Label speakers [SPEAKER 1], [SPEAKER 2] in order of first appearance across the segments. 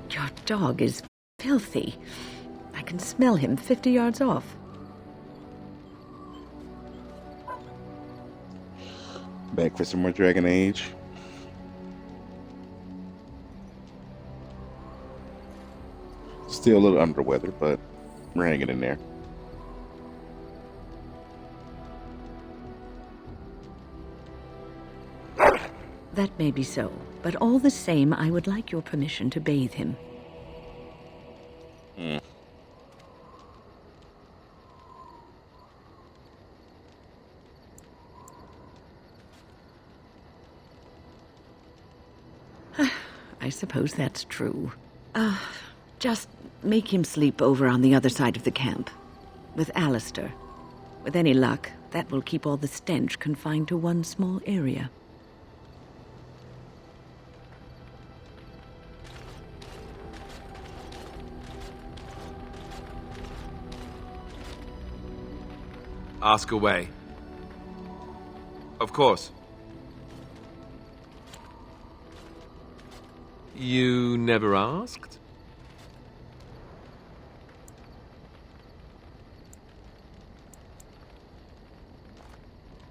[SPEAKER 1] Your dog is filthy. I can smell him 50 yards off. Back for some more Dragon Age. Still a little under the weather, but we're hanging in there.
[SPEAKER 2] That may be so, but all the same, I would like your permission to bathe him.
[SPEAKER 1] Hmm.
[SPEAKER 2] I suppose that's true. Just make him sleep over on the other side of the camp, with Alistair. With any luck, that will keep all the stench confined to one small area.
[SPEAKER 3] Ask away. Of course. You never asked?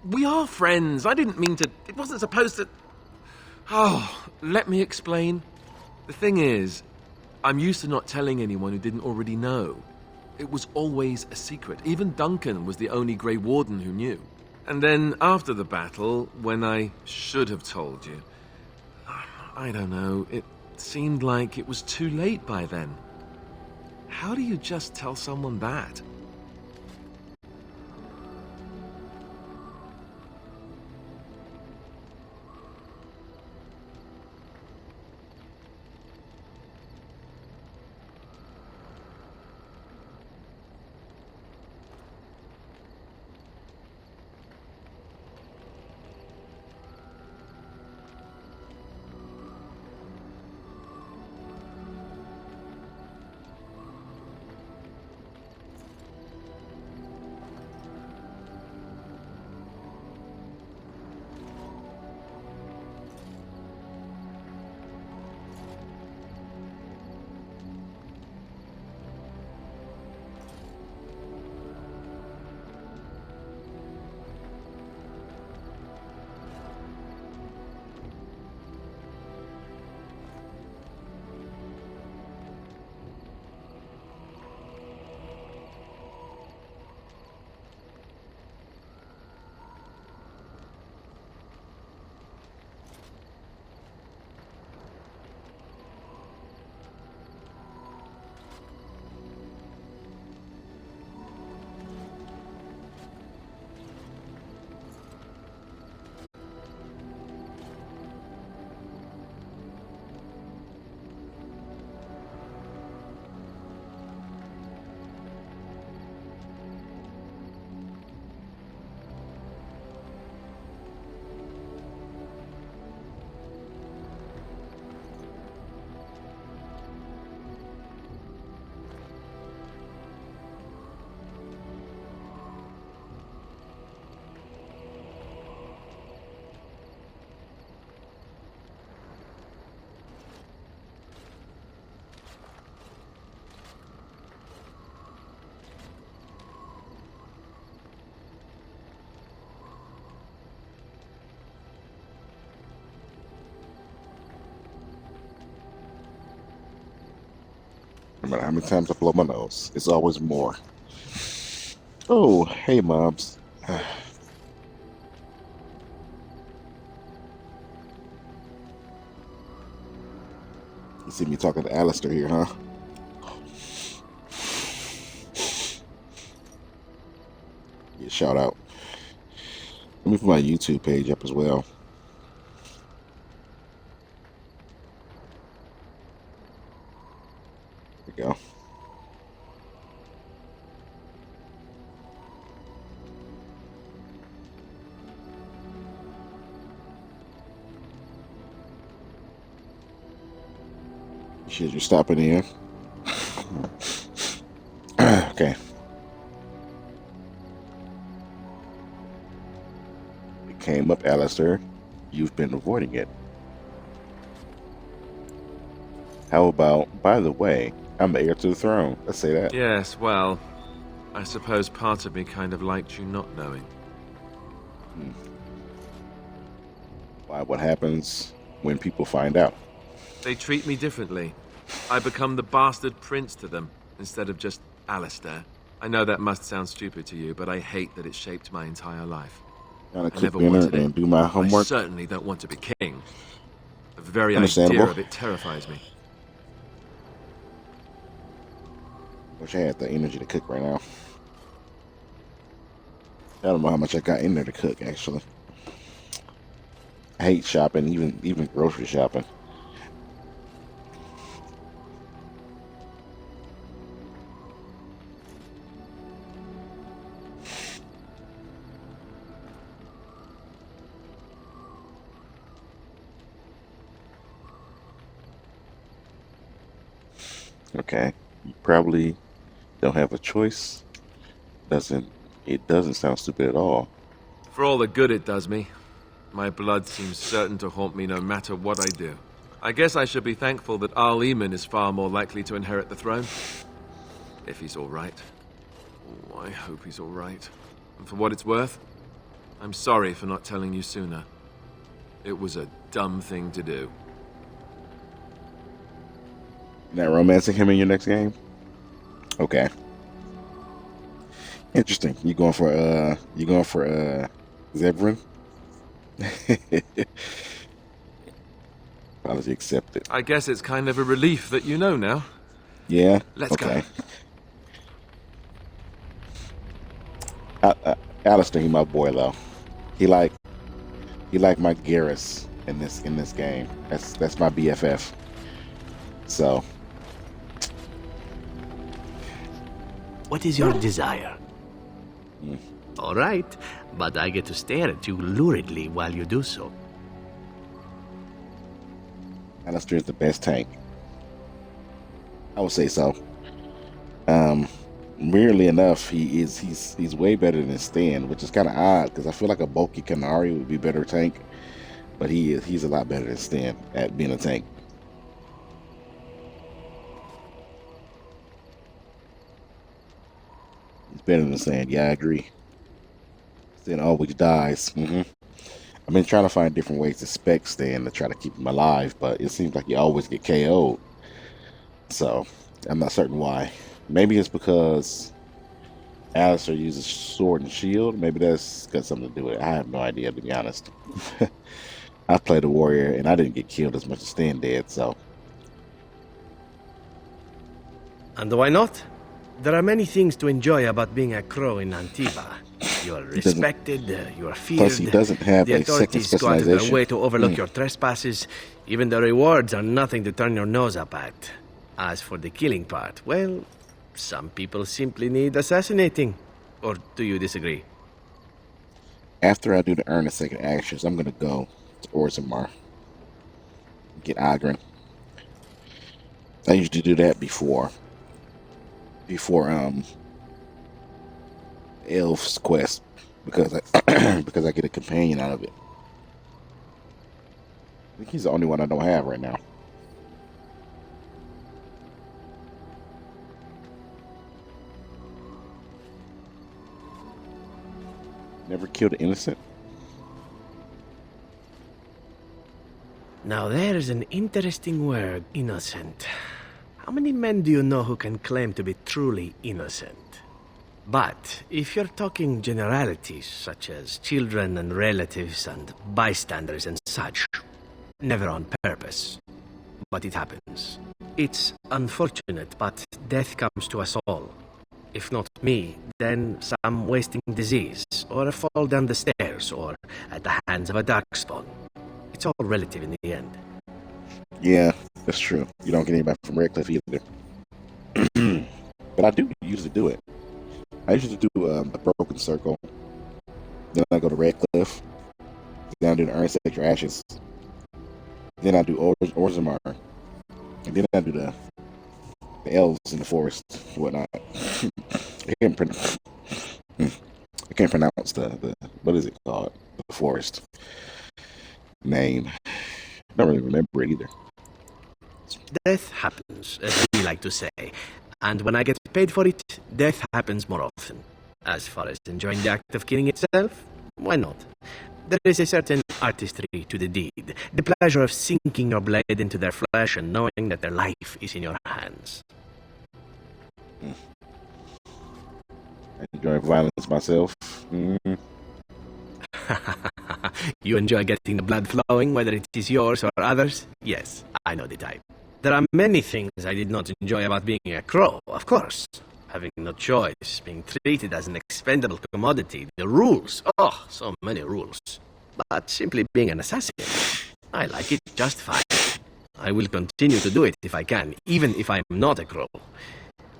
[SPEAKER 3] We are friends. I didn't mean to... It wasn't supposed to... Oh, let me explain. The thing is, I'm used to not telling anyone who didn't already know. It was always a secret. Even Duncan was the only Grey Warden who knew. And then after the battle, when I should have told you, I don't know, it seemed like it was too late by then. How do you just tell someone that?
[SPEAKER 1] No matter how many times I blow my nose, it's always more. Oh, hey, mobs. You see me talking to Alistair here, huh? Yeah, shout out. Let me put my YouTube page up as well. There we go. Should you stop in here? Okay. It came up, Alistair. You've been avoiding it. How about, by the way, I'm the heir to the throne. Let's say that.
[SPEAKER 3] Yes, well, I suppose part of me kind of liked you not knowing.
[SPEAKER 1] Why? What happens when people find out?
[SPEAKER 3] They treat me differently. I become the bastard prince to them, instead of just Alistair. I know that must sound stupid to you, but I hate that it shaped my entire life.
[SPEAKER 1] Gotta
[SPEAKER 3] I
[SPEAKER 1] cook
[SPEAKER 3] never
[SPEAKER 1] dinner
[SPEAKER 3] wanted it.
[SPEAKER 1] and do my
[SPEAKER 3] I
[SPEAKER 1] homework.
[SPEAKER 3] certainly don't want to be king. The very
[SPEAKER 1] Understandable.
[SPEAKER 3] idea of it terrifies me.
[SPEAKER 1] Wish I had the energy to cook right now. I don't know how much I got in there to cook, actually. I hate shopping, even grocery shopping. Okay, you probably don't have a choice. It doesn't sound stupid at all.
[SPEAKER 3] For all the good it does me, my blood seems certain to haunt me no matter what I do. I guess I should be thankful that Al Eamon is far more likely to inherit the throne. If he's all right. Oh, I hope he's all right. And for what it's worth, I'm sorry for not telling you sooner. It was a dumb thing to do.
[SPEAKER 1] Not romancing him in your next game? Okay. Interesting. You going for Zebrin? Apology accepted.
[SPEAKER 3] I guess it's kind of a relief that you know now.
[SPEAKER 1] Yeah.
[SPEAKER 3] Let's
[SPEAKER 1] okay.
[SPEAKER 3] go.
[SPEAKER 1] Alistair, he my boy though. He like my Garrus in this game. That's my BFF. So.
[SPEAKER 4] What is your desire? All right, but I get to stare at you luridly while you do so.
[SPEAKER 1] Alistair is the best tank. I would say so. Weirdly enough, he's way better than Stan, which is kind of odd because I feel like a bulky Canary would be a better tank, but he's a lot better than Stan at being a tank. He's better than Stan. Yeah, I agree. Stan always dies. I've been trying to find different ways to spec Stan to try to keep him alive, but it seems like he always get KO'd. So I'm not certain why. Maybe it's because Alistair uses sword and shield. Maybe that's got something to do with it. I have no idea, to be honest. I played a warrior and I didn't get killed as much as Stan did, so.
[SPEAKER 4] And why not? There are many things to enjoy about being a crow in Antiva. You are respected, you are feared.
[SPEAKER 1] Plus, he doesn't have
[SPEAKER 4] the
[SPEAKER 1] a second
[SPEAKER 4] authorities go out of their
[SPEAKER 1] specialization.
[SPEAKER 4] way to overlook your trespasses. Even the rewards are nothing to turn your nose up at. As for the killing part, well, some people simply need assassinating. Or do you disagree?
[SPEAKER 1] After I do the earn a second actions, I'm gonna go to Orzammar. Get Oghren. I usually do that before Elf's quest because I get a companion out of it. I think he's the only one I don't have right now. Never killed an innocent.
[SPEAKER 4] Now there's an interesting word, innocent. How many men do you know who can claim to be truly innocent? But if you're talking generalities, such as children and relatives and bystanders and such, never on purpose. But it happens. It's unfortunate, but death comes to us all. If not me, then some wasting disease, or a fall down the stairs, or at the hands of a darkspawn. It's all relative in the end.
[SPEAKER 1] Yeah, that's true. You don't get anybody from Redcliffe either. But I do usually do it. I usually do the Broken Circle. Then I go to Redcliffe. Then I do the Earn Sector Ashes. Then I do Orzammar. And then I do the elves in the forest and whatnot. I can't pronounce the what is it called? The forest name. I don't really remember it either.
[SPEAKER 4] Death happens, as we like to say. And when I get paid for it, death happens more often. As far as enjoying the act of killing itself, why not? There is a certain artistry to the deed. The pleasure of sinking your blade into their flesh and knowing that their life is in your hands.
[SPEAKER 1] I enjoy violence myself. Mm.
[SPEAKER 4] You enjoy getting the blood flowing, whether it is yours or others? Yes, I know the type. There are many things I did not enjoy about being a crow, of course. Having no choice, being treated as an expendable commodity, the rules, oh, so many rules. But simply being an assassin, I like it just fine. I will continue to do it if I can, even if I'm not a crow.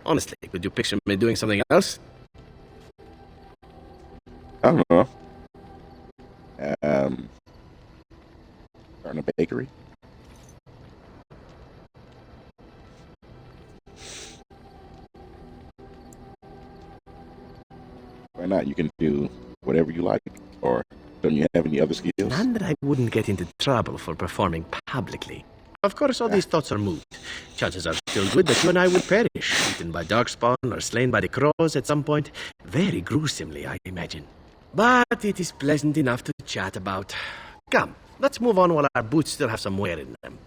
[SPEAKER 4] Honestly, could you picture me doing something else?
[SPEAKER 1] I don't know. Starting a bakery. Why not? You can do whatever you like. Or don't you have any other skills?
[SPEAKER 4] None that I wouldn't get into trouble for performing publicly. Of course, all these thoughts are moot. Chances are still good that you and I will perish, eaten by Darkspawn or slain by the crows at some point. Very gruesomely, I imagine. But it is pleasant enough to chat about. Come, let's move on while our boots still have some wear in them.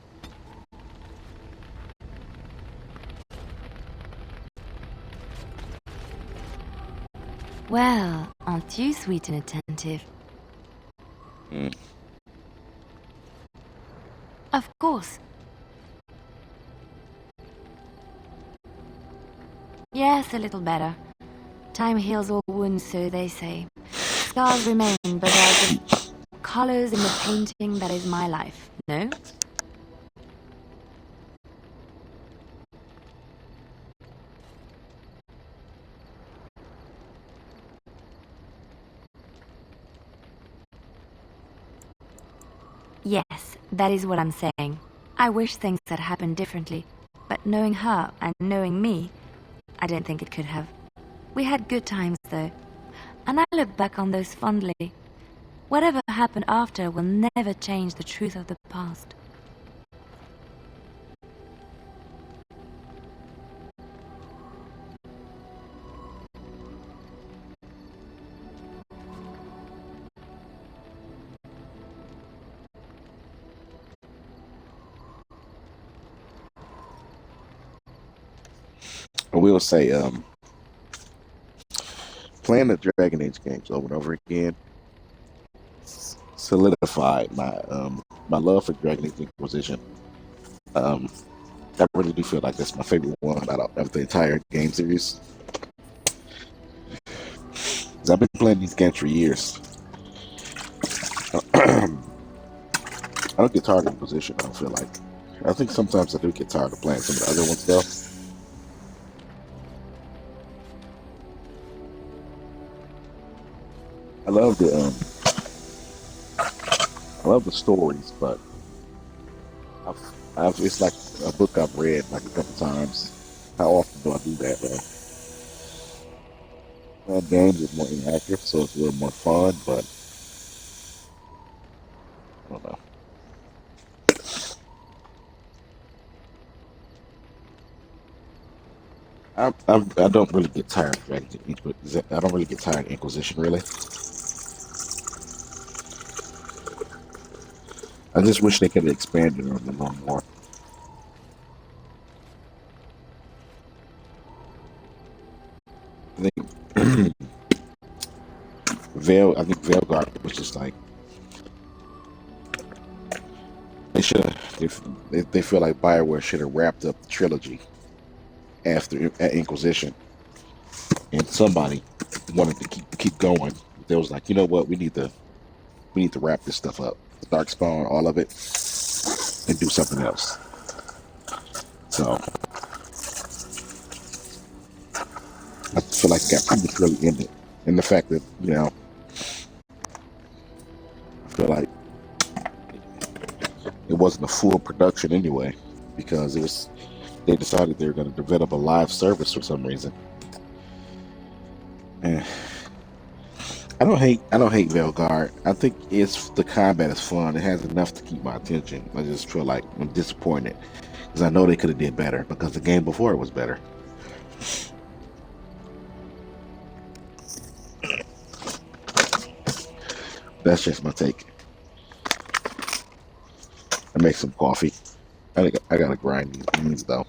[SPEAKER 5] Well, aren't you sweet and attentive? Of course. Yes, a little better. Time heals all wounds, so they say. Scars remain, but are just colors in the painting that is my life, no? Yes, that is what I'm saying. I wish things had happened differently, but knowing her and knowing me, I don't think it could have. We had good times, though, and I look back on those fondly. Whatever happened after will never change the truth of the past.
[SPEAKER 1] I will say, playing the Dragon Age games over and over again solidified my love for Dragon Age Inquisition. I really do feel like that's my favorite one out of the entire game series. 'Cause I've been playing these games for years. I don't get tired of Inquisition. I don't feel like. I think sometimes I do get tired of playing some of the other ones though. I love the stories, but it's like a book I've read like a couple times. How often do I do that, though? Games is more interactive, so it's a little more fun, but I don't know. I don't really get tired of Dragon Age. I don't really get tired of Inquisition, really. I just wish they could have expanded on it a little more. I think I think Veilguard was just like they should have. They feel like BioWare should have wrapped up the trilogy after Inquisition, and somebody wanted to keep going. They was like, you know what, we need to wrap this stuff up, Darkspawn, all of it, and do something else. So I feel like it got prematurely ended, and the fact that I feel like it wasn't a full production anyway, because they decided they were going to develop a live service for some reason. And I don't hate Veilguard. I think the combat is fun. It has enough to keep my attention. I just feel like I'm disappointed because I know they could have did better because the game before it was better. That's just my take. I make some coffee. I gotta grind these beans though.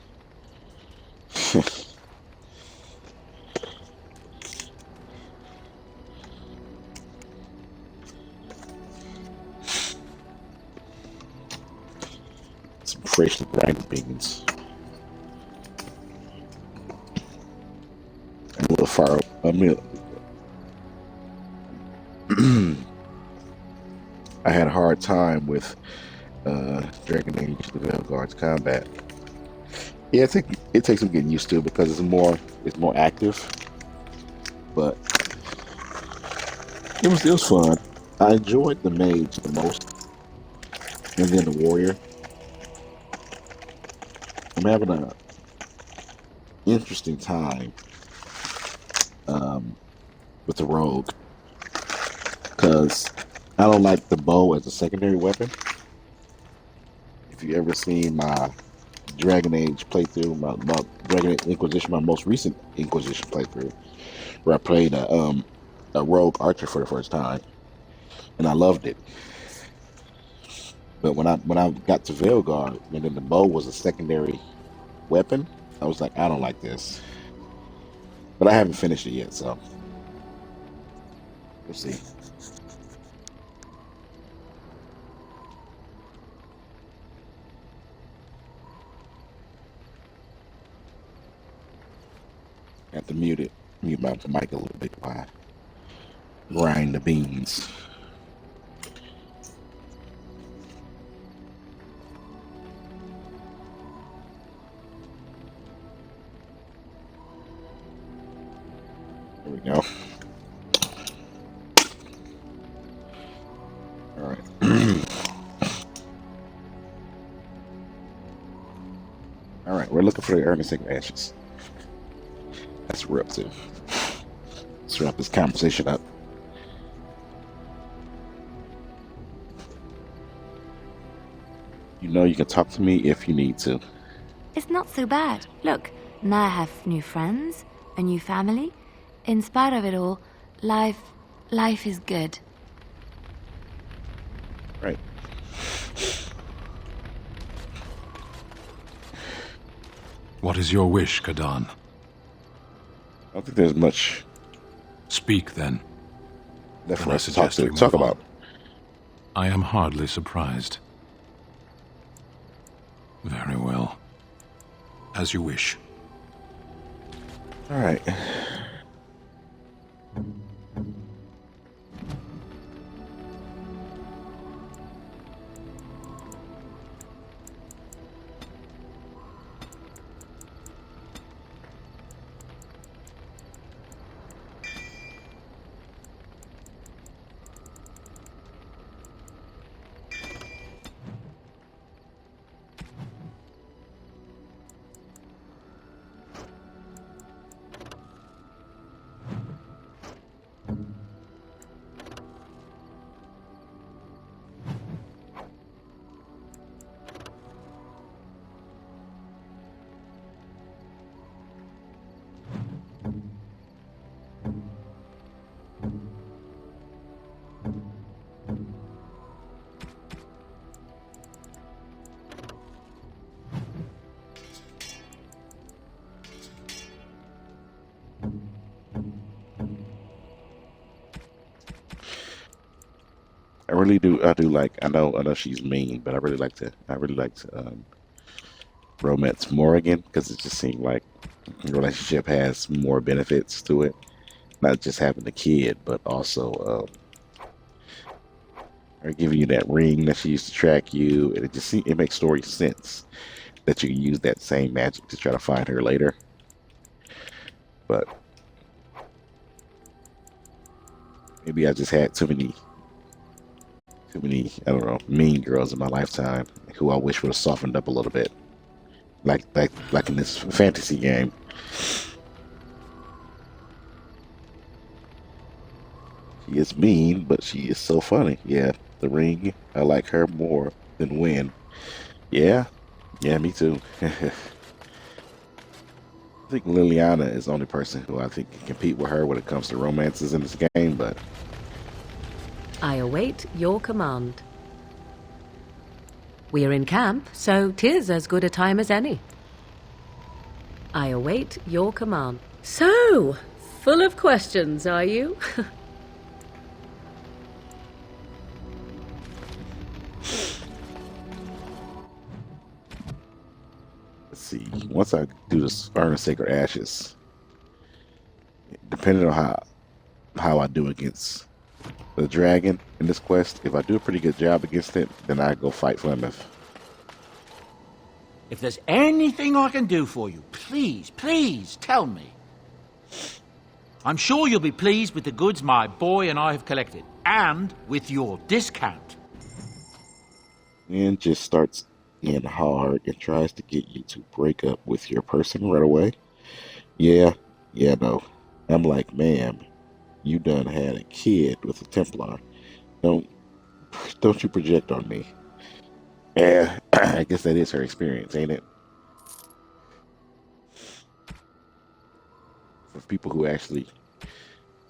[SPEAKER 1] Some freshly grinded beans. And a little fire. I had a hard time with Dragon Age: The Veilguard's combat. Yeah, it takes some getting used to because it's more active, but it was fun. I enjoyed the mage the most, and then the warrior. I'm having a interesting time um, with the rogue because I don't like the bow as a secondary weapon. If you ever seen my Dragon Age playthrough, my Dragon Age Inquisition, my most recent Inquisition playthrough, where I played a rogue archer for the first time, and I loved it. But when I got to Veilguard, and then the bow was a secondary weapon, I was like, I don't like this. But I haven't finished it yet, so we'll see. Have to mute my mic a little bit while I grind the beans. There we go. All right. All right, we're looking for the Earnest Ashes. That's what we're up to. Let's wrap this conversation up. You know you can talk to me if you need to.
[SPEAKER 5] It's not so bad. Look, now I have new friends, a new family. In spite of it all, life is good.
[SPEAKER 1] Right.
[SPEAKER 6] What is your wish, Kadan?
[SPEAKER 1] I don't think there's much
[SPEAKER 6] Speak, then.
[SPEAKER 1] left for
[SPEAKER 6] And I
[SPEAKER 1] us to talk
[SPEAKER 6] suggest we
[SPEAKER 1] talk
[SPEAKER 6] move on.
[SPEAKER 1] about.
[SPEAKER 6] I am hardly surprised. Very well. As you wish.
[SPEAKER 1] All right. I do like. I know she's mean, but I really like to romance Morrigan because it just seemed like the relationship has more benefits to it, not just having the kid, but also her giving you that ring that she used to track you, and it makes story sense that you can use that same magic to try to find her later. But maybe I just had too many, I don't know, mean girls in my lifetime who I wish would have softened up a little bit, like in this fantasy game. She is mean, but she is so funny. Yeah, the ring. I like her more than Win. Yeah, me too. I think Liliana is the only person who I think can compete with her when it comes to romances in this game, but
[SPEAKER 7] I await your command. We are in camp, so 'tis as good a time as any. I await your command. So, full of questions, are you?
[SPEAKER 1] Let's see. Once I do this Earn Sacred Ashes, depending on how I do against the dragon in this quest, if I do a pretty good job against it, then I go fight Flemeth.
[SPEAKER 8] If there's anything I can do for you, please, please tell me. I'm sure you'll be pleased with the goods my boy and I have collected, and with your discount.
[SPEAKER 1] And just starts in hard and tries to get you to break up with your person right away. Yeah, no. I'm like, ma'am, you done had a kid with a Templar. Don't you project on me. Yeah, I guess that is her experience, ain't it? For people who actually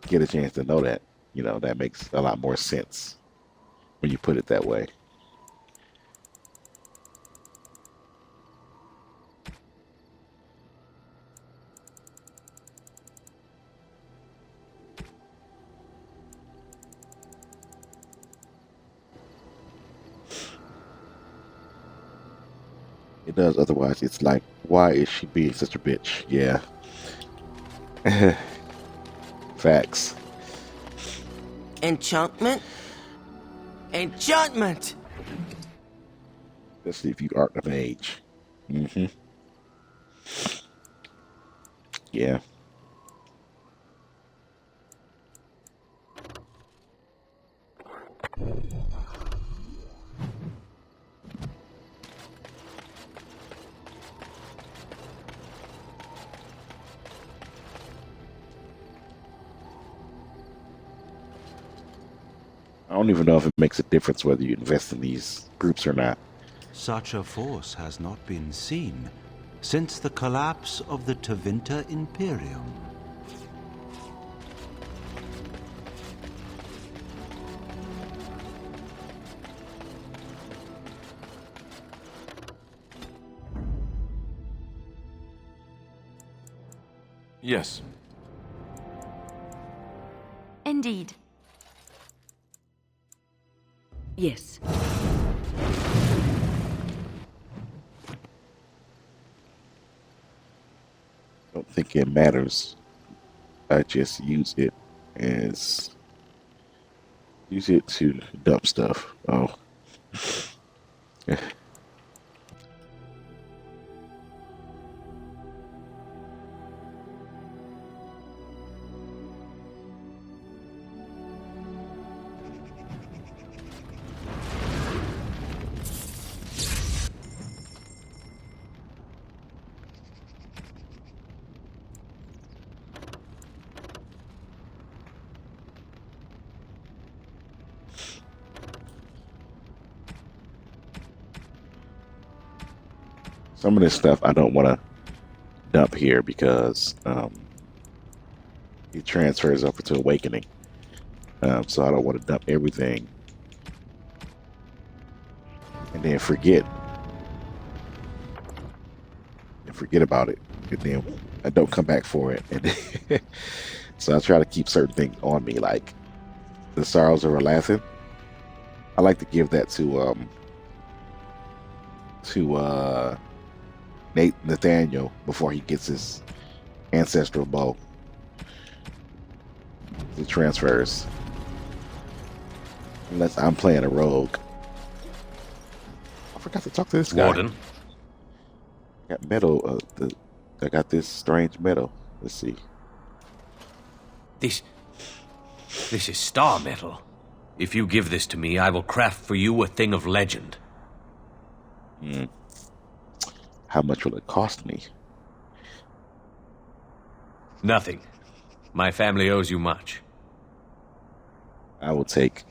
[SPEAKER 1] get a chance to know that, that makes a lot more sense when you put it that way. It does, otherwise it's like, why is she being such a bitch? Yeah. Facts.
[SPEAKER 9] Enchantment? Enchantment!
[SPEAKER 1] Especially if you aren't of age. Mm-hmm. Yeah. I don't even know if it makes a difference whether you invest in these groups or not.
[SPEAKER 10] Such a force has not been seen since the collapse of the Tevinter Imperium.
[SPEAKER 3] Yes.
[SPEAKER 5] Indeed.
[SPEAKER 2] Yes.
[SPEAKER 1] Don't think it matters. I just use it to dump stuff. Oh. Some of this stuff I don't want to dump here because it transfers over to Awakening. So I don't want to dump everything and then forget about it, and then I don't come back for it. And so I try to keep certain things on me, like the Sorrows of Erlathen. I like to give that to Nathaniel before he gets his ancestral bow. It transfers. Unless I'm playing a rogue. I forgot to talk to this guy.
[SPEAKER 4] Warden.
[SPEAKER 1] Got metal. I got this strange metal. Let's see.
[SPEAKER 4] This is star metal. If you give this to me, I will craft for you a thing of legend.
[SPEAKER 1] How much will it cost me?
[SPEAKER 4] Nothing. My family owes you much.
[SPEAKER 1] I will take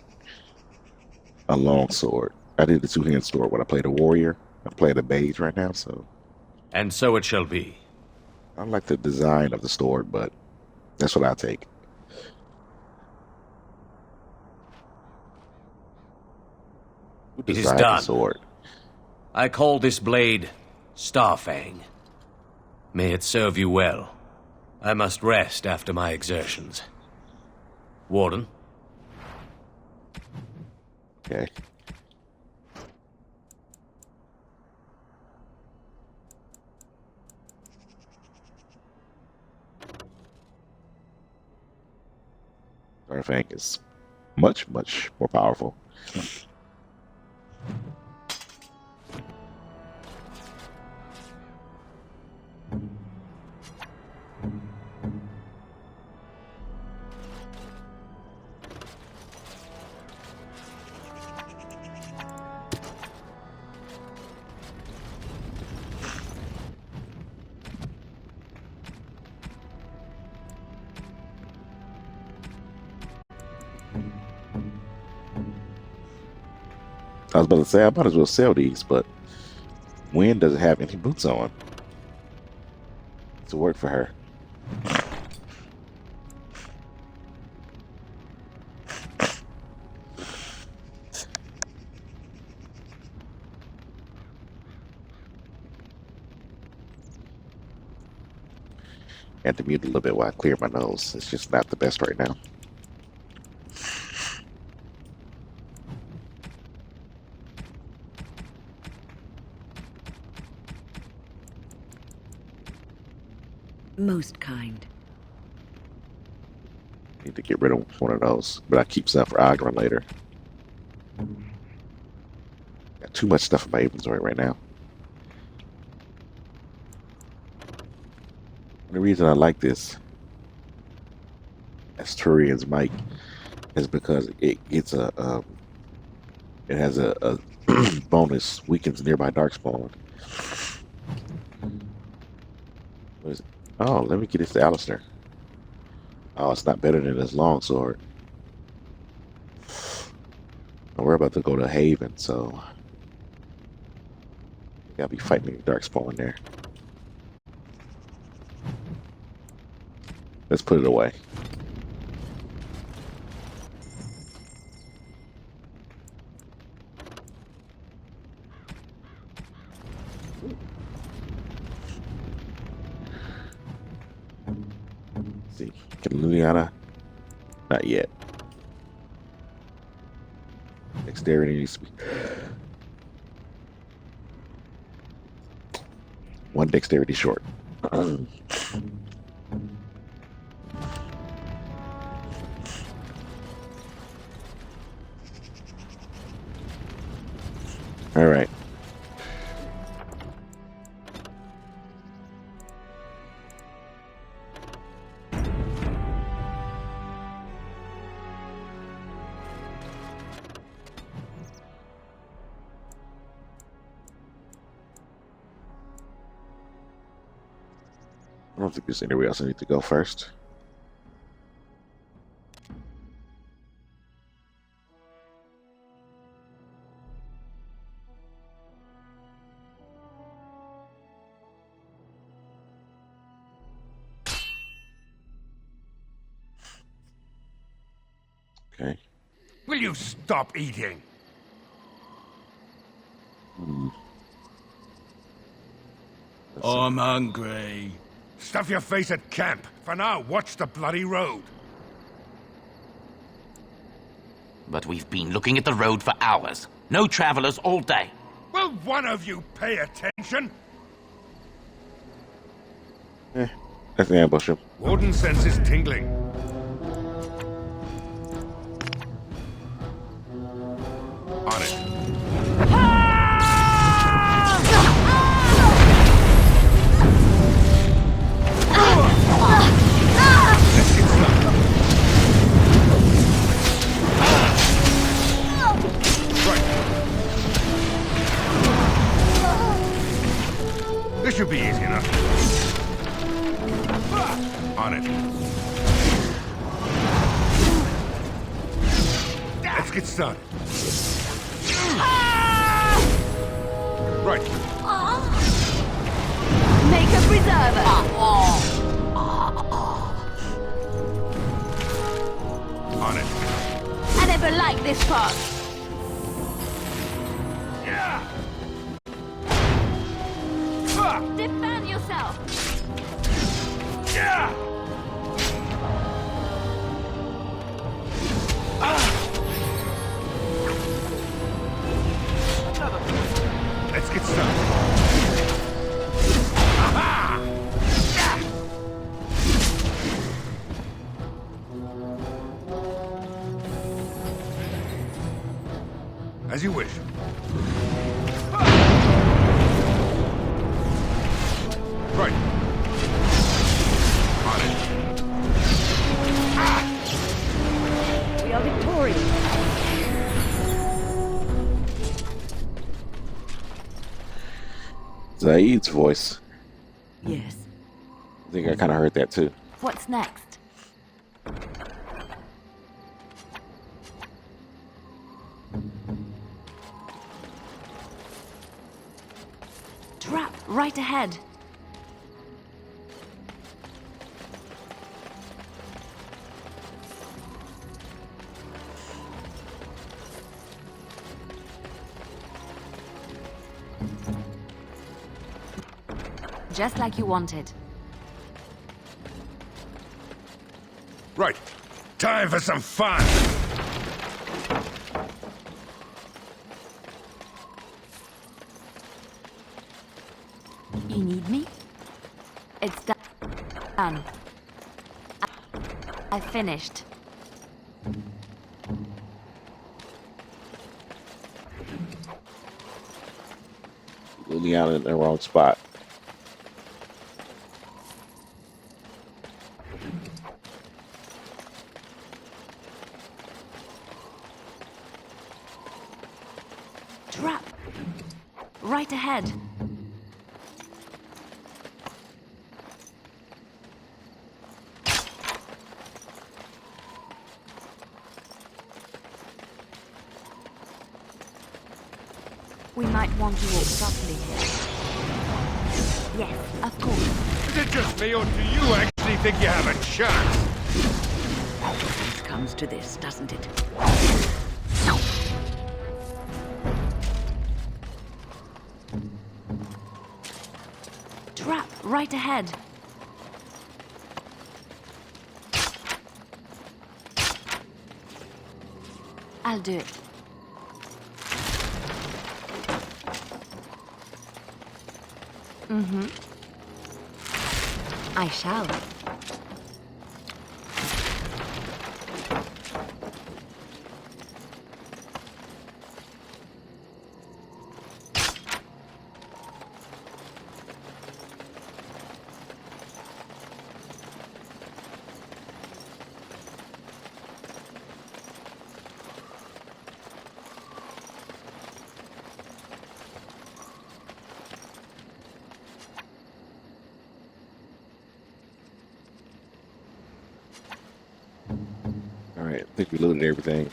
[SPEAKER 1] a long sword. I did the two-hand sword when I played a warrior. I'm playing a mage right now, so.
[SPEAKER 4] And so it shall be.
[SPEAKER 1] I like the design of the sword, but that's what I take.
[SPEAKER 9] It is
[SPEAKER 1] Beside the
[SPEAKER 9] done.
[SPEAKER 1] sword.
[SPEAKER 9] I call this blade Starfang. May it serve you well. I must rest after my exertions. Warden?
[SPEAKER 1] Okay. Starfang is much, much more powerful. I was about to say I might as well sell these, but Wynn doesn't have any boots on to work for her. I have to mute a little bit while I clear my nose. It's just not the best right now.
[SPEAKER 2] Most kind.
[SPEAKER 1] Need to get rid of one of those, but I keep some for Ogren later. Got too much stuff in my inventory right now. The reason I like this Asturian's mic is because it gets it has a bonus, weakens nearby darkspawn. What is it? Oh, let me get this to Alistair. Oh, it's not better than his longsword. We're about to go to Haven, so I gotta be fighting the darkspawn there. Let's put it away. Let's see, can Liliana? Not yet. Dexterity needs to be one dexterity short. All right. I don't think there's anywhere else I need to go first. Okay.
[SPEAKER 11] Will you stop eating?
[SPEAKER 12] I'm hungry.
[SPEAKER 11] Stuff your face at camp. For now, watch the bloody road.
[SPEAKER 8] But we've been looking at the road for hours. No travelers all day.
[SPEAKER 11] Will one of you pay attention?
[SPEAKER 1] Let's ambush him.
[SPEAKER 11] Warden senses tingling. On it. This should be easy enough. On it. Let's get started. Right.
[SPEAKER 5] Make a preserver.
[SPEAKER 11] On it.
[SPEAKER 5] I never liked this part. now!
[SPEAKER 11] Yeah! Let's get started. Aha! As you wish. Right. On it.
[SPEAKER 2] We are victorious.
[SPEAKER 1] Zaid's voice.
[SPEAKER 2] Yes.
[SPEAKER 1] I think I kind of heard that too.
[SPEAKER 5] What's next? Trap right ahead. Just like you wanted.
[SPEAKER 11] Right. Time for some fun.
[SPEAKER 5] You need me? It's done. I finished.
[SPEAKER 1] Liliana in the wrong spot.
[SPEAKER 5] Trap. Right ahead. We might want to walk softly here. Yes, of course.
[SPEAKER 11] Is it just me, or do you actually think you have a chance?
[SPEAKER 2] It comes to this, doesn't it?
[SPEAKER 5] Trap right ahead. I'll do it. Mm-hmm. I shall.
[SPEAKER 1] All right, I think we looted everything.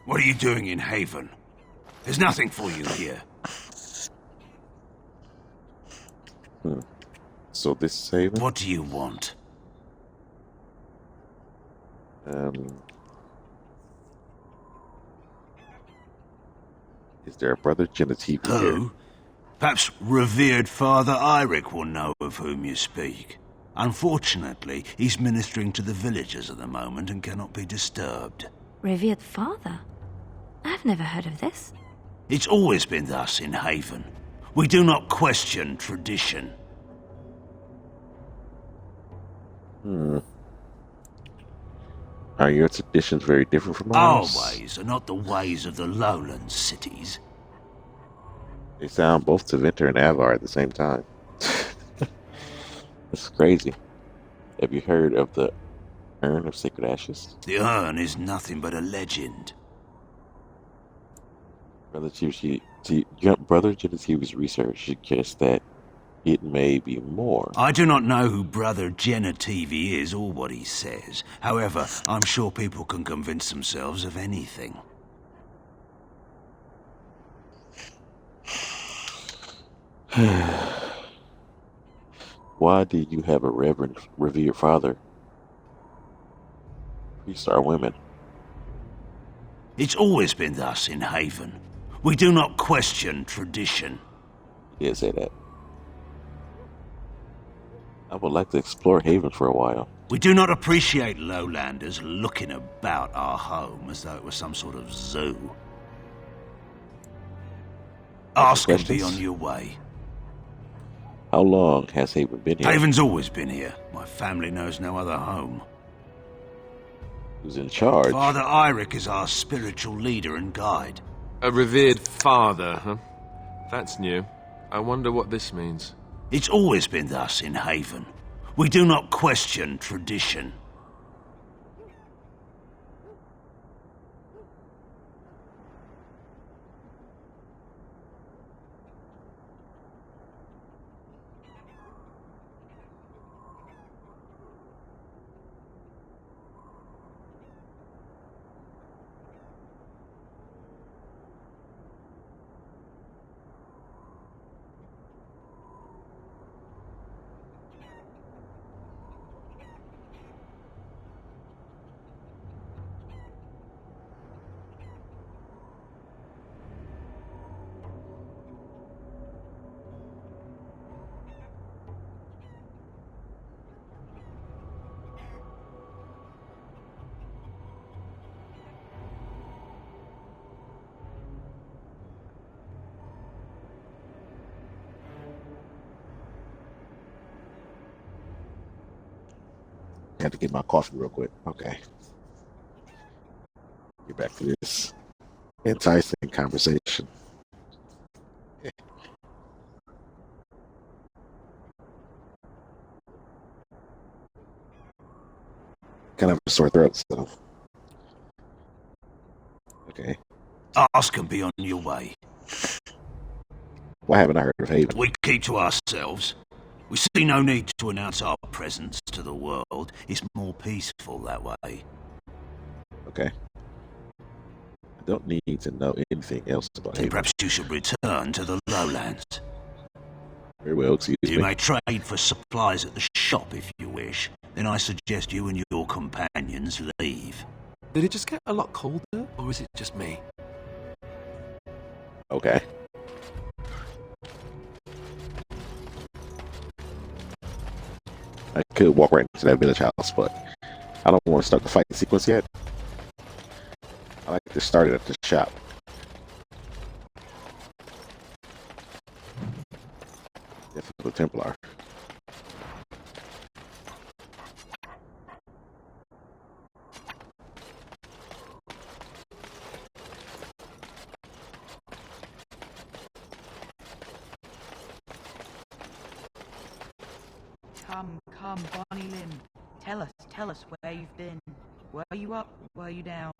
[SPEAKER 12] What are you doing in Haven? There's nothing for you here.
[SPEAKER 1] So this is Haven.
[SPEAKER 12] What do you want?
[SPEAKER 1] Is there a Brother Genevieve here?
[SPEAKER 12] Who? Perhaps revered Father Eirik will know of whom you speak. Unfortunately, he's ministering to the villagers at the moment and cannot be disturbed.
[SPEAKER 5] Revered father? I've never heard of this.
[SPEAKER 12] It's always been thus in Haven. We do not question tradition.
[SPEAKER 1] Are your traditions very different from
[SPEAKER 12] Our
[SPEAKER 1] ours?
[SPEAKER 12] ways are not the ways of the lowland cities.
[SPEAKER 1] They sound both Tevinter and Avar at the same time. That's crazy. Have you heard of the Urn of Sacred Ashes?
[SPEAKER 12] The urn is nothing but a legend.
[SPEAKER 1] Brother Genetieve's research suggests that it may be more.
[SPEAKER 12] I do not know who Brother Genevieve is or what he says. However, I'm sure people can convince themselves of anything.
[SPEAKER 1] Why did you have a revered father? Priests are women.
[SPEAKER 12] It's always been thus in Haven. We do not question tradition.
[SPEAKER 1] He did say that. I would like to explore Haven for a while.
[SPEAKER 12] We do not appreciate lowlanders looking about our home as though it was some sort of zoo. Ask and be on your way.
[SPEAKER 1] How long has Haven been here?
[SPEAKER 12] Haven's always been here. My family knows no other home.
[SPEAKER 1] Who's in charge?
[SPEAKER 12] Father Eirik is our spiritual leader and guide.
[SPEAKER 3] A revered father, huh? That's new. I wonder what this means.
[SPEAKER 12] It's always been thus in Haven. We do not question tradition.
[SPEAKER 1] I had to get my coffee real quick. Okay. Get back to this enticing conversation. Kind of a sore throat, so. Okay.
[SPEAKER 12] Ask and be on your way.
[SPEAKER 1] Why haven't I heard of Haven?
[SPEAKER 12] We keep to ourselves. We see no need to announce our presence to the world. It's more peaceful that way.
[SPEAKER 1] Okay. I don't need to know anything else about
[SPEAKER 12] Then
[SPEAKER 1] Haven.
[SPEAKER 12] perhaps you should return to the lowlands.
[SPEAKER 1] Very well, excuse
[SPEAKER 12] You
[SPEAKER 1] me.
[SPEAKER 12] may trade for supplies at the shop if you wish. Then I suggest you and your companions leave.
[SPEAKER 3] Did it just get a lot colder, or is it just me?
[SPEAKER 1] Okay. I could walk right into that village house, but I don't want to start the fight sequence yet. I like to start it at the shop. This is the Templar.
[SPEAKER 13] Come, Bonnie Lynn. Tell us where you've been. Were you up? Were you down?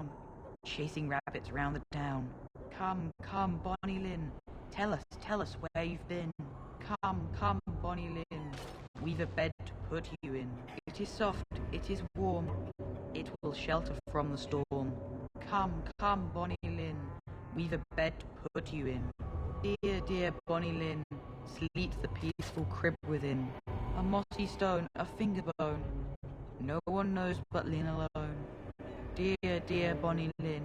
[SPEAKER 13] Chasing rabbits around the town. Come, Bonnie Lynn. Tell us where you've been. Come, Bonnie Lynn. We've a bed to put you in. It is soft, it is warm. It will shelter from the storm. Come, Bonnie Lynn. We've a bed to put you in. Dear Bonnie Lynn. Sleeps the peaceful crib within. A mossy stone, a finger bone. No one knows but Lynn alone. Dear Bonnie Lynn.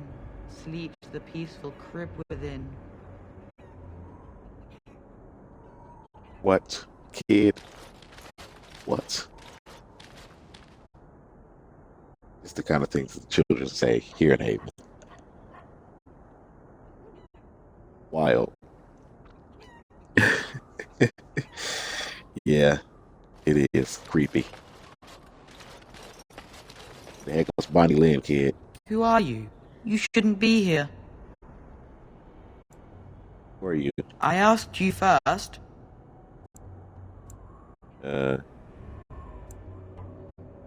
[SPEAKER 13] Sleeps the peaceful crib within.
[SPEAKER 1] What, kid? What? It's the kind of things that children say here in Haven. Wild. Yeah, it is creepy. The heck was Bonnie Lynn, kid?
[SPEAKER 13] Who are you? You shouldn't be here.
[SPEAKER 1] Who are you?
[SPEAKER 13] I asked you first.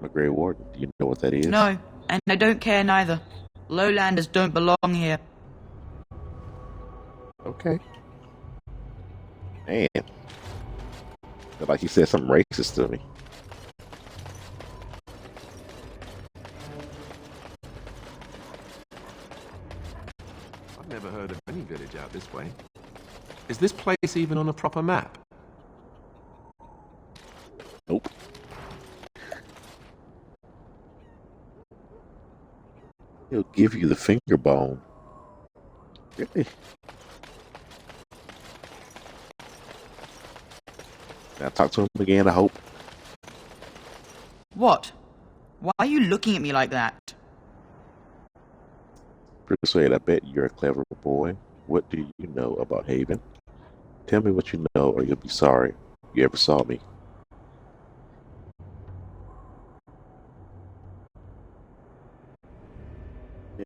[SPEAKER 1] McGray Warden. Do you know what that is?
[SPEAKER 13] No, and I don't care neither. Lowlanders don't belong here.
[SPEAKER 1] Okay. Man. Feel like he said something racist to me.
[SPEAKER 3] I've never heard of any village out this way. Is this place even on a proper map?
[SPEAKER 1] Nope. He'll give you the finger bone. Really? Now talk to him again, I hope.
[SPEAKER 13] What? Why are you looking at me like that?
[SPEAKER 1] Persuade, I bet you're a clever boy. What do you know about Haven? Tell me what you know or you'll be sorry you ever saw me.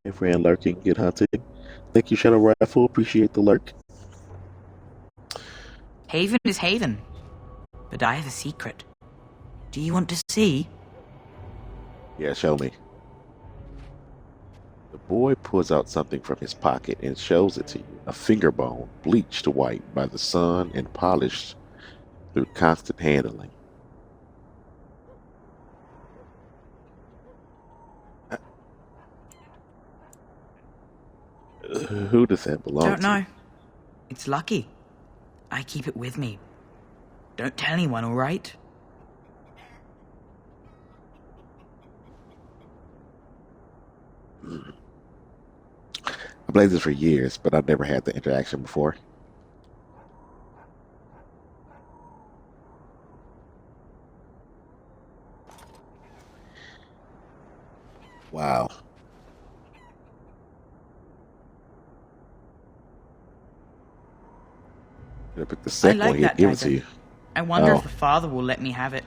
[SPEAKER 1] Hey, friend lurking, get hunted. Thank you, Shadow Rifle. Appreciate the lurk.
[SPEAKER 13] Haven is Haven. But I have a secret. Do you want to see?
[SPEAKER 1] Yeah, show me. The boy pulls out something from his pocket and shows it to you. A finger bone, bleached white by the sun and polished through constant handling. Who does that belong to?
[SPEAKER 13] Don't know. It's lucky. I keep it with me. Don't tell anyone, all right?
[SPEAKER 1] I played this for years, but I've never had the interaction before. Wow. I picked the second one he'd give it to you.
[SPEAKER 13] I wonder if the father will let me have it.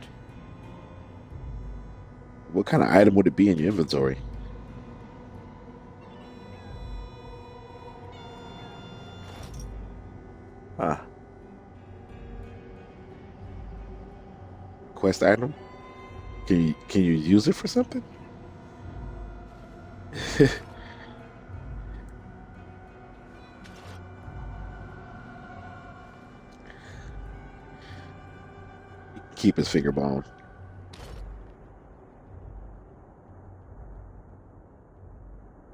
[SPEAKER 1] What kind of item would it be in your inventory? Huh. Quest item? Can you use it for something? Keep his finger bone.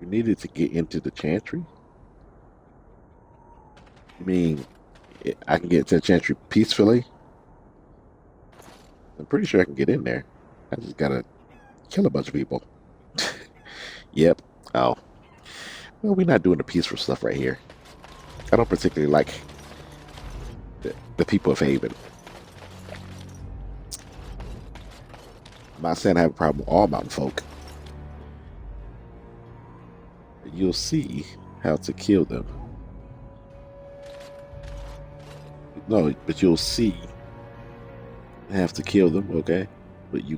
[SPEAKER 1] You needed to get into the chantry? You mean I can get to the chantry peacefully? I'm pretty sure I can get in there. I just gotta kill a bunch of people. Yep. Oh. Well, we're not doing the peaceful stuff right here. I don't particularly like the people of Haven. I'm not saying I have a problem with all mountain folk. But you'll see how to kill them. No, but you'll see how to kill them, okay? But you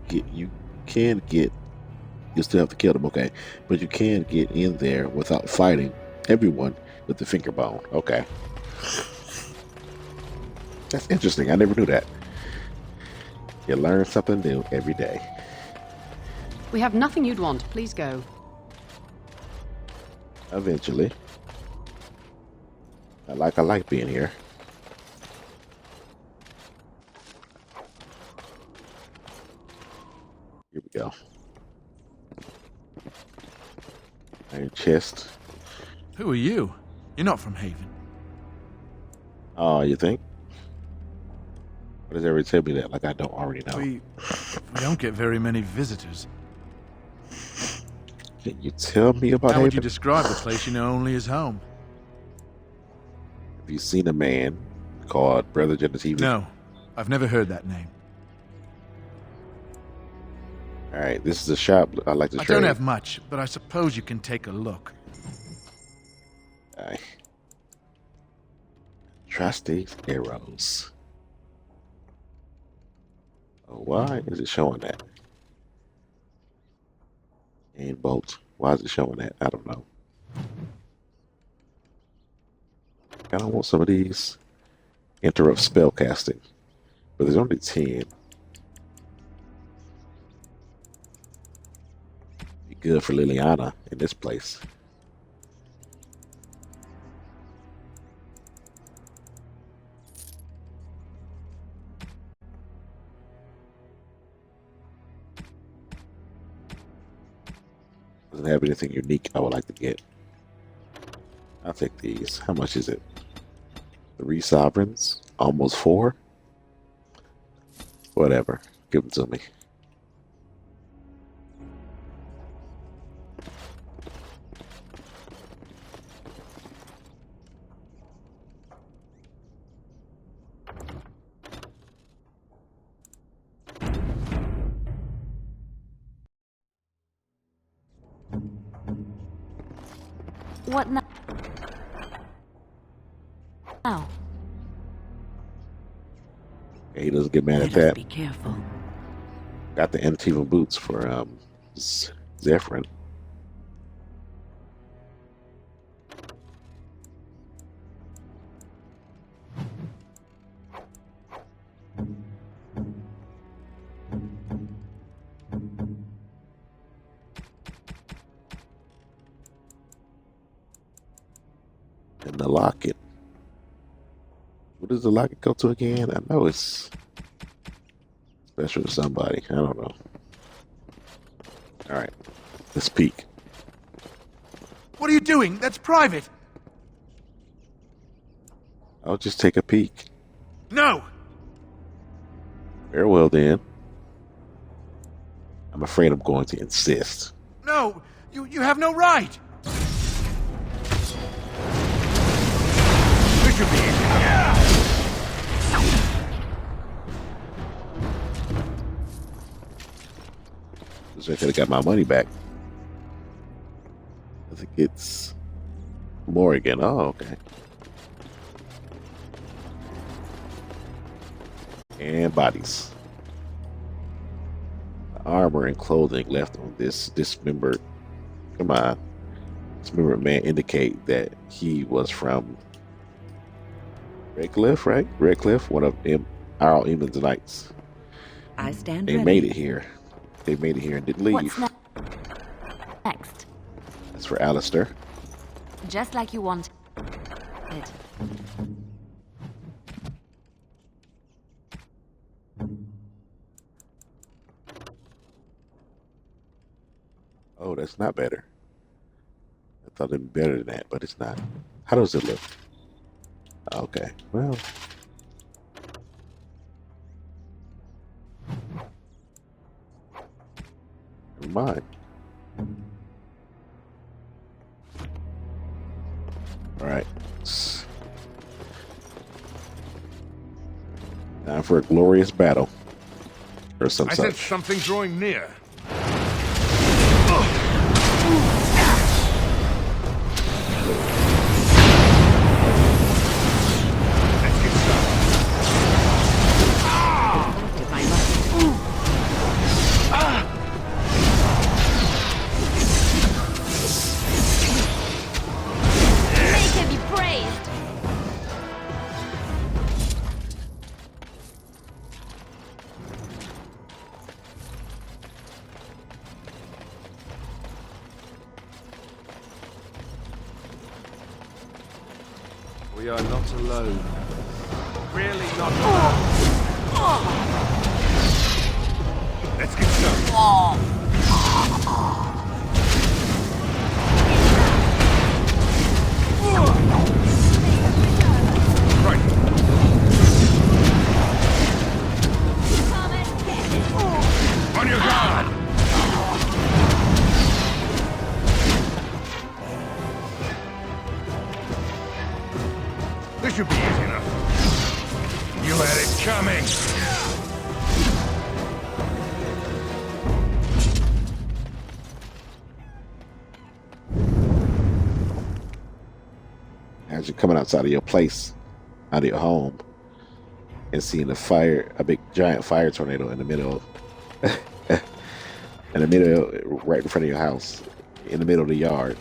[SPEAKER 1] still have to kill them, okay? But you can get in there without fighting everyone with the finger bone, okay? That's interesting. I never knew that. You learn something new every day.
[SPEAKER 14] We have nothing you'd want. Please go.
[SPEAKER 1] Eventually. I like being here. Here we go. Iron chest.
[SPEAKER 15] Who are you? You're not from Haven.
[SPEAKER 1] Oh, you think? Why does everybody tell me that like I don't already know?
[SPEAKER 15] We don't get very many visitors.
[SPEAKER 1] Can you tell me about
[SPEAKER 15] How would
[SPEAKER 1] Haven?
[SPEAKER 15] you describe the place you know only as home?
[SPEAKER 1] Have you seen a man called Brother Genetivi?
[SPEAKER 15] No. I've never heard that name.
[SPEAKER 1] All right, this is a shop I like to
[SPEAKER 15] I
[SPEAKER 1] trade.
[SPEAKER 15] don't have much, but I suppose you can take a look.
[SPEAKER 1] All right. Trusty arrows. Oh, why is it showing that? And bolts. Why is it showing that? I don't know. I don't want some of these. Interrupt spell casting. But there's only 10. Be good for Liliana in this place. Doesn't have anything unique I would like to get. I'll take these. How much is it? 3 sovereigns? Almost 4? Whatever. Give them to me.
[SPEAKER 5] What now? Now.
[SPEAKER 1] Okay, he doesn't get mad
[SPEAKER 2] Let
[SPEAKER 1] at
[SPEAKER 2] us
[SPEAKER 1] that.
[SPEAKER 2] be careful.
[SPEAKER 1] Got the Antiva boots for Zephyrin. And the locket. What does the locket go to again? I know it's special to somebody. I don't know. All right, let's peek.
[SPEAKER 15] What are you doing? That's private.
[SPEAKER 1] I'll just take a peek.
[SPEAKER 15] No!
[SPEAKER 1] Very well then. I'm afraid I'm going to insist.
[SPEAKER 15] No! You have no right! This should be easy.
[SPEAKER 1] So I could have got my money back. I think it's Morrigan. Oh, okay. And bodies. The armor and clothing left on this dismembered, dismembered man indicate that he was from Redcliffe, right? Redcliffe, one of our Eamon's Knights.
[SPEAKER 2] I stand
[SPEAKER 1] They
[SPEAKER 2] ready.
[SPEAKER 1] made it here. They made it here and didn't leave.
[SPEAKER 5] What's next?
[SPEAKER 1] That's for Alistair.
[SPEAKER 5] Just like you wanted.
[SPEAKER 1] Oh, that's not better. I thought it'd be better than that, but it's not. How does it look? Okay, well. Never mind. All right. Time for a glorious battle. Or some
[SPEAKER 11] I
[SPEAKER 1] such.
[SPEAKER 11] sense something drawing near.
[SPEAKER 3] We are not alone.
[SPEAKER 11] Really not alone. Let's get started. On your guard! This should be easy enough. You had it
[SPEAKER 1] As you're coming outside of your place, out of your home, and seeing a big giant fire tornado in the middle, right in front of your house, in the middle of the yard.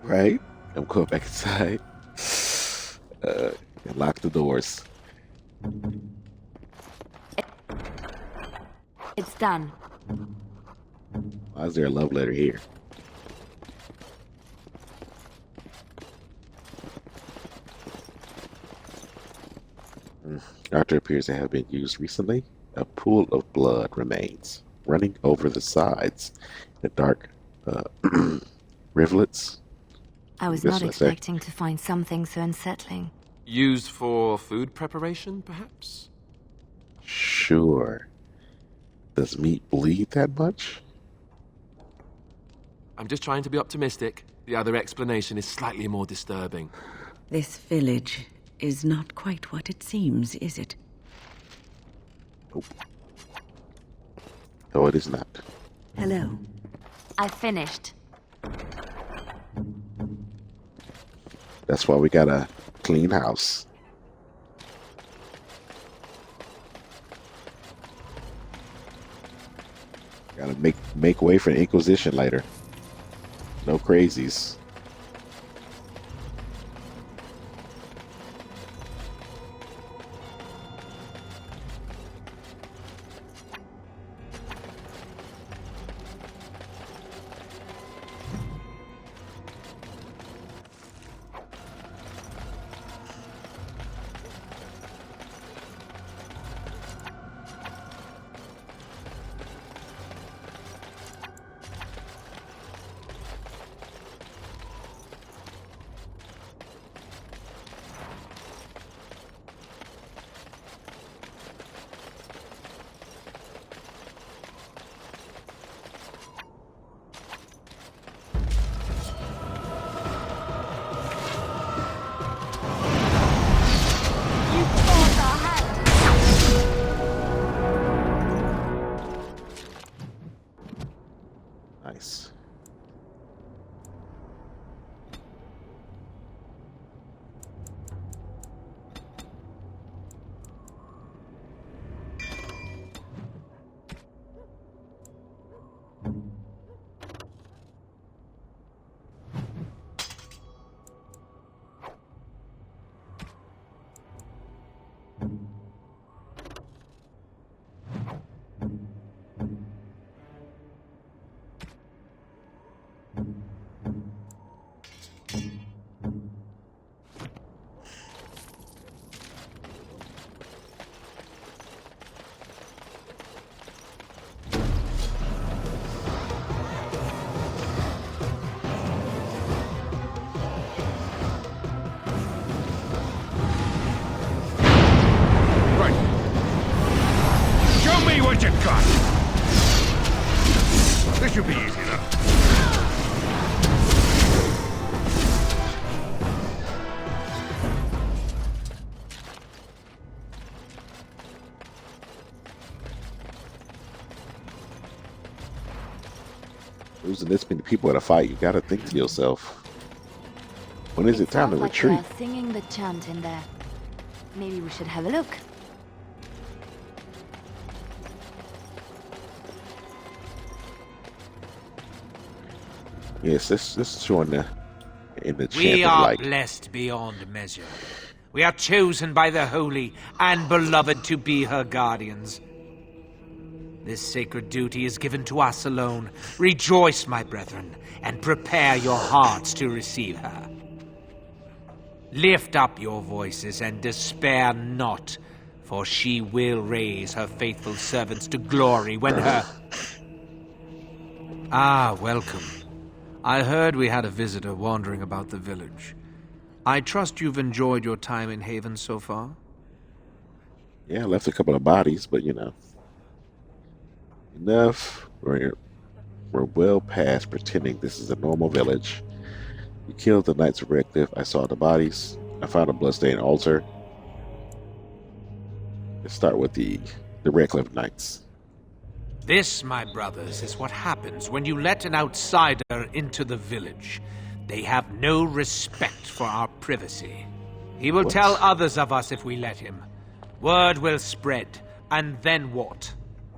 [SPEAKER 1] Right? I'm going back inside. And lock the doors.
[SPEAKER 5] It's done.
[SPEAKER 1] Why is there a love letter here? After appears to have been used recently, a pool of blood remains, running over the sides. The dark rivulets.
[SPEAKER 5] I was not expecting to find something so unsettling.
[SPEAKER 3] Used for food preparation, perhaps?
[SPEAKER 1] Sure. Does meat bleed that much?
[SPEAKER 3] I'm just trying to be optimistic. The other explanation is slightly more disturbing.
[SPEAKER 2] This village is not quite what it seems, is it?
[SPEAKER 1] Nope. No, it is not.
[SPEAKER 2] Hello.
[SPEAKER 5] I finished.
[SPEAKER 1] That's why we got a clean house. Gotta make way for the Inquisition later. No crazies. Nice.
[SPEAKER 11] What you got? This should be easy enough.
[SPEAKER 1] Losing this many people at a fight, you gotta think to yourself, when is it time to retreat?
[SPEAKER 5] Like they're singing the chant in there. Maybe we should have a look.
[SPEAKER 1] Yes, this is showing in the chant
[SPEAKER 8] We
[SPEAKER 1] of
[SPEAKER 8] are
[SPEAKER 1] light.
[SPEAKER 8] blessed beyond measure. We are chosen by the holy and beloved to be her guardians. This sacred duty is given to us alone. Rejoice, my brethren, and prepare your hearts to receive her. Lift up your voices and despair not, for she will raise her faithful servants to glory when her... Ah, welcome. I heard we had a visitor wandering about the village. I trust you've enjoyed your time in Haven so far?
[SPEAKER 1] Yeah, I left a couple of bodies, but you know, enough for We're well past pretending this is a normal village. We killed the Knights of Redcliffe. I saw the bodies. I found a bloodstained altar. Let's start with the Redcliffe Knights.
[SPEAKER 8] This, my brothers, is what happens when you let an outsider into the village. They have no respect for our privacy. He will tell others of us if we let him. Word will spread, and then what?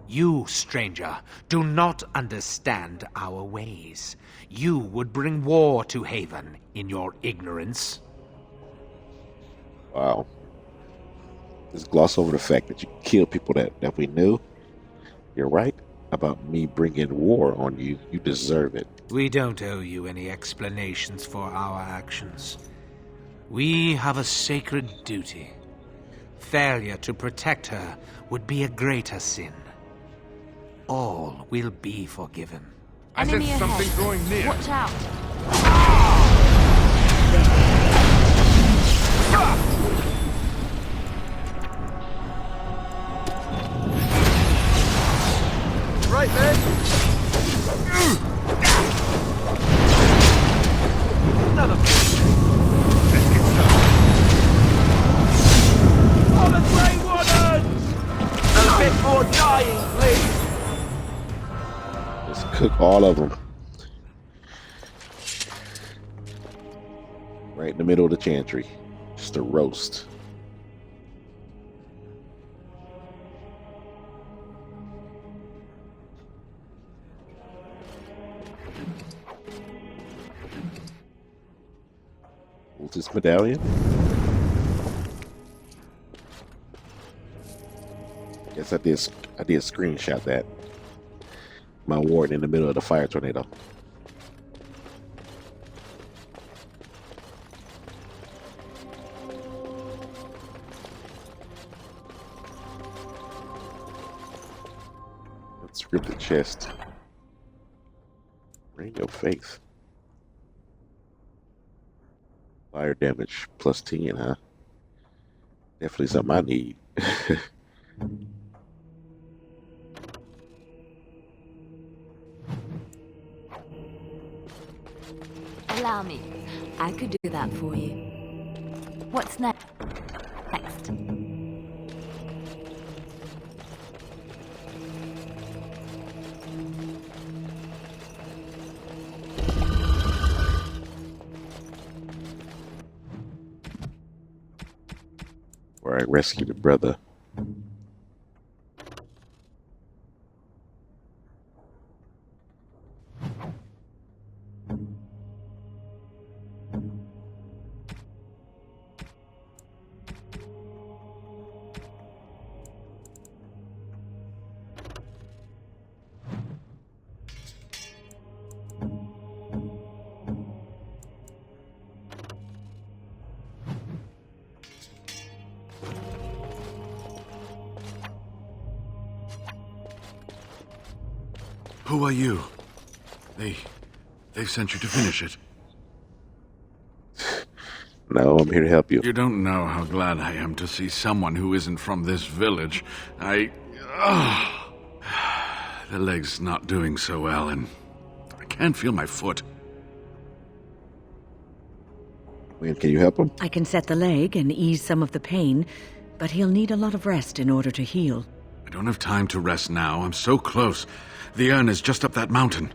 [SPEAKER 8] You, stranger, do not understand our ways. You would bring war to Haven in your ignorance.
[SPEAKER 1] Wow. Just gloss over the fact that you killed people that we knew. You're right about me bringing war on you. You deserve it.
[SPEAKER 8] We don't owe you any explanations for our actions. We have a sacred duty. Failure to protect her would be a greater sin. All will be forgiven.
[SPEAKER 11] I sense something growing near.
[SPEAKER 5] Watch out.
[SPEAKER 15] Right, man. Another.
[SPEAKER 11] Let's get started.
[SPEAKER 15] Oh, the Grey Wardens! A bit more dying, please.
[SPEAKER 1] Let's cook all of them. Right in the middle of the chantry. Just a roast. What's this medallion? Guess I did screenshot that. My ward in the middle of the fire tornado. Let's rip the chest. Ring of faith. Fire damage plus 10, huh? Definitely something I need.
[SPEAKER 5] Allow me. I could do that for you. What's next?
[SPEAKER 1] Where I rescued a brother.
[SPEAKER 6] Who are you? They've sent you to finish it.
[SPEAKER 1] No, I'm here to help you.
[SPEAKER 6] You don't know how glad I am to see someone who isn't from this village. The leg's not doing so well, and I can't feel my foot.
[SPEAKER 1] When can you help him?
[SPEAKER 2] I can set the leg and ease some of the pain, but he'll need a lot of rest in order to heal.
[SPEAKER 6] I don't have time to rest now. I'm so close. The urn is just up that mountain.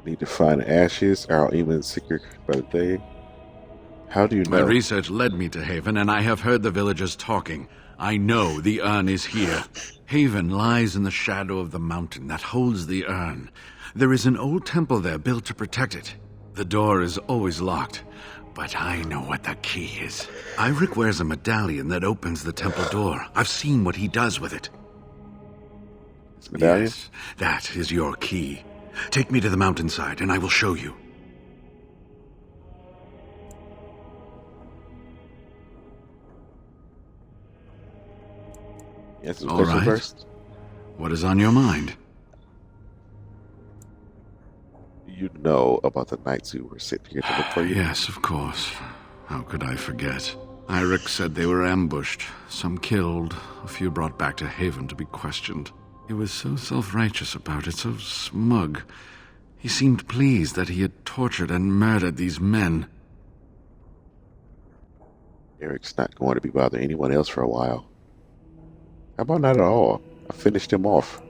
[SPEAKER 1] Need to find ashes. Our even secret by the day. How do you know?
[SPEAKER 6] My research led me to Haven, and I have heard the villagers talking. I know the urn is here. Haven lies in the shadow of the mountain that holds the urn. There is an old temple there built to protect it. The door is always locked, but I know what the key is. Eirik wears a medallion that opens the temple door. I've seen what he does with it.
[SPEAKER 1] This medallion?
[SPEAKER 6] Yes, that is your key. Take me to the mountainside, and I will show you.
[SPEAKER 1] Yes,
[SPEAKER 6] all right.
[SPEAKER 1] First.
[SPEAKER 6] What is on your mind?
[SPEAKER 1] You know about the knights who were sent here to look for you?
[SPEAKER 6] Yes, of course. How could I forget? Eirik said they were ambushed, some killed, a few brought back to Haven to be questioned. He was so self-righteous about it, so smug. He seemed pleased that he had tortured and murdered these men.
[SPEAKER 1] Eric's not going to be bothering anyone else for a while. How about not at all? I finished him off.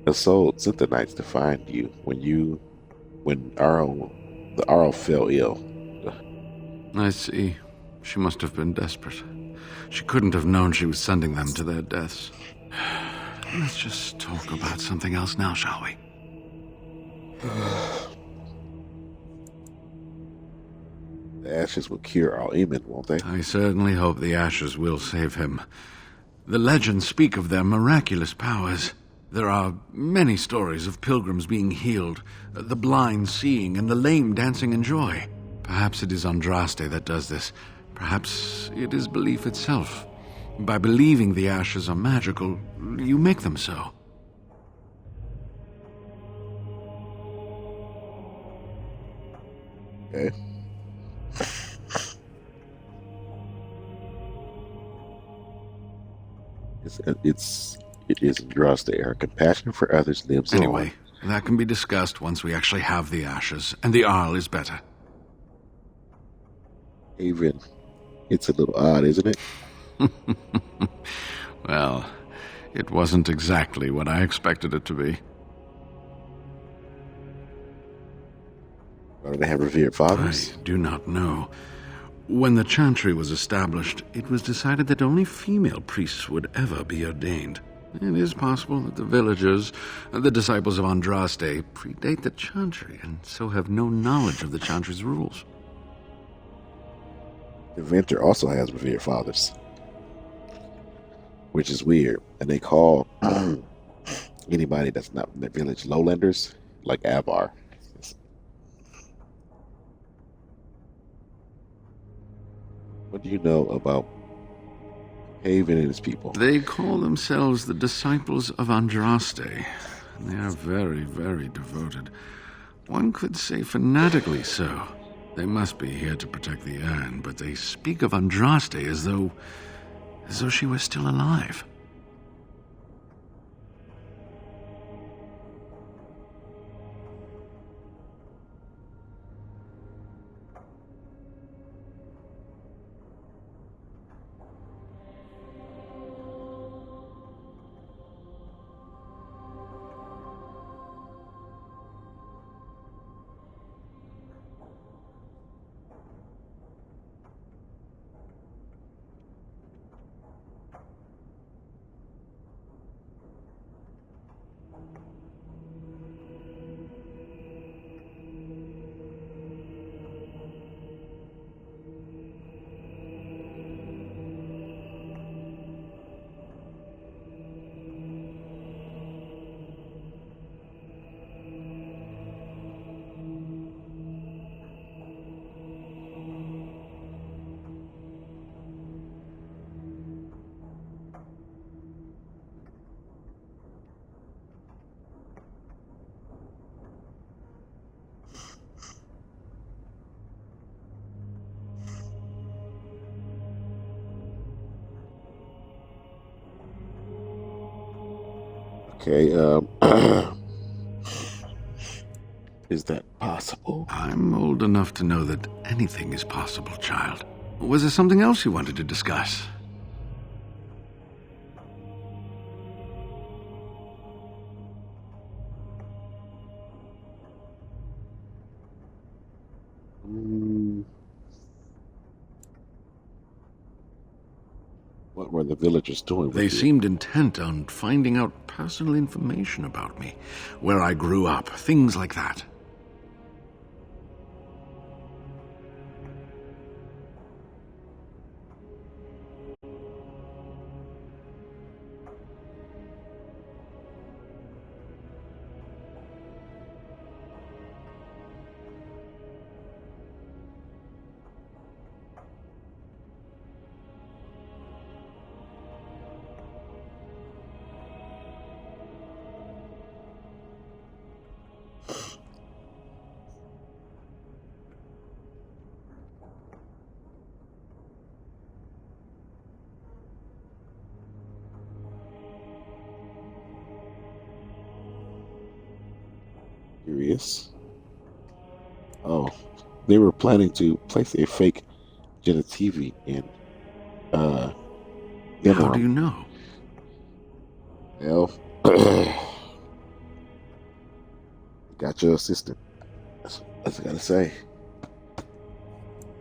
[SPEAKER 1] The soul sent the knights to find you when the Arl fell ill.
[SPEAKER 6] I see. She must have been desperate. She couldn't have known she was sending them to their deaths. Let's just talk about something else now, shall we?
[SPEAKER 1] The ashes will cure Al Eamon, won't they?
[SPEAKER 6] I certainly hope the ashes will save him. The legends speak of their miraculous powers. There are many stories of pilgrims being healed, the blind seeing, and the lame dancing in joy. Perhaps it is Andraste that does this. Perhaps it is belief itself. By believing the ashes are magical, you make them so.
[SPEAKER 1] Okay. It is Andraste. Her compassion for others lives on.
[SPEAKER 6] Anyway, that can be discussed once we actually have the ashes, and the Arl is better.
[SPEAKER 1] Haven, it's a little odd, isn't it?
[SPEAKER 6] Well, it wasn't exactly what I expected it to be.
[SPEAKER 1] Why do they have revered fathers?
[SPEAKER 6] I do not know. When the Chantry was established, it was decided that only female priests would ever be ordained. It is possible that the villagers, the disciples of Andraste, predate the Chantry and so have no knowledge of the Chantry's rules.
[SPEAKER 1] The Venter also has revered fathers, which is weird. And they call anybody that's not in the village lowlanders, like Avar. What do you know about Haven and his people?
[SPEAKER 6] They call themselves the disciples of Andraste. They are very, very devoted. One could say fanatically so. They must be here to protect the urn, but they speak of Andraste as though she were still alive.
[SPEAKER 1] Okay, is that possible?
[SPEAKER 6] I'm old enough to know that anything is possible, child. Was there something else you wanted to discuss?
[SPEAKER 1] What were the villagers doing?
[SPEAKER 6] They seemed intent on finding out personal information about me, where I grew up, things like that.
[SPEAKER 1] Curious. Oh, they were planning to place a fake Genitivi in
[SPEAKER 6] How
[SPEAKER 1] Interim.
[SPEAKER 6] do you know?
[SPEAKER 1] Well, got your assistant. That's what I gotta say.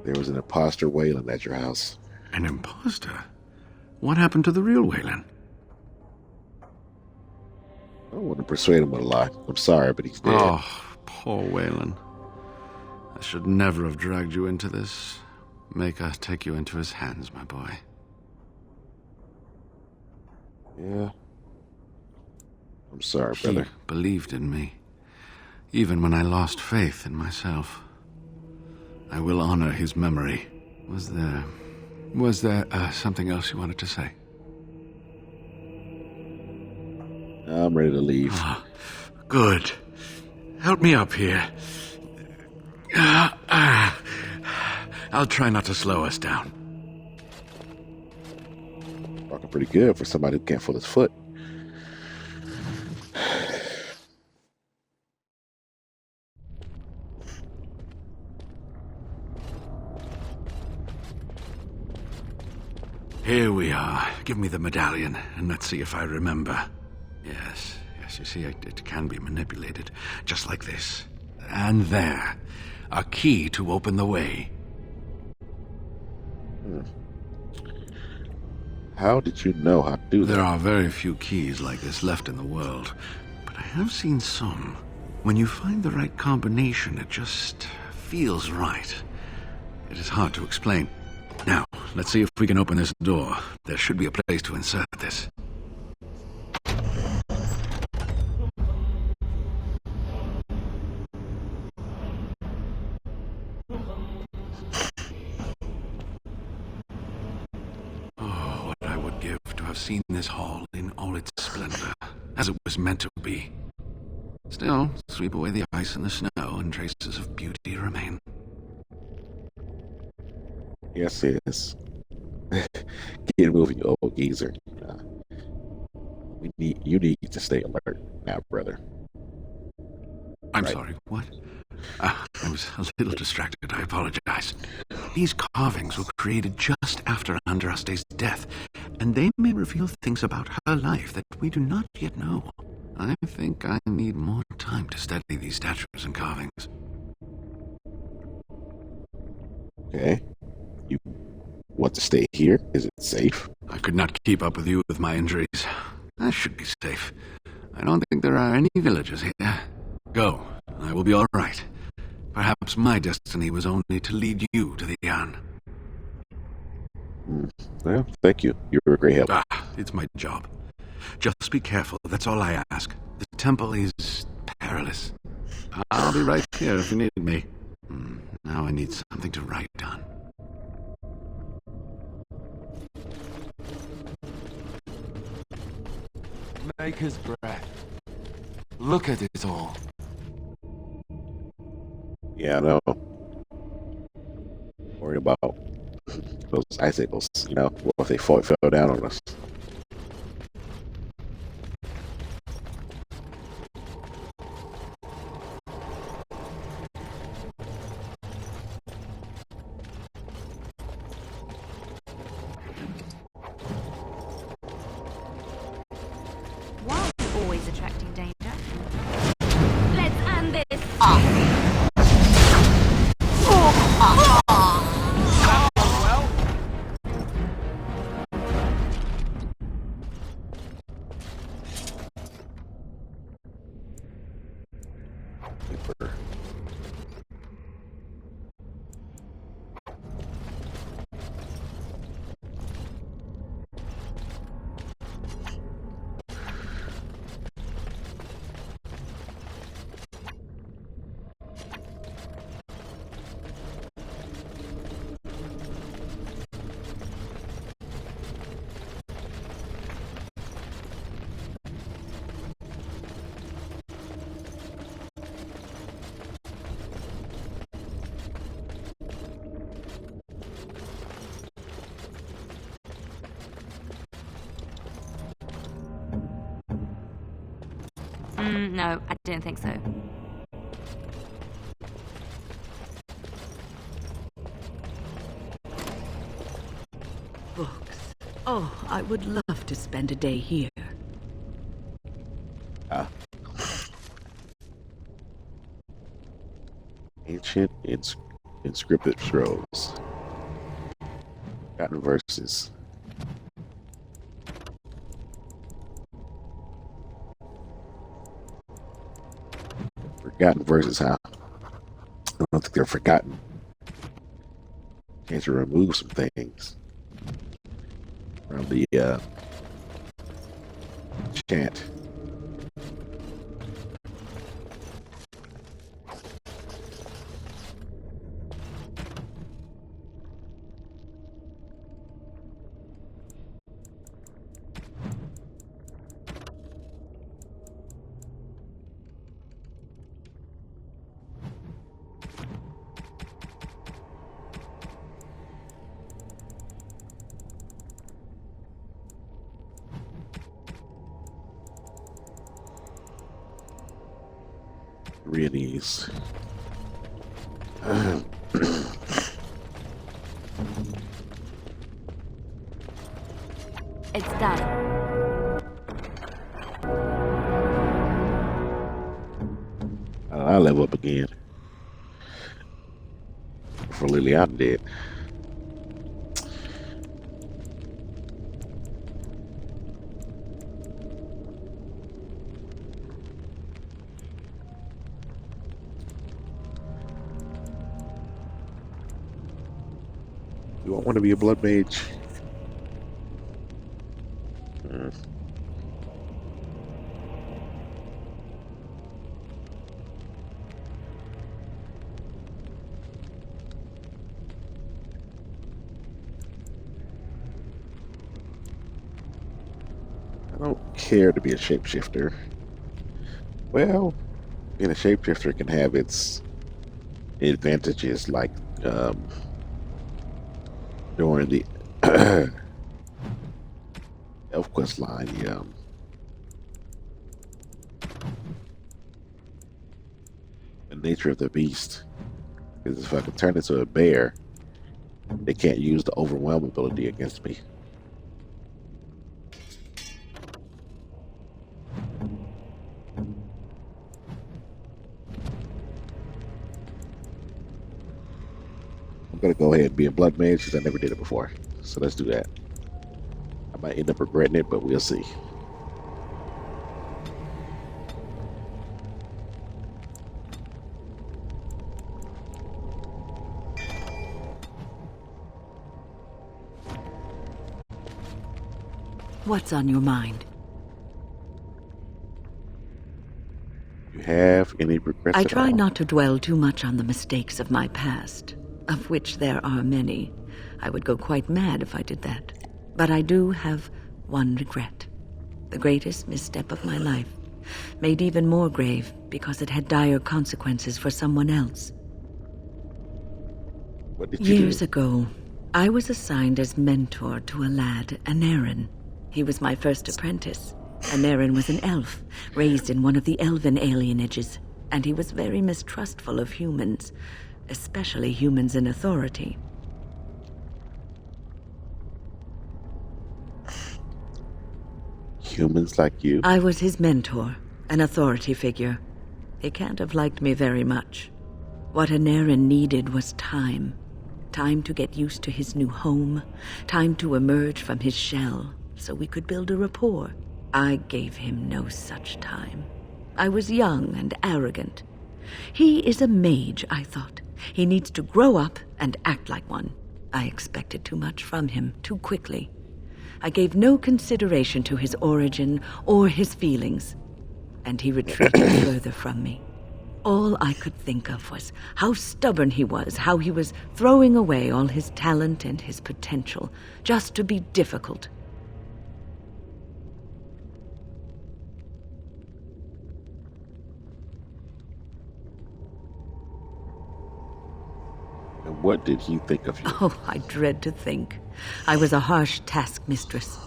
[SPEAKER 1] There was an imposter Wayland at your house.
[SPEAKER 6] An imposter? What happened to the real Wayland?
[SPEAKER 1] I don't want to persuade him with a lie. I'm sorry, but he's dead.
[SPEAKER 6] Oh, poor Wayland. I should never have dragged you into this. Maker take you into his hands, my boy.
[SPEAKER 1] Yeah. I'm sorry, brother.
[SPEAKER 6] He believed in me, even when I lost faith in myself. I will honor his memory. Was there something else you wanted to say?
[SPEAKER 1] I'm ready to leave.
[SPEAKER 6] Ah, good. Help me up here. I'll try not to slow us down.
[SPEAKER 1] Walking pretty good for somebody who can't foot his foot.
[SPEAKER 6] Here we are. Give me the medallion, and let's see if I remember. Yes, you see, it can be manipulated, just like this. And there. A key to open the way.
[SPEAKER 1] How did you know how to do that?
[SPEAKER 6] There are very few keys like this left in the world, but I have seen some. When you find the right combination, it just feels right. It is hard to explain. Now, let's see if we can open this door. There should be a place to insert this. Oh, what I would give to have seen this hall in all its splendor, as it was meant to be. Still, sweep away the ice and the snow, and traces of beauty remain.
[SPEAKER 1] Yes, yes. Get moving, you old geezer. You need to stay alert now, brother.
[SPEAKER 6] I'm sorry, what? I was a little distracted, I apologize. These carvings were created just after Andraste's death, and they may reveal things about her life that we do not yet know. I think I need more time to study these statues and carvings.
[SPEAKER 1] Okay. You want to stay here? Is it safe?
[SPEAKER 6] I could not keep up with you with my injuries. I should be safe. I don't think there are any villagers here. Go. I will be all right. Perhaps my destiny was only to lead you to the Aeon.
[SPEAKER 1] Well, thank you. You're a great help.
[SPEAKER 6] It's my job. Just be careful, that's all I ask. The temple is perilous. I'll be right here if you need me. Now I need something to write on.
[SPEAKER 3] Maker's breath. Look at it all.
[SPEAKER 1] Yeah, I know. Worried about those icicles, you know? What if they fell down on us?
[SPEAKER 5] Why are you always attracting danger? Let's end this! No, I don't think so.
[SPEAKER 2] Oh, I would love to spend a day here.
[SPEAKER 1] Ancient inscripted scrolls. Forgotten verses. Forgotten verses, huh? I don't think they're forgotten. Chance to remove some things from the chant. Three of these.
[SPEAKER 5] It's done.
[SPEAKER 1] I'll level up again. For Liliana did. You don't want to be a blood mage. I don't care to be a shapeshifter. Well, being a shapeshifter can have its advantages, like during the ElfQuest line, the nature of the beast. Because if I can turn into a bear, they can't use the overwhelm ability against me. I'm gonna go ahead and be a blood mage because I never did it before. So let's do that. I might end up regretting it, but we'll see.
[SPEAKER 2] What's on your mind?
[SPEAKER 1] You have any regrets?
[SPEAKER 2] I try not to dwell too much on the mistakes of my past, of which there are many. I would go quite mad if I did that. But I do have one regret. The greatest misstep of my life, made even more grave because it had dire consequences for someone else.
[SPEAKER 1] What did you
[SPEAKER 2] Years
[SPEAKER 1] do?
[SPEAKER 2] ago, I was assigned as mentor to a lad, Anarin. He was my first apprentice. Anarin was an elf, raised in one of the elven alienages, and he was very mistrustful of humans, especially humans in authority.
[SPEAKER 1] Humans like you?
[SPEAKER 2] I was his mentor, an authority figure. He can't have liked me very much. What Anarin needed was time. Time to get used to his new home. Time to emerge from his shell, so we could build a rapport. I gave him no such time. I was young and arrogant. He is a mage, I thought. He needs to grow up and act like one. I expected too much from him, too quickly. I gave no consideration to his origin or his feelings, and he retreated further from me. All I could think of was how stubborn he was, how he was throwing away all his talent and his potential just to be difficult.
[SPEAKER 1] And what did he think of you?
[SPEAKER 2] Oh, I dread to think. I was a harsh taskmistress.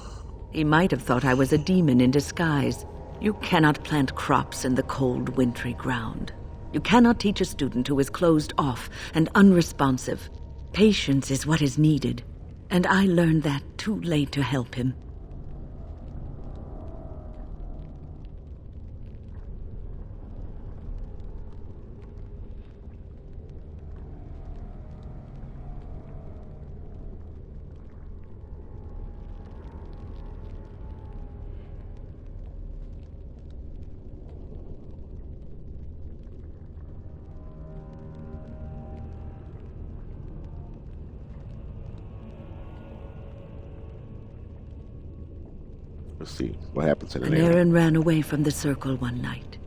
[SPEAKER 2] He might have thought I was a demon in disguise. You cannot plant crops in the cold, wintry ground. You cannot teach a student who is closed off and unresponsive. Patience is what is needed. And I learned that too late to help him.
[SPEAKER 1] Let's see what happened to the
[SPEAKER 2] Anarin ran away from the circle one night.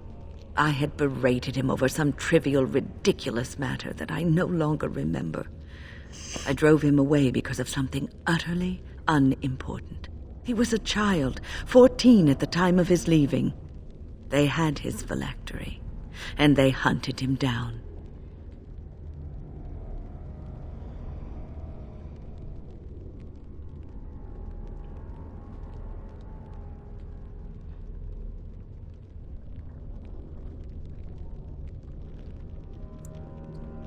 [SPEAKER 2] I had berated him over some trivial, ridiculous matter that I no longer remember. I drove him away because of something utterly unimportant. He was a child, 14 at the time of his leaving. They had his phylactery, and they hunted him down.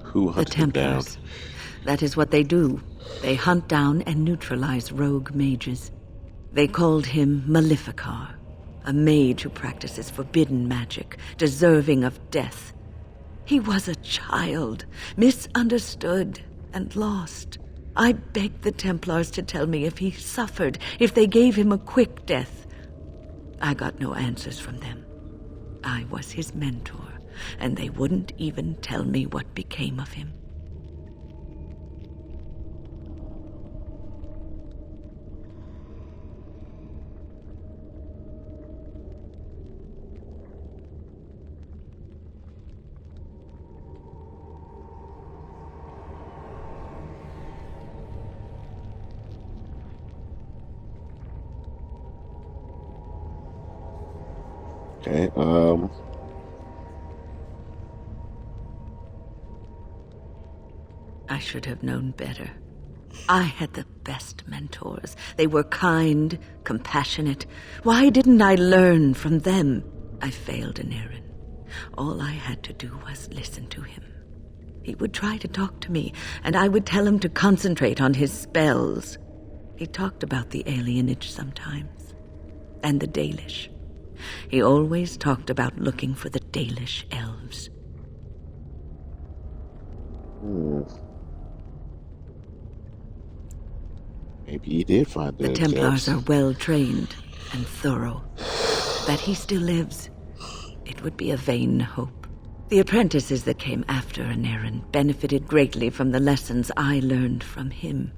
[SPEAKER 1] Who hunted him down?
[SPEAKER 2] That is what they do. They hunt down and neutralize rogue mages. They called him Maleficar, a mage who practices forbidden magic, deserving of death. He was a child, misunderstood and lost. I begged the Templars to tell me if he suffered, if they gave him a quick death. I got no answers from them. I was his mentor, and they wouldn't even tell me what became of him.
[SPEAKER 1] Okay,
[SPEAKER 2] I should have known better. I had the best mentors. They were kind, compassionate. Why didn't I learn from them? I failed Anarin. All I had to do was listen to him. He would try to talk to me, and I would tell him to concentrate on his spells. He talked about the alienage sometimes, and the Dalish. He always talked about looking for the Dalish elves.
[SPEAKER 1] Maybe he did find
[SPEAKER 2] the Templars are well trained and thorough. That he still lives, it would be a vain hope. The apprentices that came after Anarin benefited greatly from the lessons I learned from him.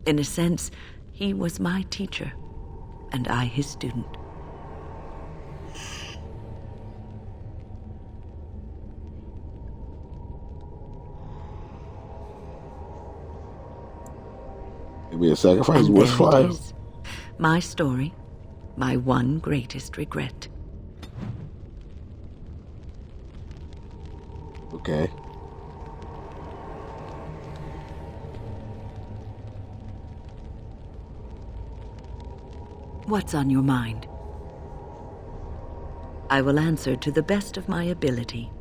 [SPEAKER 2] In a sense, he was my teacher, and I his student.
[SPEAKER 1] Maybe a sacrifice was fire.
[SPEAKER 2] My story, my one greatest regret.
[SPEAKER 1] Okay.
[SPEAKER 2] What's on your mind? I will answer to the best of my ability.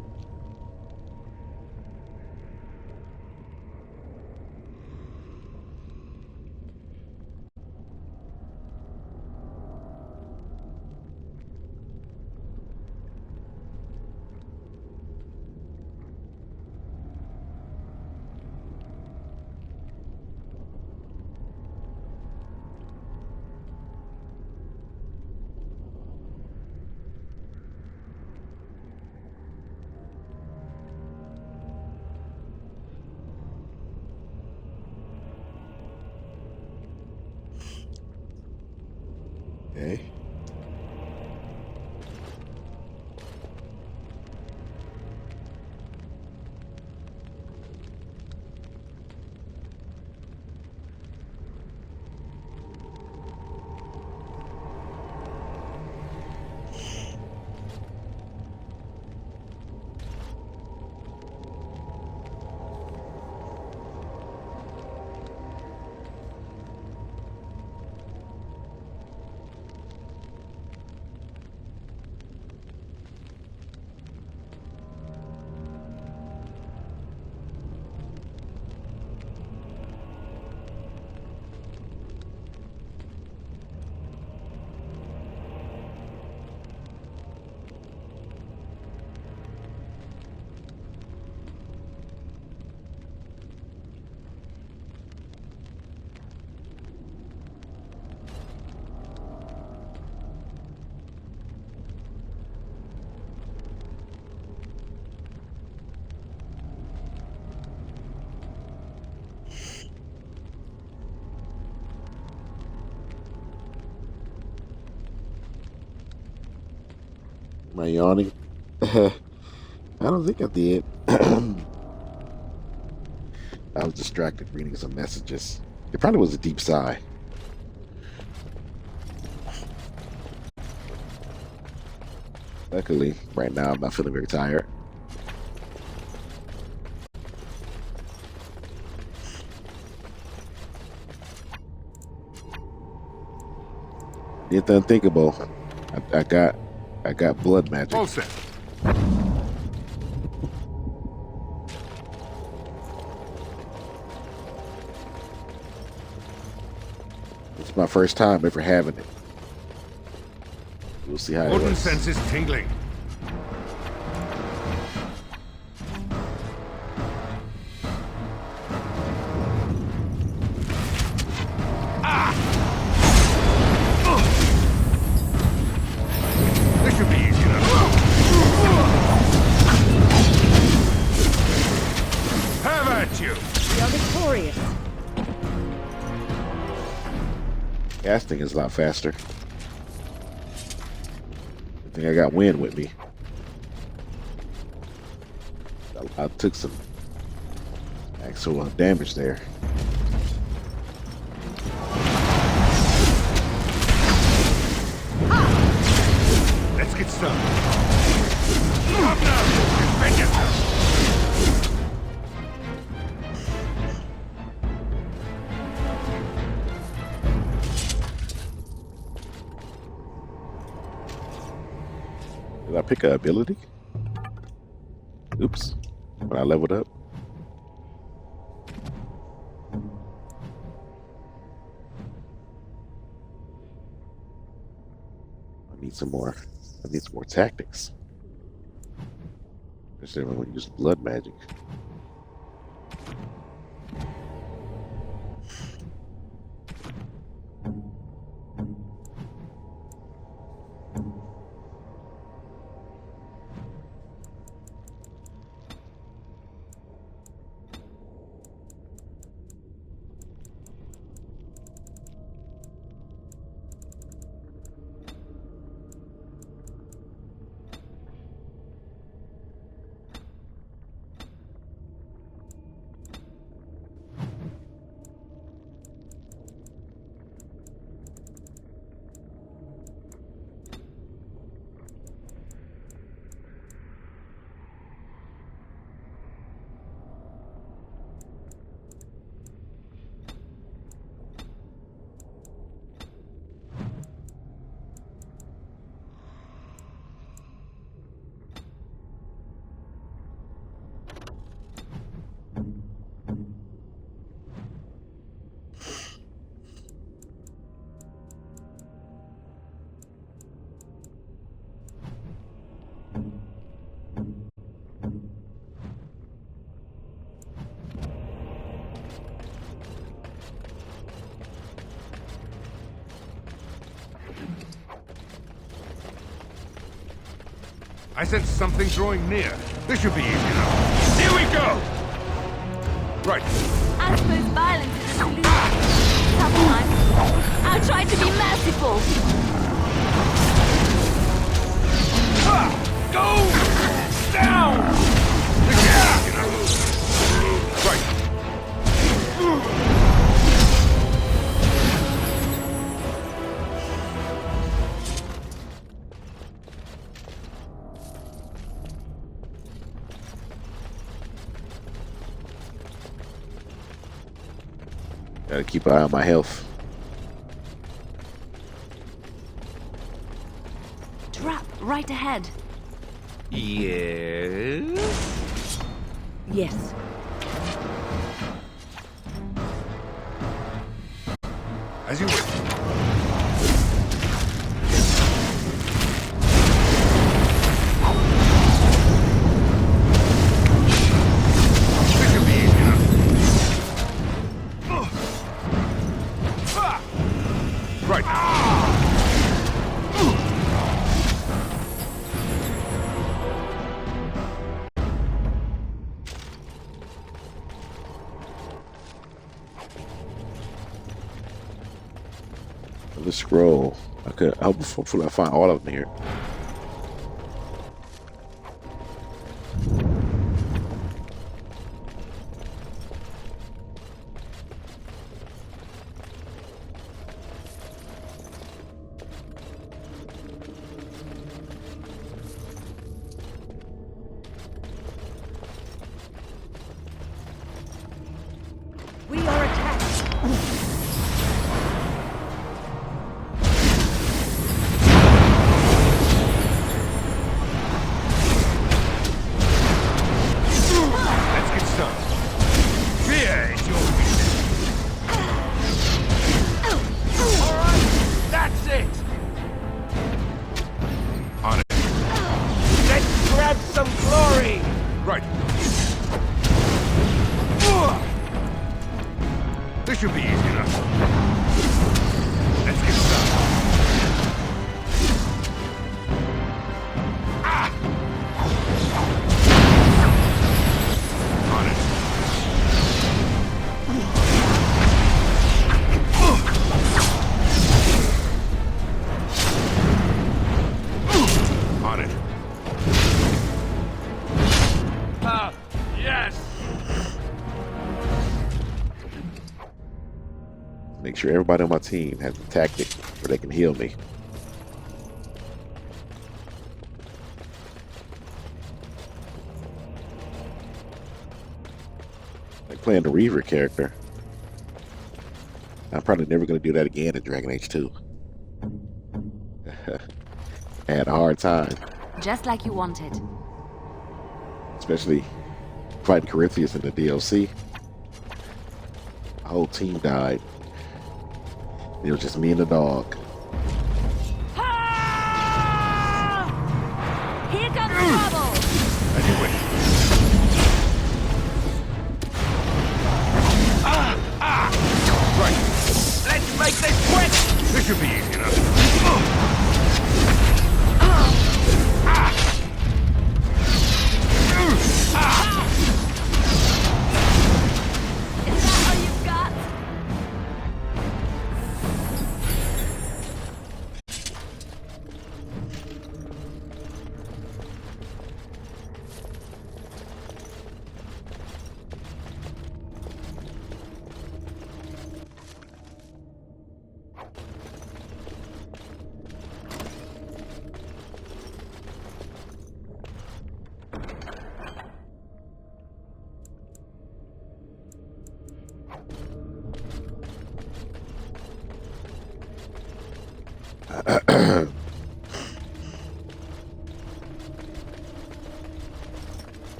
[SPEAKER 1] Am I yawning? I don't think I did. I was distracted reading some messages. It probably was a deep sigh. Luckily, right now I'm not feeling very tired. Did the unthinkable. I got blood magic.
[SPEAKER 11] All set.
[SPEAKER 1] It's my first time ever having it. We'll see how it
[SPEAKER 11] Odin
[SPEAKER 1] works.
[SPEAKER 11] senses tingling. This should be easy enough. Have at you!
[SPEAKER 2] We are victorious.
[SPEAKER 1] Casting is a lot faster. I think I got wind with me. I took some actual damage there.
[SPEAKER 11] Let's get started. Up now! Defend yourself!
[SPEAKER 1] Did I pick an ability? Oops. When I leveled up. I need some more. I need some more tactics. Especially when we use blood magic.
[SPEAKER 11] I sense something drawing near. This should be easy enough. Here we go! Right.
[SPEAKER 5] I suppose violence is a solution. Sometimes I'll try to be merciful.
[SPEAKER 11] Go down! Right.
[SPEAKER 1] Gotta keep an eye on my health.
[SPEAKER 5] Trap right ahead.
[SPEAKER 3] Yes?
[SPEAKER 2] Yes.
[SPEAKER 11] As you wish.
[SPEAKER 1] The scroll. Hopefully I find all of them here.
[SPEAKER 11] This should be easy enough. Let's get started. On it. On it. Yes!
[SPEAKER 1] Make sure everybody on my team has a tactic where they can heal me. Like playing the Reaver character. I'm probably never going to do that again in Dragon Age 2. I had a hard time.
[SPEAKER 5] Just like you wanted.
[SPEAKER 1] Especially fighting Corintheus in the DLC. The whole team died. It was just me and the dog.
[SPEAKER 5] Here comes trouble!
[SPEAKER 11] Anyway. Right.
[SPEAKER 15] Let's make this quick!
[SPEAKER 11] This should be easy enough.
[SPEAKER 5] Is that all you've got?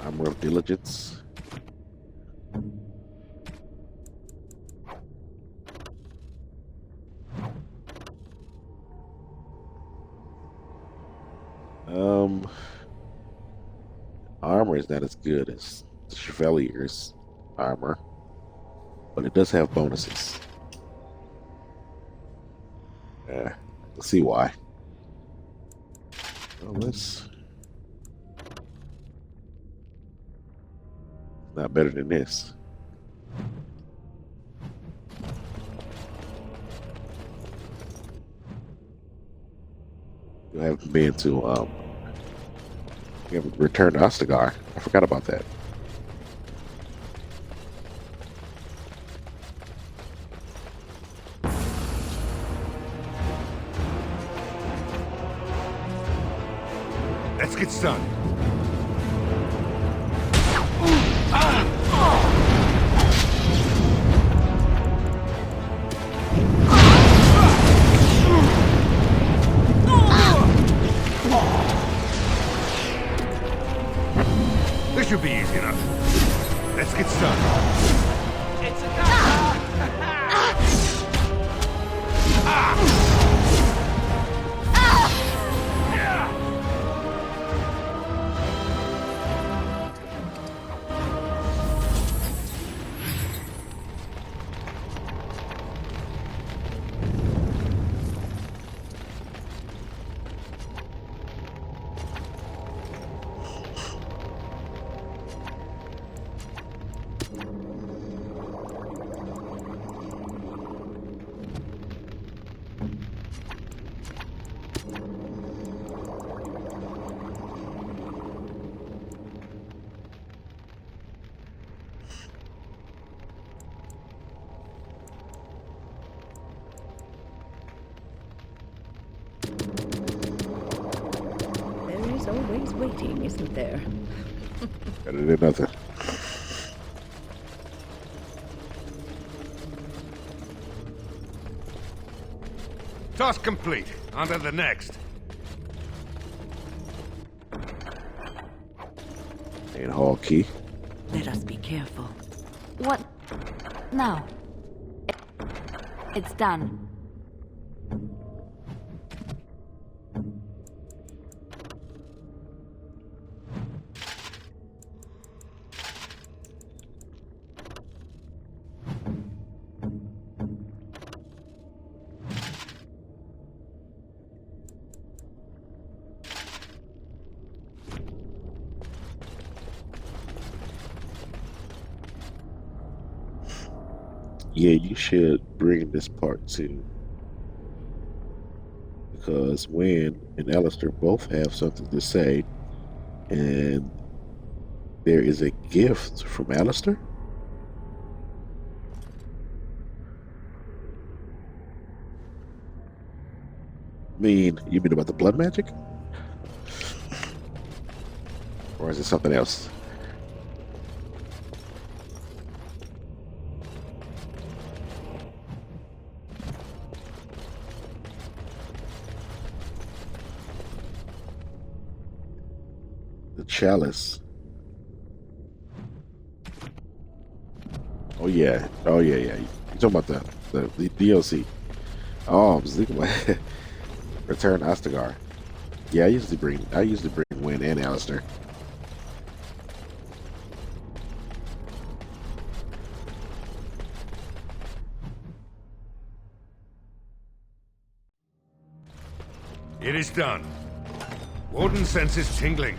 [SPEAKER 1] Armor of Diligence. Armor is not as good as the Chevalier's armor, but it does have bonuses. Let's see why. Well, let's not better than this. You haven't been to you haven't returned to Ostagar. I forgot about that.
[SPEAKER 11] Let's get started. This should be easy enough. Let's get started.
[SPEAKER 15] It's enough!
[SPEAKER 2] always waiting, isn't there?
[SPEAKER 1] Better than nothing.
[SPEAKER 11] Task complete. On to the next.
[SPEAKER 1] And hall key.
[SPEAKER 2] Let us be careful.
[SPEAKER 5] What? No. It's done.
[SPEAKER 1] Yeah, you should bring this part too. Because Wynn and Alistair both have something to say. And there is a gift from Alistair. You mean about the blood magic? Or is it something else? The chalice. Oh yeah. You talking about the DLC. Oh, I was thinking about Return Ostagar. Yeah, I usually bring Wynn and Alistair.
[SPEAKER 11] It is done. Warden senses tingling.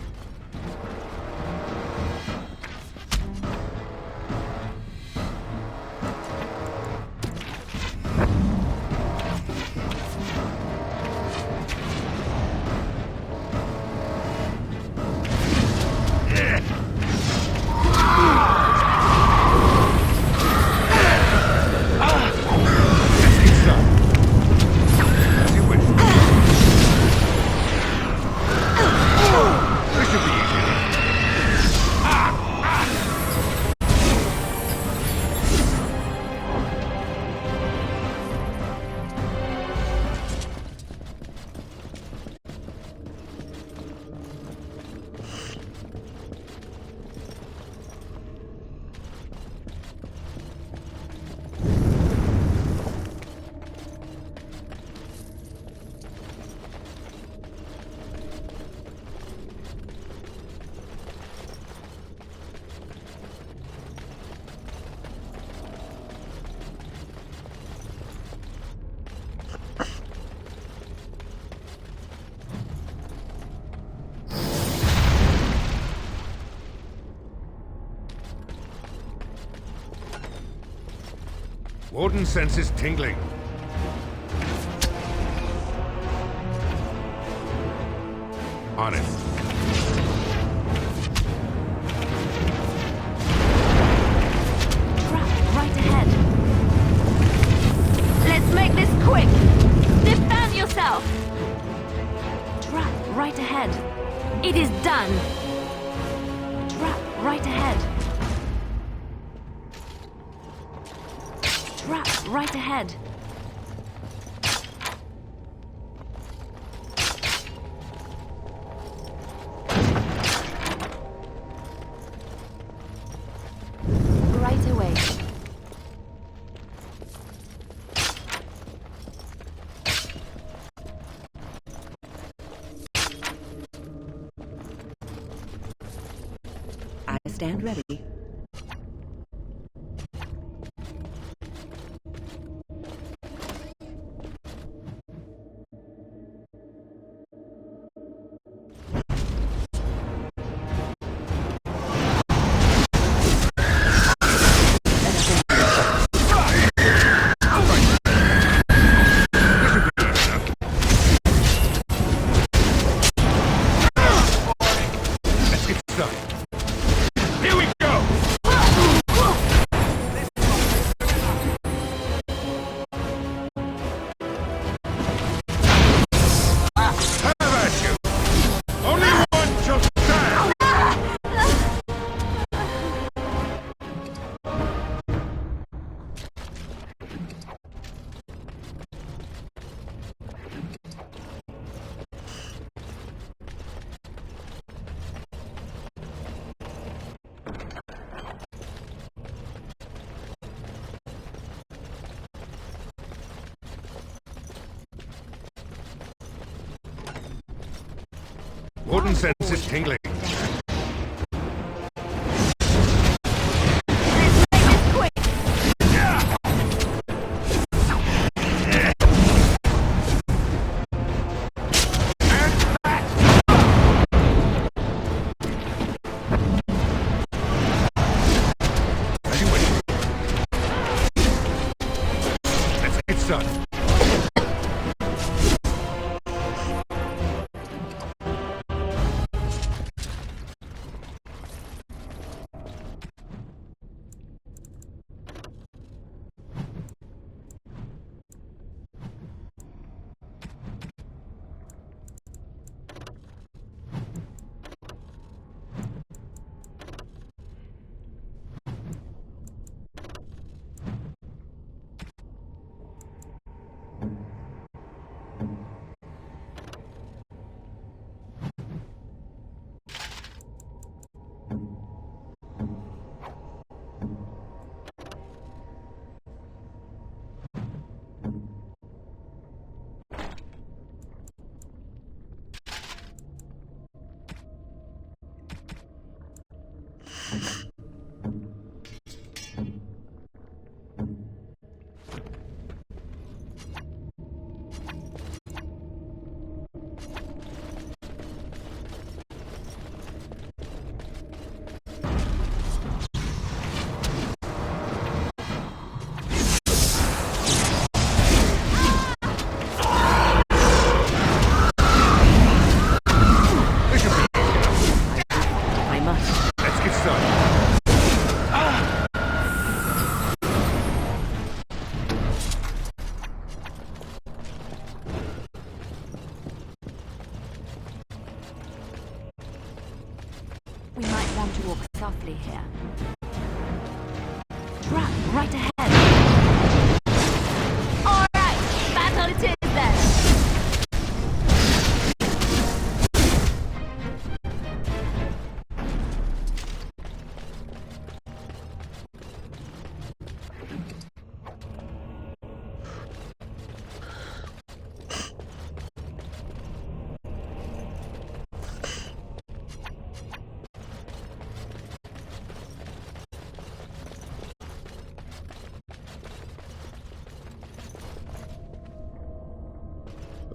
[SPEAKER 11] Warden senses tingling. On it.
[SPEAKER 5] Trap right ahead. Let's make this quick. Defend yourself. Trap right ahead. It is done. Trap right ahead. Trap right ahead. Right away.
[SPEAKER 2] I stand ready.
[SPEAKER 11] Let's get started. Here we go! important senses tingling.
[SPEAKER 5] We might want to walk softly here. Trap right ahead. All right, battle it is then.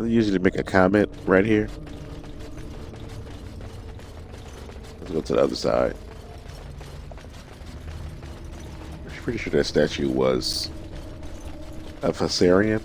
[SPEAKER 1] I usually make a comment right here. Let's go to the other side. I'm pretty sure that statue was a Viserion.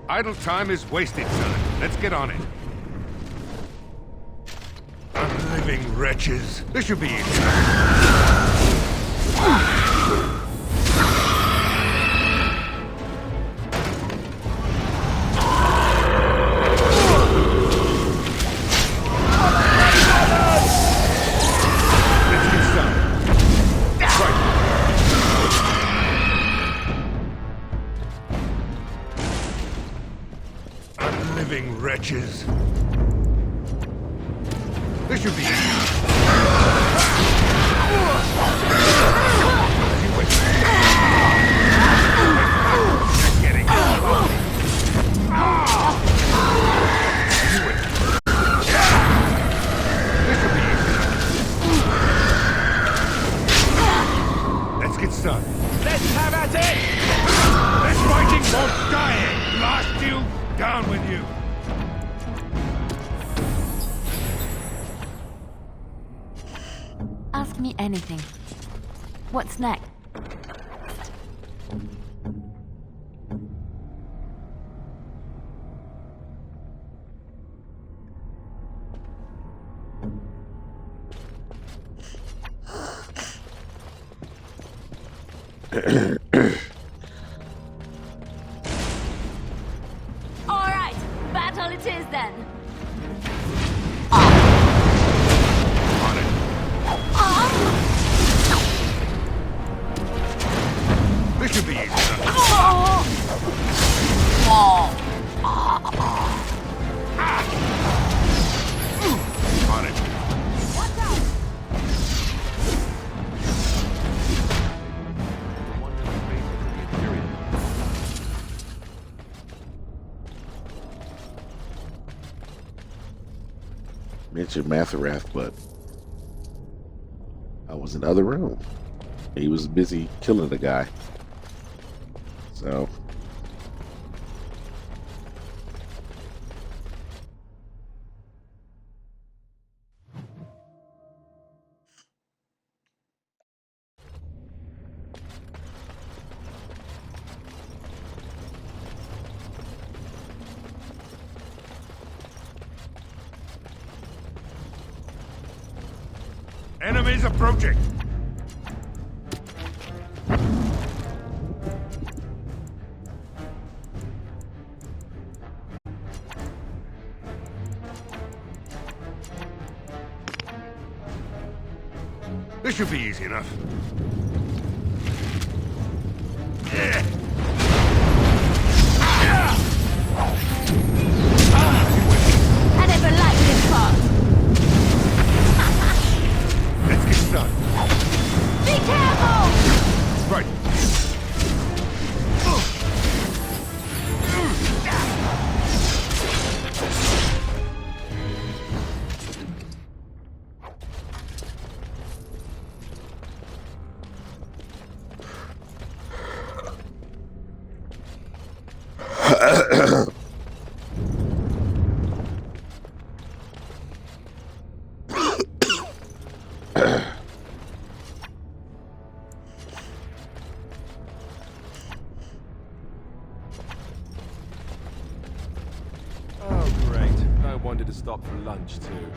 [SPEAKER 11] Idle time is wasted, son. Let's get on it. Unliving wretches. This should be easy. Wretches. This should be easy. Getting Let's get started.
[SPEAKER 15] Let's have at it!
[SPEAKER 11] This fighting won't die. Last you die.
[SPEAKER 5] Ask me anything. What's next? All right, battle it is then.
[SPEAKER 11] This should be easy enough. On it.
[SPEAKER 1] Mentioned Matherath, but I was in the other room. He was busy killing the guy. So
[SPEAKER 11] Enemies approaching. This should be easy enough.
[SPEAKER 5] I never liked this part.
[SPEAKER 11] Let's get started.
[SPEAKER 5] Be careful!
[SPEAKER 11] Right.
[SPEAKER 3] Oh, great. I wanted to stop for lunch, too.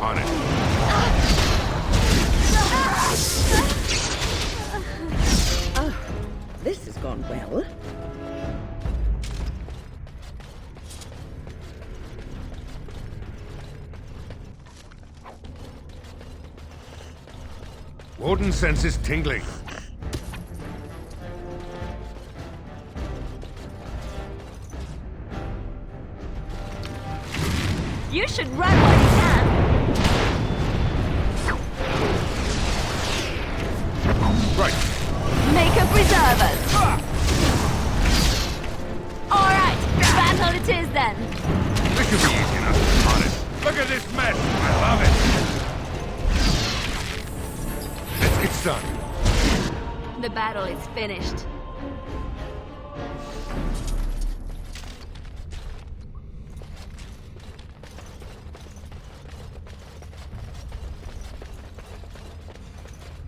[SPEAKER 11] On it.
[SPEAKER 2] Oh, this has gone well.
[SPEAKER 11] Warden senses tingling.
[SPEAKER 5] You should run while you can.
[SPEAKER 11] Right.
[SPEAKER 5] Make up reservers. All right, battle it is then.
[SPEAKER 11] This should be easy enough. On it. Look at this mess. I love it. Let's get started.
[SPEAKER 5] The battle is finished.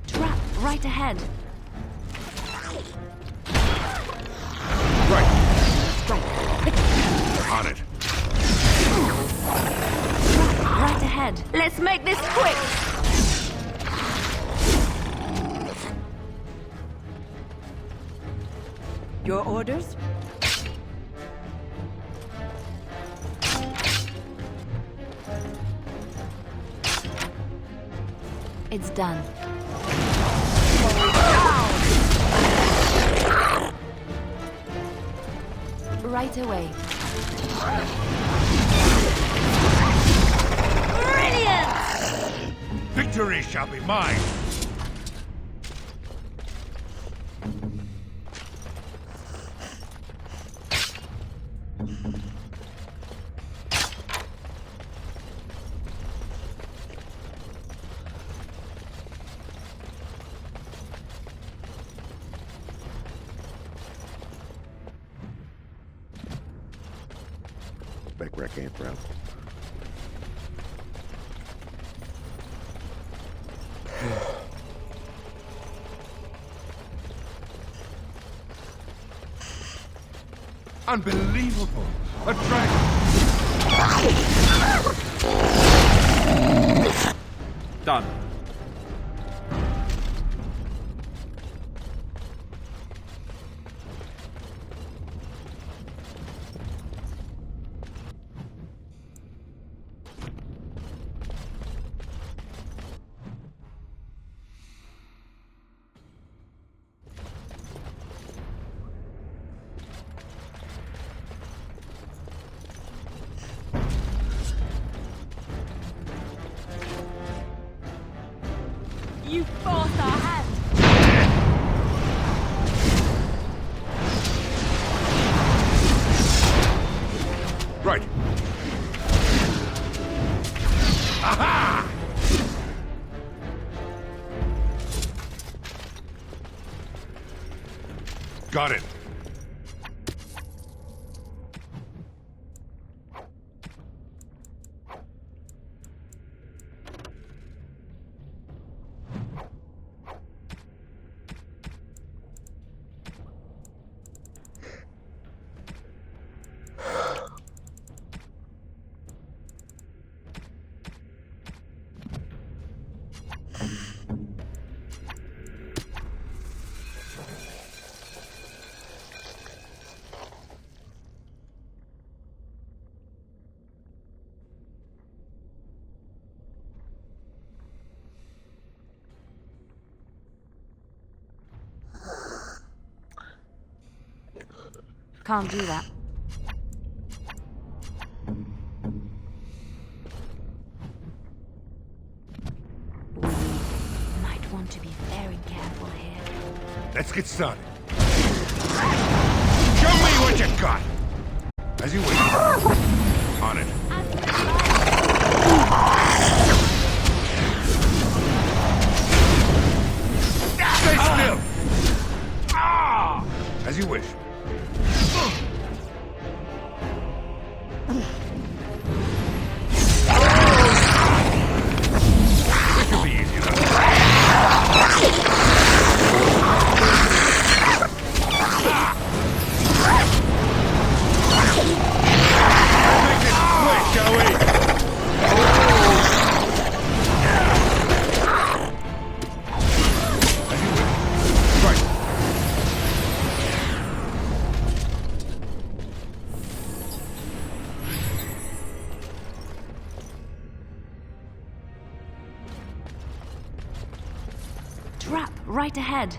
[SPEAKER 5] Trap right ahead.
[SPEAKER 11] Right. On it.
[SPEAKER 5] Trap right ahead. Let's make this quick.
[SPEAKER 2] Your orders?
[SPEAKER 5] It's done. Right away. Brilliant!
[SPEAKER 11] Victory shall be mine.
[SPEAKER 1] back where I came from.
[SPEAKER 11] Unbelievable. A dragon.
[SPEAKER 3] Done.
[SPEAKER 5] You forced our hand!
[SPEAKER 11] Right. Aha! Got it.
[SPEAKER 5] Can't do that. We might want to be very careful here.
[SPEAKER 11] Let's get started. Show me what you got. As you wish. On it. Stay still. As you wish. This should be easy enough. Make it quick, shall we? As you wish. Right.
[SPEAKER 5] Trap right ahead.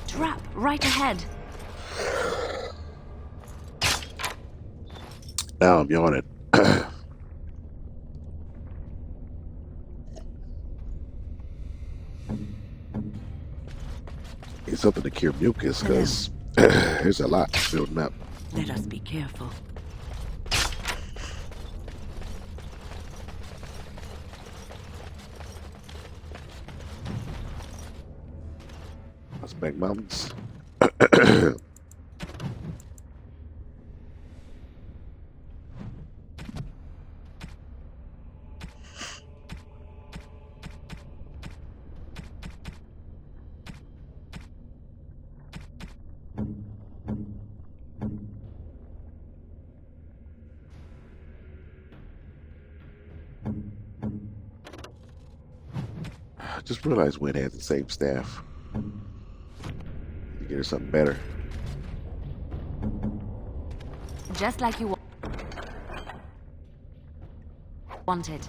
[SPEAKER 5] Trap right ahead.
[SPEAKER 1] Now I'm yawning. It's something to cure mucus because there's a lot building up.
[SPEAKER 2] Let us be careful.
[SPEAKER 1] Prospect Mountains. I just realized Wynn has the same staff. You get her something better.
[SPEAKER 5] Just like you wanted.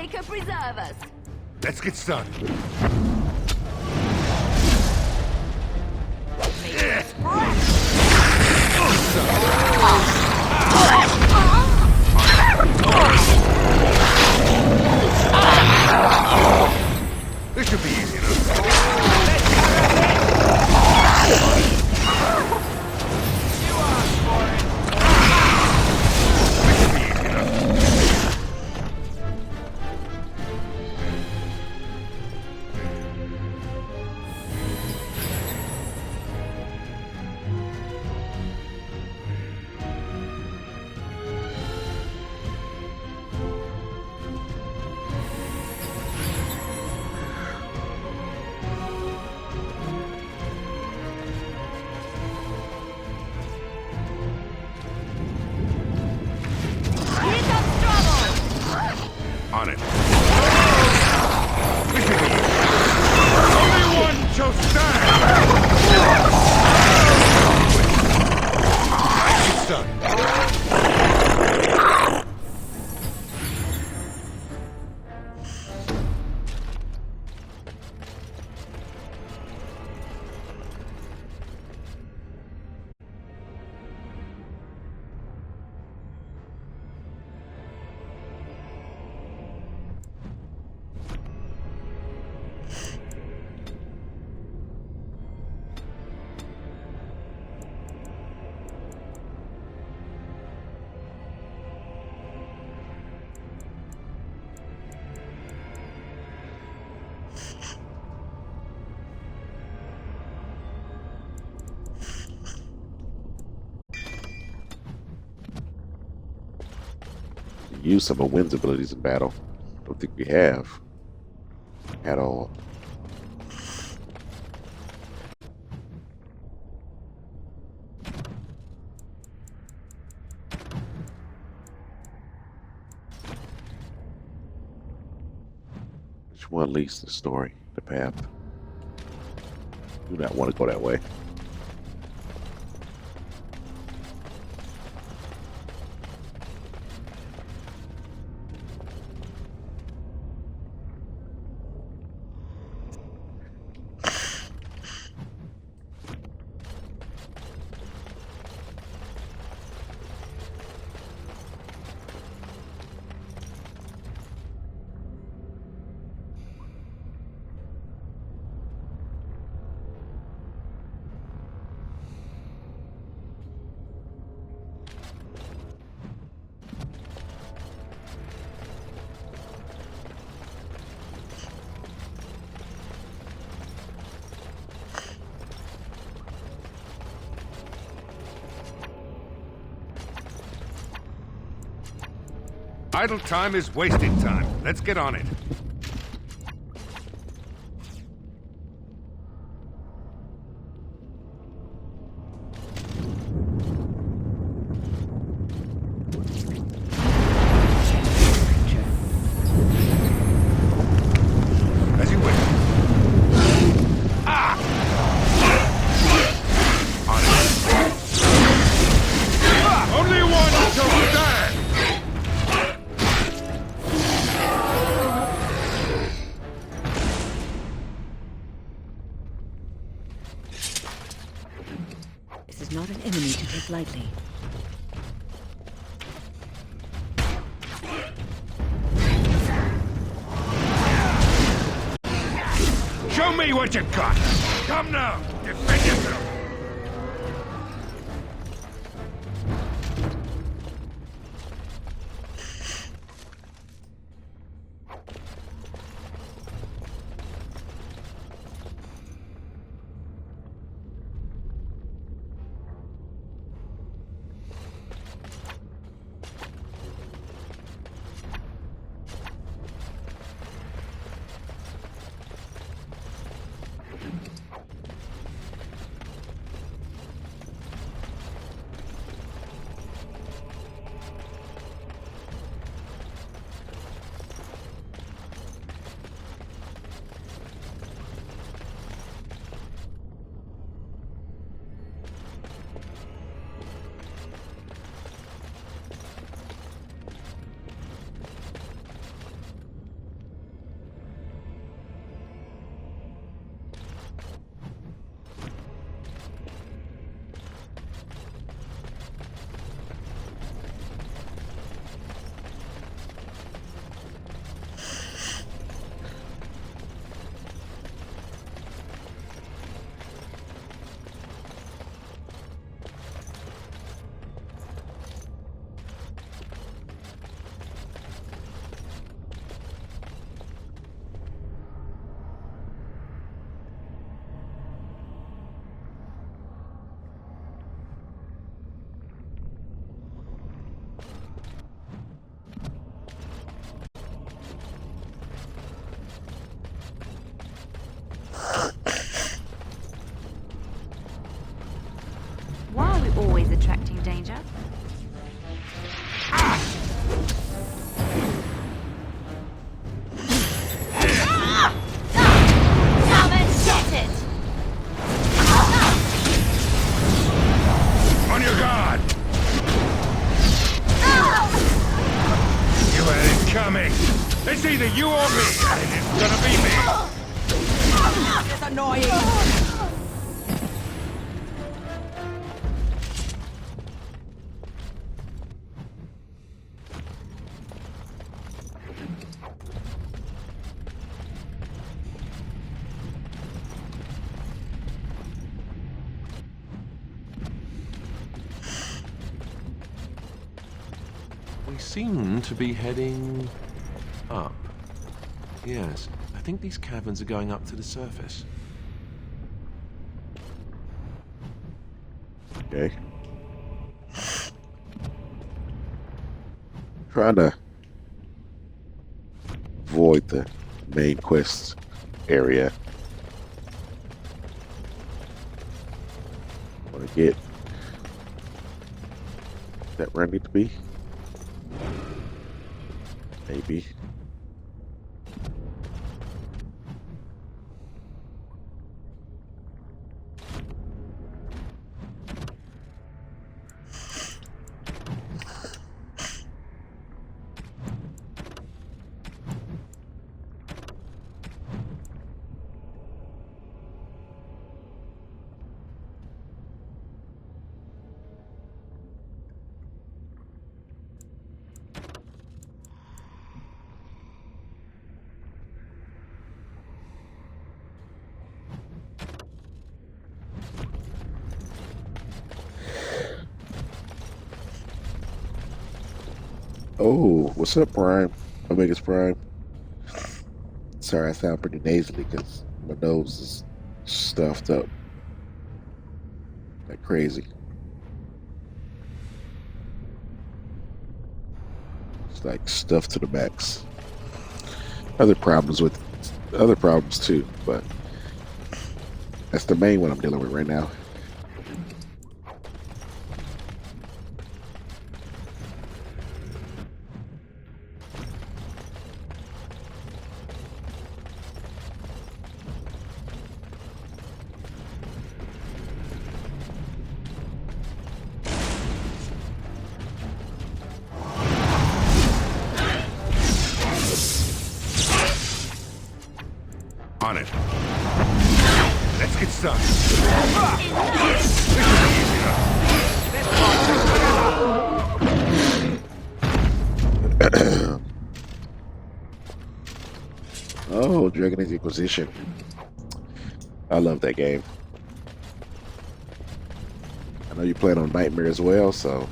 [SPEAKER 5] Maker preserve us.
[SPEAKER 11] Let's get started. This should be easy on it. This should be easy. Only one shall stand! It's done.
[SPEAKER 1] Use some of Wynn's abilities in battle. Don't think we have at all. Which one leads the story, the path? Do not want to go that way.
[SPEAKER 11] Idle time is wasted time. Let's get on it. As you wish. Ah! On it. Only one shall stand!
[SPEAKER 2] This is not an enemy to take lightly.
[SPEAKER 11] Show me what you got! Come now! Defend yourself!
[SPEAKER 5] always attracting danger.
[SPEAKER 16] Come and get it!
[SPEAKER 11] On your guard! You had it coming! It's either you or me, and it's gonna be me!
[SPEAKER 13] It's annoying!
[SPEAKER 3] We seem to be heading up. Yes, I think these caverns are going up to the surface.
[SPEAKER 1] Okay. Trying to avoid the main quest area. Want to get that where I need to be? Maybe. Oh, what's up, Prime? Omega's Prime. Sorry, I sound pretty nasally because my nose is stuffed up like crazy. It's like stuffed to the max. Other problems too, but that's the main one I'm dealing with right now.
[SPEAKER 11] On it. Let's get started. This should be easy enough.
[SPEAKER 1] Oh, Dragon Age Inquisition. I love that game. I know you played on Nightmare as well, so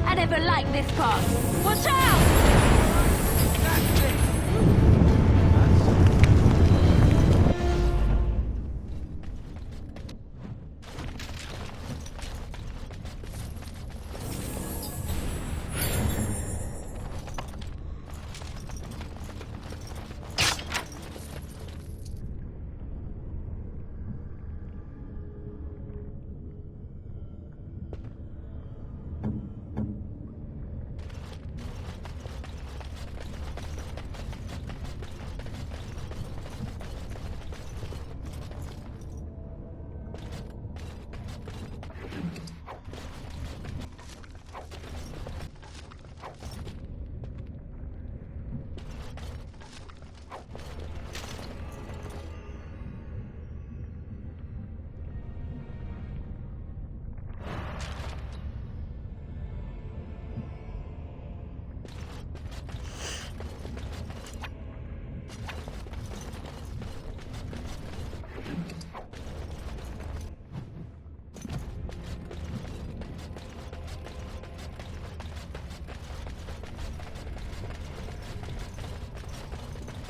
[SPEAKER 16] I never liked this part. Watch out!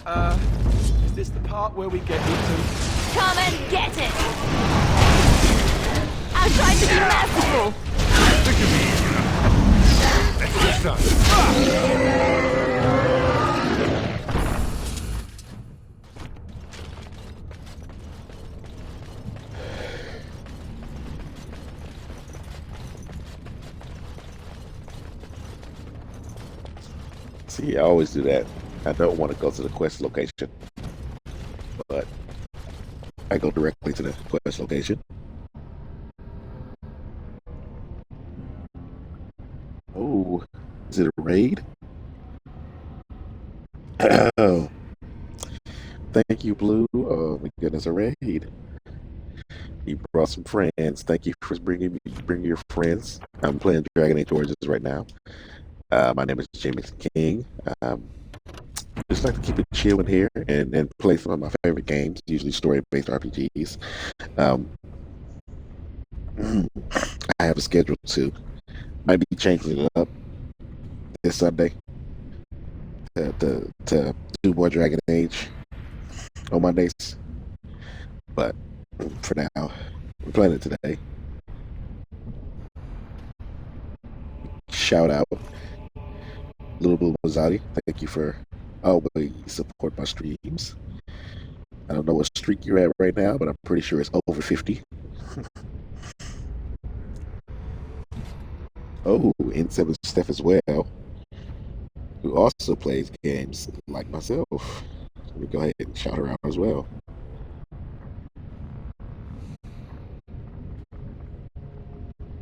[SPEAKER 3] Is this the part where we get eaten?
[SPEAKER 16] Come and get it! I'll try to be merciful!
[SPEAKER 11] This should be easy enough. Let's get started.
[SPEAKER 1] See, I always do that. I don't want to go to the quest location, but I go directly to the quest location. Oh, is it a raid? Oh, thank you, Blue. Oh my goodness, a raid. You brought some friends. Thank you for bringing your friends. I'm playing Dragon Age Origins right now. My name is James King. Just like to keep it chill in here and play some of my favorite games, usually story-based RPGs. I have a schedule too. Might be changing it up this Sunday to do more Dragon Age on Mondays. But for now, we're playing it today. Shout out Little Blue Mazzati. Thank you for always support my streams. I don't know what streak you're at right now, but I'm pretty sure it's over 50. Oh, N7 Steph as well, who also plays games like myself. Let me go ahead and shout her out as well.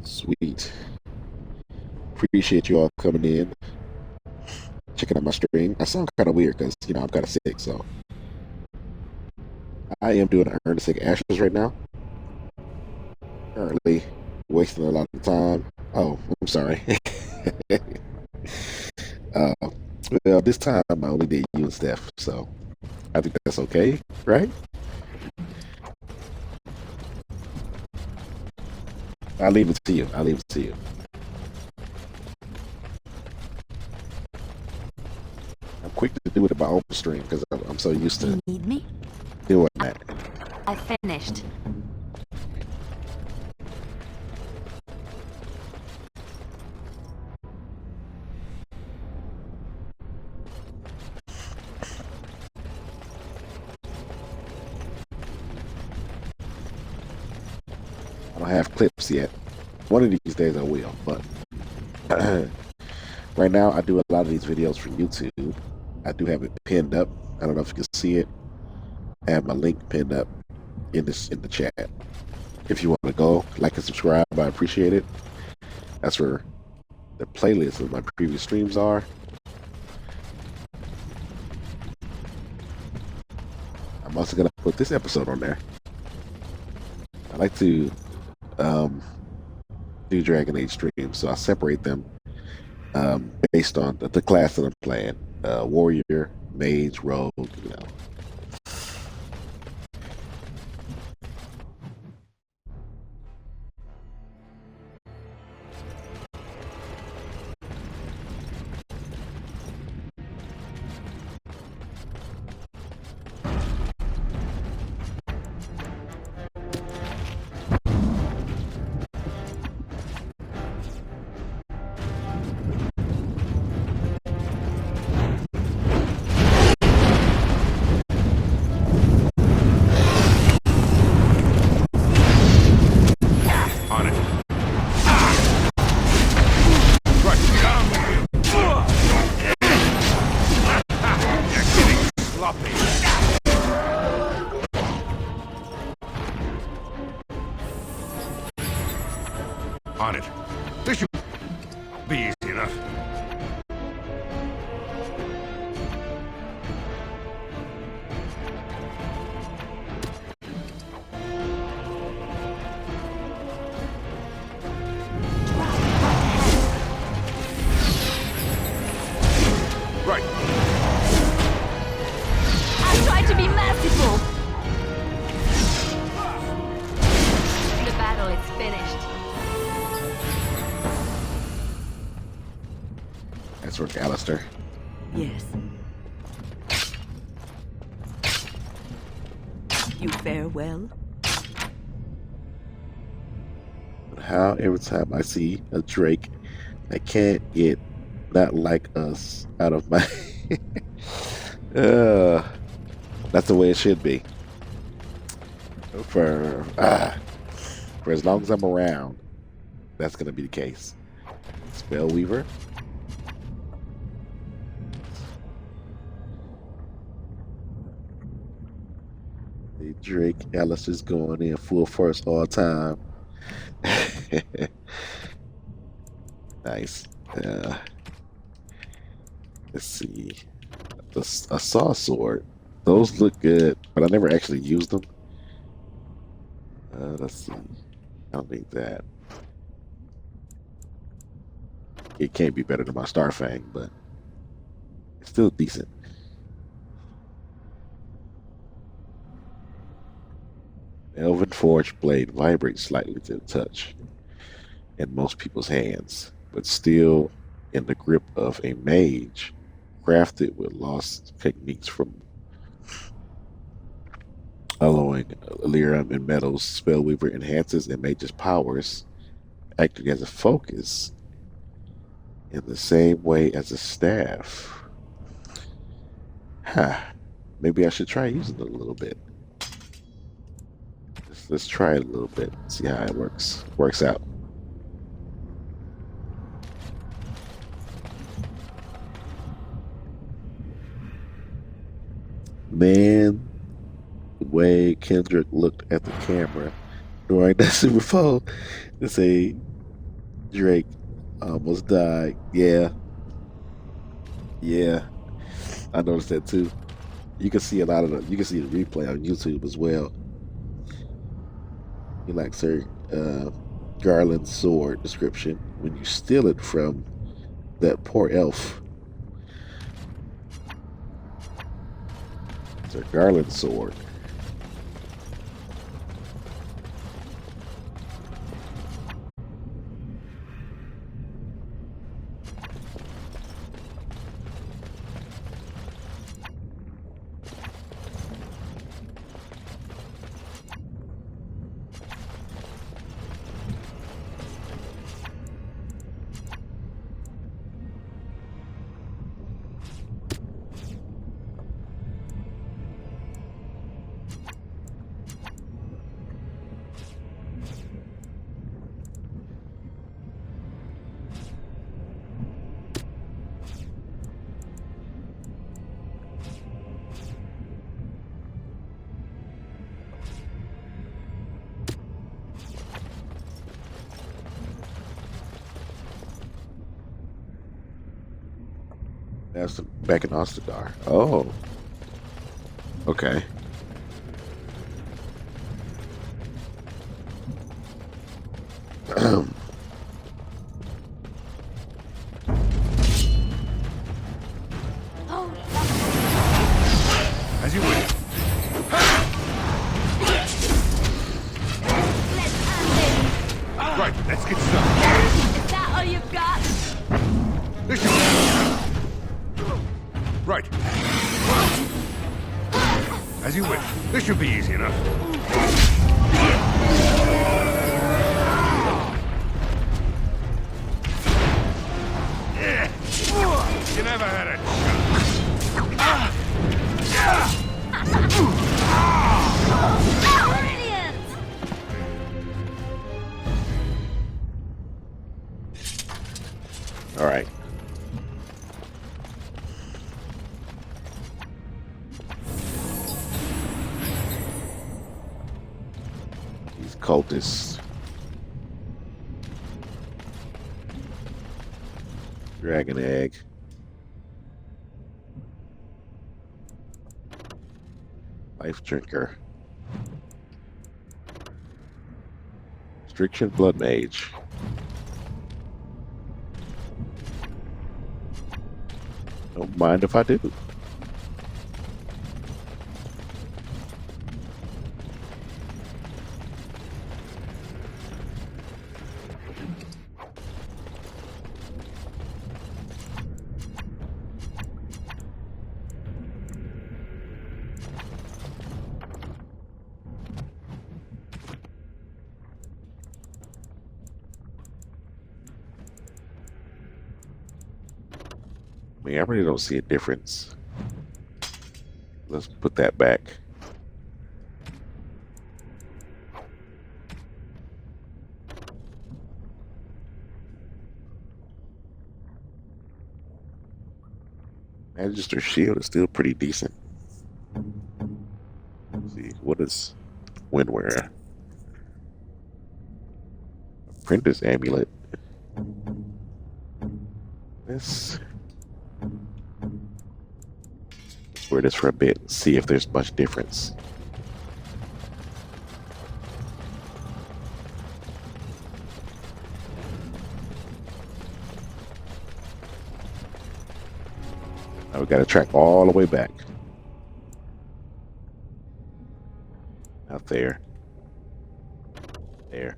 [SPEAKER 1] Sweet. Appreciate you all coming in, checking out my stream. I sound kind of weird because, I'm kind of sick, so. I am doing Earn the Sick Ashes right now. Currently wasting a lot of time. Oh, I'm sorry. Well, this time I only did you and Steph, so I think that's okay, right? I'll leave it to you. I'm quick to do it in my own stream because I'm so used to
[SPEAKER 5] Need me?
[SPEAKER 1] doing that.
[SPEAKER 5] I finished.
[SPEAKER 1] I don't have clips yet. One of these days I will, but right now I do a lot of these videos for YouTube. I do have it pinned up. I don't know if you can see it. I have my link pinned up in the chat. If you want to go like and subscribe, I appreciate it. That's where the playlist of my previous streams are. I'm also gonna put this episode on there. I like to do Dragon Age streams, so I separate them based on the class that I'm playing. Warrior, Mage, Rogue,
[SPEAKER 11] On it. This should be easy enough. Right.
[SPEAKER 16] I'll try to be merciful! The battle is finished.
[SPEAKER 1] That's work, Alistair.
[SPEAKER 2] Yes. you fare well?
[SPEAKER 1] But how every time I see a Drake, I can't get not like us out of my. That's the way it should be. For as long as I'm around, that's gonna be the case. Spellweaver. The Drake Ellis is going in full force all time. Nice. Let's see. A saw sword. Those look good, but I never actually used them. Let's see. I don't need that. It can't be better than my Starfang, but it's still decent. Elven Forge blade vibrates slightly to the touch in most people's hands, but still in the grip of a mage, crafted with lost techniques from alloying Illyrium and metals. Spellweaver enhances a mage's powers, acting as a focus in the same way as a staff. Maybe I should try using it a little bit. Let's try it a little bit, see how it works out. Man, the way Kendrick looked at the camera during that Super Bowl to say Drake almost died. Yeah, I noticed that too. You can see you can see the replay on YouTube as well. You like Sir Garland's sword description. When you steal it from that poor elf. Sir Garland's sword. That's back in Ostagar. Oh. Okay.
[SPEAKER 11] As you wish. Right, let's get started.
[SPEAKER 16] Is that all you've got?
[SPEAKER 11] This should be right. As you wish. This should be easy enough. You never had a
[SPEAKER 16] Brilliant!
[SPEAKER 1] All right. These cultists. Dragon egg. Life drinker. Restriction blood mage. Don't mind if I do. I mean, I really don't see a difference. Let's put that back. Magister shield is still pretty decent. Let's see, what is Windwear? Apprentice amulet. Let's wear this for a bit. See if there's much difference. Now we got to track all the way back. Out there. There.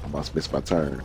[SPEAKER 1] I must miss my turn.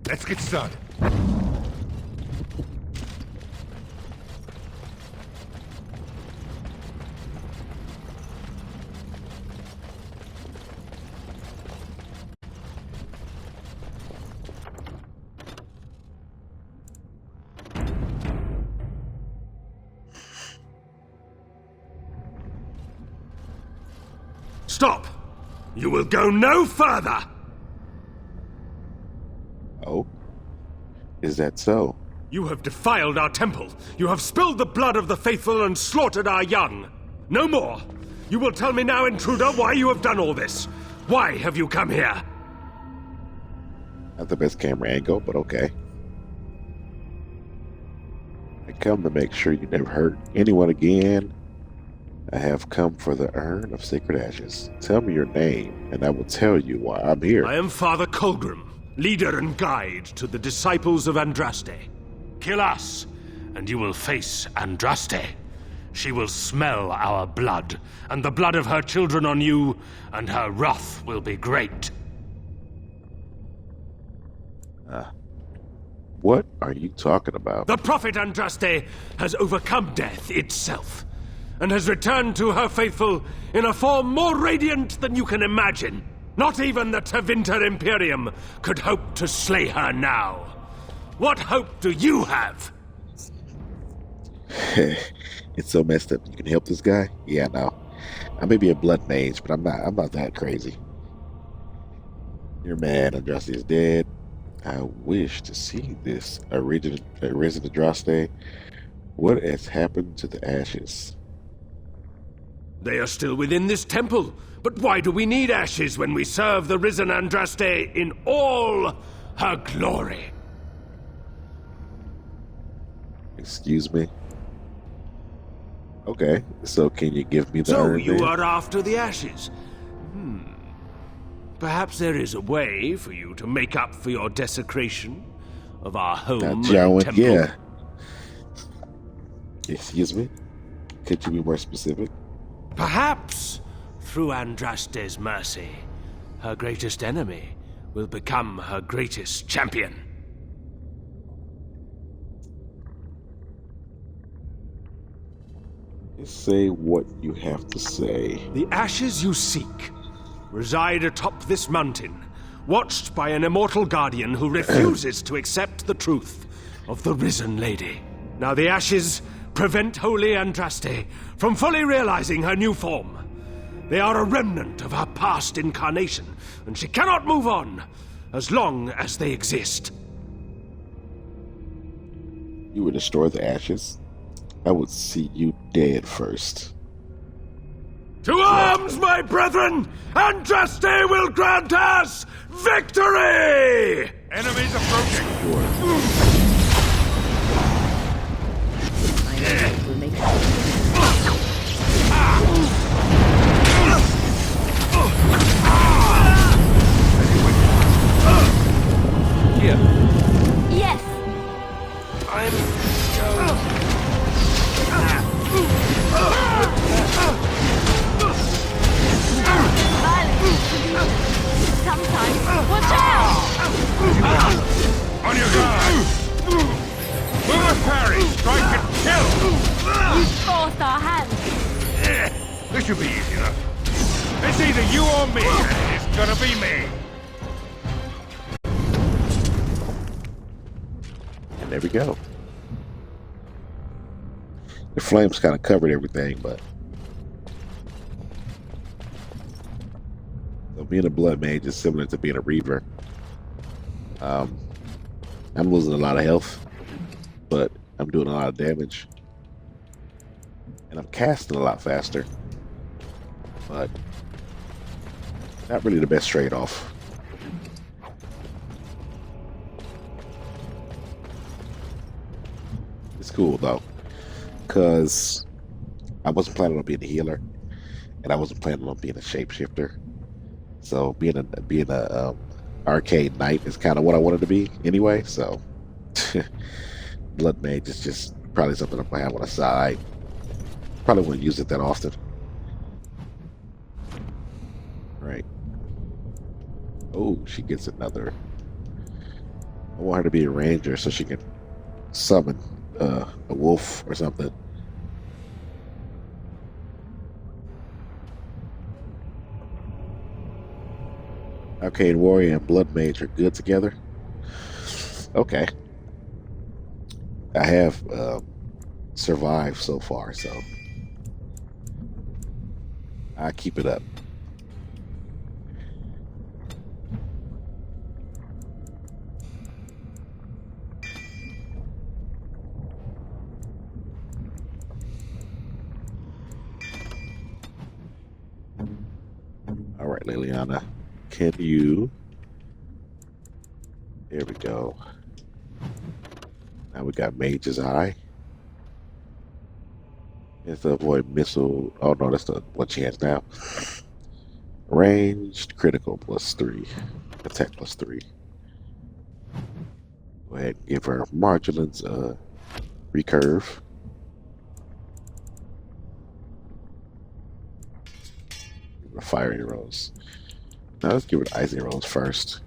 [SPEAKER 11] Let's get started.
[SPEAKER 12] Stop! You will go no further!
[SPEAKER 1] Oh? Is that so?
[SPEAKER 12] You have defiled our temple. You have spilled the blood of the faithful and slaughtered our young. No more! You will tell me now, intruder, why you have done all this. Why have you come here?
[SPEAKER 1] Not the best camera angle, but okay. I come to make sure you never hurt anyone again. I have come for the urn of sacred ashes. Tell me your name, and I will tell you why I'm here.
[SPEAKER 12] I am Father Colgrim, leader and guide to the disciples of Andraste. Kill us, and you will face Andraste. She will smell our blood, and the blood of her children on you, and her wrath will be great.
[SPEAKER 1] What are you talking about?
[SPEAKER 12] The prophet Andraste has overcome death itself, and has returned to her faithful in a form more radiant than you can imagine. Not even the Tevinter Imperium could hope to slay her now. What hope do you have?
[SPEAKER 1] It's so messed up. You can help this guy? Yeah, no. I may be a blood mage, but I'm not that crazy. Your man, Andraste, is dead. I wish to see this arisen Andraste. What has happened to the ashes?
[SPEAKER 12] They are still within this temple. But why do we need ashes when we serve the risen Andraste in all her glory?
[SPEAKER 1] Excuse me? Okay, so can you give me the
[SPEAKER 12] So
[SPEAKER 1] urn
[SPEAKER 12] you
[SPEAKER 1] then?
[SPEAKER 12] are after the ashes? Perhaps there is a way for you to make up for your desecration of our home and temple.
[SPEAKER 1] Yeah. Excuse me? Could you be more specific?
[SPEAKER 12] Perhaps, through Andraste's mercy, her greatest enemy will become her greatest champion.
[SPEAKER 1] Say what you have to say.
[SPEAKER 12] The ashes you seek reside atop this mountain, watched by an immortal guardian who refuses to accept the truth. of the Risen Lady. Now the ashes prevent Holy Andraste from fully realizing her new form. They are a remnant of her past incarnation, and she cannot move on as long as they exist.
[SPEAKER 1] You would destroy the ashes? I would see you dead first.
[SPEAKER 12] To arms, my brethren! Andraste will grant us victory!
[SPEAKER 11] Enemies approaching!
[SPEAKER 2] We'll make
[SPEAKER 3] Here.
[SPEAKER 16] Yes.
[SPEAKER 3] I'm
[SPEAKER 16] Sometimes. Watch out!
[SPEAKER 11] On your guard! Move a parry! Strike and kill!
[SPEAKER 16] You forced our hand.
[SPEAKER 11] This should be easy enough. It's either you or me, and it's gonna be me!
[SPEAKER 1] And there we go. The flames kind of covered everything, but so being a blood mage is similar to being a reaver. I'm losing a lot of health, but I'm doing a lot of damage, and I'm casting a lot faster, but not really the best trade-off. It's cool though, because I wasn't planning on being a healer, and I wasn't planning on being a shapeshifter. So being a arcade knight is kind of what I wanted to be anyway. So blood mage is just probably something I'm gonna have on the side. Probably wouldn't use it that often. Right. Oh, she gets another. I want her to be a ranger so she can summon a wolf or something. Arcane Warrior and Blood Mage are good together. Okay. I have survived so far, so I keep it up. All right, Liliana. Can you... There we go. Now we got Mage's Eye. It's to avoid missile... Oh no, that's what she has now. Ranged, critical +3. Attack +3. Go ahead and give her Marjolin's recurve. Give her fire arrows. Now let's give it icy rolls first.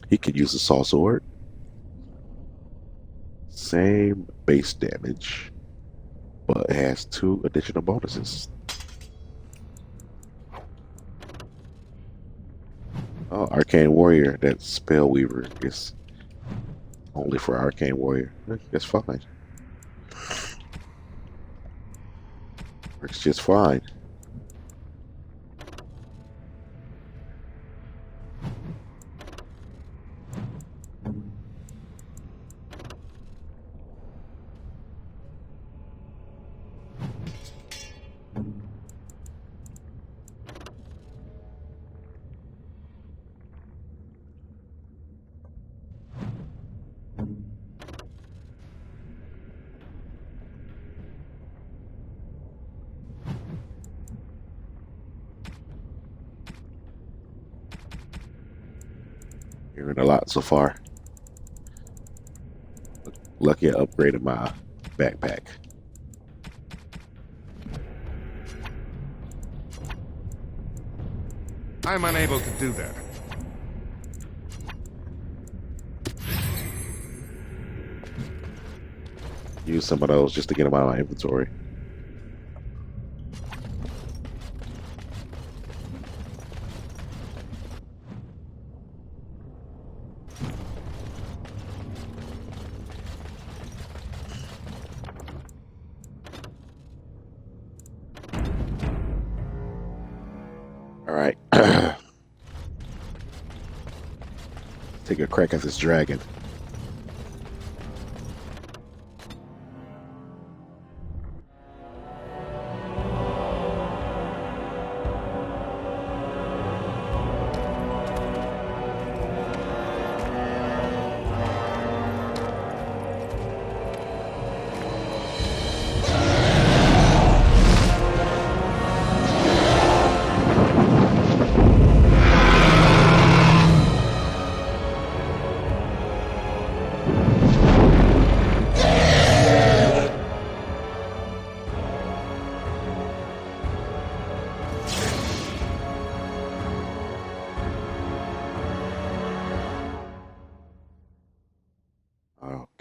[SPEAKER 1] He could use a saw sword. Same base damage, but it has 2 additional bonuses. Oh, Arcane Warrior, that Spell Weaver is only for Arcane Warrior. That's fine. Works just fine. Hearing a lot so far. Lucky I upgraded my backpack.
[SPEAKER 11] I'm unable to do that.
[SPEAKER 1] Use some of those just to get them out of my inventory. All right. Take a crack at this dragon.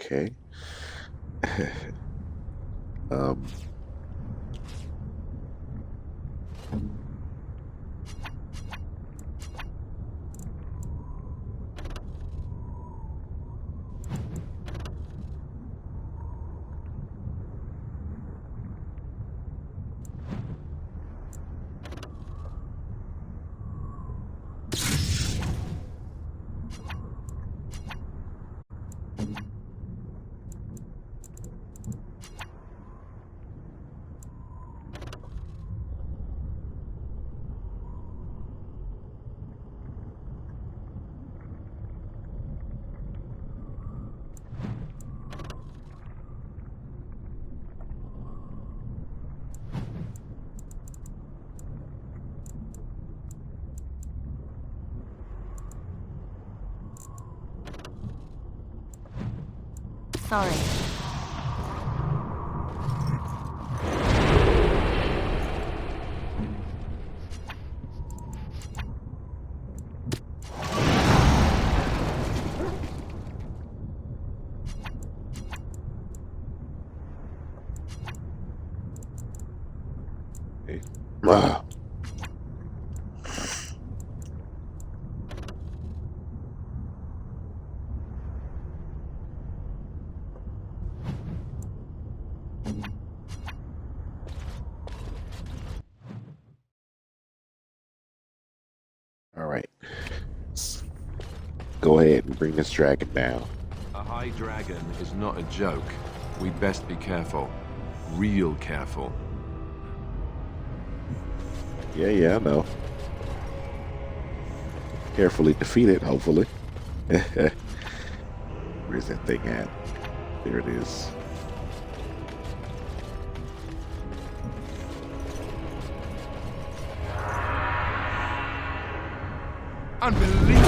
[SPEAKER 1] Okay. um.
[SPEAKER 5] Sorry.
[SPEAKER 1] Okay. All right. Let's go ahead and bring this dragon down.
[SPEAKER 3] A high dragon is not a joke. We'd best be careful. Real careful.
[SPEAKER 1] Yeah, I know. Carefully defeat it, hopefully. Where's that thing at? There it is.
[SPEAKER 11] Unbelievable!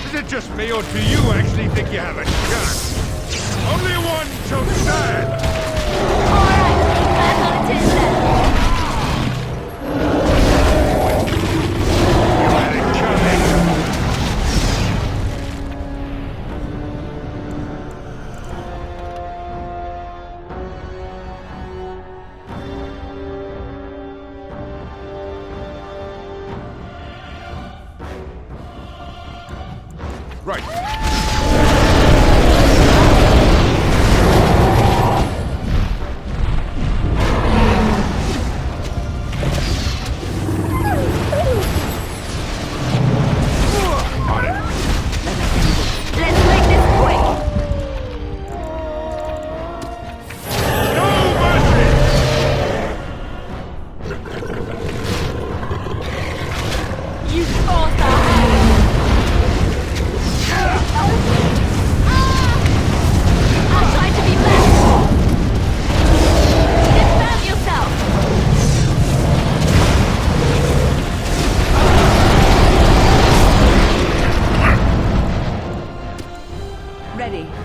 [SPEAKER 11] Is it just me, or do you actually think you have a chance? Only one shall stand! You had it coming! Right.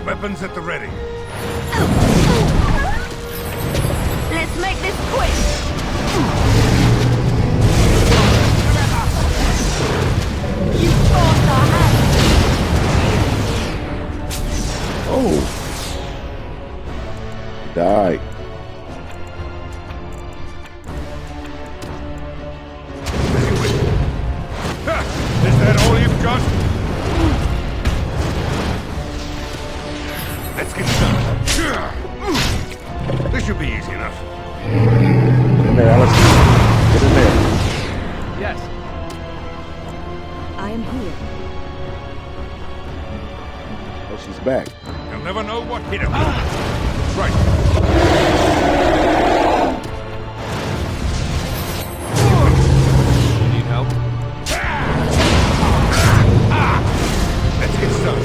[SPEAKER 11] Weapons at the ready.
[SPEAKER 16] Let's make this quick. You forced our hand.
[SPEAKER 1] Oh. He died.
[SPEAKER 11] Is that all you've got? Let's get started. This should be easy enough.
[SPEAKER 1] Get in there, Alice. Get in there.
[SPEAKER 13] Yes.
[SPEAKER 2] I am here.
[SPEAKER 1] Oh, she's back.
[SPEAKER 11] You'll never know what hit him. Right.
[SPEAKER 3] Need help?
[SPEAKER 11] Let's get started.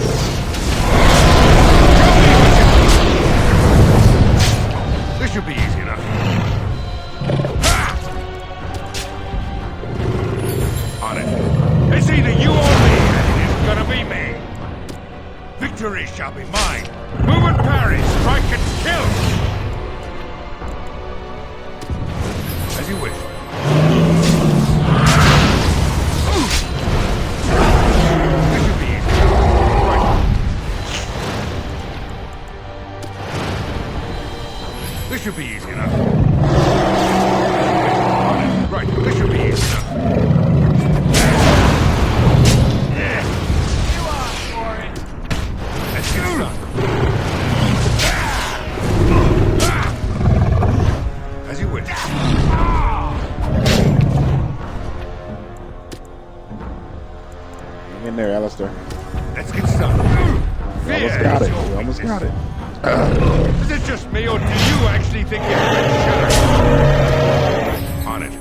[SPEAKER 11] This should be easy enough. On it. It's either you or me, and it is gonna be me. Victory shall be mine. Move and parry, strike and kill. As you wish. This should be easy. Right. This should be easy enough. Right, this should be easy enough. You asked for it. Let's get started. As you wish.
[SPEAKER 1] Hang in there, Alistair.
[SPEAKER 11] Let's get started.
[SPEAKER 1] We almost got it. We almost got it.
[SPEAKER 11] Is it just me, or do you actually think you have a shot? On it.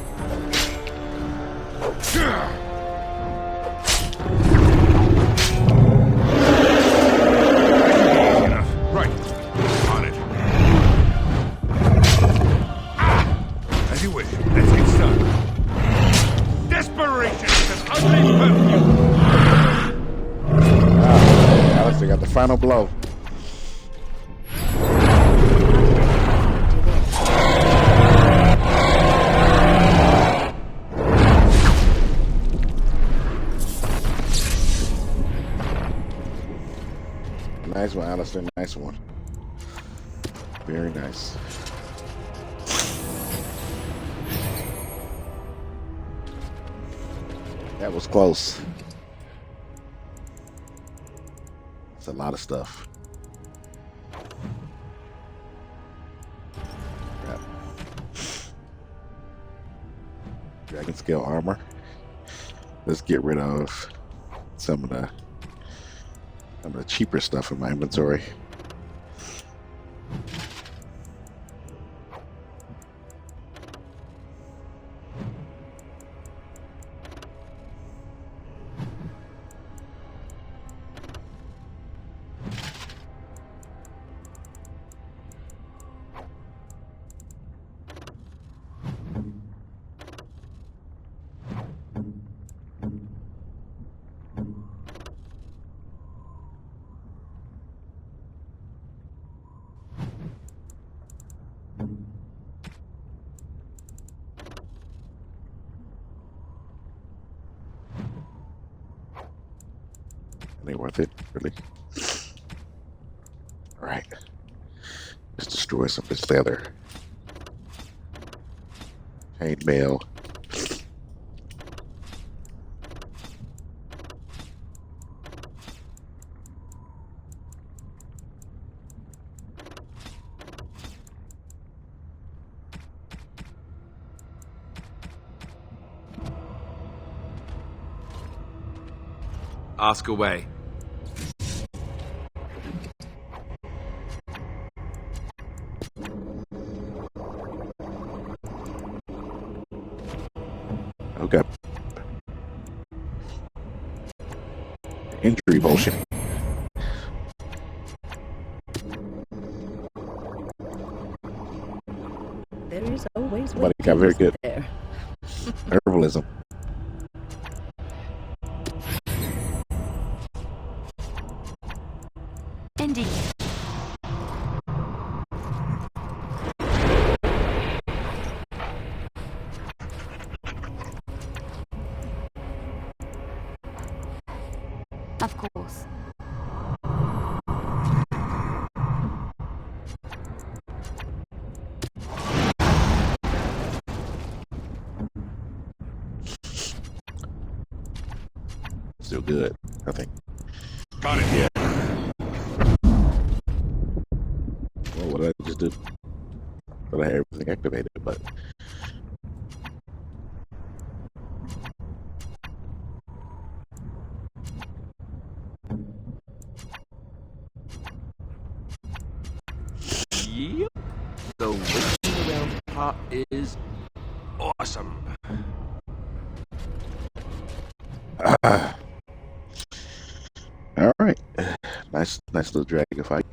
[SPEAKER 11] Easy enough. Right. On it. As you wish. Let's get started. Desperation is an ugly perfume.
[SPEAKER 1] Alistair got the final blow. Nice one, Alistair. Nice one. Very nice. That was close. It's a lot of stuff. Crap. Dragon scale armor. Let's get rid of some of the cheaper stuff in my inventory. Ain't worth it, really. Alright. Let's destroy some of this leather. Chain mail.
[SPEAKER 3] Ask away.
[SPEAKER 1] Okay. Injury potion.
[SPEAKER 2] There is always
[SPEAKER 1] Somebody got very good
[SPEAKER 2] there.
[SPEAKER 1] herbalism.
[SPEAKER 5] Indeed.
[SPEAKER 1] good, I think.
[SPEAKER 11] Got it.
[SPEAKER 1] Yeah. Well, what did I just do? But I had everything activated, but
[SPEAKER 3] Yep. The waiting around part is awesome.
[SPEAKER 1] all right. Nice little dragon fight.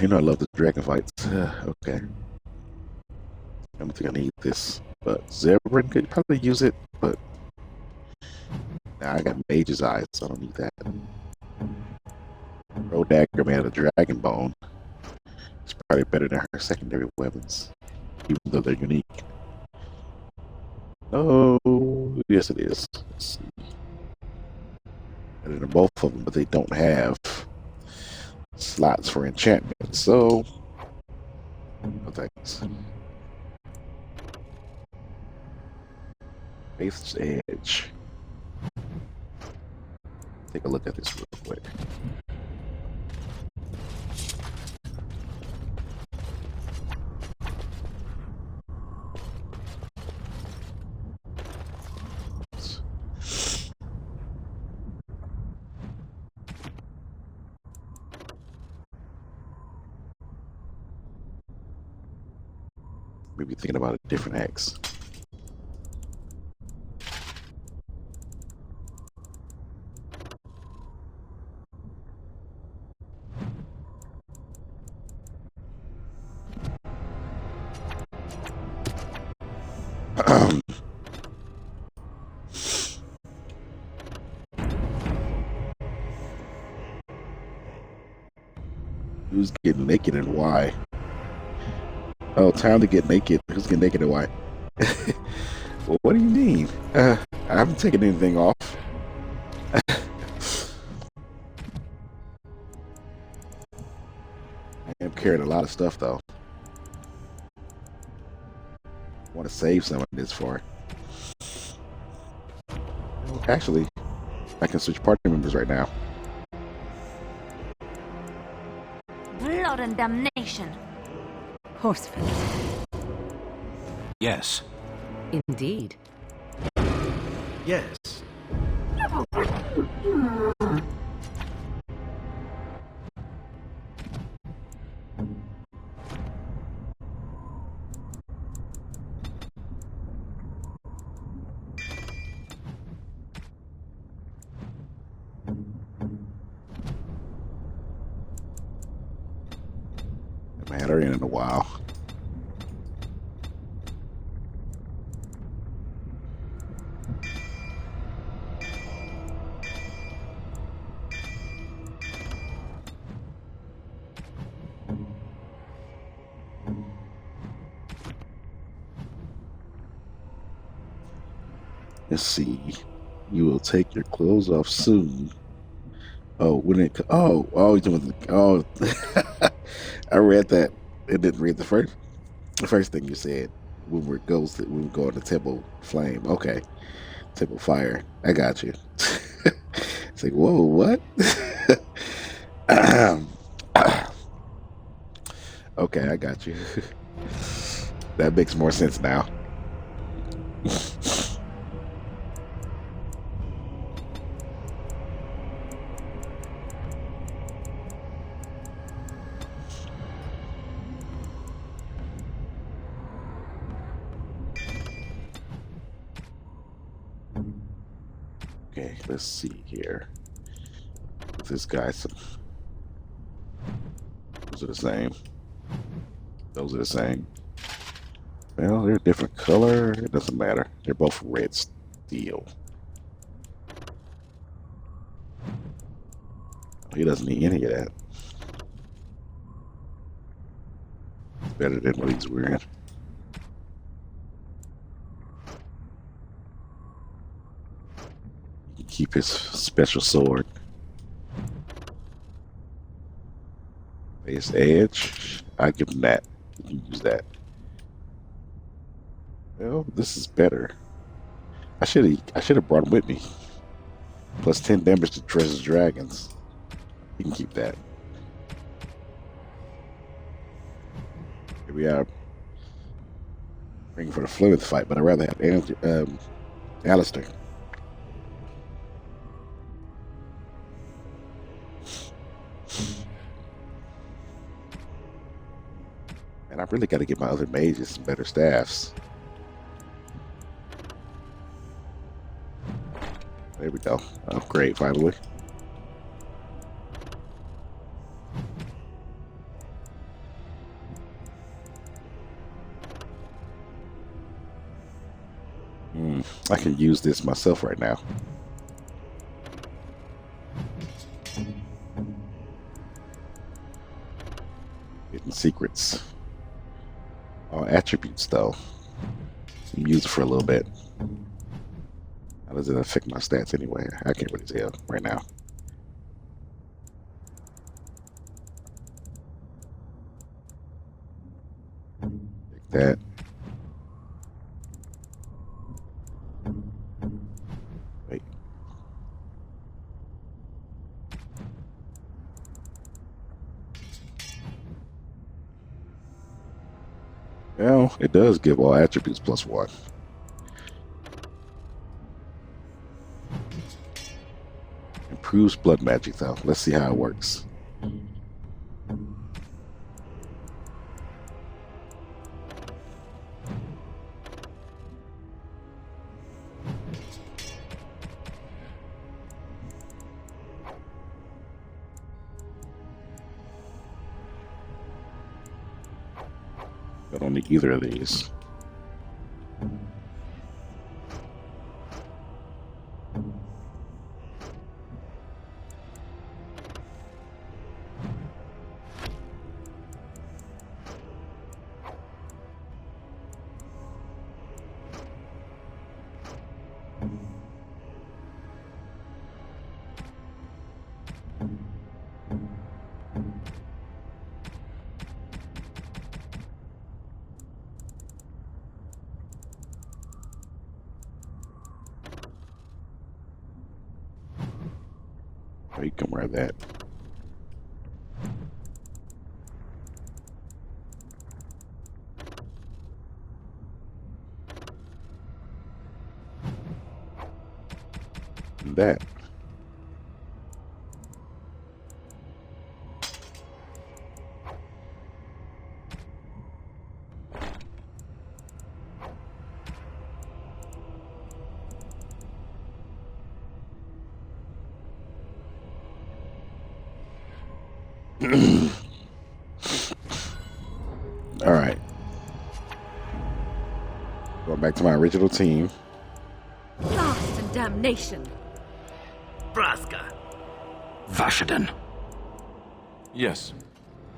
[SPEAKER 1] You know I love the dragon fights. Okay. I don't think I need this, but Zebrin could probably use it, but I got Mage's Eyes, so I don't need that. Road Dagger made out of dragon bone. It's probably better than her secondary weapons, even though they're unique. Oh, yes it is. Let's see. Better than both of them, but they don't have slots for enchantment, so no thanks. Faith's Edge. Take a look at this real quick. Maybe thinking about a different axe. Who's getting naked and why? Oh, time to get naked. Who's getting naked and why? Well, what do you mean? I haven't taken anything off. I am carrying a lot of stuff, though. I want to save some of this for. Actually, I can switch party members right now.
[SPEAKER 5] Blood and damnation.
[SPEAKER 2] Horsefit.
[SPEAKER 6] Yes.
[SPEAKER 7] Indeed.
[SPEAKER 4] Yes.
[SPEAKER 1] Man, I ain't in a while. Let's see. You will take your clothes off soon. Oh, when it? Oh, you're doing the. Oh, I read that. It didn't read the first thing you said. When we go on the temple flame. Okay, temple fire. I got you. It's like, whoa, what? Okay, I got you. That makes more sense now. Okay, let's see here. This guy, those are the same. Those are the same. Well, they're a different color. It doesn't matter. They're both red steel. He doesn't need any of that. It's better than what he's wearing. He can keep his special sword. His edge. I give him that. You can use that. Well, this is better. I should have brought him with me. Plus 10 damage to Treasure's Dragons. You can keep that. Here we are. Ring for the Flemeth fight, but I'd rather have Alistair. And I really got to get my other mages some better staffs. There we go. Upgrade finally. I can use this myself right now. Hidden secrets. All attributes though. Use it for a little bit. How does it affect my stats anyway? I can't really tell right now. Take that. Wait. Well, it does give all attributes +1. Improves blood magic though. Let's see how it works. I don't need either of these. You can wear that. And that. All right. Going back to my original team.
[SPEAKER 2] Blast and damnation.
[SPEAKER 4] Braska.
[SPEAKER 17] Vashaden.
[SPEAKER 3] Yes.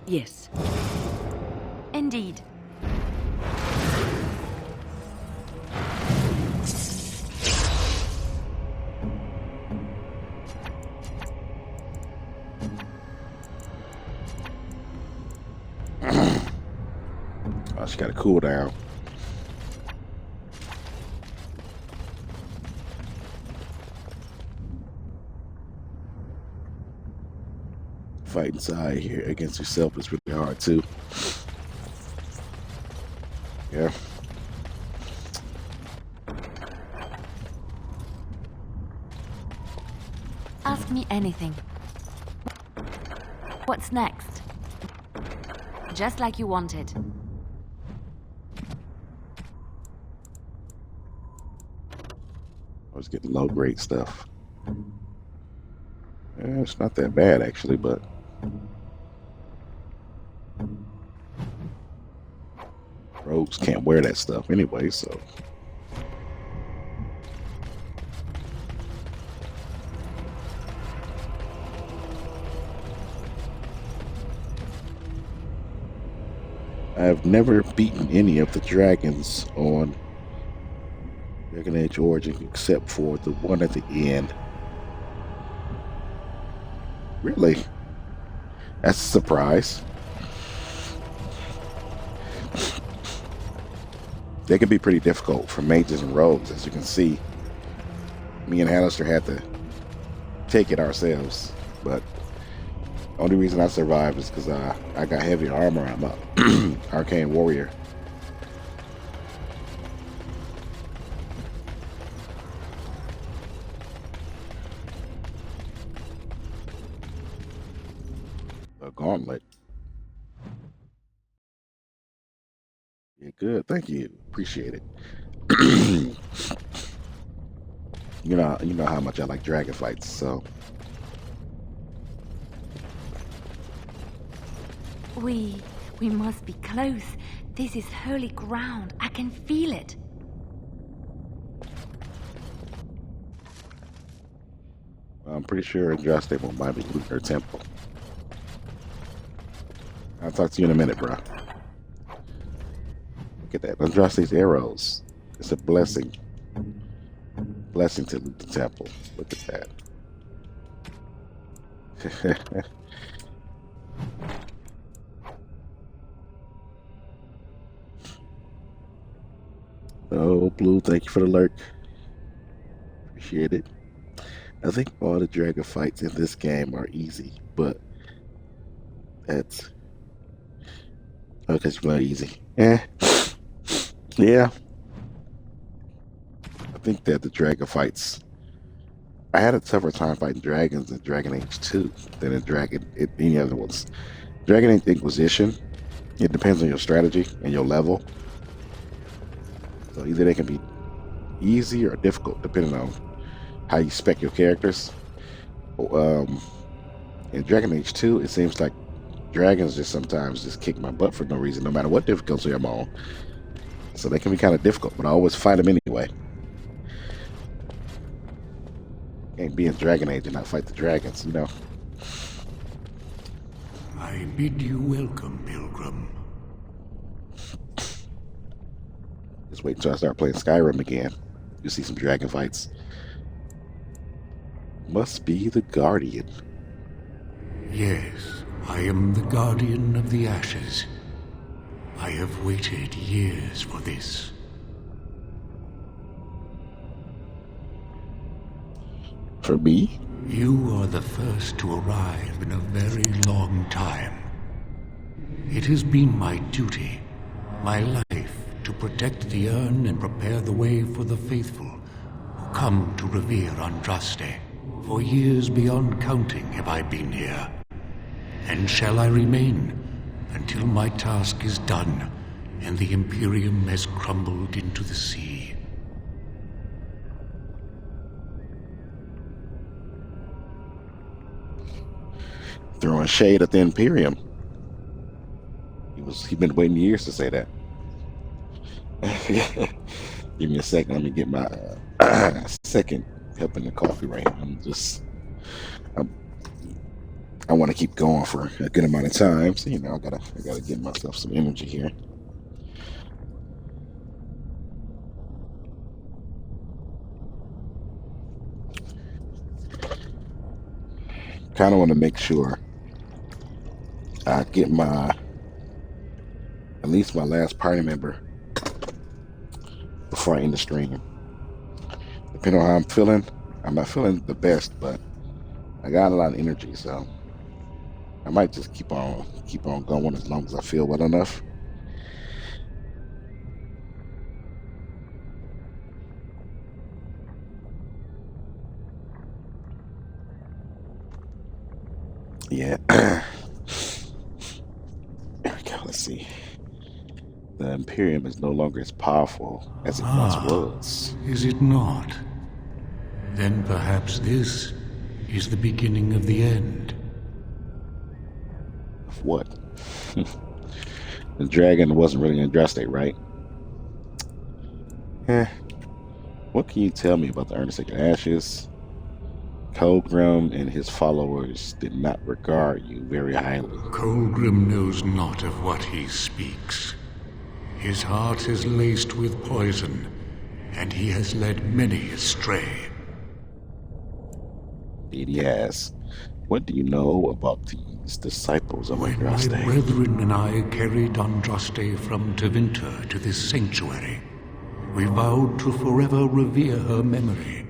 [SPEAKER 2] Yes.
[SPEAKER 5] Indeed.
[SPEAKER 1] Oh, she got a cooldown. Fighting side here against yourself is really hard too. Yeah.
[SPEAKER 5] Ask me anything. What's next? Just like you wanted.
[SPEAKER 1] I was getting low grade stuff. Yeah, it's not that bad actually, but rogues can't wear that stuff anyway, so I've never beaten any of the dragons on Dragon Age Origins except for the one at the end. Really? That's a surprise. They can be pretty difficult for mages and rogues, as you can see. me and Alistair had to take it ourselves. But only reason I survived is because I got heavy armor. I'm a arcane warrior. A gauntlet. Yeah, good. Thank you. Appreciate it. You know how much I like dragon fights, so.
[SPEAKER 5] We must be close. This is holy ground. I can feel it.
[SPEAKER 1] I'm pretty sure Andraste won't mind me looting her temple. I'll talk to you in a minute, bro. Look at that. Andraste's arrows. It's a blessing. Blessing to loot the temple. Look at that. Oh, Blue, thank you for the lurk. Appreciate it. I think all the dragon fights in this game are easy, but that's okay. It's not easy. Yeah. I think that the dragon fights. I had a tougher time fighting dragons in Dragon Age 2 than in any other ones. Dragon Age Inquisition. It depends on your strategy and your level. So either they can be easy or difficult depending on how you spec your characters. In Dragon Age 2, it seems like dragons just sometimes just kick my butt for no reason, no matter what difficulty I'm on. So they can be kind of difficult, but I always fight them anyway. Can't be in Dragon Age and not fight the dragons, you know.
[SPEAKER 11] I bid you welcome, Pilgrim.
[SPEAKER 1] Just wait until I start playing Skyrim again. You'll see some dragon fights. Must be the Guardian.
[SPEAKER 11] Yes, I am the Guardian of the Ashes. I have waited years for this.
[SPEAKER 1] For me?
[SPEAKER 11] You are the first to arrive in a very long time. It has been my duty, my life, to protect the urn and prepare the way for the faithful who come to revere Andraste. For years beyond counting have I been here, and shall I remain until my task is done and the Imperium has crumbled into the sea.
[SPEAKER 1] Throwing shade at the Imperium. He'd been waiting years to say that. Give me a second. Let me get my second helping the coffee right here. I want to keep going for a good amount of time, so I gotta give myself some energy here. Kind of want to make sure I get at least my last party member before I end the stream. Depending on how I'm feeling, I'm not feeling the best, but I got a lot of energy, so I might just keep on going as long as I feel well enough. Yeah. There we go. Let's see. The Imperium is no longer as powerful as it once was.
[SPEAKER 11] Is it not? Then perhaps this is the beginning of the end.
[SPEAKER 1] Of what? The dragon wasn't really Andraste, right? What can you tell me about the Urn of Sacred Ashes? Colgrim and his followers did not regard you very highly.
[SPEAKER 11] Colgrim knows not of what he speaks. His heart is laced with poison, and he has led many astray.
[SPEAKER 1] Indeed he has. What do you know about these disciples of Andraste?
[SPEAKER 11] My brethren and I carried Andraste from Tevinter to this sanctuary. We vowed to forever revere her memory,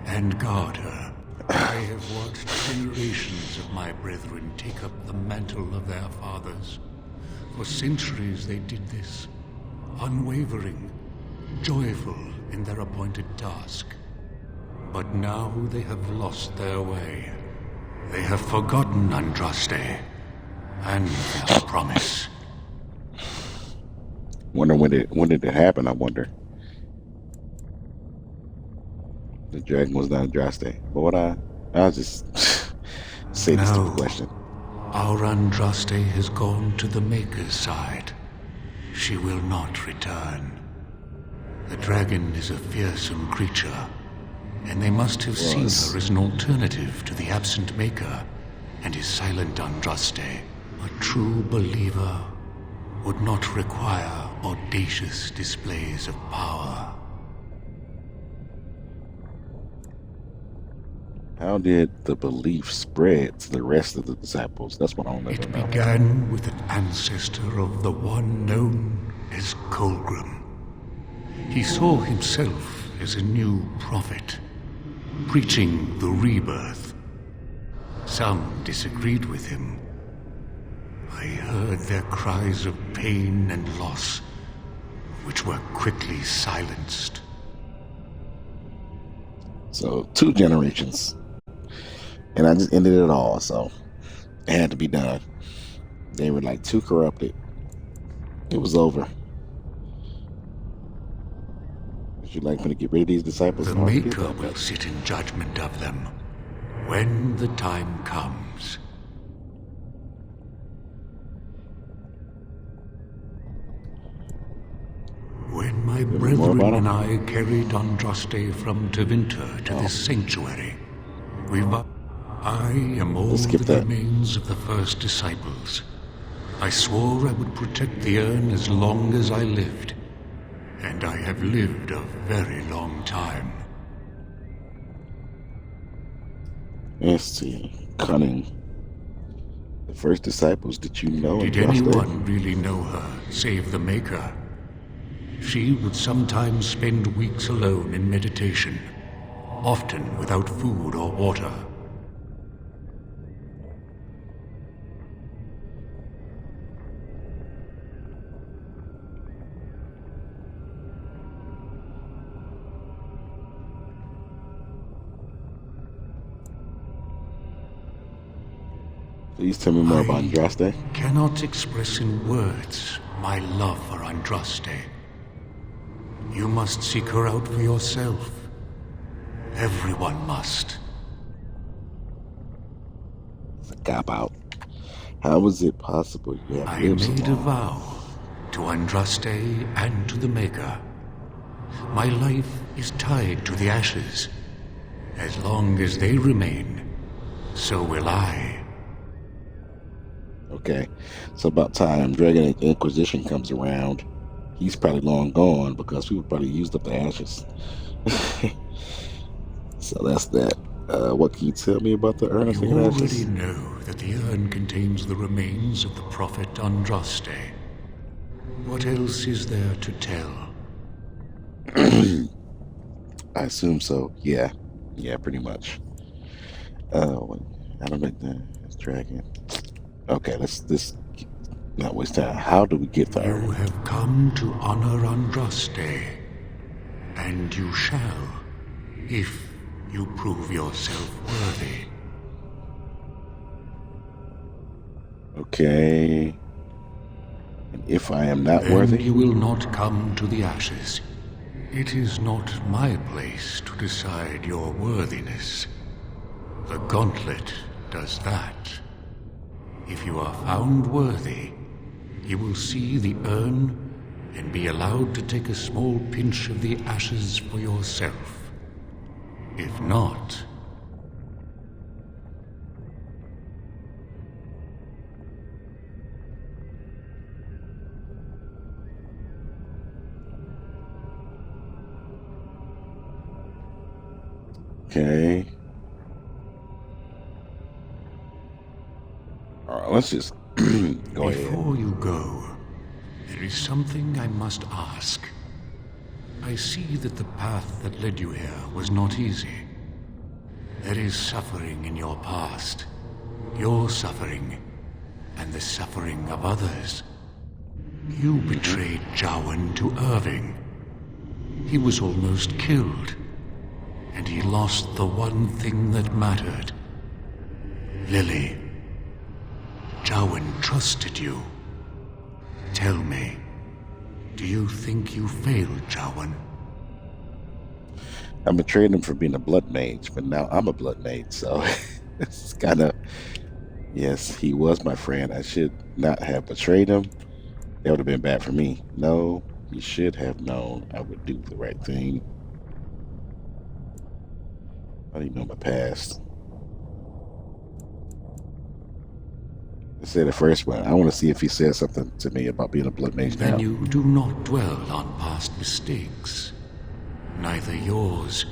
[SPEAKER 11] and guard her. I have watched generations of my brethren take up the mantle of their fathers. For centuries they did this, unwavering, joyful in their appointed task. But now they have lost their way. They have forgotten Andraste and their promise.
[SPEAKER 1] Wonder when did it happen, I wonder. The dragon was not Andraste. But what I'll just say this stupid question.
[SPEAKER 11] Our Andraste has gone to the Maker's side. She will not return. The dragon is a fearsome creature, and they must have seen her as an alternative to the absent Maker and his silent Andraste. A true believer would not require audacious displays of power.
[SPEAKER 1] How did the belief spread to the rest of the disciples? That's what I want to know.
[SPEAKER 11] It began with an ancestor of the one known as Colgrim. He saw himself as a new prophet, preaching the rebirth. Some disagreed with him. I heard their cries of pain and loss, which were quickly silenced.
[SPEAKER 1] So 2 generations. And I just ended it all, so it had to be done. They were like too corrupted. It was over. Would you like me to get rid of these disciples?
[SPEAKER 11] The Maker will sit in judgment of them when the time comes. When my brethren and I carried Andraste from Tevinter to this sanctuary, I am all that remains of the first disciples. I swore I would protect the urn as long as I lived, and I have lived a very long time.
[SPEAKER 1] Let's see. Cunning. The first disciples, did you know?
[SPEAKER 11] Did anyone really know her, save the Maker? She would sometimes spend weeks alone in meditation, often without food or water.
[SPEAKER 1] Please tell me more about Andraste.
[SPEAKER 11] Cannot express in words my love for Andraste. You must seek her out for yourself. Everyone must.
[SPEAKER 1] It's a cop-out. How is it possible you have
[SPEAKER 11] I
[SPEAKER 1] lived so
[SPEAKER 11] made a
[SPEAKER 1] long?
[SPEAKER 11] vow to Andraste and to the Maker. My life is tied to the ashes. As long as they remain, so will I.
[SPEAKER 1] Okay, so about time Dragon Inquisition comes around, he's probably long gone because people probably used up the ashes. So that's that. What can you tell me about the urn of
[SPEAKER 11] You
[SPEAKER 1] sacred
[SPEAKER 11] already
[SPEAKER 1] ashes?
[SPEAKER 11] know that the urn contains the remains of the prophet Andraste. What else is there to tell?
[SPEAKER 1] I assume so. Yeah, pretty much. I don't think that's Dragon. Okay, let's not waste time. How do we get there?
[SPEAKER 11] You have come to honor Andraste, and you shall, if you prove yourself worthy.
[SPEAKER 1] Okay. And if I am not
[SPEAKER 11] Then
[SPEAKER 1] worthy?
[SPEAKER 11] you will not come to the ashes. It is not my place to decide your worthiness. The gauntlet does that. If you are found worthy, you will see the urn and be allowed to take a small pinch of the ashes for yourself. If not,
[SPEAKER 1] Okay. Alright, let's just go ahead.
[SPEAKER 11] before you go, there is something I must ask. I see that the path that led you here was not easy. There is suffering in your past. Your suffering, and the suffering of others. You betrayed Jowan to Irving. He was almost killed, and he lost the one thing that mattered. Lily. Jowan trusted you. Tell me, do you think you failed Jowan?
[SPEAKER 1] I betrayed him for being a blood mage, but now I'm a blood mage, so it's kind of... Yes, he was my friend. I should not have betrayed him. That would have been bad for me. No, he should have known I would do the right thing. I don't even know my past. I said the first one. I want to see if he says something to me about being a blood mage now.
[SPEAKER 11] Then you do not dwell on past mistakes. Neither yours,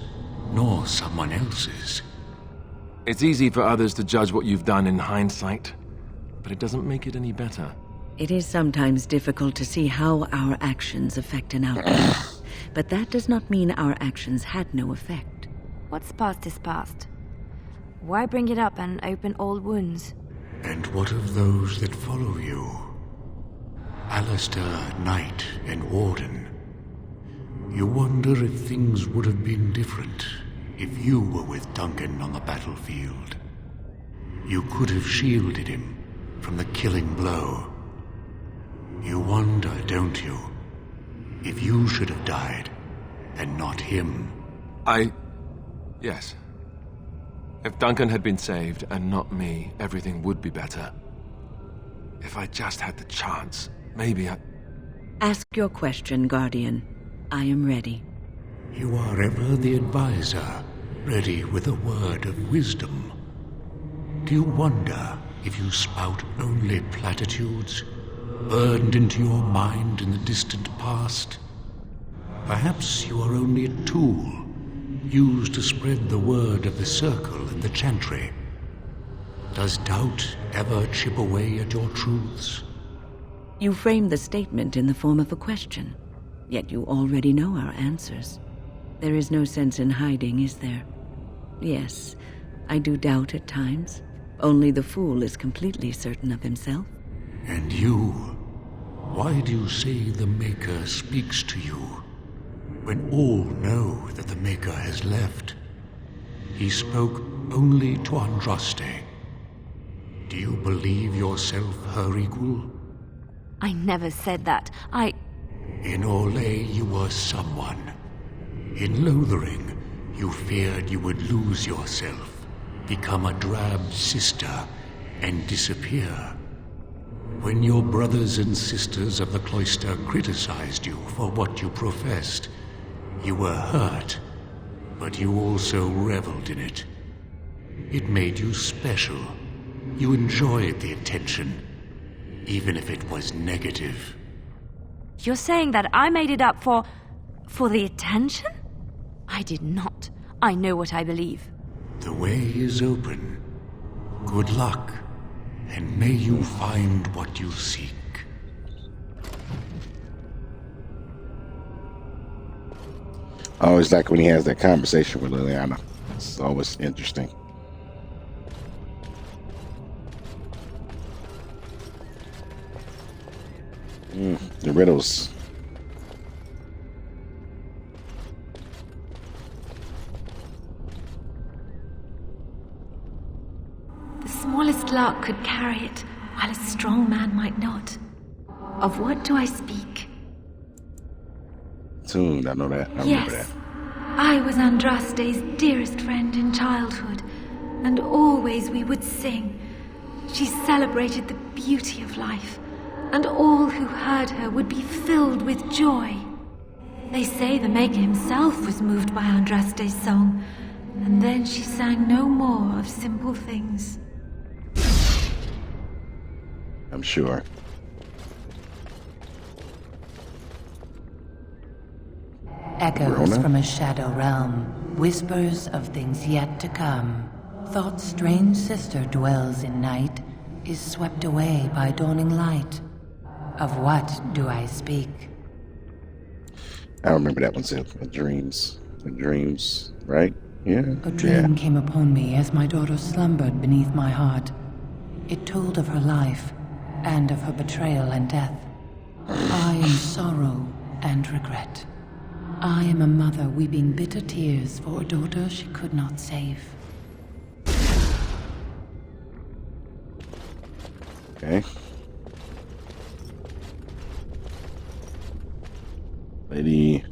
[SPEAKER 11] nor someone else's.
[SPEAKER 3] It's easy for others to judge what you've done in hindsight, but it doesn't make it any better.
[SPEAKER 2] It is sometimes difficult to see how our actions affect an outcome, but that does not mean our actions had no effect.
[SPEAKER 5] What's past is past. Why bring it up and open old wounds?
[SPEAKER 11] And what of those that follow you? Alistair, Knight, and Warden. You wonder if things would have been different if you were with Duncan on the battlefield. You could have shielded him from the killing blow. You wonder, don't you, if you should have died and not him?
[SPEAKER 3] Yes. If Duncan had been saved and not me, everything would be better. If I just had the chance, maybe I...
[SPEAKER 2] Ask your question, Guardian. I am ready.
[SPEAKER 11] You are ever the advisor, ready with a word of wisdom. Do you wonder if you spout only platitudes, burned into your mind in the distant past? Perhaps you are only a tool, used to spread the word of the Circle and the Chantry. Does doubt ever chip away at your truths?
[SPEAKER 2] You framed the statement in the form of a question, yet you already know our answers. There is no sense in hiding, is there? Yes, I do doubt at times. Only the fool is completely certain of himself.
[SPEAKER 11] And you? Why do you say the Maker speaks to you, when all know that the Maker has left? He spoke only to Andraste. Do you believe yourself her equal?
[SPEAKER 5] I never said that.
[SPEAKER 11] In Orlais you were someone. In Lothering, you feared you would lose yourself, become a drab sister, and disappear. When your brothers and sisters of the cloister criticized you for what you professed, you were hurt, but you also reveled in it. It made you special. You enjoyed the attention, even if it was negative.
[SPEAKER 5] You're saying that I made it up for the attention? I did not. I know what I believe.
[SPEAKER 11] The way is open. Good luck, and may you find what you seek.
[SPEAKER 1] I always like when he has that conversation with Liliana. It's always interesting. The riddles.
[SPEAKER 18] The smallest lark could carry it, while a strong man might not. Of what do I speak?
[SPEAKER 1] Tune, I know that. I remember that.
[SPEAKER 18] I was Andraste's dearest friend in childhood, and always we would sing. She celebrated the beauty of life, and all who heard her would be filled with joy. They say the Maker himself was moved by Andraste's song, and then she sang no more of simple things.
[SPEAKER 1] I'm sure.
[SPEAKER 19] Echoes
[SPEAKER 1] Verona?
[SPEAKER 19] from a shadow realm, whispers of things yet to come. Thought's strange sister dwells in night, is swept away by dawning light. Of what do I speak?
[SPEAKER 1] I remember that one too. The dreams, right? Yeah.
[SPEAKER 19] A dream came upon me as my daughter slumbered beneath my heart. It told of her life, and of her betrayal and death. I am sorrow and regret. I am a mother weeping bitter tears for a daughter she could not save.
[SPEAKER 1] Okay. Lady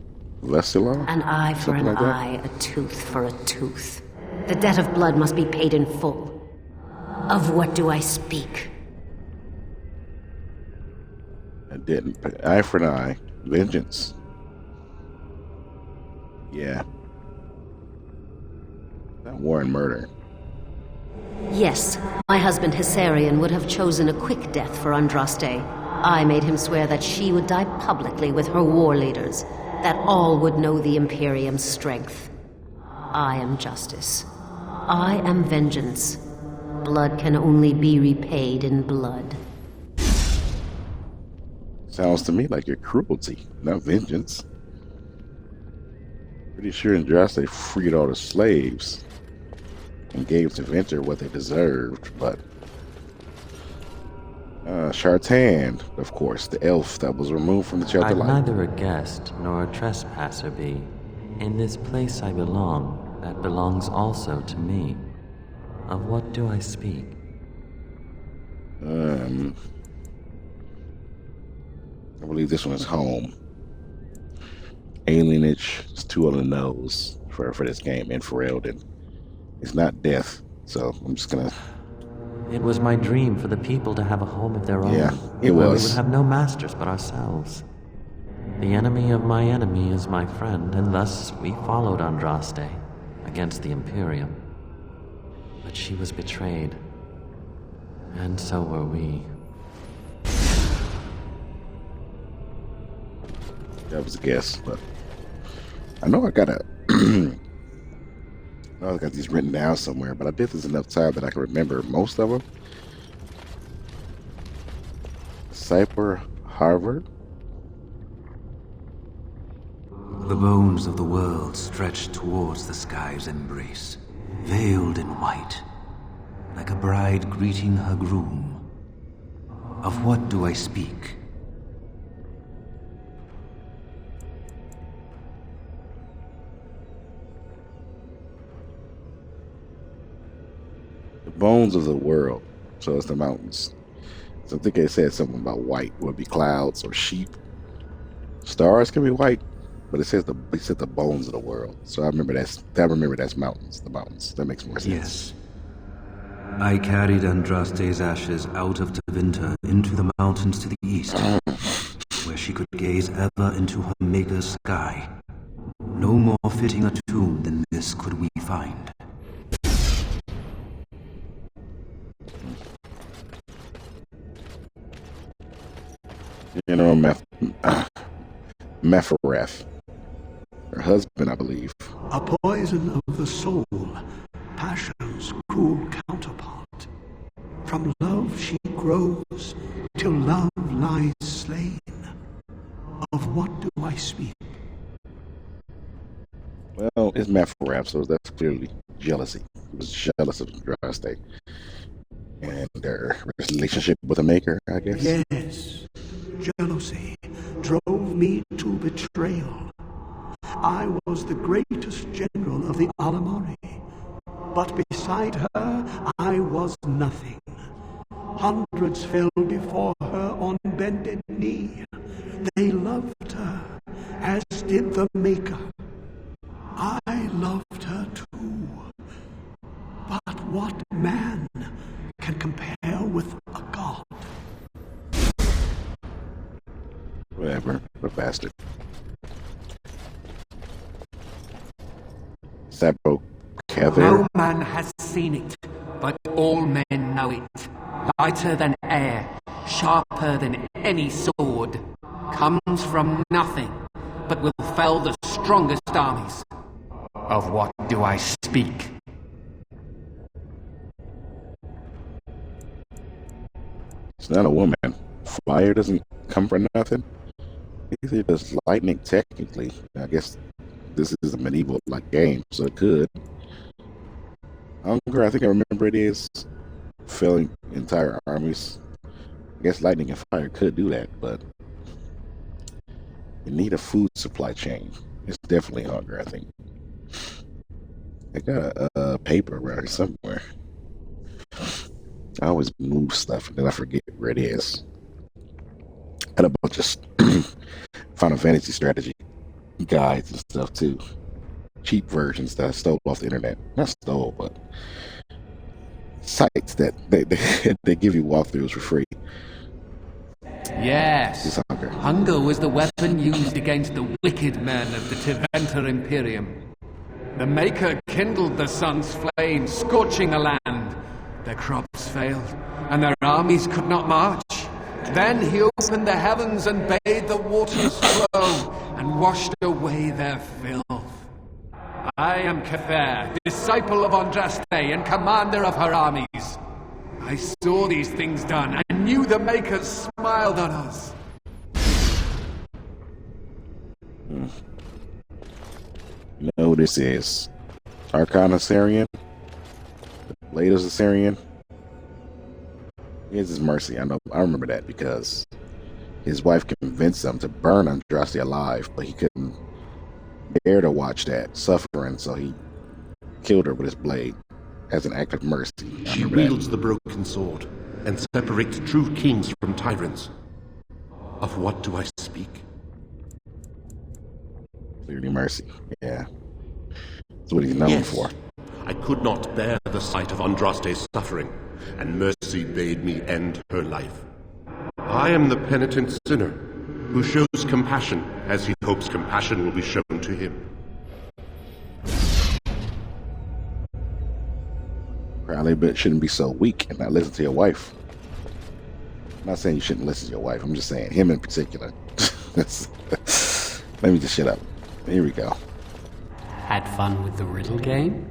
[SPEAKER 1] Vesila?
[SPEAKER 7] An eye for
[SPEAKER 1] Something
[SPEAKER 7] an
[SPEAKER 1] like that?
[SPEAKER 7] eye, a tooth for a tooth. The debt of blood must be paid in full. Of what do I speak?
[SPEAKER 1] I didn't. Eye for an eye. Vengeance. Yeah. That war and murder.
[SPEAKER 7] Yes, my husband Hissarion would have chosen a quick death for Andraste. I made him swear that she would die publicly with her war leaders, that all would know the Imperium's strength. I am justice. I am vengeance. Blood can only be repaid in blood.
[SPEAKER 1] Sounds to me like your cruelty, not vengeance. Pretty sure Andraste freed all the slaves and gave to Venture what they deserved, but Shartan, of course, the elf that was removed from the Shelter
[SPEAKER 20] I'm
[SPEAKER 1] Light.
[SPEAKER 20] neither a guest nor a trespasser be. In this place I belong, that belongs also to me. Of what do I speak?
[SPEAKER 1] I believe this one is home. Alienage is too on the nose for this game, Infrared, and it's not death, so I'm just gonna...
[SPEAKER 20] It was my dream for the people to have a home of their own.
[SPEAKER 1] Yeah, it
[SPEAKER 20] where
[SPEAKER 1] was.
[SPEAKER 20] We would have no masters but ourselves. The enemy of my enemy is my friend, and thus we followed Andraste against the Imperium. But she was betrayed, and so were we.
[SPEAKER 1] That was a guess, but I know I got these written down somewhere, but I did this enough time that I can remember most of them. Cypher Harvard.
[SPEAKER 10] The bones of the world stretched towards the sky's embrace, veiled in white, like a bride greeting her groom. Of what do I speak?
[SPEAKER 1] The bones of the world. So it's the mountains. So I think they said something about white would be clouds or sheep. Stars can be white, but it said the bones of the world. So I remember that's mountains. The mountains. That makes more sense.
[SPEAKER 10] Yes. I carried Andraste's ashes out of Tevinter into the mountains to the east, where she could gaze ever into her maker's sky. No more fitting a tomb than this could we find.
[SPEAKER 1] General Mephareth. Her husband, I believe.
[SPEAKER 11] A poison of the soul, passion's cruel counterpart. From love she grows, till love lies slain. Of what do I speak?
[SPEAKER 1] Well, it's Mephareth, so that's clearly jealousy. He was jealous of Andraste and their relationship with the Maker, I guess.
[SPEAKER 11] Yes, jealousy drove me to betrayal. I was the greatest general of the Alamari, but beside her I was nothing. Hundreds fell before her on bended knee. They loved her, as did the Maker. I loved her too. But what man can compare with a god?
[SPEAKER 1] Whatever, a bastard. Sabro Kether.
[SPEAKER 21] No man has seen it, but all men know it. Lighter than air, sharper than any sword. Comes from nothing, but will fell the strongest armies. Of what do I speak?
[SPEAKER 1] It's not a woman. Fire doesn't come from nothing. Either does lightning technically. I guess this is a medieval like game, so it could. Hunger, I think I remember it is filling entire armies. I guess lightning and fire could do that, but you need a food supply chain. It's definitely hunger, I think. I got a paper around here somewhere. I always move stuff and then I forget where it is. And a bunch of Final Fantasy strategy guides and stuff too. Cheap versions that I stole off the internet. Not stole, but sites that they give you walkthroughs for free.
[SPEAKER 21] Yes. Hunger was the weapon used against the wicked men of the Tevinter Imperium. The Maker kindled the sun's flame, scorching the land. Their crops failed, and their armies could not march. Then he opened the heavens and bade the waters flow, and washed away their filth. I am Kether, disciple of Andraste and commander of her armies. I saw these things done, and knew the Makers smiled on us.
[SPEAKER 1] You know who this is? Archon Assyrian? Latest Assyrian? Here's his mercy. I remember that because his wife convinced him to burn Andraste alive, but he couldn't bear to watch that suffering, so he killed her with his blade as an act of mercy.
[SPEAKER 9] She wields the broken sword and separates true kings from tyrants. Of what do I speak?
[SPEAKER 1] Clearly mercy, yeah. That's what he's known for.
[SPEAKER 9] I could not bear the sight of Andraste's suffering, and mercy bade me end her life. I am the penitent sinner, who shows compassion as he hopes compassion will be shown to him.
[SPEAKER 1] Probably, but shouldn't be so weak and not listen to your wife. I'm not saying you shouldn't listen to your wife. I'm just saying him in particular. Let me just shut up. Here we go.
[SPEAKER 14] Had fun with the riddle game?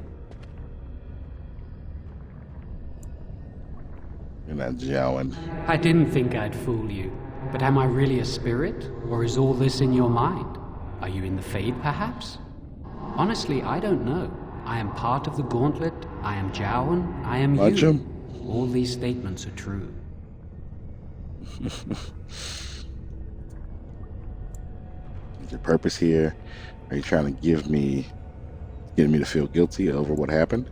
[SPEAKER 1] You're not jowling.
[SPEAKER 14] I didn't think I'd fool you. But am I really a spirit? Or is all this in your mind? Are you in the Fade, perhaps? Honestly, I don't know. I am part of the Gauntlet. I am Jowan. I am
[SPEAKER 1] Watch
[SPEAKER 14] you.
[SPEAKER 1] him.
[SPEAKER 14] All these statements are true.
[SPEAKER 1] Your purpose here? Are you trying to get me to feel guilty over what happened?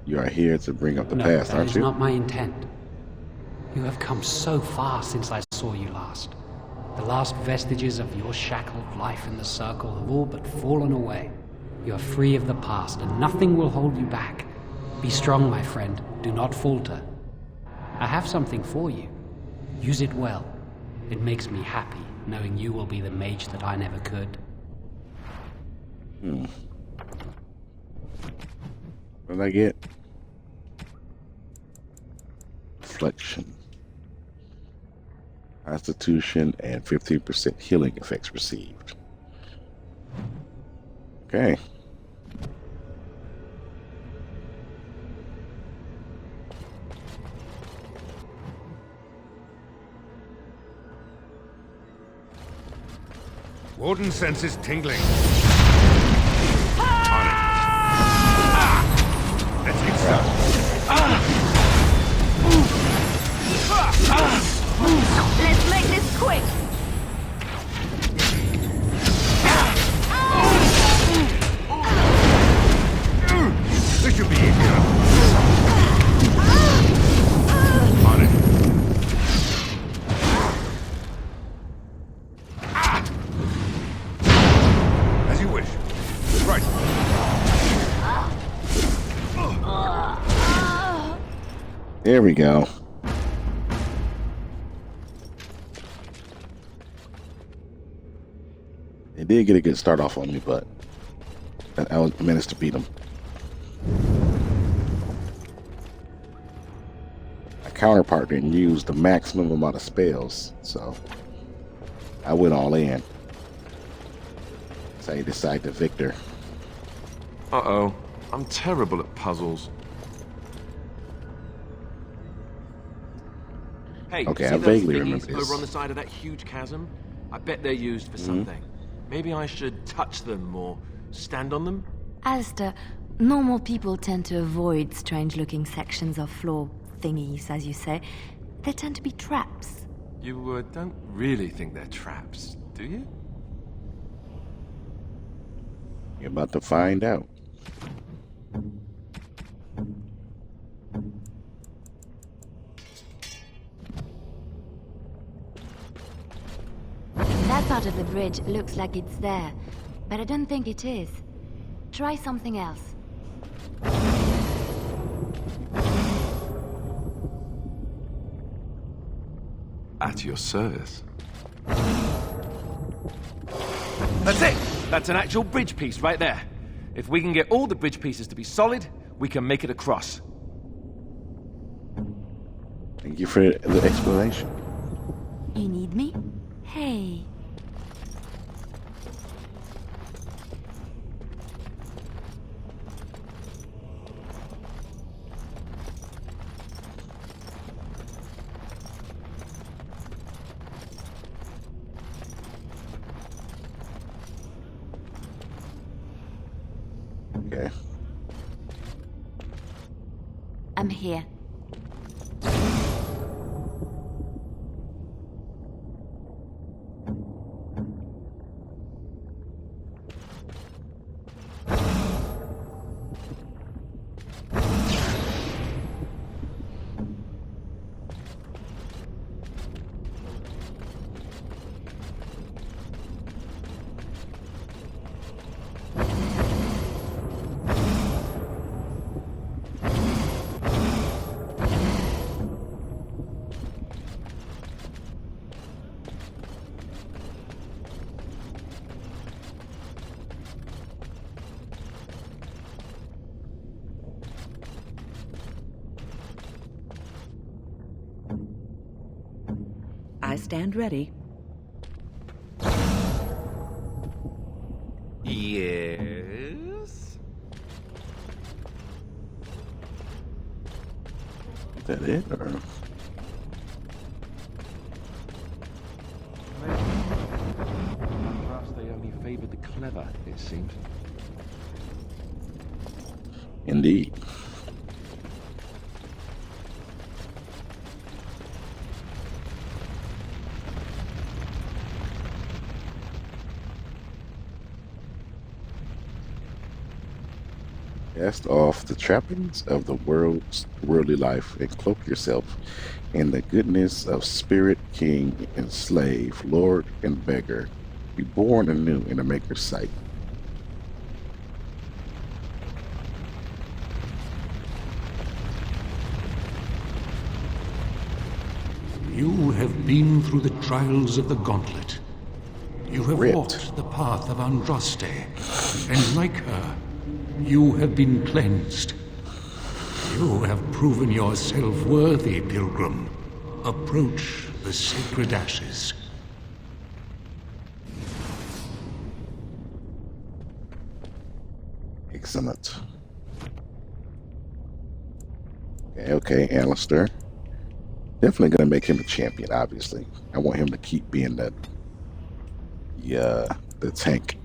[SPEAKER 1] You are here to bring up the past, aren't you?
[SPEAKER 14] No, that is not my intent. You have come so far since I saw you last. The last vestiges of your shackled life in the Circle have all but fallen away. You are free of the past, and nothing will hold you back. Be strong, my friend. Do not falter. I have something for you. Use it well. It makes me happy, knowing you will be the mage that I never could.
[SPEAKER 1] What did I get? Reflection. Constitution and 15% healing effects received. Okay.
[SPEAKER 12] Warden senses tingling. Let's get started.
[SPEAKER 16] Let's make this quick.
[SPEAKER 12] This should be easier. On it. As you wish. Right.
[SPEAKER 1] There we go. It did get a good start off on me, but I was managed to beat him. My counterpart didn't use the maximum amount of spells, so I went all in. So you decide the victor.
[SPEAKER 3] Uh-oh. I'm terrible at puzzles. Hey,
[SPEAKER 1] Okay,
[SPEAKER 3] see
[SPEAKER 1] I
[SPEAKER 3] those
[SPEAKER 1] vaguely
[SPEAKER 3] thingies
[SPEAKER 1] remember this.
[SPEAKER 3] over on the side of that huge chasm? I bet they're used for something. Maybe I should touch them or stand on them?
[SPEAKER 5] Alistair, Normal people tend to avoid strange-looking sections of floor thingies, as you say. They tend to be traps.
[SPEAKER 3] You don't really think they're traps, do you?
[SPEAKER 1] You're about to find out.
[SPEAKER 5] That part of the bridge looks like it's there, but I don't think it is. Try something else.
[SPEAKER 3] At your service. That's it! That's an actual bridge piece right there. If we can get all the bridge pieces to be solid, we can make it across.
[SPEAKER 1] Thank you for the explanation.
[SPEAKER 5] You need me? Hey.
[SPEAKER 1] Okay.
[SPEAKER 5] I'm here.
[SPEAKER 2] I stand ready.
[SPEAKER 3] Yes?
[SPEAKER 1] Is that it, or?
[SPEAKER 3] Perhaps they only favored the clever, it seems.
[SPEAKER 1] Indeed. Cast off the trappings of the worldly life and cloak yourself in the goodness of spirit, king and slave, lord and beggar. Be born anew in the Maker's sight.
[SPEAKER 11] You have been through the trials of the Gauntlet. You have
[SPEAKER 1] Ripped.
[SPEAKER 11] walked the path of Andraste, and like her, you have been cleansed. You have proven yourself worthy, Pilgrim. Approach the sacred ashes.
[SPEAKER 1] Excellent. Okay, Alistair. Definitely gonna make him a champion, obviously. I want him to keep being the tank.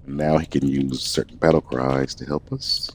[SPEAKER 1] Now he can use certain battle cries to help us.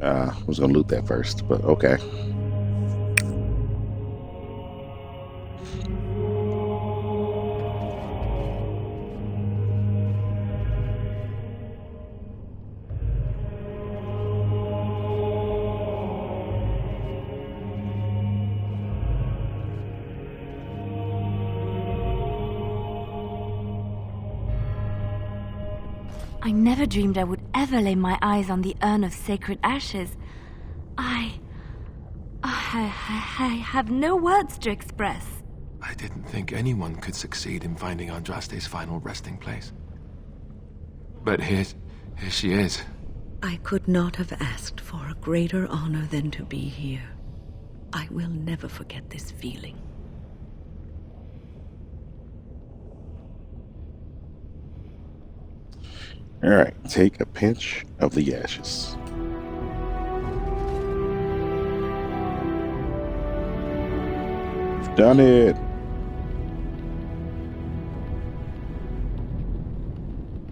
[SPEAKER 1] I was gonna loot that first, but okay.
[SPEAKER 5] I never dreamed I would ever lay my eyes on the urn of sacred ashes. I
[SPEAKER 18] I have no words to express.
[SPEAKER 3] I didn't think anyone could succeed in finding Andraste's final resting place. But here she is.
[SPEAKER 2] I could not have asked for a greater honor than to be here. I will never forget this feeling.
[SPEAKER 1] All right, take a pinch of the ashes. You've done it.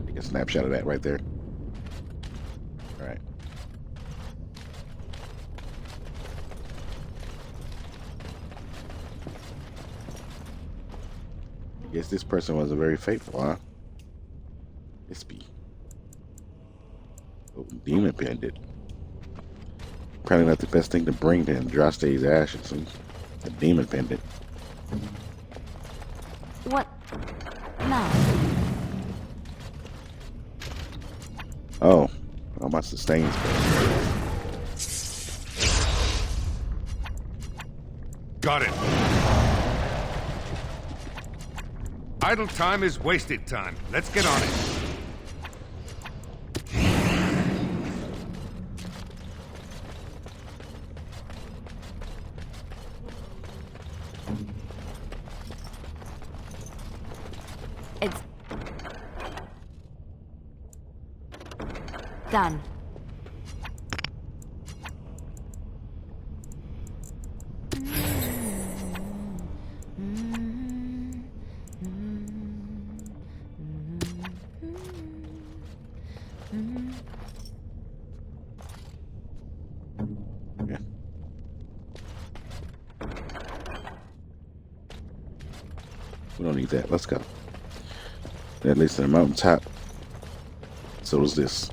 [SPEAKER 1] Take a snapshot of that right there. All right. Guess this person wasn't very faithful, huh? This be. Oh, demon pendant. Probably not the best thing to bring to Andraste's ashes. A demon pendant.
[SPEAKER 5] What now?
[SPEAKER 1] Oh, my sustains.
[SPEAKER 8] Got it. Idle time is wasted time. Let's get on it.
[SPEAKER 5] It's done.
[SPEAKER 1] Yeah. We don't need that. Let's go. At least on the mountaintop. So is this.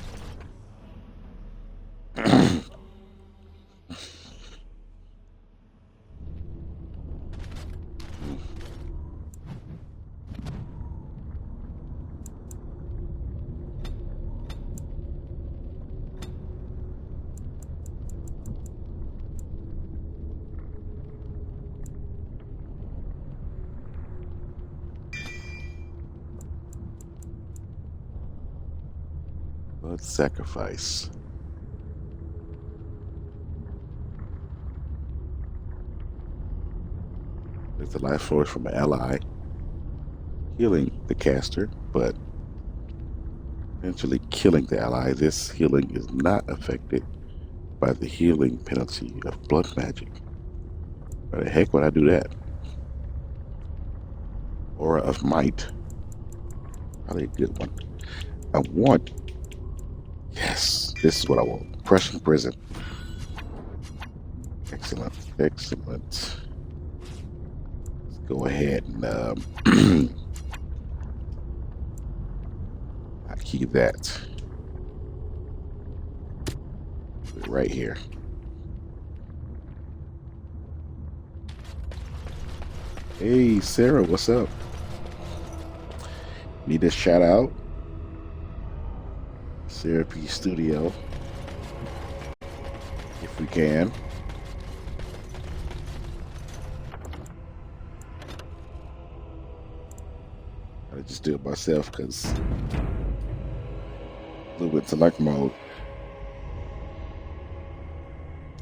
[SPEAKER 1] Blood sacrifice. There's the life force from an ally healing the caster, but eventually killing the ally. This healing is not affected by the healing penalty of blood magic. Why the heck would I do that? Aura of might. Probably a good one. I want. Yes, this is what I want. Prussian prison. Excellent, excellent. Let's go ahead and I keep that right here. Hey, Sarah, what's up? Need a shout out? Sarah P Studio, if we can. I just do it myself because a little bit select mode.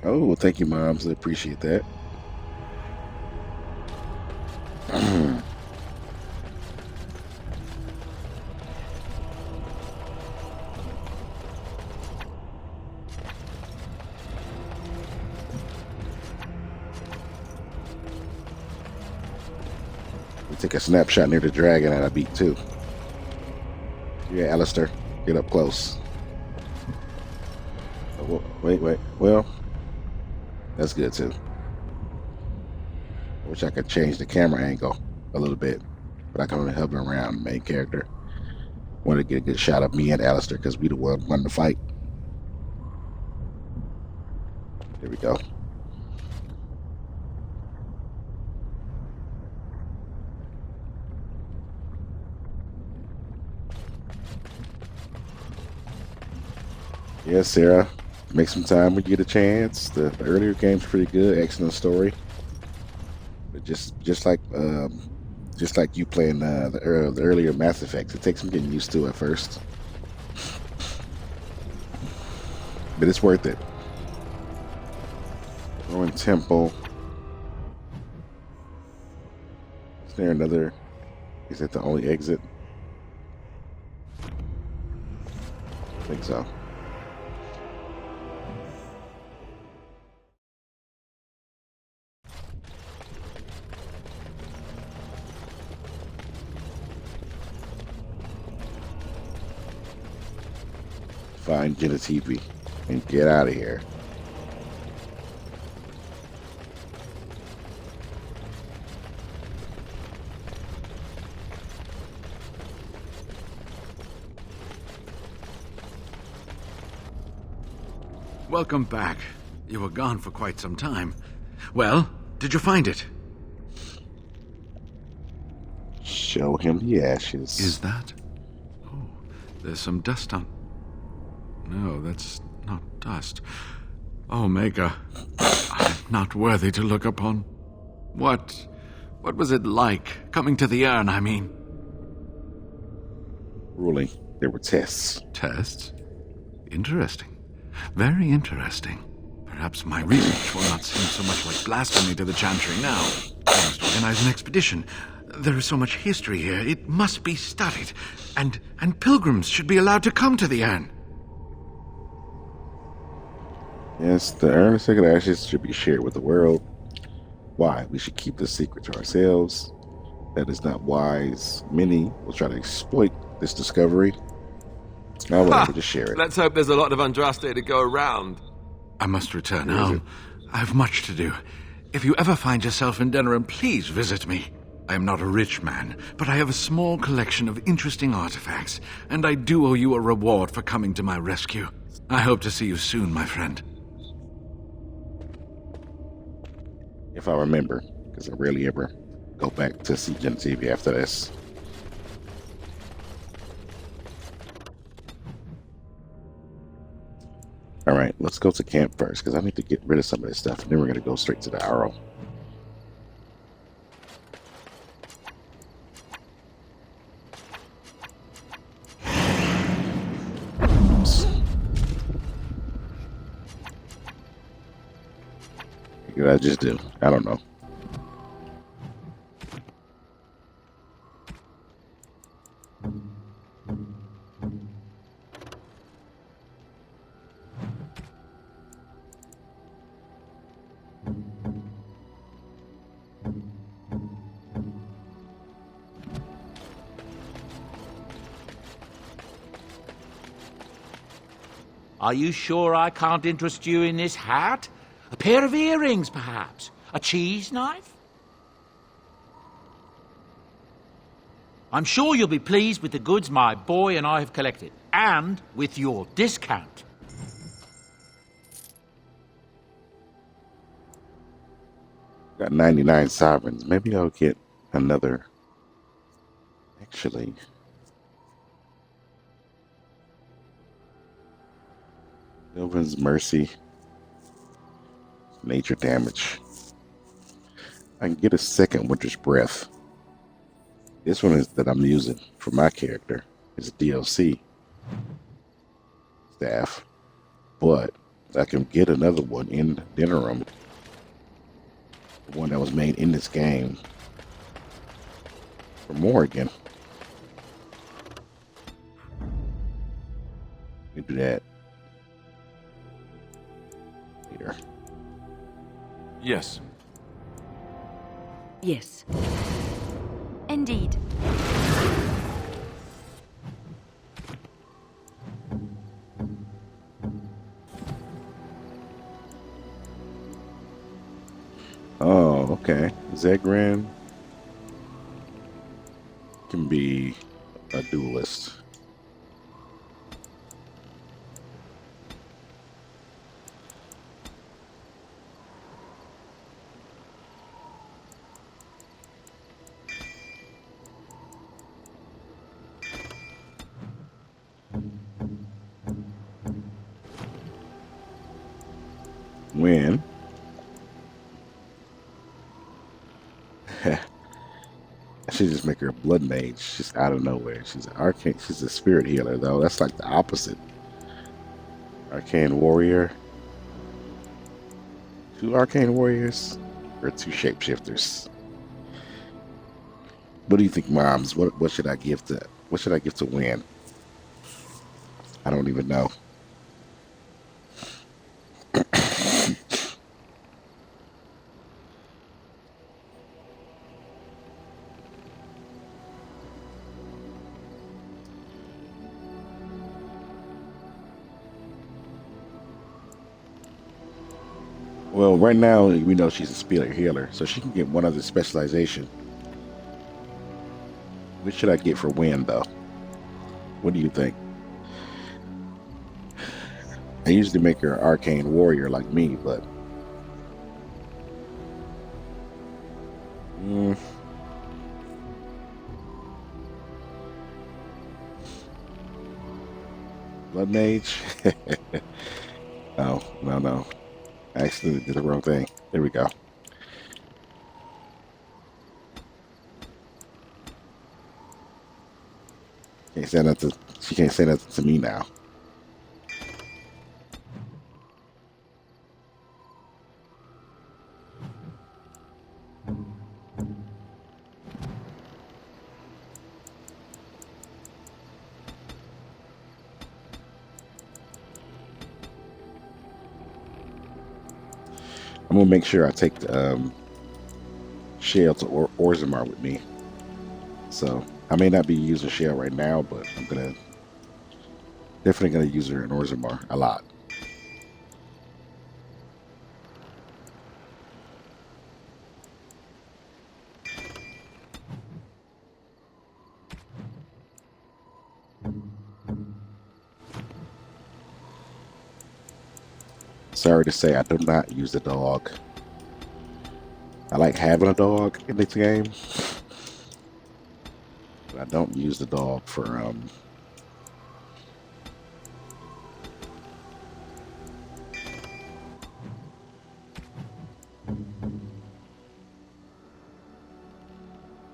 [SPEAKER 1] Oh, well, thank you, moms. I appreciate that. Take a snapshot near the dragon and I beat too. Yeah, Alistair, get up close. Oh, wait. Well, that's good too. I wish I could change the camera angle a little bit, but I can only hover around the main character. Want to get a good shot of me and Alistair because we the one won the fight. There we go. Yes, Sarah. Make some time when you get a chance. The earlier game's pretty good, excellent story. But just like you playing the earlier Mass Effects, it takes some getting used to at first. But it's worth it. Ruin Temple. Is there another? Is that the only exit? I think so. Find Genitivi and get out of here.
[SPEAKER 6] Welcome back. You were gone for quite some time. Well, did you find it?
[SPEAKER 1] Show him the ashes.
[SPEAKER 6] Is that? Oh, there's some dust on. No, that's not dust. Omega, I'm not worthy to look upon. What was it like, coming to the urn, I mean?
[SPEAKER 1] Ruling, there were tests.
[SPEAKER 6] Tests? Interesting. Very interesting. Perhaps my research will not seem so much like blasphemy to the Chantry now. I must organize an expedition. There is so much history here, it must be studied. And pilgrims should be allowed to come to the urn.
[SPEAKER 1] Yes, the urn of sacred ashes should be shared with the world. Why? We should keep the secret to ourselves. That is not wise. Many will try to exploit this discovery. Now, whatever, just share it.
[SPEAKER 3] Let's hope there's a lot of Andraste to go around.
[SPEAKER 6] I must return home. I have much to do. If you ever find yourself in Denerim, please visit me. I am not a rich man, but I have a small collection of interesting artifacts, and I do owe you a reward for coming to my rescue. I hope to see you soon, my friend.
[SPEAKER 1] If I remember, because I rarely ever go back to see Genitivi after this. Alright, let's go to camp first, because I need to get rid of some of this stuff, and then we're going to go straight to the Arrow. What did I just do? I don't know.
[SPEAKER 15] Are you sure I can't interest you in this hat? A pair of earrings, perhaps? A cheese knife? I'm sure you'll be pleased with the goods my boy and I have collected, and with your discount.
[SPEAKER 1] Got 99 sovereigns. Maybe I'll get another. Actually, Sylvan's Mercy. Nature damage. I can get a second Winter's Breath. This one is that I'm using for my character. It's a DLC staff. But I can get another one in Denerim. The one that was made in this game. For Morrigan. Let me do that. Here.
[SPEAKER 3] Yes.
[SPEAKER 2] Yes.
[SPEAKER 5] Indeed.
[SPEAKER 1] Oh, okay. Zegran can be a duelist. Win. I should just make her a blood mage. She's out of nowhere. She's an arcane. She's a spirit healer, though. That's like the opposite. Arcane warrior. 2 arcane warriors or 2 shapeshifters. What do you think, moms? What should I give to win? I don't even know. Well, right now we know she's a spirit healer, so she can get one other specialization. What should I get for win, though? What do you think? I usually make her an arcane warrior like me, but blood mage. No. I actually did the wrong thing. There we go. Can't say nothing. She can't say nothing to me now. I'm gonna make sure I take the shell to Orzammar with me. So I may not be using shell right now, but I'm definitely gonna use her in Orzammar a lot. Sorry to say, I do not use the dog. I like having a dog in this game, but I don't use the dog for I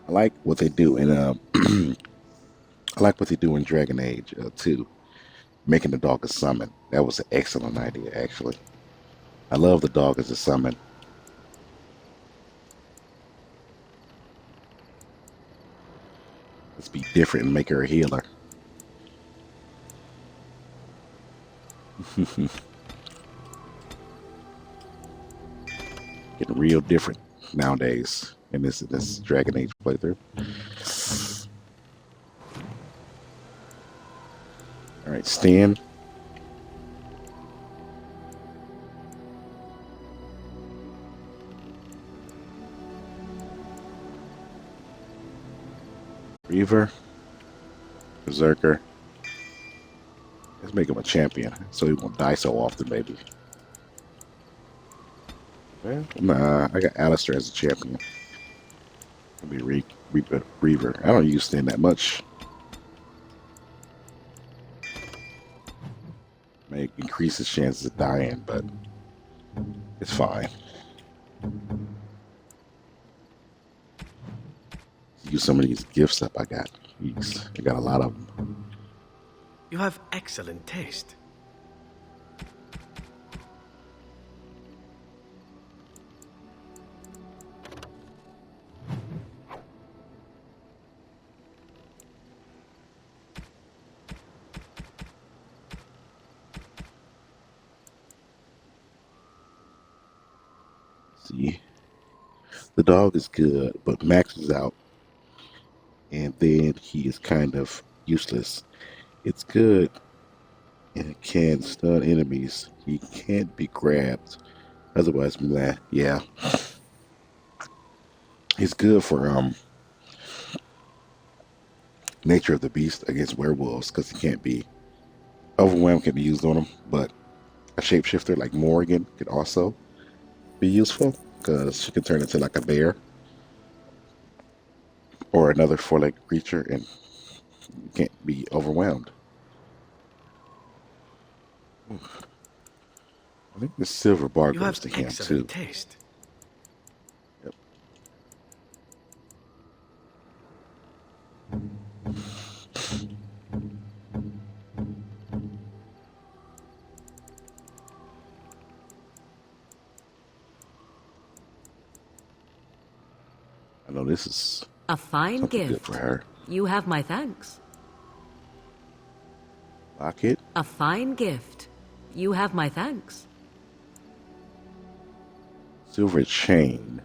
[SPEAKER 1] like what they do in I like what they do in Dragon Age 2, making the dog a summon. That was an excellent idea, actually. I love the dog as a summon. Let's be different and make her a healer. Getting real different nowadays in this Dragon Age playthrough. All right, Stan. Reaver, Berserker. Let's make him a champion so he won't die so often, maybe. Well, nah, I got Alistair as a champion. It'll be Reaver. I don't use Stan that much. May increase his chances of dying, but it's fine. Use some of these gifts up I got. I got a lot of them.
[SPEAKER 4] You have excellent taste.
[SPEAKER 1] See, the dog is good, but Max is out. And then he is kind of useless. It's good and it can stun enemies. He can't be grabbed. Otherwise, blah, yeah. He's good for Nature of the Beast against werewolves because he can't be overwhelmed, can be used on him. But a shapeshifter like Morrigan could also be useful because she can turn into like a bear or another four-legged creature and can't be overwhelmed. I think the silver bar
[SPEAKER 4] You
[SPEAKER 1] goes
[SPEAKER 4] have
[SPEAKER 1] to him
[SPEAKER 4] excellent
[SPEAKER 1] too.
[SPEAKER 4] taste.
[SPEAKER 1] Yep. I know this is
[SPEAKER 13] A fine
[SPEAKER 1] something good
[SPEAKER 13] gift.
[SPEAKER 1] for her.
[SPEAKER 13] You have my thanks.
[SPEAKER 1] Locket.
[SPEAKER 13] A fine gift. You have my thanks.
[SPEAKER 1] Silver chain.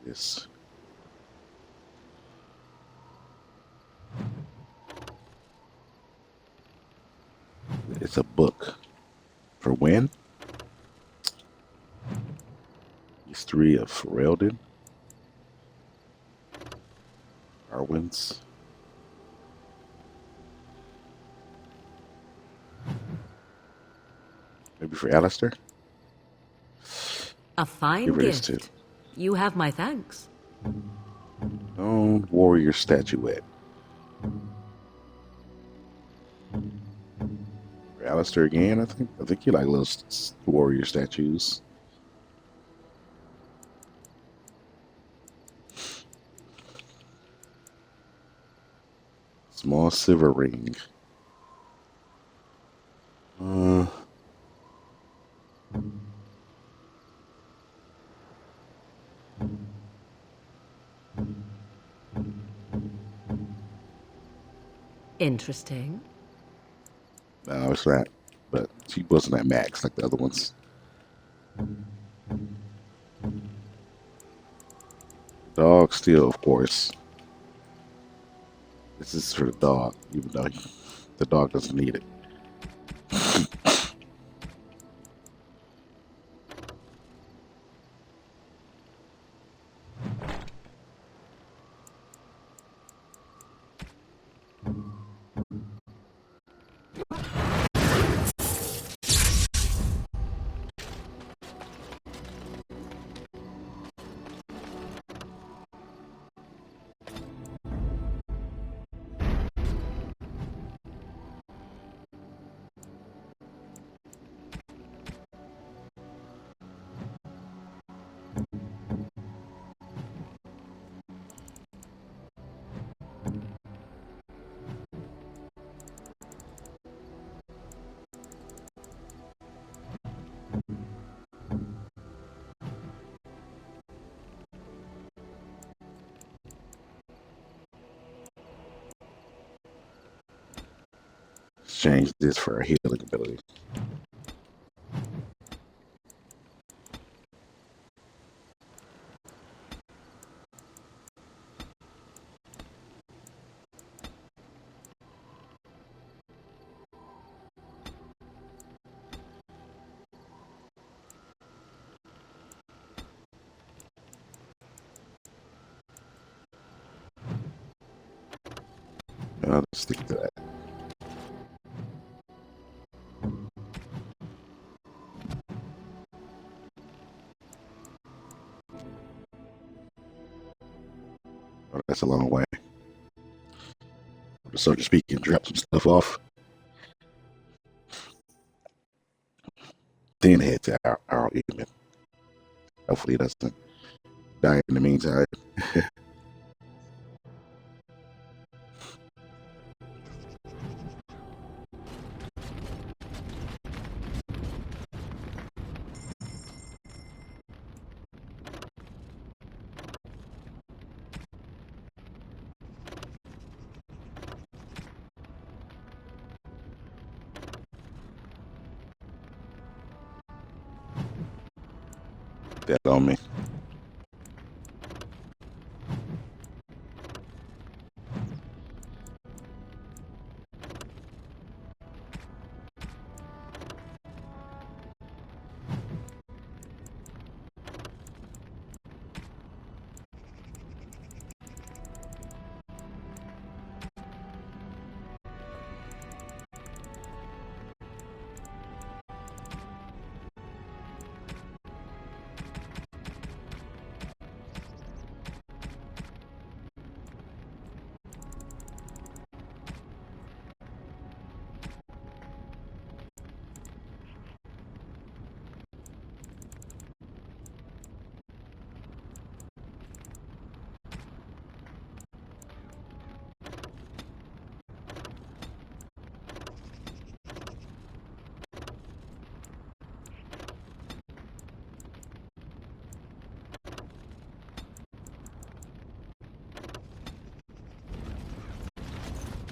[SPEAKER 1] This. It's a book. For when? History of Ferelden. Arwen's. Maybe for Alistair?
[SPEAKER 13] A fine
[SPEAKER 1] Give her this
[SPEAKER 13] gift.
[SPEAKER 1] too.
[SPEAKER 13] You have my thanks.
[SPEAKER 1] Stone warrior statuette. For Alistair again, I think. I think you like little warrior statues. Small silver ring.
[SPEAKER 13] Interesting.
[SPEAKER 1] No, it's not. But she wasn't at max like the other ones. Dog still, of course. This is for the dog, even though the dog doesn't need it. Change this for a healing ability. I'll stick to that. Oh, that's a long way. So to speak, and drop some stuff off. Then head to our Eatman. Hopefully, it doesn't die in the meantime. That on me.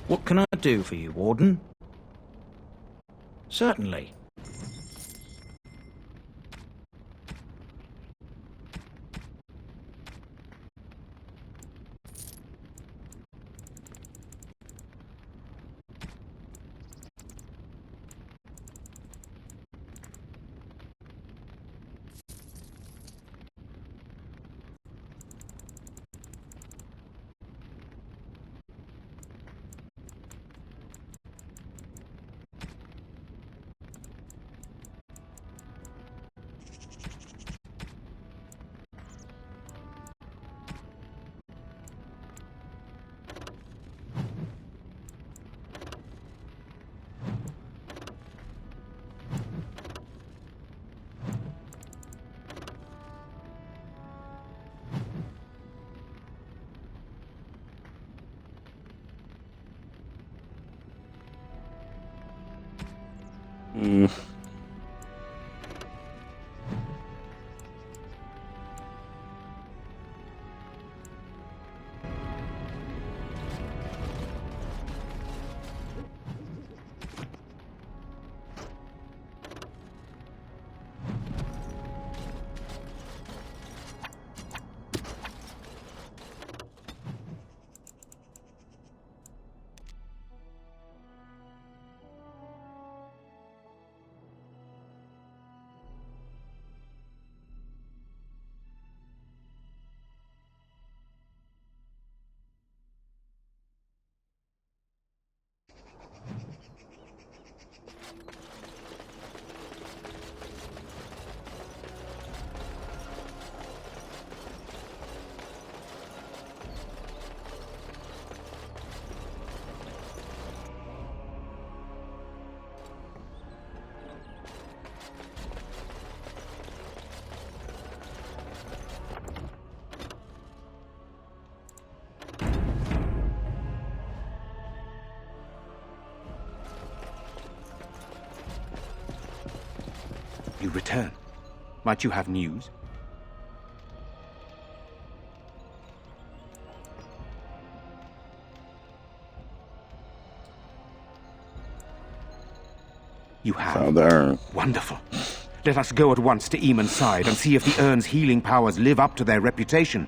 [SPEAKER 17] What can I do for you, Warden? Certainly.
[SPEAKER 22] You return. Might you have news? You have.
[SPEAKER 1] Found the urn.
[SPEAKER 22] Wonderful. Let us go at once to Eamon's side and see if the urn's healing powers live up to their reputation.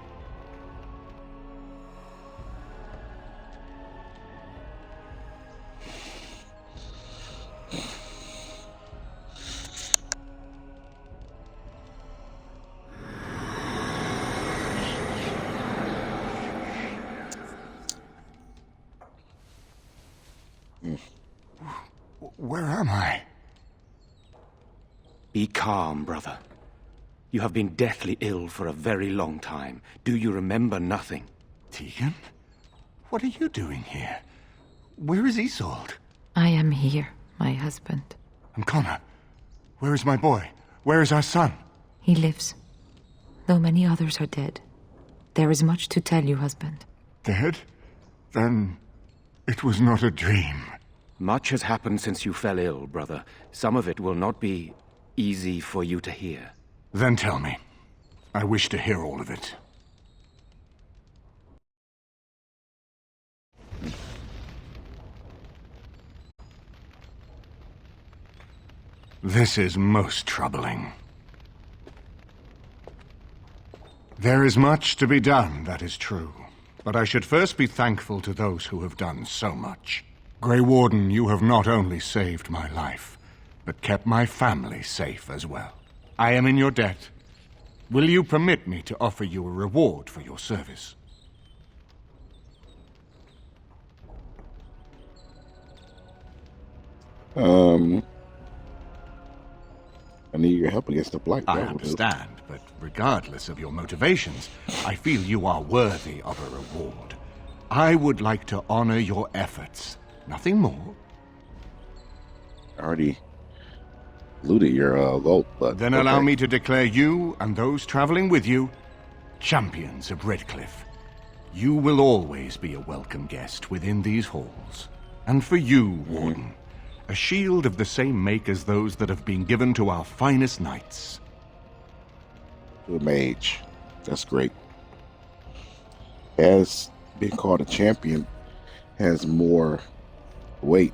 [SPEAKER 11] Where am I?
[SPEAKER 22] Be calm, brother. You have been deathly ill for a very long time. Do you remember nothing?
[SPEAKER 11] Tegan? What are you doing here? Where is Isolde?
[SPEAKER 23] I am here, my husband.
[SPEAKER 11] And Connor? Where is my boy? Where is our son?
[SPEAKER 23] He lives, though many others are dead. There is much to tell you, husband.
[SPEAKER 11] Dead? Then it was not a dream.
[SPEAKER 22] Much has happened since you fell ill, brother. Some of it will not be easy for you to hear.
[SPEAKER 11] Then tell me. I wish to hear all of it. This is most troubling. There is much to be done, that is true. But I should first be thankful to those who have done so much. Grey Warden, you have not only saved my life, but kept my family safe as well. I am in your debt. Will you permit me to offer you a reward for your service?
[SPEAKER 1] I need your help against the Black
[SPEAKER 11] I
[SPEAKER 1] Devil.
[SPEAKER 11] understand, but regardless of your motivations, I feel you are worthy of a reward. I would like to honor your efforts. Nothing more.
[SPEAKER 1] I already looted your vault, but...
[SPEAKER 11] Then allow me to declare you and those traveling with you champions of Redcliffe. You will always be a welcome guest within these halls. And for you, Warden, a shield of the same make as those that have been given to our finest knights.
[SPEAKER 1] To a mage. That's great. As being called a champion has more weight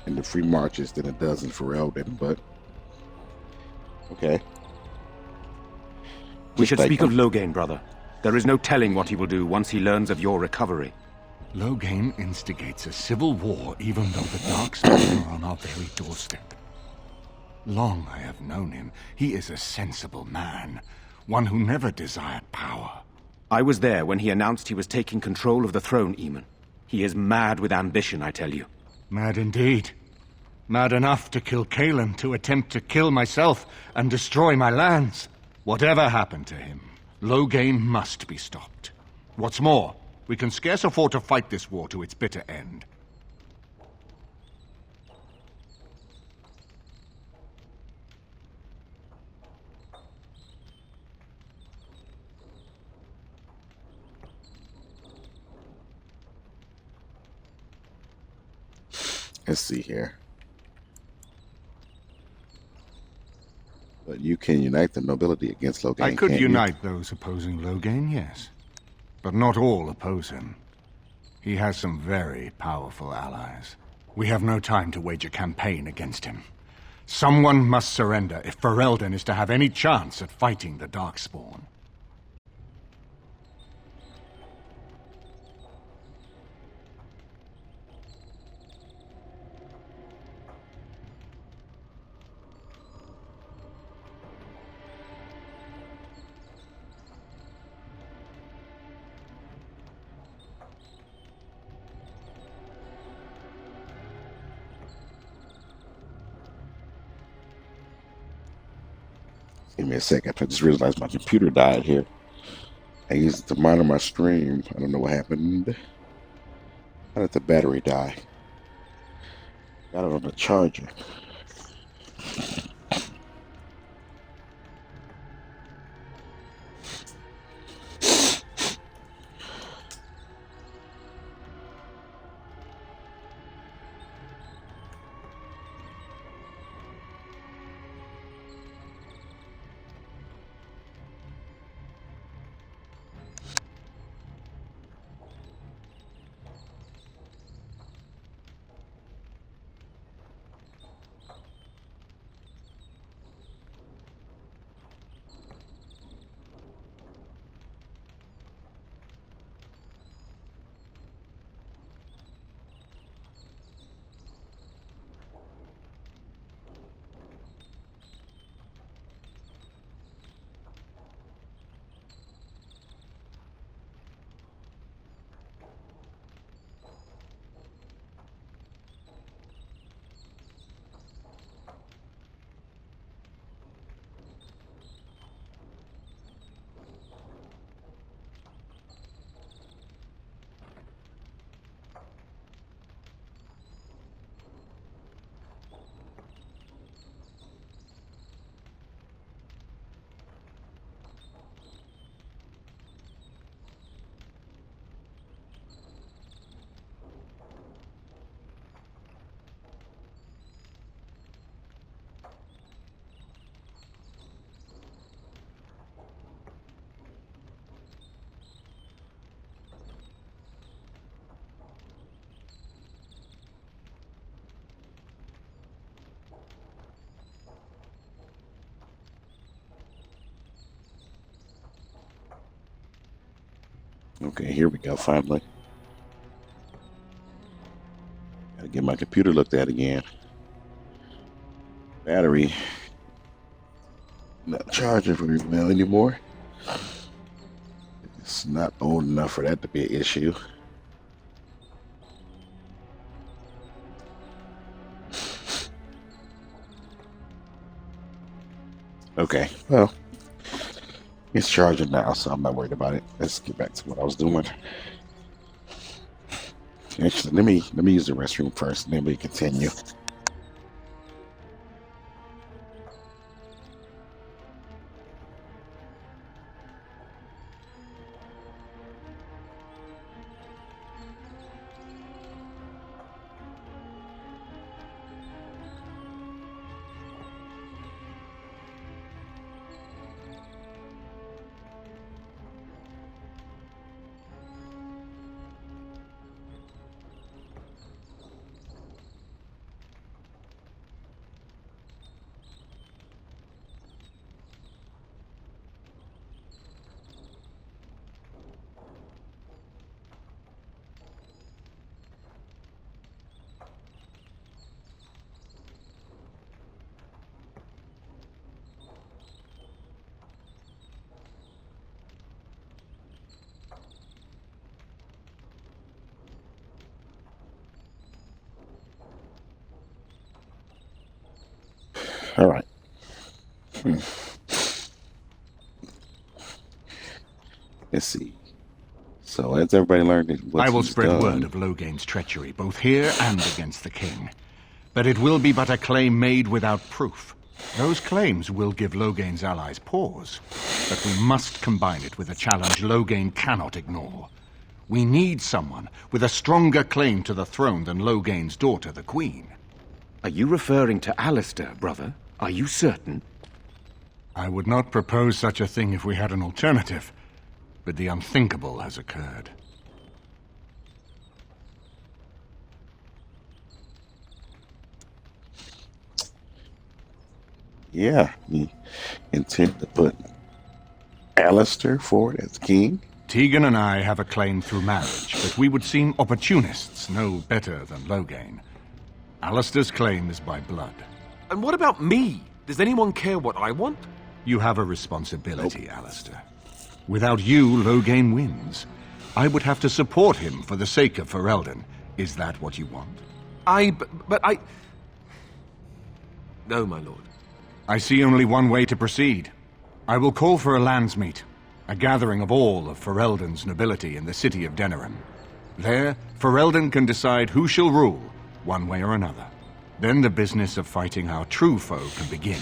[SPEAKER 1] in the free marches than it does in Ferelden, but okay.
[SPEAKER 22] We should speak of
[SPEAKER 1] him.
[SPEAKER 22] Loghain, brother. There is no telling what he will do once he learns of your recovery.
[SPEAKER 11] Loghain instigates a civil war even though the Darkspawn are on our very doorstep. Long I have known him. He is a sensible man, one who never desired power.
[SPEAKER 22] I was there when he announced he was taking control of the throne, Eamon. He is mad with ambition, I tell you.
[SPEAKER 11] Mad indeed. Mad enough to kill Cailan, to attempt to kill myself and destroy my lands. Whatever happened to him, Loghain must be stopped. What's more, we can scarce afford to fight this war to its bitter end.
[SPEAKER 1] Let's see here. But you can unite the nobility against Loghain.
[SPEAKER 11] I could
[SPEAKER 1] can't
[SPEAKER 11] unite those opposing Loghain, yes. But not all oppose him. He has some very powerful allies. We have no time to wage a campaign against him. Someone must surrender if Ferelden is to have any chance at fighting the Darkspawn.
[SPEAKER 1] Give me a second. I just realized my computer died here. I used it to monitor my stream. I don't know what happened. How did the battery die? Got it on the charger. Okay, here we go, finally. Gotta get my computer looked at again. Battery. Not charging very well anymore. It's not old enough for that to be an issue. Okay, well, it's charging now, so I'm not worried about it. Let's get back to what I was doing. Actually, let me use the restroom first, and then we continue. All right. Let's see. So as everybody learned, what
[SPEAKER 6] I will
[SPEAKER 1] he's
[SPEAKER 6] spread
[SPEAKER 1] done,
[SPEAKER 6] word of Logain's treachery, both here and against the king. But it will be but a claim made without proof. Those claims will give Logain's allies pause, but we must combine it with a challenge Logain cannot ignore. We need someone with a stronger claim to the throne than Logain's daughter, the Queen.
[SPEAKER 22] Are you referring to Alistair, brother? Are you certain?
[SPEAKER 6] I would not propose such a thing if we had an alternative, but the unthinkable has occurred.
[SPEAKER 1] Yeah, he intended to put Alistair forward as king.
[SPEAKER 6] Tegan and I have a claim through marriage, but we would seem opportunists no better than Logain. Alistair's claim is by blood.
[SPEAKER 3] And what about me? Does anyone care what I want?
[SPEAKER 6] You have a responsibility, Alistair. Without you, Logain wins. I would have to support him for the sake of Ferelden. Is that what you want?
[SPEAKER 3] But I... No, my lord.
[SPEAKER 6] I see only one way to proceed. I will call for a landsmeet, a gathering of all of Ferelden's nobility in the city of Denerim. There, Ferelden can decide who shall rule, one way or another. Then the business of fighting our true foe can begin.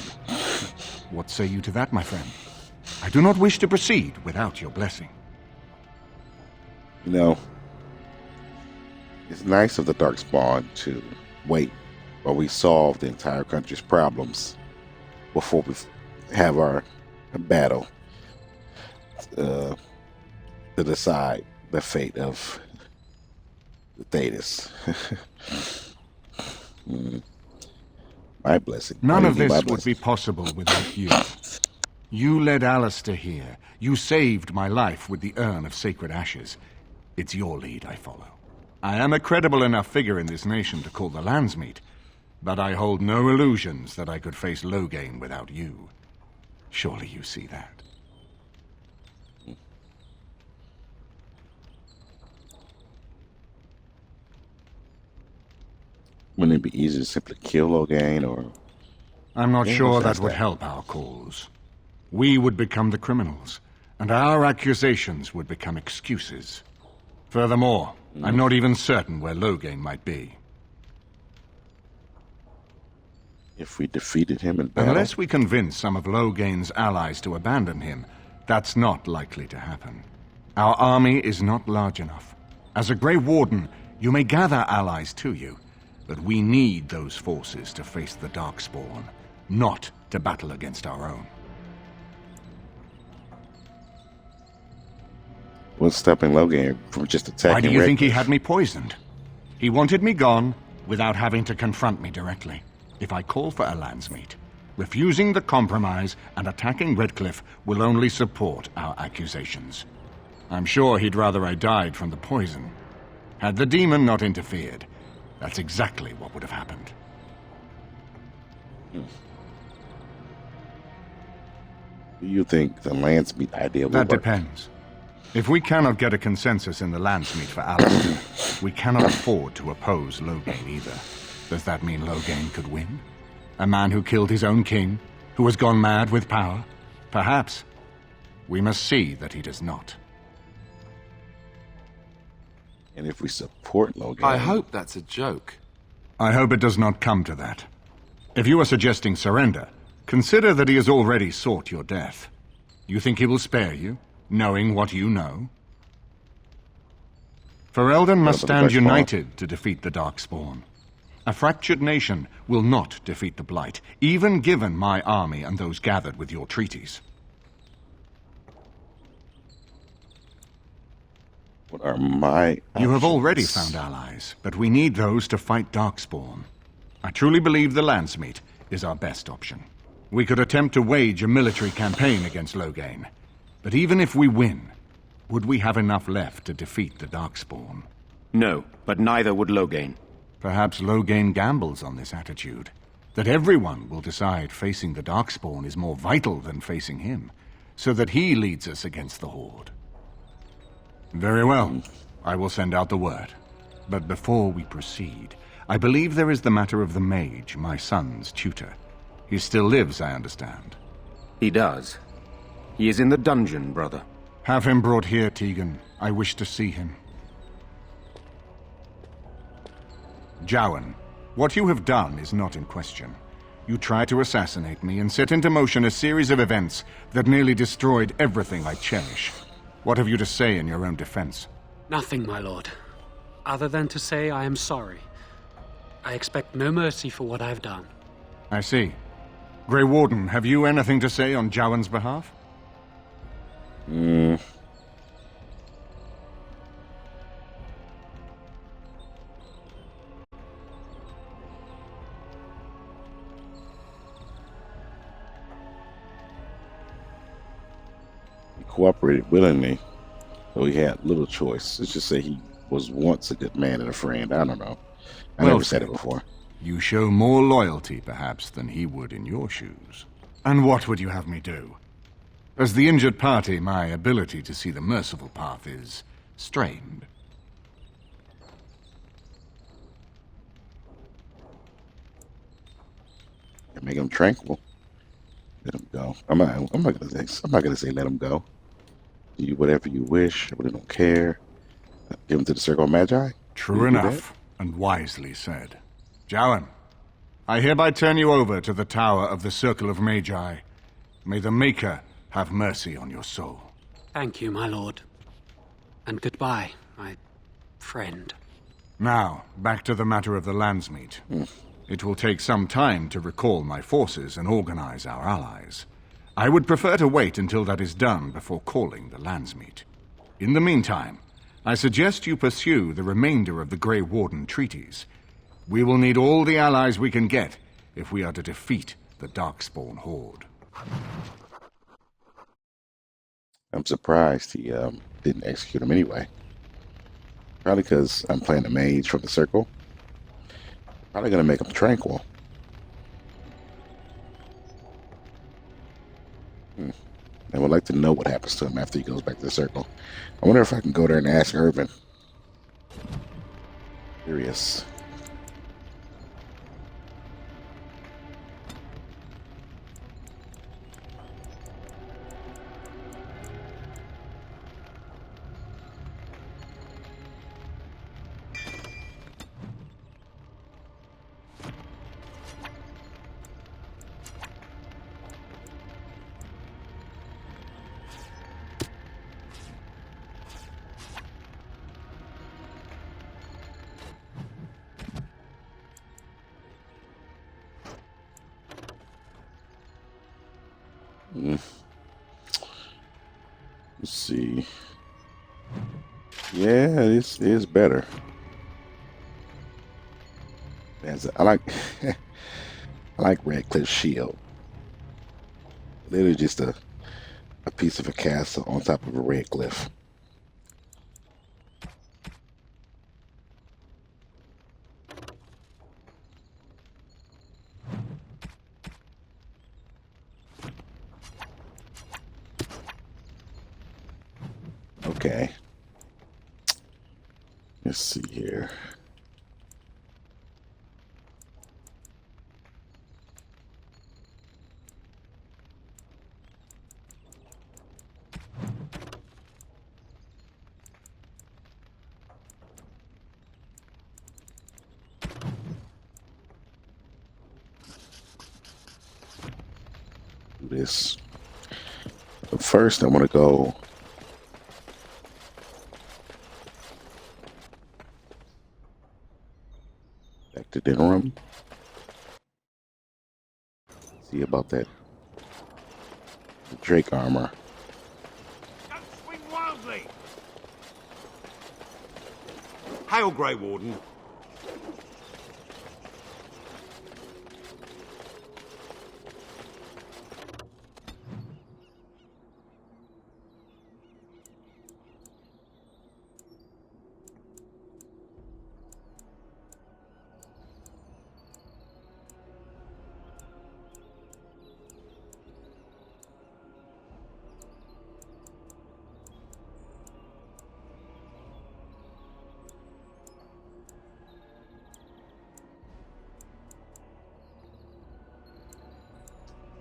[SPEAKER 6] What say you to that, my friend? I do not wish to proceed without your blessing.
[SPEAKER 1] You know, it's nice of the Darkspawn to wait while we solve the entire country's problems before we have our battle to decide the fate of the Thedas. My blessing.
[SPEAKER 6] None of this would be possible without you. You led Alistair here. You saved my life with the urn of sacred ashes. It's your lead I follow. I am a credible enough figure in this nation to call the landsmeet, but I hold no illusions that I could face Logain without you. Surely you see that.
[SPEAKER 1] Wouldn't it be easier to simply kill Logain, or...
[SPEAKER 6] I'm not sure that would help our cause. We would become the criminals, and our accusations would become excuses. Furthermore, I'm not even certain where Logain might be.
[SPEAKER 1] If we defeated him in battle...
[SPEAKER 6] Unless we convince some of Logain's allies to abandon him, that's not likely to happen. Our army is not large enough. As a Grey Warden, you may gather allies to you, but we need those forces to face the Darkspawn, not to battle against our own.
[SPEAKER 1] What's stopping Logain from just attacking?
[SPEAKER 6] Why do you think he had me poisoned? He wanted me gone without having to confront me directly. If I call for a landsmeet, refusing the compromise and attacking Redcliffe will only support our accusations. I'm sure he'd rather I died from the poison. Had the demon not interfered, that's exactly what would have happened.
[SPEAKER 1] Do you think the landsmeet idea will
[SPEAKER 6] That
[SPEAKER 1] work?
[SPEAKER 6] depends. If we cannot get a consensus in the landsmeet for Alistair, we cannot afford to oppose Logain either. Does that mean Logain could win? A man who killed his own king, who has gone mad with power? Perhaps. We must see that he does not.
[SPEAKER 1] And if we support Logain...
[SPEAKER 3] I hope that's a joke.
[SPEAKER 6] I hope it does not come to that. If you are suggesting surrender, consider that he has already sought your death. You think he will spare you, knowing what you know? Ferelden must stand united to defeat the Darkspawn. A fractured nation will not defeat the Blight, even given my army and those gathered with your treaties.
[SPEAKER 1] What are my
[SPEAKER 6] You have already
[SPEAKER 1] options?
[SPEAKER 6] found allies, but we need those to fight Darkspawn. I truly believe the landsmeet is our best option. We could attempt to wage a military campaign against Logain, but even if we win, would we have enough left to defeat the Darkspawn?
[SPEAKER 22] No, but neither would Logain.
[SPEAKER 6] Perhaps Logain gambles on this attitude, that everyone will decide facing the Darkspawn is more vital than facing him, so that he leads us against the Horde. Very well. I will send out the word. But before we proceed, I believe there is the matter of the mage, my son's tutor.
[SPEAKER 8] He still lives, I understand.
[SPEAKER 22] He does. He is in the dungeon, brother.
[SPEAKER 8] Have him brought here, Tegan. I wish to see him. Jowan, what you have done is not in question. You tried to assassinate me and set into motion a series of events that nearly destroyed everything I cherish. What have you to say in your own defense?
[SPEAKER 14] Nothing, my lord. Other than to say I am sorry. I expect no mercy for what I've done.
[SPEAKER 8] I see. Grey Warden, have you anything to say on Jowan's behalf?
[SPEAKER 1] He cooperated willingly, though he had little choice. Let's just say he was once a good man and a friend. I don't know. I never said it before.
[SPEAKER 8] You show more loyalty, perhaps, than he would in your shoes. And what would you have me do? As the injured party, my ability to see the merciful path is strained.
[SPEAKER 1] Make him tranquil. Let him go. I'm not gonna say let him go. Do whatever you wish. I really don't care. Give him to the Circle of Magi.
[SPEAKER 8] True enough, and wisely said. Jowan, I hereby turn you over to the Tower of the Circle of Magi. May the Maker have mercy on your soul.
[SPEAKER 14] Thank you, my lord. And goodbye, my friend.
[SPEAKER 8] Now, back to the matter of the Landsmeet. It will take some time to recall my forces and organize our allies. I would prefer to wait until that is done before calling the Landsmeet. In the meantime, I suggest you pursue the remainder of the Grey Warden treaties. We will need all the allies we can get if we are to defeat the Darkspawn Horde.
[SPEAKER 1] I'm surprised he didn't execute him anyway. Probably because I'm playing a mage from the Circle. Probably gonna make him tranquil. I would like to know what happens to him after he goes back to the Circle. I wonder if I can go there and ask Irvin. Curious. Let's see. Yeah, this is better. I like I like Redcliffe's shield. Literally just a piece of a castle on top of a red cliff. Okay. Let's see here. Do this. But first, I want to go. Back to dinner room. See about that Drake armor.
[SPEAKER 7] Don't swing wildly! Hail, Grey Warden.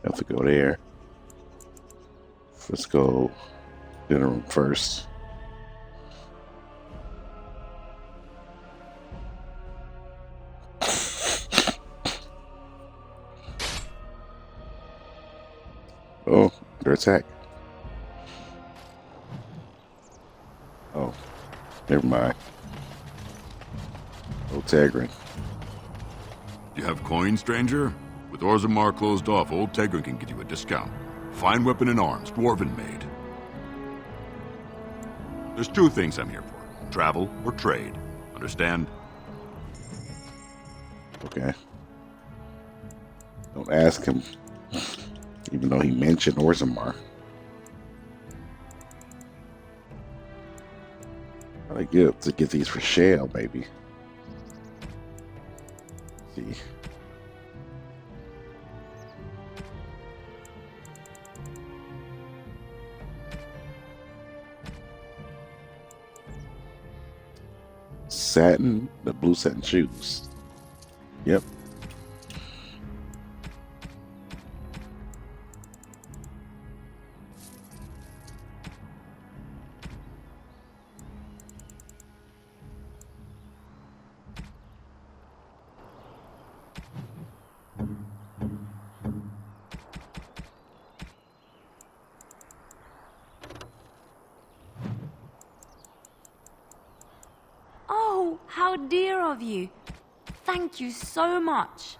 [SPEAKER 1] Have to go there. Let's go dinner room first. Oh, under attack. Oh, never mind. Oh, Tegrin.
[SPEAKER 10] You have coin, stranger? With Orzammar closed off, old Tegrin can get you a discount. Fine weapon and arms, dwarven made. There's two things I'm here for. Travel or trade. Understand?
[SPEAKER 1] Okay. Don't ask him, even though he mentioned Orzammar. I get to get these for Shale, maybe. Let's see. Satin, the blue satin shoes. Yep.
[SPEAKER 5] Oh, how dear of you. Thank you so much.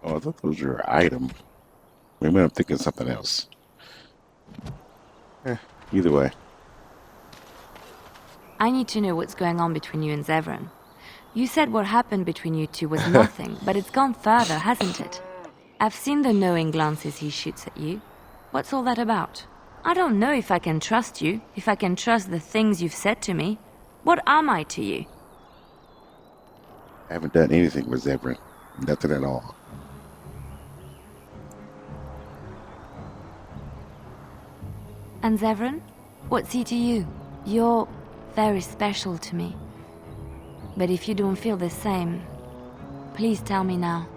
[SPEAKER 1] Oh, I thought those were your item. Maybe I'm thinking something else. Either way.
[SPEAKER 5] I need to know what's going on between you and Zevran. You said what happened between you two was nothing, but it's gone further, hasn't it? I've seen the knowing glances he shoots at you. What's all that about? I don't know if I can trust you, if I can trust the things you've said to me. What am I to you?
[SPEAKER 1] I haven't done anything with Zevran. Nothing at all.
[SPEAKER 5] And Zevran? What's he to you? You're very special to me. But if you don't feel the same, please tell me now.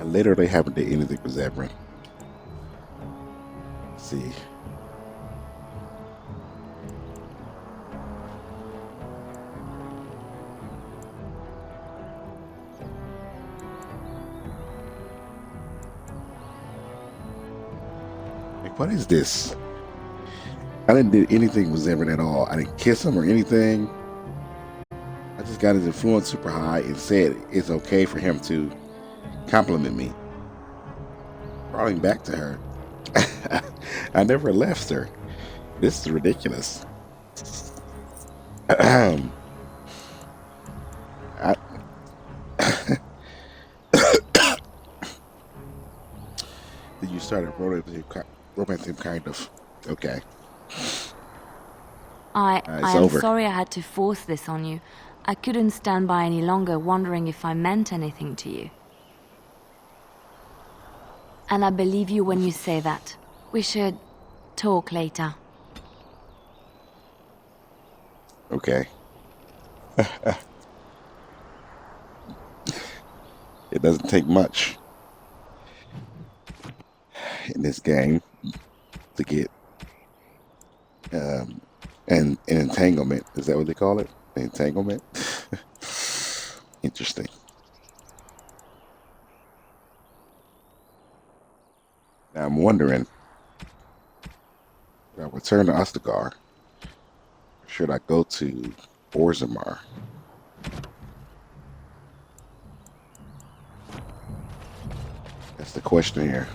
[SPEAKER 1] I literally haven't done anything with Zevran. Let's see. Like, what is this? I didn't do anything with Zevran at all. I didn't kiss him or anything. I just got his influence super high and said it's okay for him to compliment me. Brought him back to her. I never left her. This is ridiculous. Then you started romancing kind of. Okay.
[SPEAKER 5] I
[SPEAKER 1] It's
[SPEAKER 5] am
[SPEAKER 1] over.
[SPEAKER 5] sorry I had to force this on you. I couldn't stand by any longer wondering if I meant anything to you. And I believe you when you say that. We should talk later.
[SPEAKER 1] Okay. It doesn't take much in this game to get an entanglement. Is that what they call it? Entanglement? Interesting. Now I'm wondering, should I return to Ostagar? Or should I go to Orzammar? That's the question here.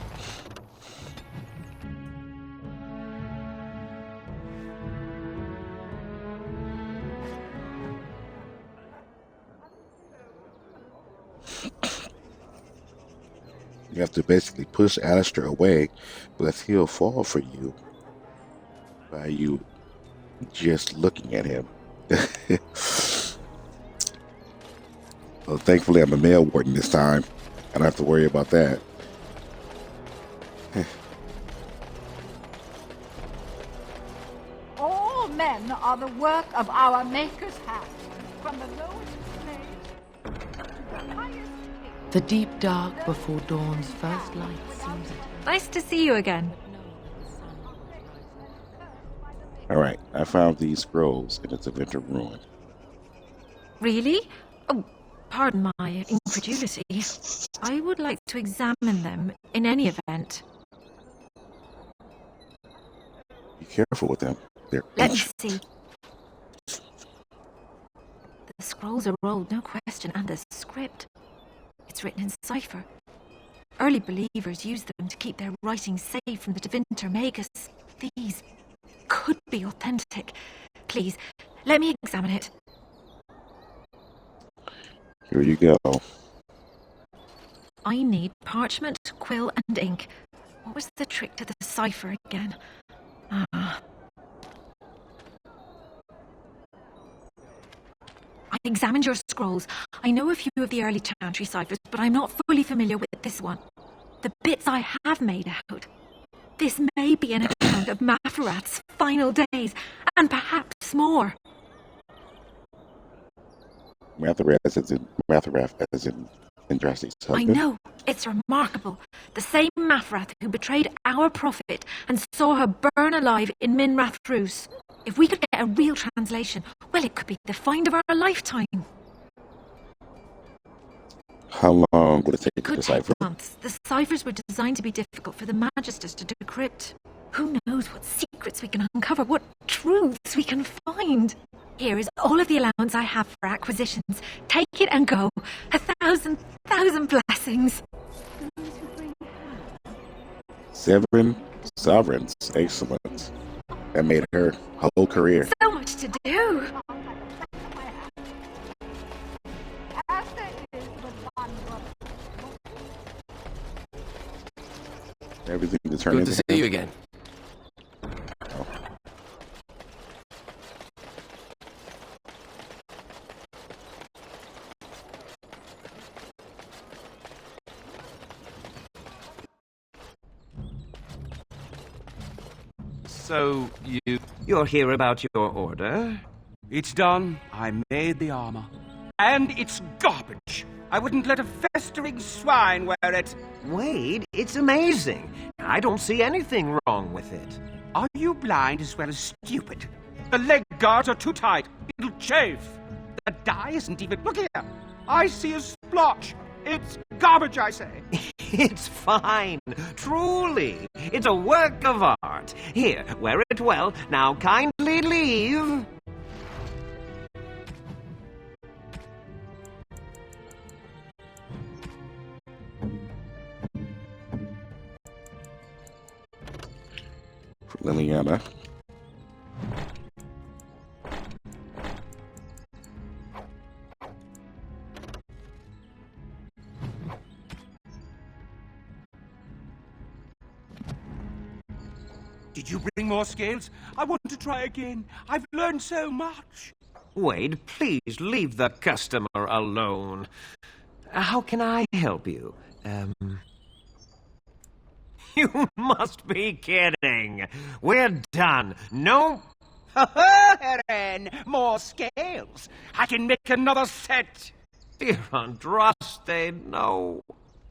[SPEAKER 1] You have to basically push Alistair away, but he'll fall for you by you just looking at him. Well, thankfully I'm a male warden this time. I don't have to worry about that.
[SPEAKER 19] All men are the work of our Maker's hand, from the lowest slave to the highest king.
[SPEAKER 23] The deep dark before dawn's first light seems it.
[SPEAKER 18] Nice to see you again.
[SPEAKER 1] Alright, I found these scrolls in the Tevinter ruin.
[SPEAKER 18] Really? Oh, pardon my incredulity. I would like to examine them in any event.
[SPEAKER 1] Be careful with them. They're
[SPEAKER 18] Let's see. The scrolls are old, no question, and the script. It's written in cipher. Early believers used them to keep their writing safe from the Tevinter Magus. These could be authentic. Please, let me examine it.
[SPEAKER 1] Here you go.
[SPEAKER 18] I need parchment, quill, and ink. What was the trick to the cipher again? I examined your scrolls. I know a few of the early Chantry ciphers, but I'm not fully familiar with this one. The bits I have made out. This may be an account of Mafrath's final days, and perhaps more.
[SPEAKER 1] Mathrath as in Andraste's husband.
[SPEAKER 18] I know. It's remarkable. The same Mafrath who betrayed our prophet and saw her burn alive in Minrath Rus. If we could get a real translation, well, it could be the find of our lifetime.
[SPEAKER 1] How long would it take to
[SPEAKER 18] Could
[SPEAKER 1] decipher?
[SPEAKER 18] take months. The ciphers were designed to be difficult for the Magisters to decrypt. Who knows what secrets we can uncover, what truths we can find. Here is all of the allowance I have for acquisitions. Take it and go. 1,000 blessings.
[SPEAKER 1] 7 sovereigns. Excellent. That made her whole career.
[SPEAKER 18] So much to do.
[SPEAKER 1] Everything to turn
[SPEAKER 3] Good
[SPEAKER 1] into
[SPEAKER 3] to see you again. So,
[SPEAKER 9] You're here about your order?
[SPEAKER 20] It's done. I made the armor. And it's garbage. I wouldn't let a festering swine wear it.
[SPEAKER 9] Wade, it's amazing. I don't see anything wrong with it.
[SPEAKER 20] Are you blind as well as stupid? The leg guards are too tight. It'll chafe. The dye isn't even... Look here. I see a splotch. It's garbage, I say.
[SPEAKER 9] It's fine. Truly. It's a work of art. Here, wear it well. Now kindly leave.
[SPEAKER 1] Liliana.
[SPEAKER 20] Did you bring more scales? I want to try again. I've learned so much.
[SPEAKER 9] Wade, please leave the customer alone. How can I help you? You must be kidding. We're done. No...
[SPEAKER 20] Eren, more scales. I can make another set.
[SPEAKER 9] Dear Andraste, no.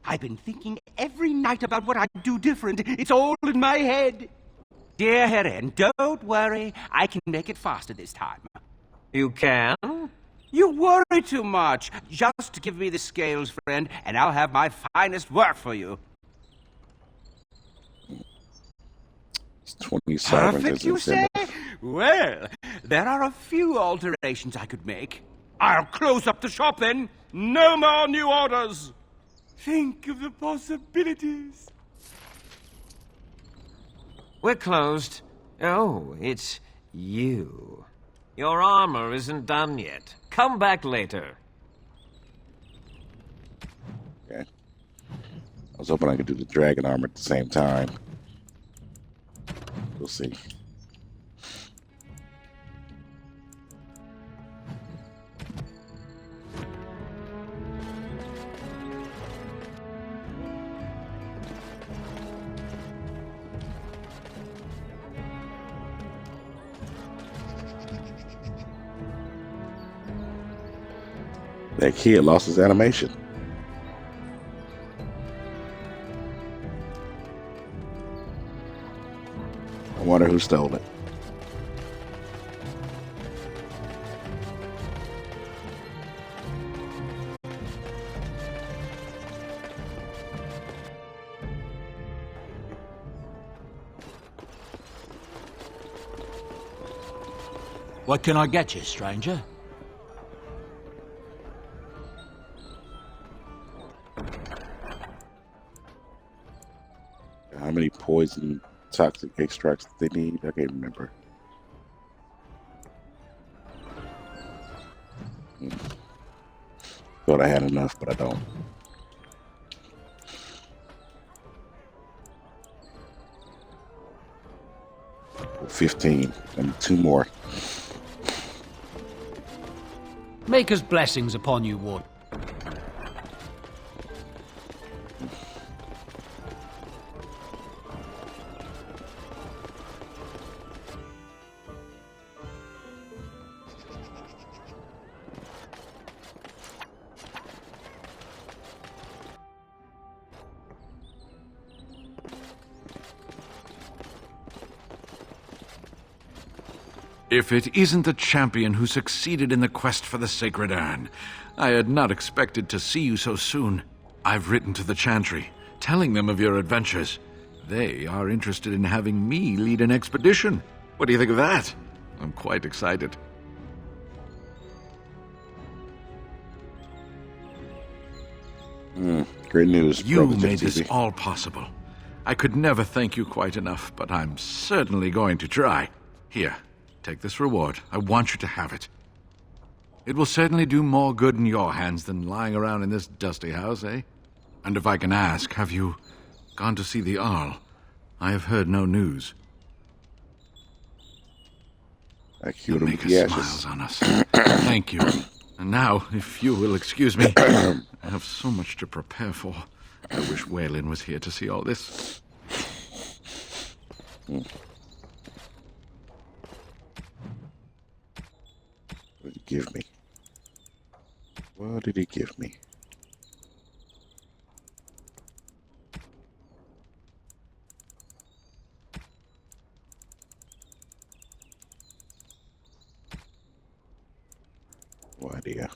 [SPEAKER 20] I've been thinking every night about what I'd do different. It's all in my head. Dear Eren, don't worry. I can make it faster this time.
[SPEAKER 9] You can?
[SPEAKER 20] You worry too much. Just give me the scales, friend, and I'll have my finest work for you.
[SPEAKER 1] 20 sovereigns.
[SPEAKER 20] Perfect, you say? Well, there are a few alterations I could make. I'll close up the shop then. No more new orders. Think of the possibilities.
[SPEAKER 9] We're closed. Oh, it's you. Your armor isn't done yet. Come back later.
[SPEAKER 1] Okay. I was hoping I could do the dragon armor at the same time. We'll see. That kid lost his animation. wonder who stole it.
[SPEAKER 15] What can I get you, stranger?
[SPEAKER 1] How many poison toxic extracts they need? I can't remember. Thought I had enough, but I don't. Well, 15 and 2 more.
[SPEAKER 15] Maker's blessings upon you, Ward.
[SPEAKER 6] If it isn't the champion who succeeded in the quest for the Sacred Urn, I had not expected to see you so soon. I've written to the Chantry, telling them of your adventures. They are interested in having me lead an expedition. What do you think of that? I'm quite excited.
[SPEAKER 1] Great news.
[SPEAKER 6] You
[SPEAKER 1] Brothers
[SPEAKER 6] made
[SPEAKER 1] TV.
[SPEAKER 6] this all possible. I could never thank you quite enough, but I'm certainly going to try. Here, take this reward. I want you to have it. It will certainly do more good in your hands than lying around in this dusty house, eh? And if I can ask, have you gone to see the Arl? I have heard no news.
[SPEAKER 1] I cured
[SPEAKER 6] The
[SPEAKER 1] him with
[SPEAKER 6] Maker
[SPEAKER 1] the ashes.
[SPEAKER 6] smiles on us. Thank you. And now, if you will excuse me, I have so much to prepare for. I wish Waylon was here to see all this.
[SPEAKER 1] What did he give me? What did he give me? No idea.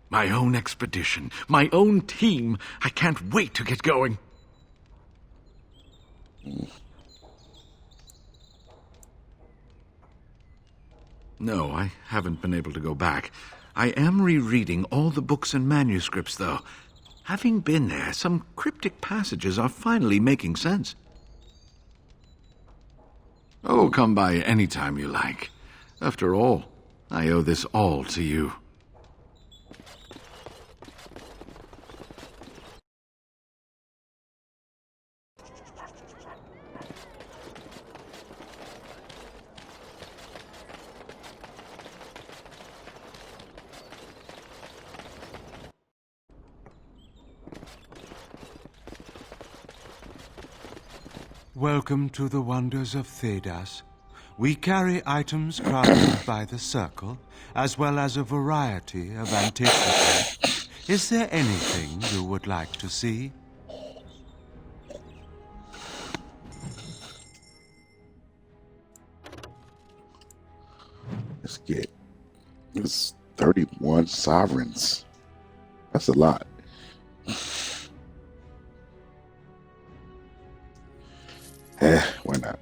[SPEAKER 6] My own expedition, my own team. I can't wait to get going. No, I haven't been able to go back. I am rereading all the books and manuscripts, though. Having been there, some cryptic passages are finally making sense. Oh, come by any time you like. After all, I owe this all to you.
[SPEAKER 12] Welcome to the wonders of Thedas. We carry items crafted by the Circle, as well as a variety of antiquities. Is there anything you would like to see?
[SPEAKER 1] Let's get this 31 sovereigns. That's a lot. Why not?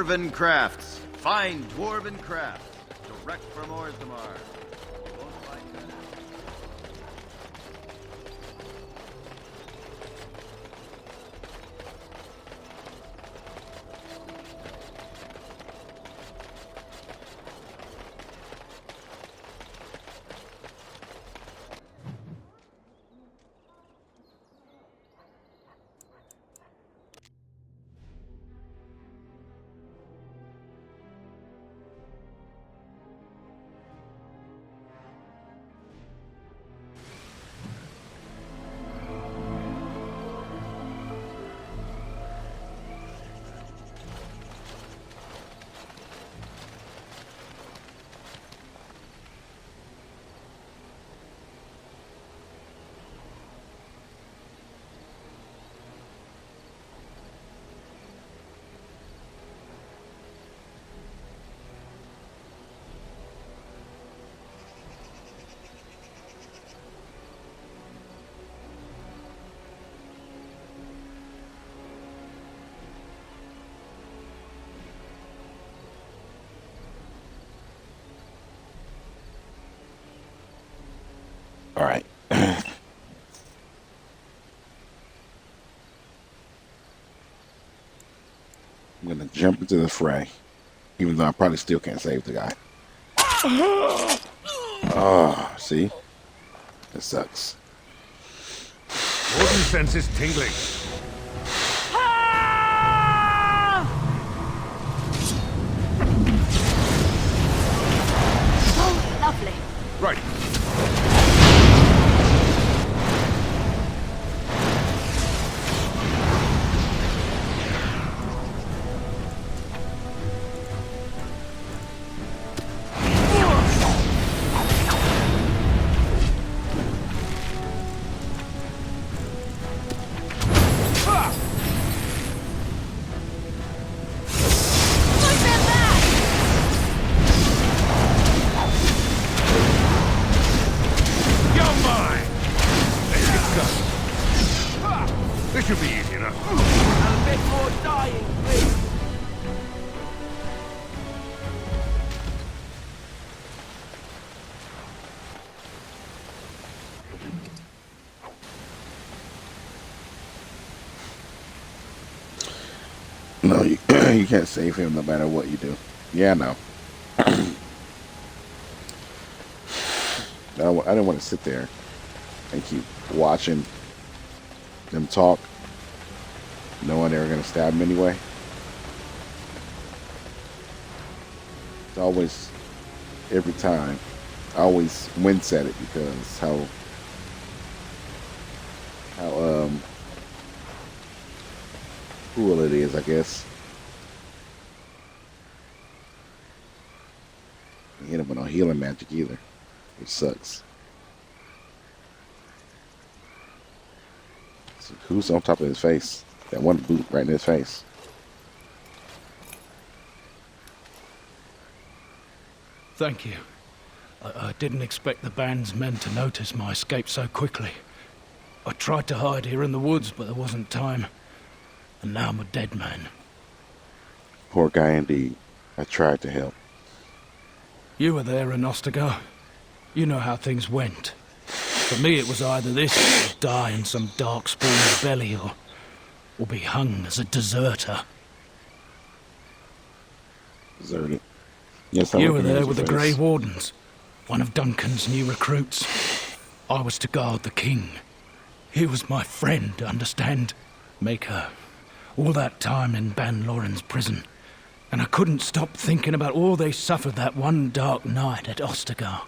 [SPEAKER 2] Dwarven crafts. Fine dwarven crafts. Direct from Orzammar.
[SPEAKER 1] All right. I'm gonna jump into the fray, even though I probably still can't save the guy. Oh, see? It sucks.
[SPEAKER 8] Warden senses tingling.
[SPEAKER 18] Oh, lovely.
[SPEAKER 8] Right. This should be easy enough.
[SPEAKER 20] A bit more dying, please.
[SPEAKER 1] No, you, you can't save him no matter what you do. Yeah, I know. I didn't want to sit there and keep watching them talk, knowing they were going to stab him anyway. It's always, every time, I always wince at it because how cool it is, I guess. You hit him with no healing magic either, which sucks. So who's on top of his face? That one boot right in his face.
[SPEAKER 16] Thank you. I didn't expect the band's men to notice my escape so quickly. I tried to hide here in the woods, but there wasn't time. And now I'm a dead man.
[SPEAKER 1] Poor guy indeed. I tried to help.
[SPEAKER 16] You were there in Ostagar. You know how things went. For me, it was either this, or die in some darkspawn's belly, or be hung as a deserter.
[SPEAKER 1] Deserted. Yes,
[SPEAKER 16] you were there with the Grey Wardens, one of Duncan's new recruits. I was to guard the king. He was my friend, understand? Maker. All that time in Ban Loren's prison. And I couldn't stop thinking about all they suffered that one dark night at Ostagar.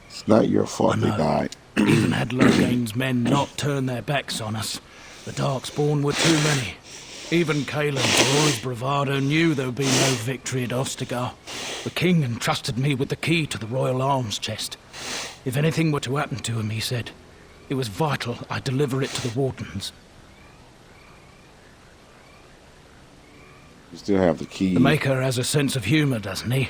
[SPEAKER 1] It's not your fault they died.
[SPEAKER 16] Even had Loghain's men not turned their backs on us, the Darkspawn were too many. Even Cailan, for all his bravado, knew there would be no victory at Ostagar. The king entrusted me with the key to the royal arms chest. If anything were to happen to him, he said, it was vital I deliver it to the Wardens.
[SPEAKER 1] You still have the key.
[SPEAKER 16] The Maker has a sense of humour, doesn't he?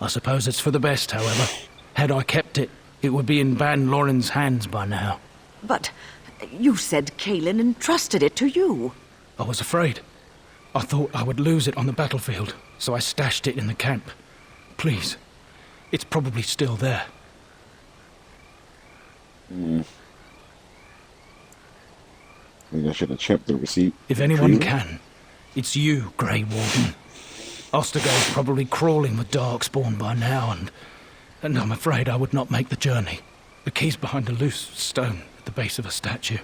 [SPEAKER 16] I suppose it's for the best, however. Had I kept it would be in Ban Loren's hands by now.
[SPEAKER 4] But you said Kaelin entrusted it to you.
[SPEAKER 16] I was afraid. I thought I would lose it on the battlefield, so I stashed it in the camp. Please, it's probably still there.
[SPEAKER 1] Maybe I should have checked the receipt.
[SPEAKER 16] If anyone can, it's you, Grey Warden. Ostergar's probably crawling with Darkspawn by now, and I'm afraid I would not make the journey. The key's behind a loose stone at the base of a statue.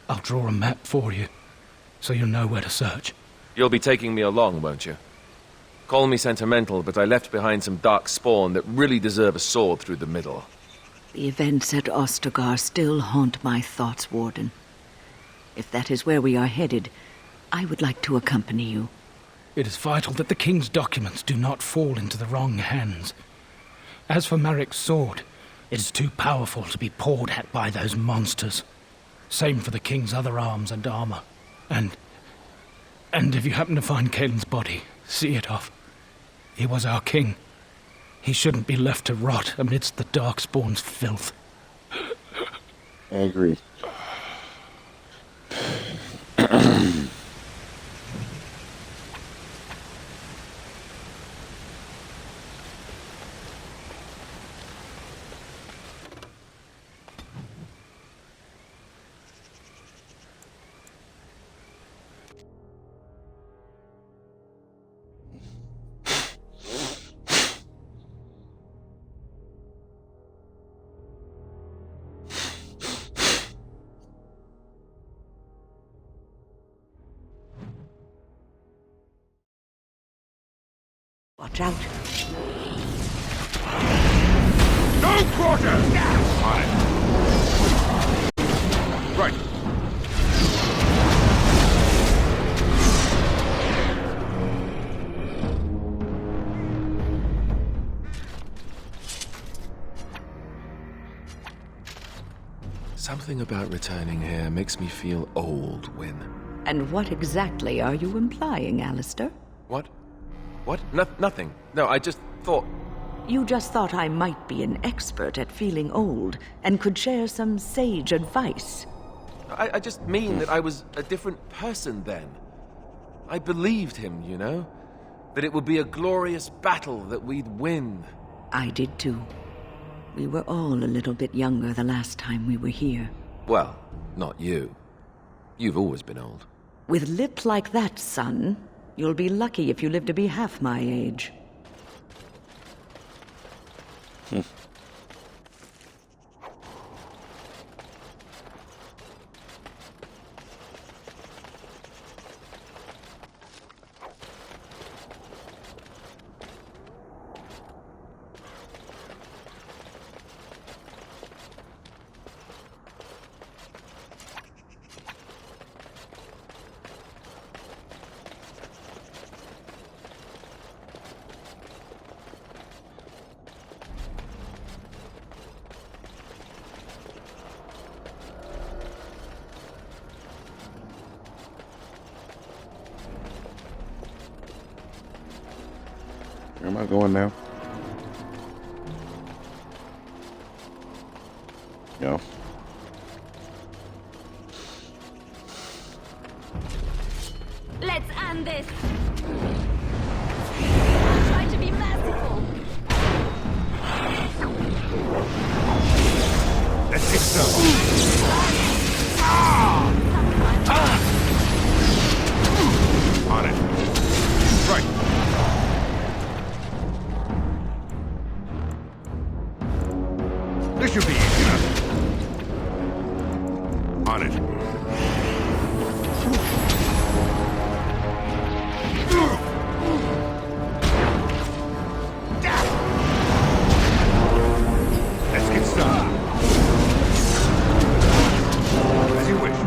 [SPEAKER 16] I'll draw a map for you, so you'll know where to search.
[SPEAKER 3] You'll be taking me along, won't you? Call me sentimental, but I left behind some Darkspawn that really deserve a sword through the middle.
[SPEAKER 4] The events at Ostergar still haunt my thoughts, Warden. If that is where we are headed, I would like to accompany you.
[SPEAKER 16] It is vital that the King's documents do not fall into the wrong hands. As for Marik's sword, it is too powerful to be pawed at by those monsters. Same for the King's other arms and armor. And if you happen to find Kaelin's body, see it off. He was our king. He shouldn't be left to rot amidst the Darkspawn's filth.
[SPEAKER 1] I agree.
[SPEAKER 4] Watch out.
[SPEAKER 7] No quarter! On it. Right.
[SPEAKER 3] Something about returning here makes me feel old, Wynne.
[SPEAKER 4] And what exactly are you implying, Alistair?
[SPEAKER 3] What? What? Nothing. No, I just thought...
[SPEAKER 4] You just thought I might be an expert at feeling old and could share some sage advice.
[SPEAKER 3] I just mean that I was a different person then. I believed him, you know? That it would be a glorious battle that we'd win.
[SPEAKER 4] I did too. We were all a little bit younger the last time we were here.
[SPEAKER 3] Well, not you. You've always been old.
[SPEAKER 4] With lips like that, son, you'll be lucky if you live to be half my age.
[SPEAKER 1] Where am I going now? No.
[SPEAKER 18] Let's end this. Try to be merciful.
[SPEAKER 7] Let's get some. On it. Right. This should be easy enough. On it. Let's get started. As you wish.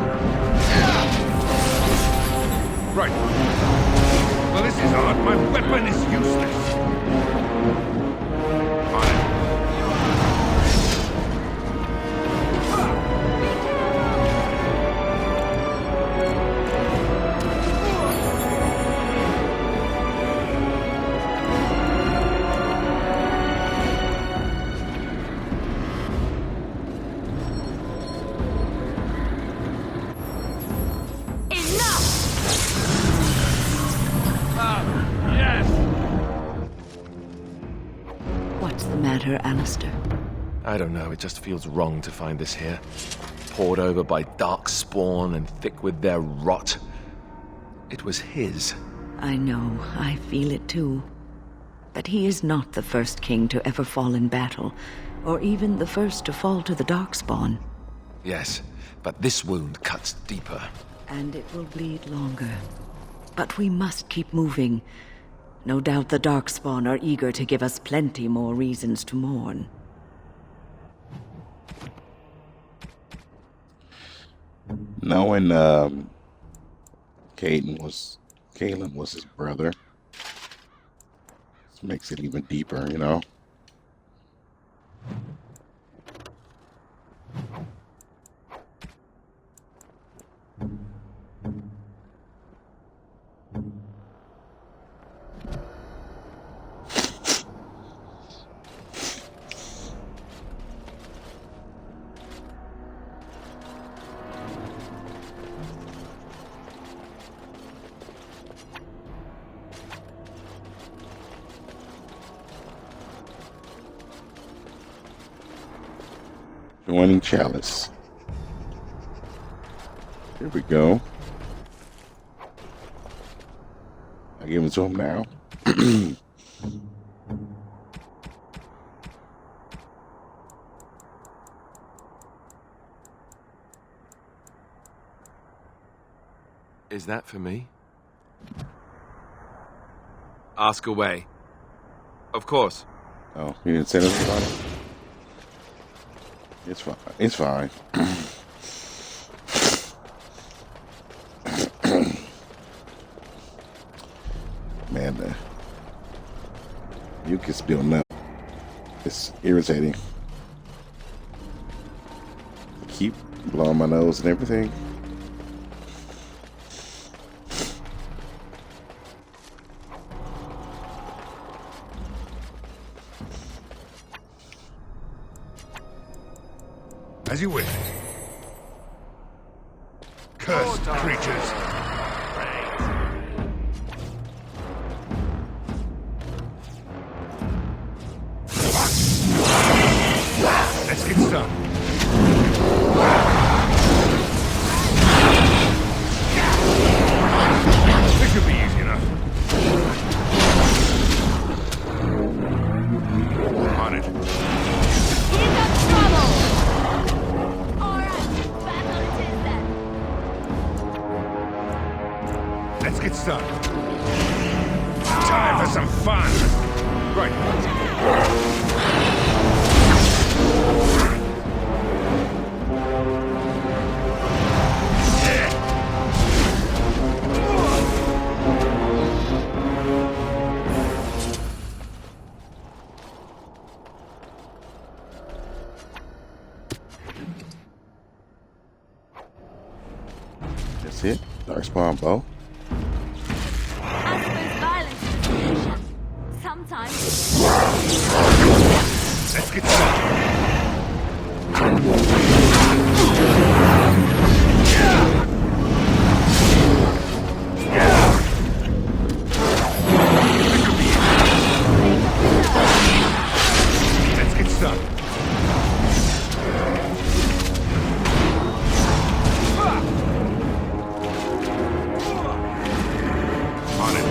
[SPEAKER 7] Right. Well, this is odd. My weapon is useless. On it.
[SPEAKER 4] better, Alistair?
[SPEAKER 3] I don't know, it just feels wrong to find this here. Poured over by dark spawn and thick with their rot. It was his.
[SPEAKER 4] I know, I feel it too. But he is not the first king to ever fall in battle, or even the first to fall to the Darkspawn.
[SPEAKER 3] Yes, but this wound cuts deeper.
[SPEAKER 4] And it will bleed longer. But we must keep moving. No doubt the Darkspawn are eager to give us plenty more reasons to mourn.
[SPEAKER 1] Knowing Caitlin was his brother, this makes it even deeper, you know. Joining Chalice. Here we go. I give it to him now.
[SPEAKER 3] Is that for me? Ask away. Of course.
[SPEAKER 1] Oh, you didn't say anything about it? It's fine. It's fine. Man, the mucus building up. It's irritating. Keep blowing my nose and everything.
[SPEAKER 7] As you wish. Cursed creatures. Let's get started. This should be easy enough. On it. Let's get started. Time for some fun. Right.
[SPEAKER 1] That's it. Darkspawn bow.
[SPEAKER 5] Sometimes.
[SPEAKER 7] Let's get started. Let's get started. On it.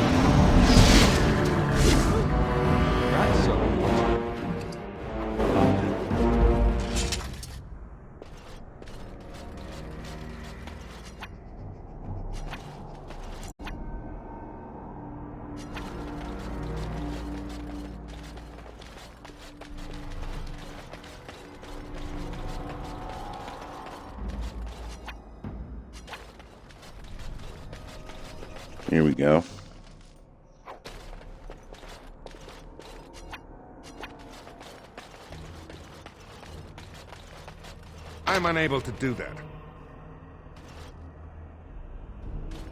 [SPEAKER 1] Here we go.
[SPEAKER 7] I'm unable to do that.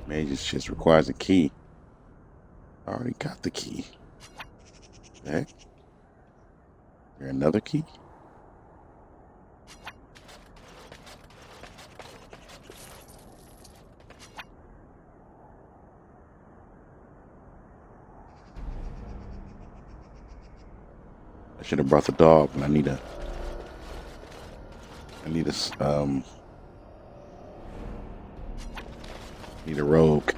[SPEAKER 1] Mage's just requires a key. I already got the key. Okay. There another key? should have brought the dog, and I need a rogue.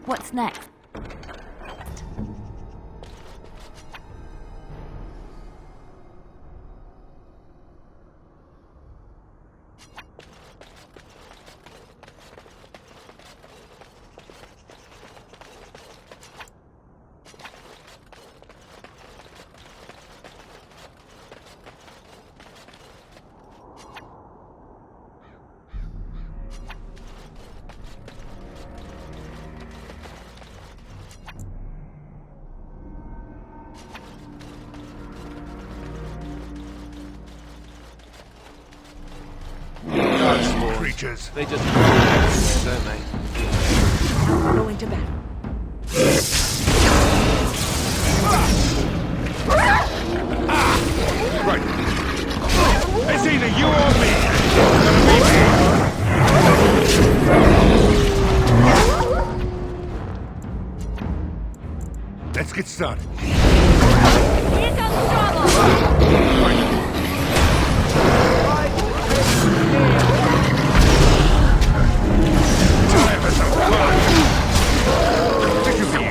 [SPEAKER 5] What's next?
[SPEAKER 7] Creatures.
[SPEAKER 3] They just don't they?
[SPEAKER 4] Going to battle.
[SPEAKER 7] Right. It's either you or me. Let's get started.
[SPEAKER 5] Here comes trouble!
[SPEAKER 7] Time for some fun. This will be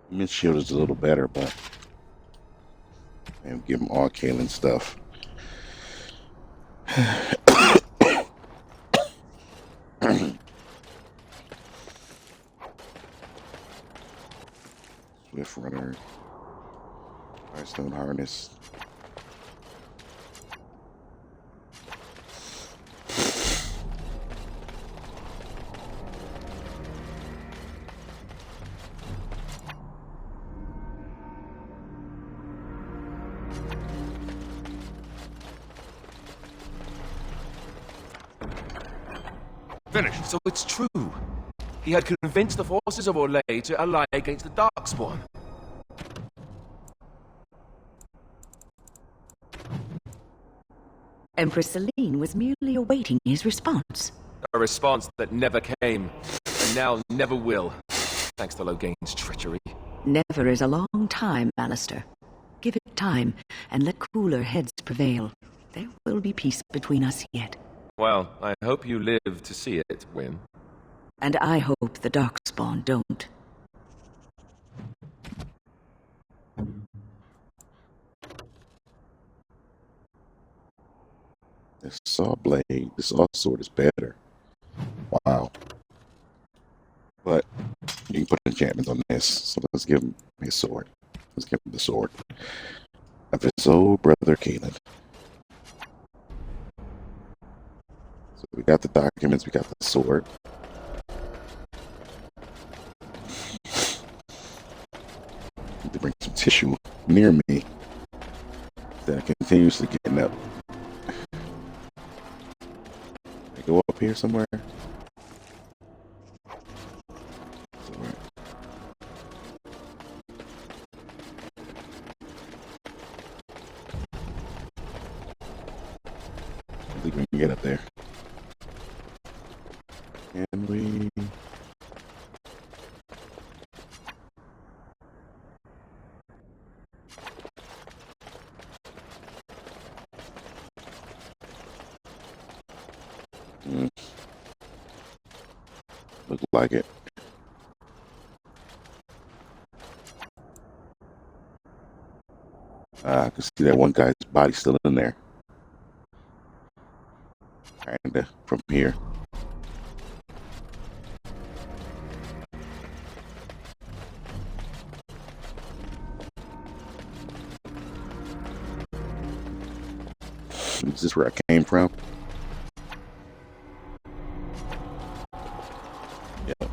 [SPEAKER 1] Mist Shield is a little better, but and give him all Kaelin stuff. Swift Runner, Firestone Harness.
[SPEAKER 7] finished.
[SPEAKER 3] So it's true. He had convinced the forces of Orlais to ally against the Darkspawn.
[SPEAKER 4] Empress Celine was merely awaiting his response.
[SPEAKER 3] A response that never came, and now never will, thanks to Logain's treachery.
[SPEAKER 4] Never is a long time, Alistair. Give it time, and let cooler heads prevail. There will be peace between us yet.
[SPEAKER 3] Well, I hope you live to see it, Wynne.
[SPEAKER 4] And I hope the Darkspawn don't.
[SPEAKER 1] This saw blade, this saw sword is better. Wow. But you can put enchantments on this, so let's give him his sword. Let's give him the sword of his old brother Kaelin. So we got the documents, we got the sword. Need to bring some tissue near me. That continuously getting up. I go up here somewhere. I think we can get up there. Can we? Look like it. I can see that one guy's body still in there. Kinda from here. Is this where I came from? Yeah.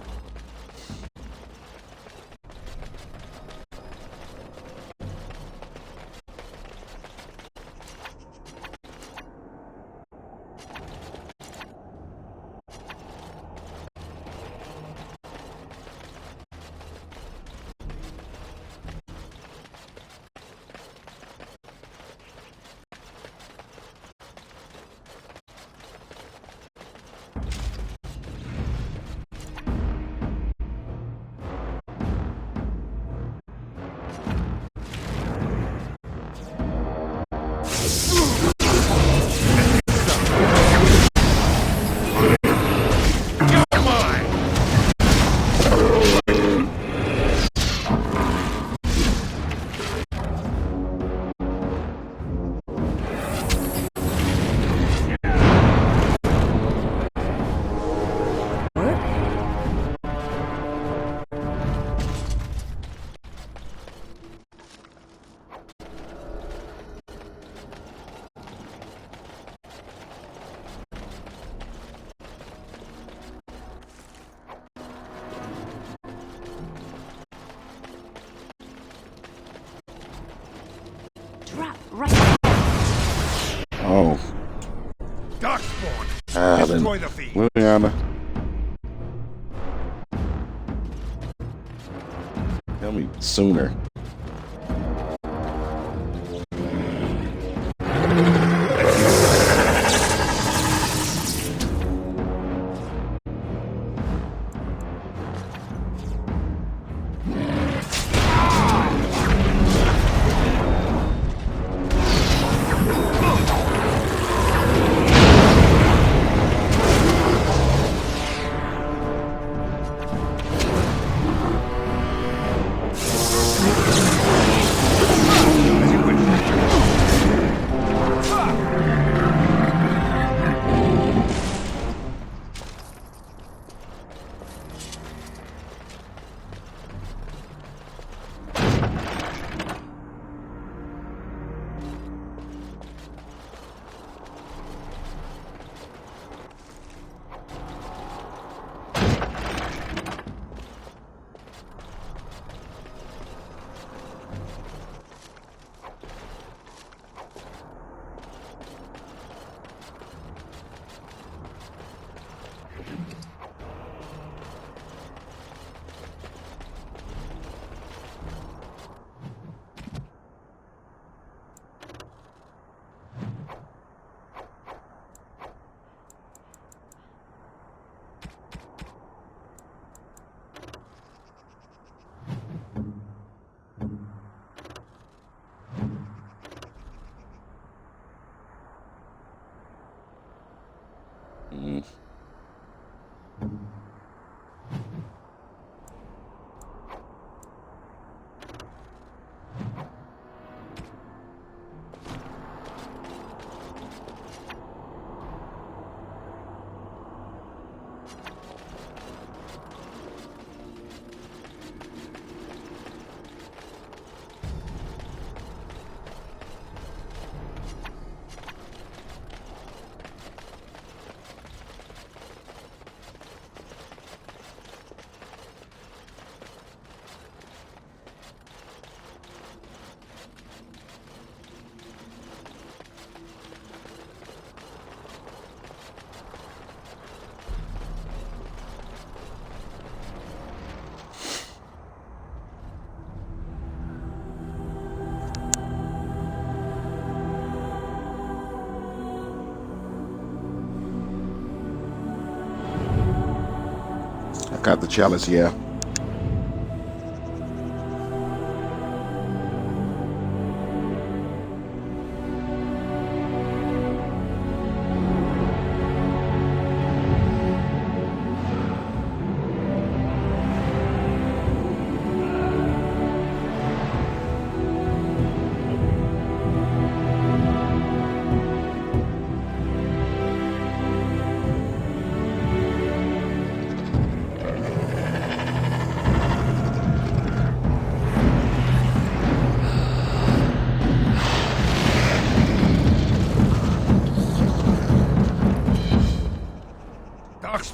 [SPEAKER 1] Oh.
[SPEAKER 7] Darkspawn. Destroy the feed.
[SPEAKER 1] Liliana. Tell me sooner. Got the chalice, yeah.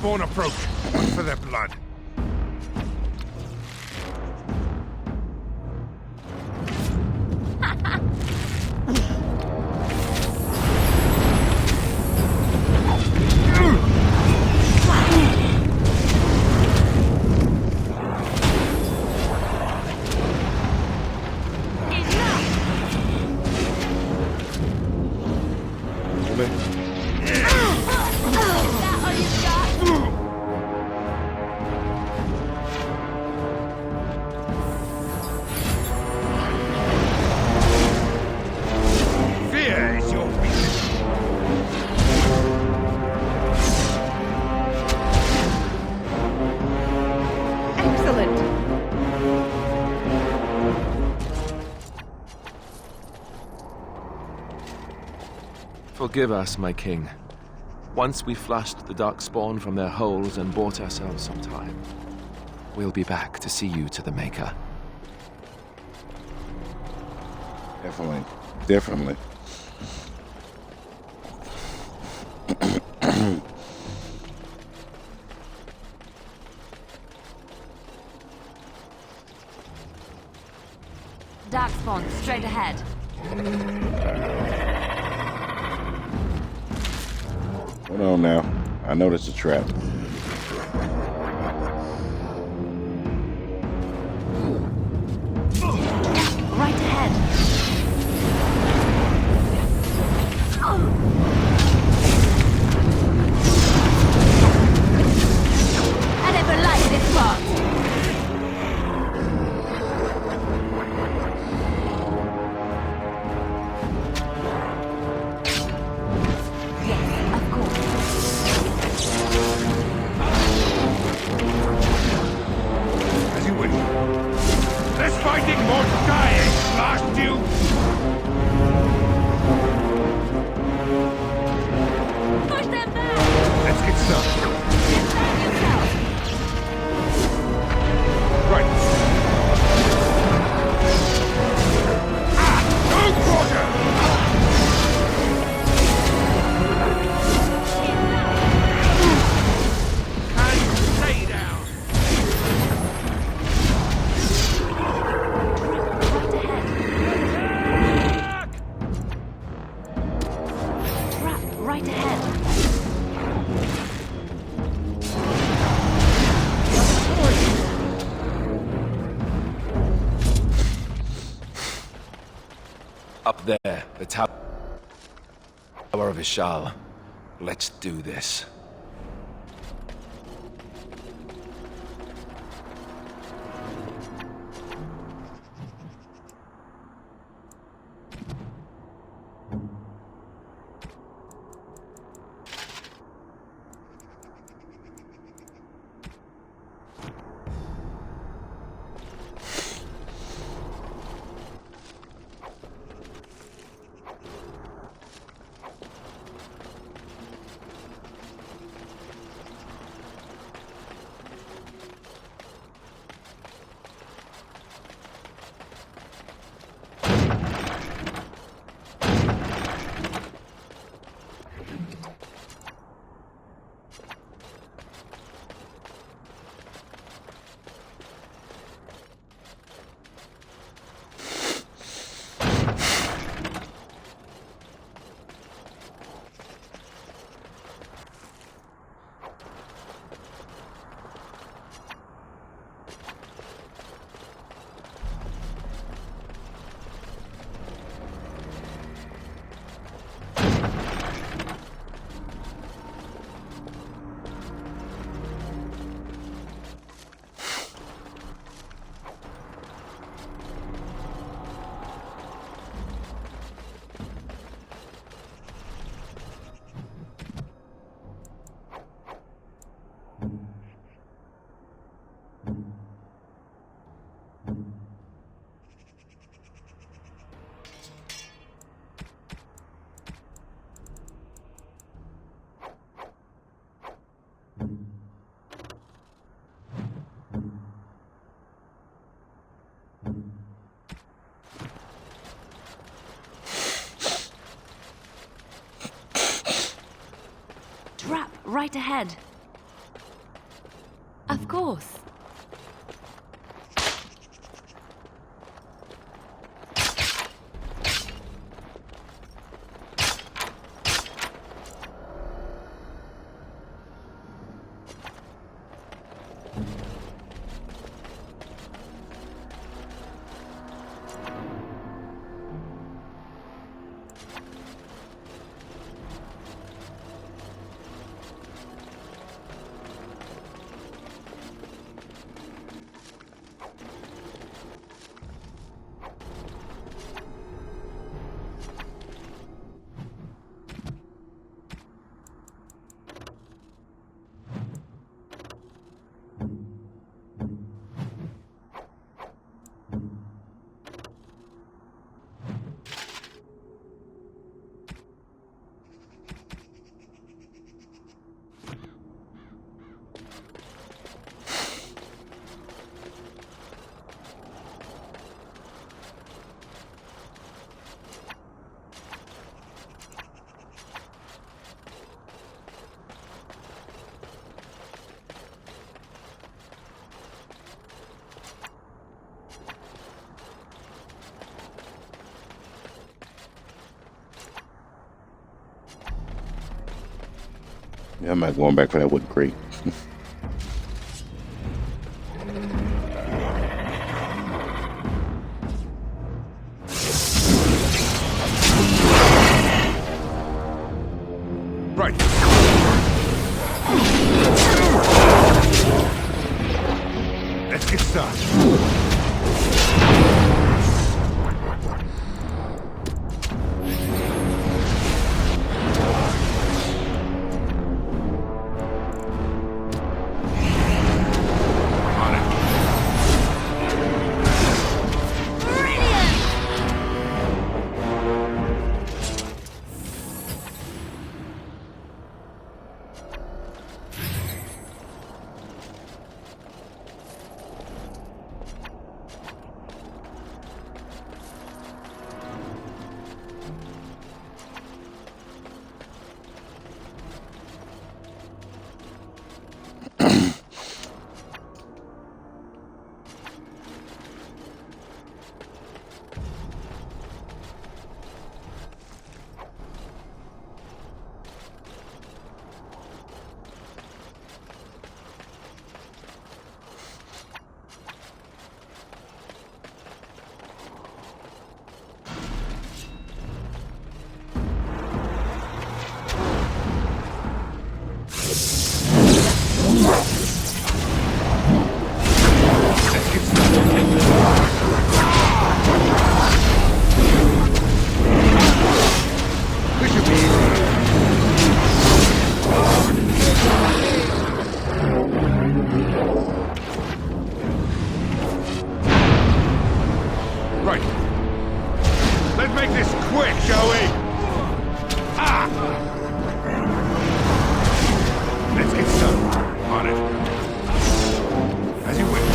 [SPEAKER 7] Darkspawn approach. One for their blood.
[SPEAKER 3] Forgive us, my king. Once we flushed the Darkspawn from their holes and bought ourselves some time, we'll be back to see you to the Maker.
[SPEAKER 1] Definitely. Definitely.
[SPEAKER 5] Darkspawn, straight ahead.
[SPEAKER 1] Hold on now. I know there's a trap.
[SPEAKER 5] Right ahead. I never liked this part.
[SPEAKER 7] As you wish. Less fighting, more dying, blast you!
[SPEAKER 5] Push them back!
[SPEAKER 7] Let's get started.
[SPEAKER 5] Defend yourself!
[SPEAKER 7] Right. No quarter! And stay down!
[SPEAKER 5] Trap right ahead.
[SPEAKER 3] Up there, the Tower of Ishal. Let's do this.
[SPEAKER 5] Trap right ahead. Of course.
[SPEAKER 1] Yeah, I'm not going back for that wooden crate.
[SPEAKER 7] Right. Let's get started. Right. Let's make this quick, shall we? Ah! Let's get started. On it. As you wish.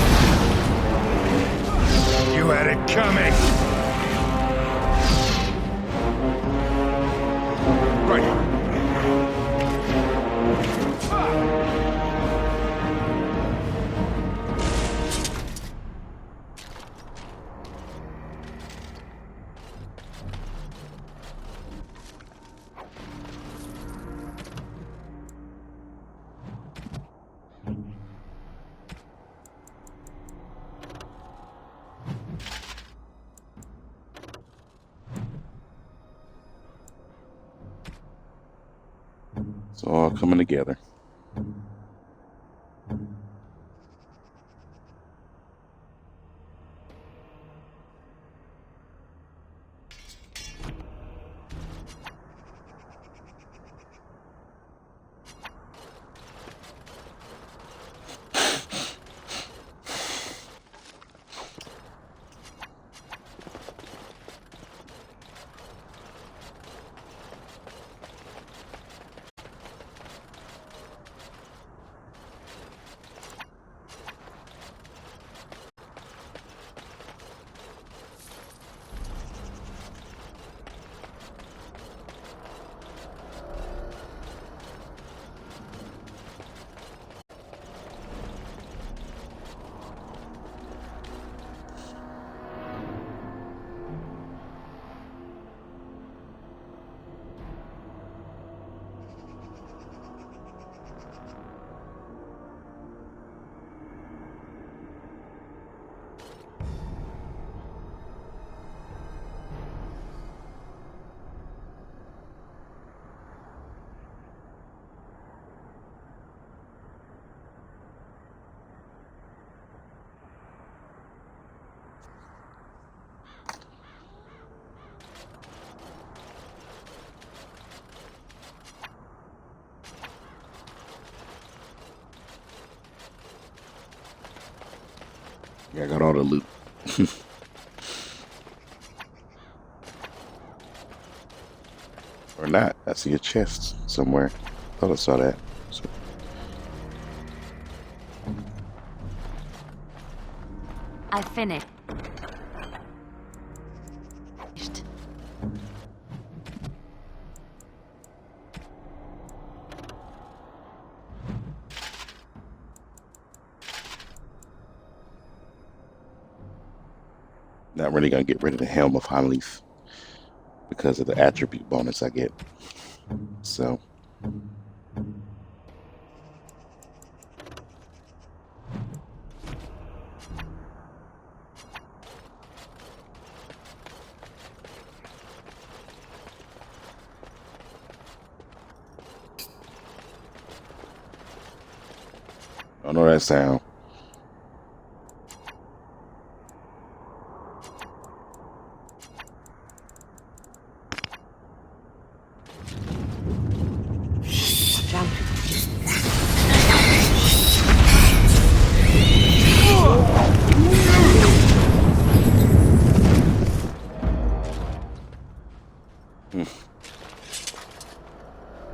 [SPEAKER 7] You had it coming. Right.
[SPEAKER 1] It's all coming together. Yeah, I got all the loot. Or not. I see a chest somewhere. Thought I saw that. So.
[SPEAKER 5] I finished.
[SPEAKER 1] Not really gonna get rid of the Helm of Highleaf because of the attribute bonus I get. So I know that sound.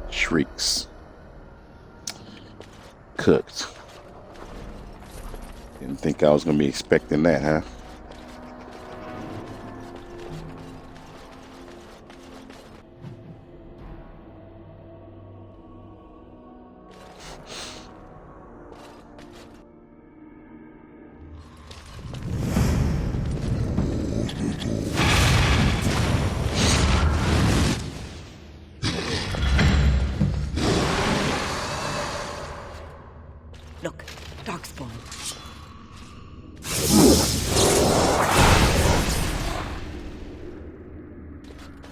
[SPEAKER 1] Shrieks. Cooked. Didn't think I was going to be expecting that, huh?
[SPEAKER 4] Look, Darkspawn.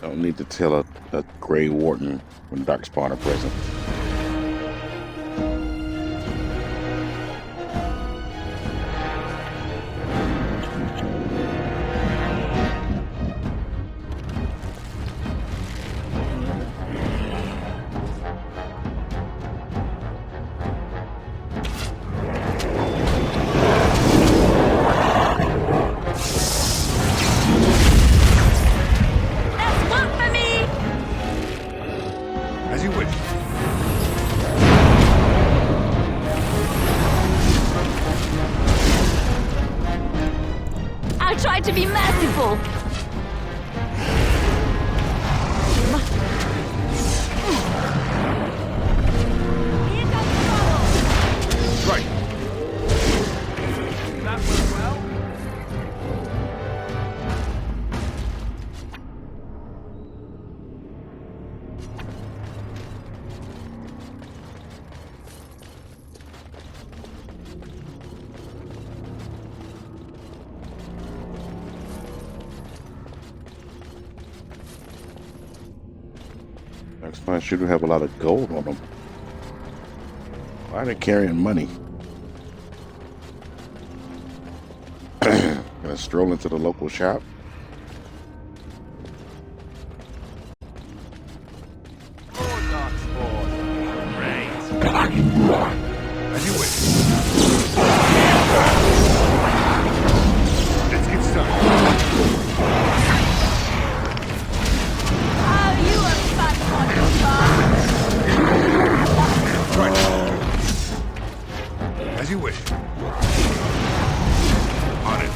[SPEAKER 1] Don't need to tell a Grey Warden when Darkspawn are present.
[SPEAKER 5] I'll try to be merciful.
[SPEAKER 7] Right.
[SPEAKER 3] That went well.
[SPEAKER 1] Darkspawn should have a lot of gold on them. Why are they carrying money? Gonna stroll into the local shop.
[SPEAKER 7] As you wish. Let's get started.
[SPEAKER 5] Oh, you are fat one,
[SPEAKER 7] Right. As you wish. On it.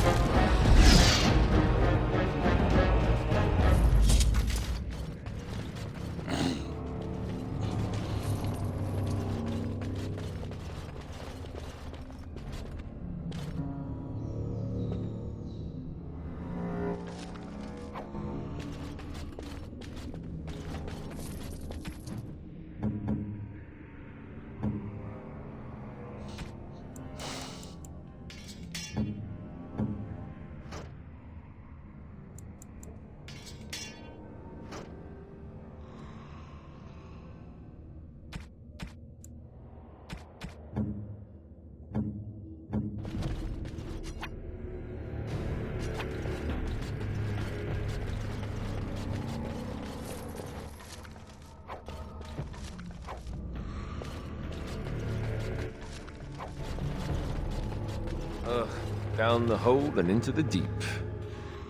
[SPEAKER 3] down the hole and into the deep.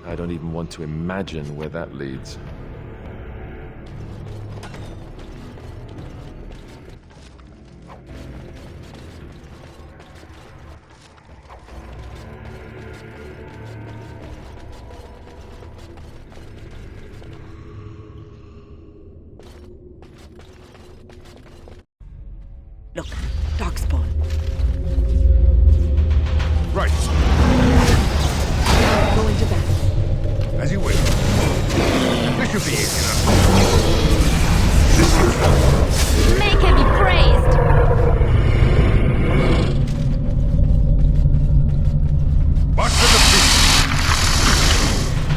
[SPEAKER 3] I don't even want to imagine where that leads.
[SPEAKER 4] Look, Darkspawn.
[SPEAKER 7] Right.
[SPEAKER 4] Going to battle.
[SPEAKER 7] As you wish. This should be easy enough.
[SPEAKER 5] Make him be praised!
[SPEAKER 7] Watch for the beast.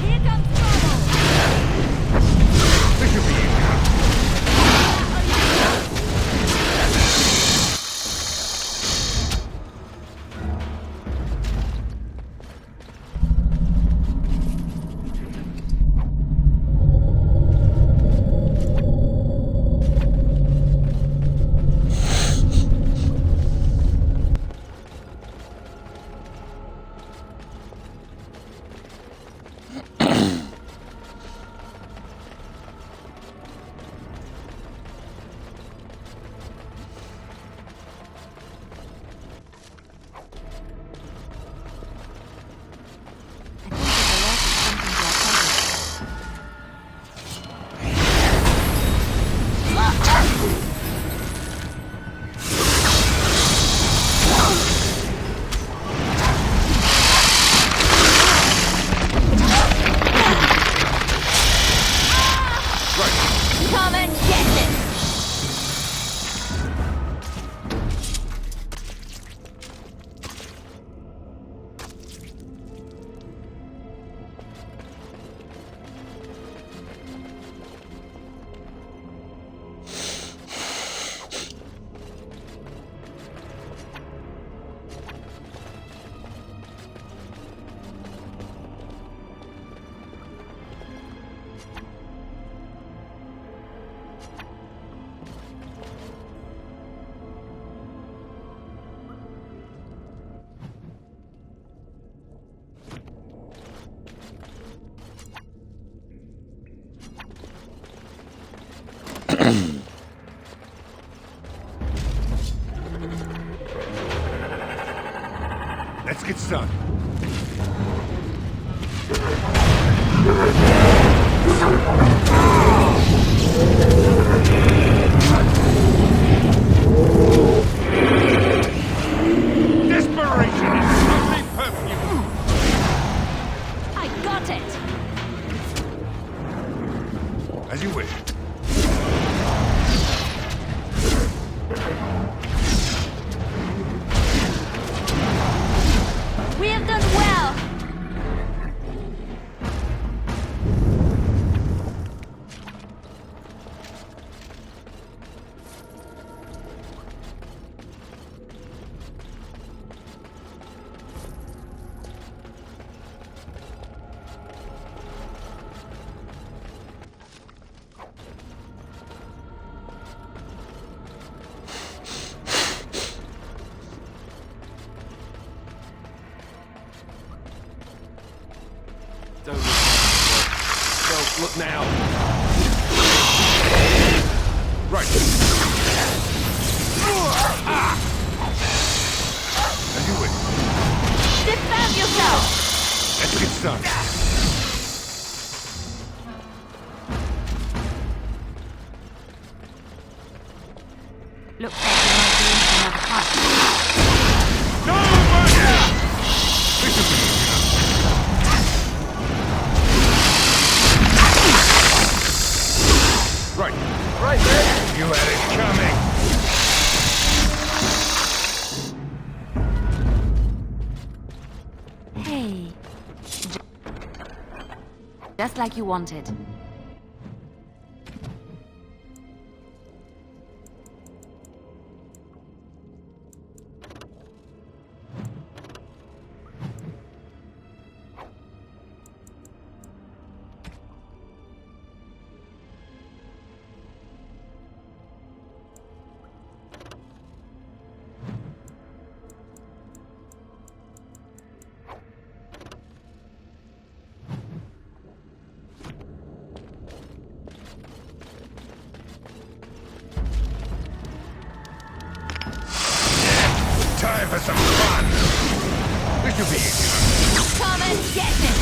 [SPEAKER 5] Here comes trouble!
[SPEAKER 7] This should be easy enough.
[SPEAKER 5] Come and get it!
[SPEAKER 7] Let's get started. Desperation is only perfume.
[SPEAKER 5] I got it!
[SPEAKER 7] As you wish.
[SPEAKER 5] We have done well!
[SPEAKER 3] Don't look now. Don't look now.
[SPEAKER 7] Right. As you wish.
[SPEAKER 5] Defend yourself!
[SPEAKER 7] Let's get started.
[SPEAKER 5] Looks like we might be in for another fight.
[SPEAKER 7] No mercy! This should be easy enough. Right.
[SPEAKER 3] Right there.
[SPEAKER 7] You had it coming.
[SPEAKER 5] Hey. Just like you wanted.
[SPEAKER 7] some fun! This should be easy.
[SPEAKER 5] Come and get it!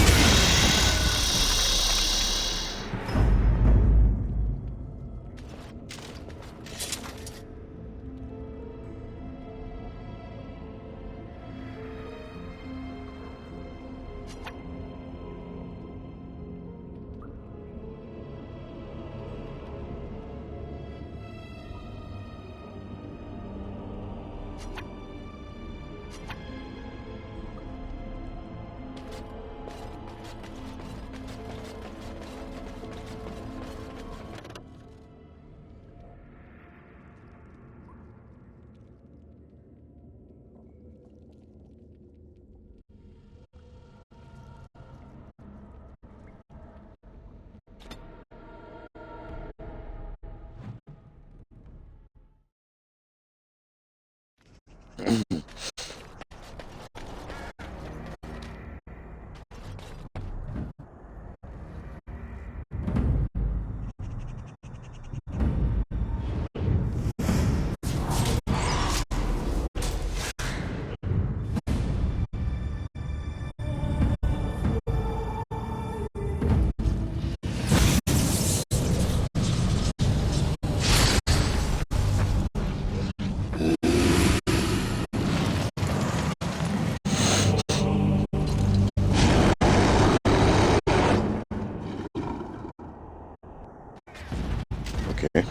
[SPEAKER 1] Okay.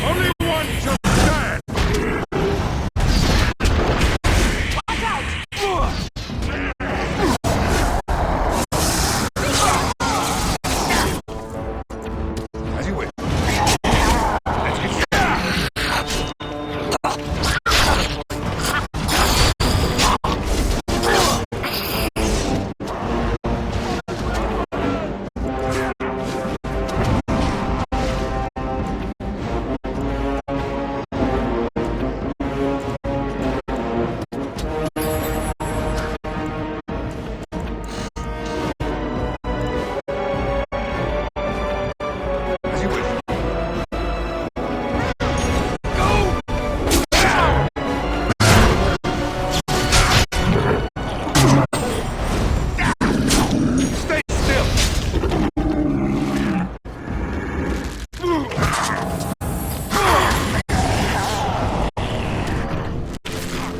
[SPEAKER 7] Only one shall stand! As you wish.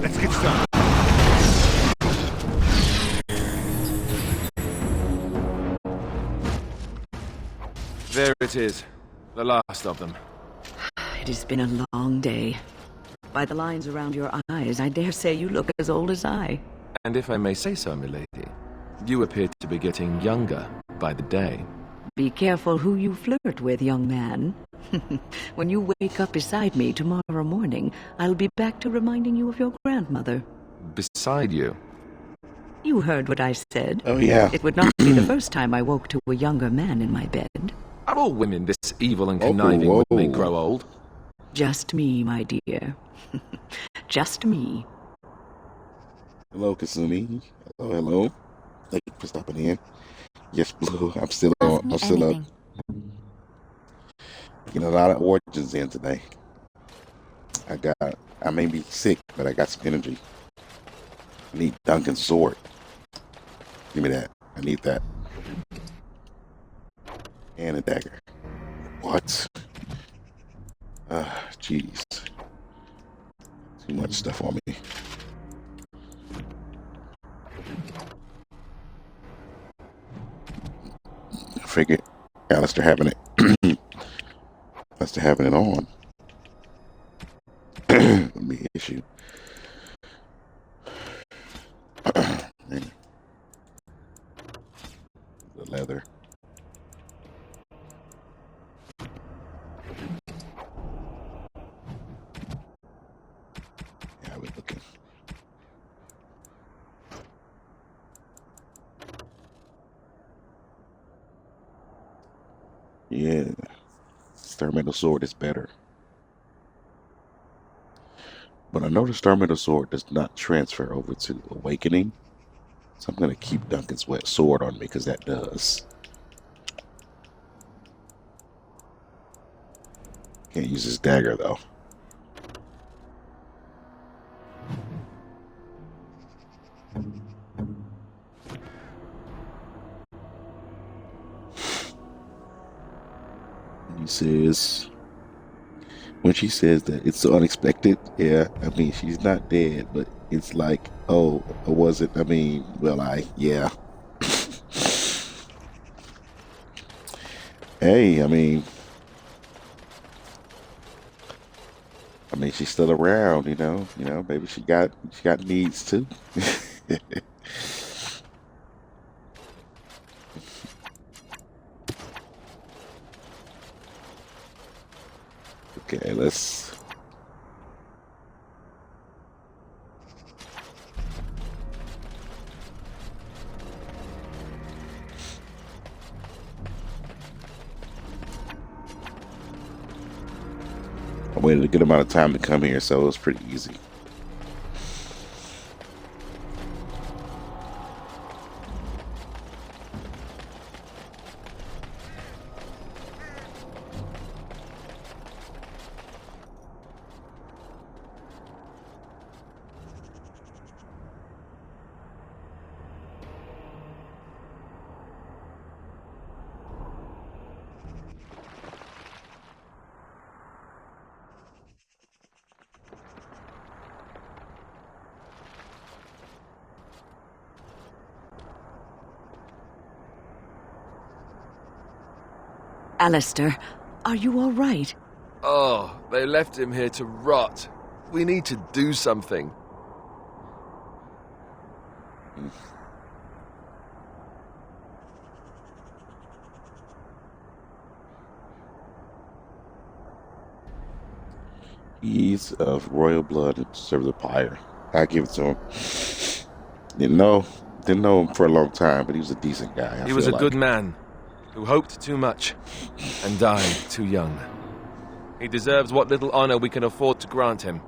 [SPEAKER 7] Let's get started.
[SPEAKER 3] There it is. The last of them.
[SPEAKER 4] It has been a long day. By the lines around your eyes, I dare say you look as old as I.
[SPEAKER 3] And if I may say so, milady, you appear to be getting younger by the day.
[SPEAKER 4] Be careful who you flirt with, young man. When you wake up beside me tomorrow morning, I'll be back to reminding you of your grandmother.
[SPEAKER 3] Beside you?
[SPEAKER 4] You heard what I said.
[SPEAKER 1] Oh, yeah.
[SPEAKER 4] It would not be the first time I woke to a younger man in my bed.
[SPEAKER 3] Are all women this evil and conniving when they grow old?
[SPEAKER 4] Just me, my dear. Just me.
[SPEAKER 1] Hello, Kasumi. Hello, hello. Thank you for stopping in. Yes, Blue. I'm still on. I'm still up. Getting a lot of origins in today. I may be sick, but I got some energy. I need Duncan's sword. Give me that. I need that. And a dagger. What? Jeez. Too much stuff on me. I figured Alistair having it. Alistair having it on. Would be an issue. Man. The leather. Yeah, we're looking. Yeah. Experimental sword is better. But I know the Starmetal Sword does not transfer over to Awakening. So I'm going to keep Duncan's Wet Sword on me because that does. Can't use his dagger though. He says, when she says that it's so unexpected, yeah, I mean, she's not dead, but it's like, oh, was it? I mean, well, yeah. Hey, I mean, she's still around, maybe she got needs too. Okay, let's. I waited a good amount of time to come here, so it was pretty easy.
[SPEAKER 4] Alistair, are you all right?
[SPEAKER 3] Oh, they left him here to rot. We need to do something.
[SPEAKER 1] He's of royal blood and deserves a pyre. I give it to him. Didn't know him for a long time, but he was a decent guy.
[SPEAKER 3] He was a good man who hoped too much and died too young. He deserves what little honor we can afford to grant him.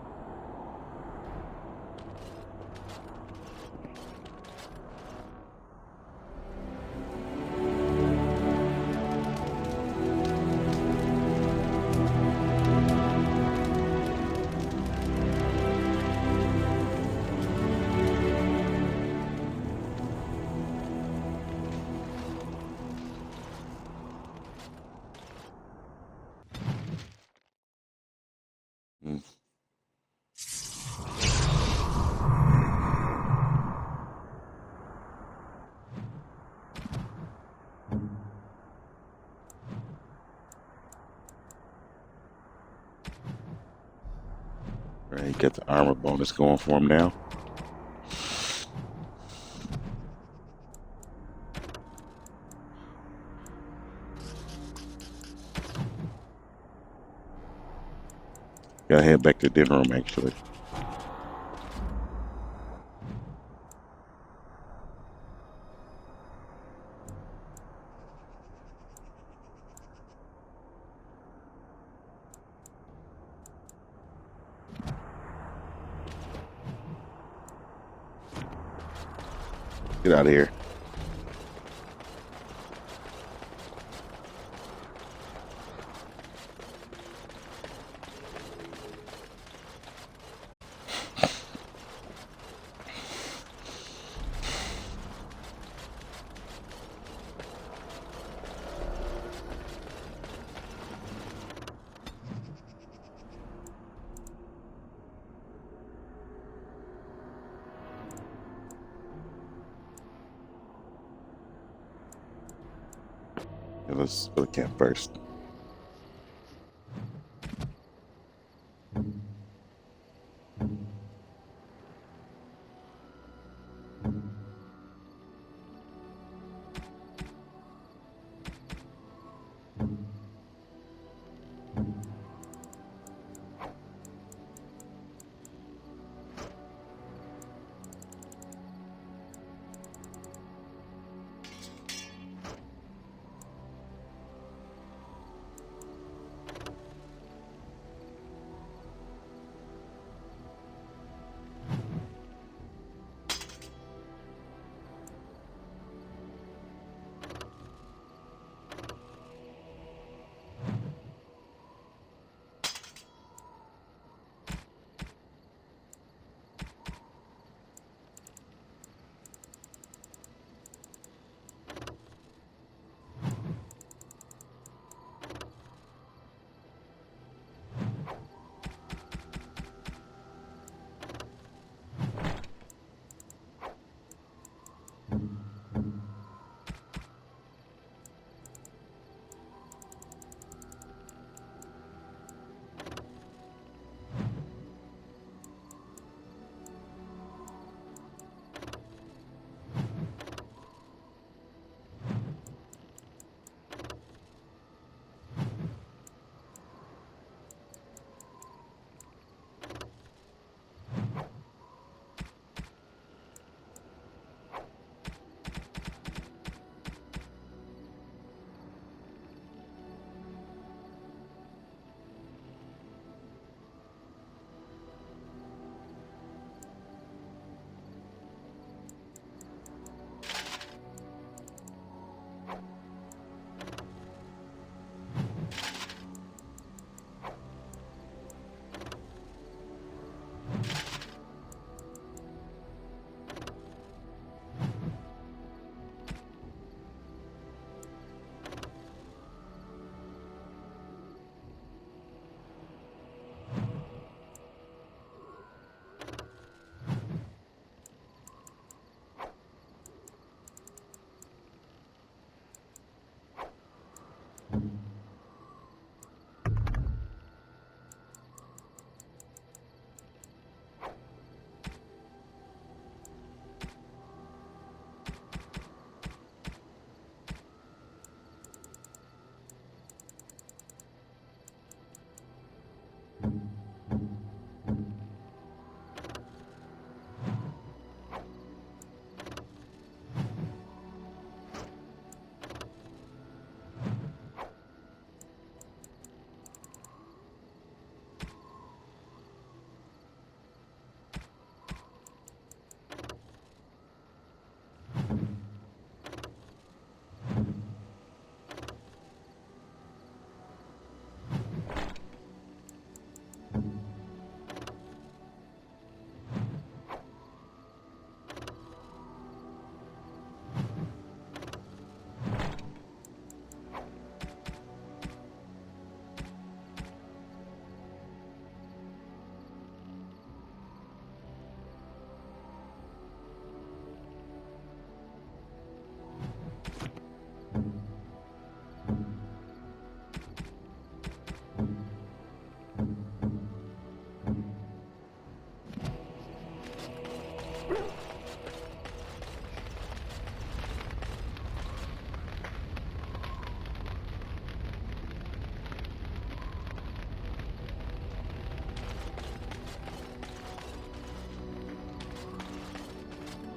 [SPEAKER 1] Right, got the armor bonus going for him now. Gotta head back to the dinner room, actually. Get out of here. Let's go to camp first.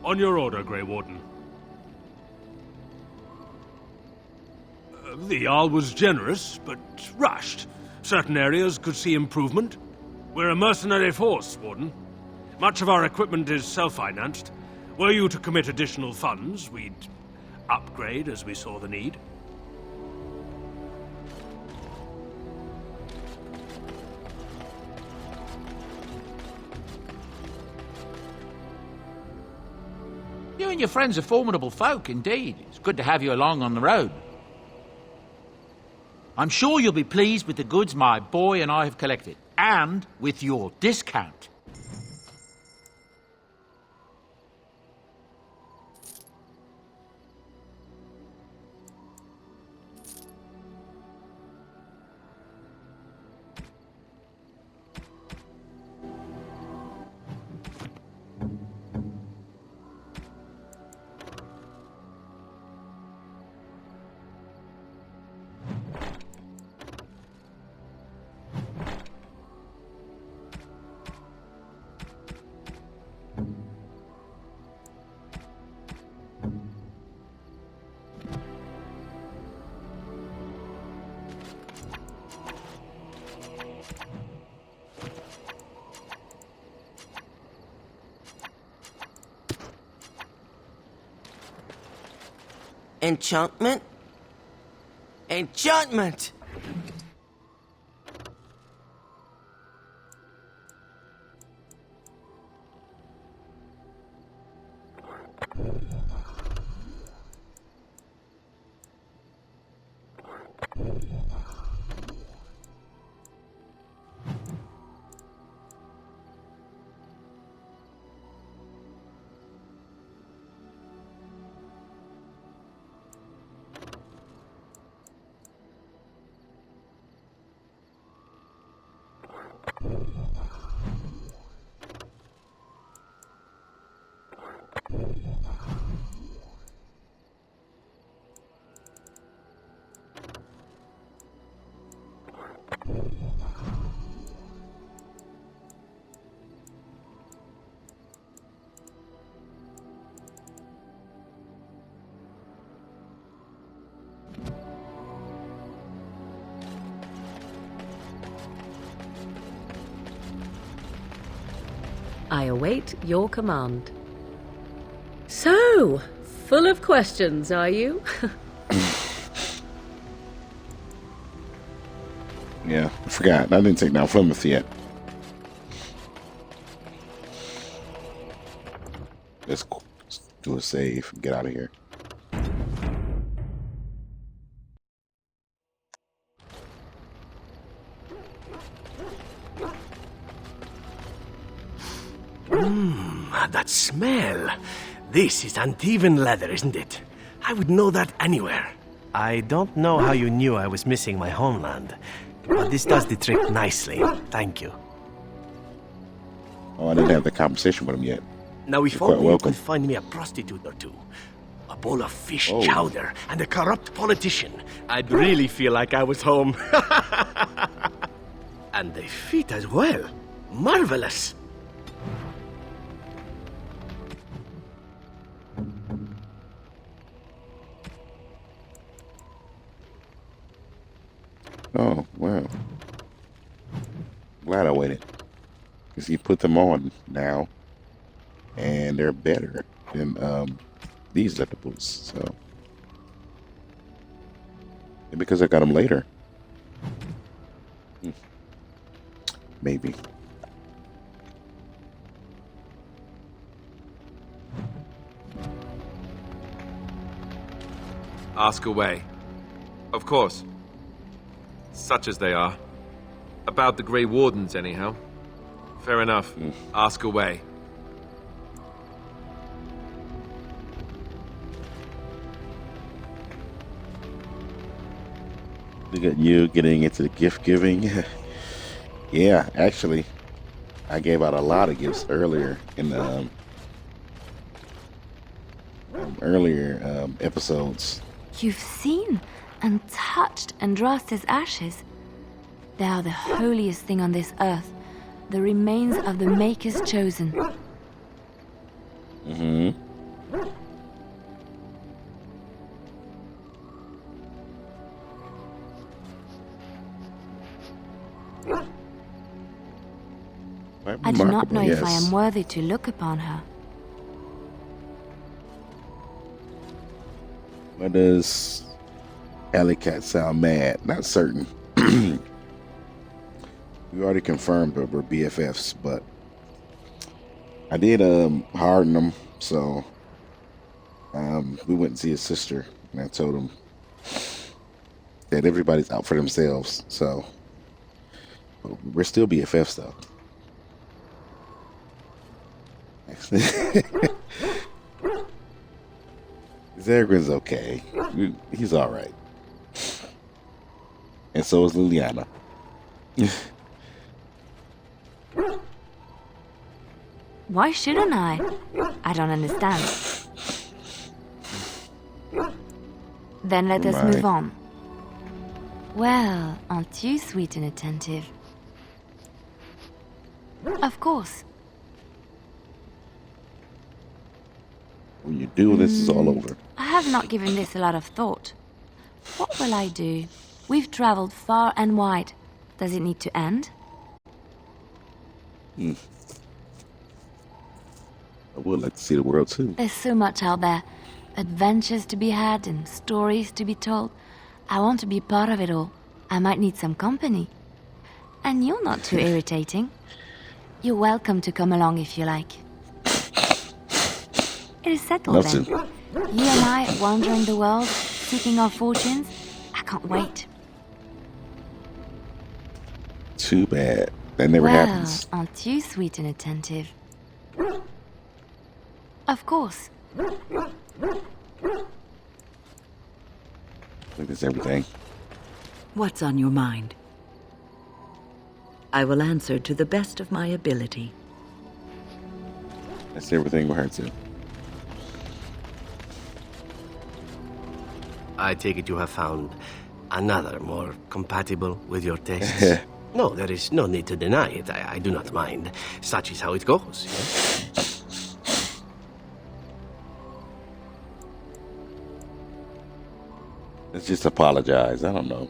[SPEAKER 13] On your order, Grey Warden. The Jarl was generous, but rushed. Certain areas could see improvement. We're a mercenary force, Warden. Much of our equipment is self-financed. Were you to commit additional funds, we'd upgrade as we saw the need.
[SPEAKER 15] You and your friends are formidable folk, indeed. It's good to have you along on the road. I'm sure you'll be pleased with the goods my boy and I have collected, and with your discount.
[SPEAKER 17] Enchantment? Enchantment!
[SPEAKER 21] I await your command. So, full of questions, are you?
[SPEAKER 1] Yeah, I forgot. I didn't take down Plymouth yet. Let's do a save and get out of here.
[SPEAKER 24] That smell. This is Antivan leather, isn't it? I would know that anywhere. I don't know how you knew I was missing my homeland, but this does the trick nicely. Thank you.
[SPEAKER 1] Oh, I didn't have the conversation with him yet.
[SPEAKER 24] Now, if
[SPEAKER 1] You're quite
[SPEAKER 24] only you
[SPEAKER 1] welcome.
[SPEAKER 24] could find me a prostitute or two, a bowl of fish
[SPEAKER 1] Oh.
[SPEAKER 24] chowder, and a corrupt politician, I'd really feel like I was home. And the feet as well. Marvelous.
[SPEAKER 1] Oh, wow. Glad I waited. Because you put them on now, and they're better than these liftables. So, and because I got them later, maybe.
[SPEAKER 3] Ask away. Of course. Such as they are. About the Grey Wardens, anyhow. Fair enough. Ask away.
[SPEAKER 1] Look at you getting into the gift giving. Yeah, actually, I gave out a lot of gifts earlier in the earlier episodes.
[SPEAKER 5] You've seen and touched Andraste's ashes. They are the holiest thing on this earth, the remains of the Maker's chosen.
[SPEAKER 1] Mm-hmm.
[SPEAKER 5] I do not know if I am worthy to look upon her.
[SPEAKER 1] Why does Alley Cat sound mad? Not certain. We already confirmed that we're BFFs, but I did harden him, so we went and see his sister, and I told him that everybody's out for themselves, so we're still BFFs though. Zergrin's okay. He's all right, and so is Liliana.
[SPEAKER 5] Why shouldn't I? I don't understand. Then let us move on. Well, aren't you sweet and attentive? Of course.
[SPEAKER 1] When you do, this is all over.
[SPEAKER 5] I have not given this a lot of thought. What will I do? We've traveled far and wide. Does it need to end?
[SPEAKER 1] I would like to see the world too.
[SPEAKER 5] There's so much out there. Adventures to be had and stories to be told. I want to be part of it all. I might need some company. And you're not too irritating. You're welcome to come along if you like. It is settled then. You and I wandering the world, seeking our fortunes. I can't wait.
[SPEAKER 1] Too bad. That never happens.
[SPEAKER 5] Aren't you sweet and attentive? Of course.
[SPEAKER 1] I think that's everything.
[SPEAKER 4] What's on your mind? I will answer to the best of my ability.
[SPEAKER 1] That's everything we heard too.
[SPEAKER 24] I take it you have found another more compatible with your tastes. No, there is no need to deny it. I do not mind. Such is how it goes. Yes?
[SPEAKER 1] Let's just apologize. I don't know.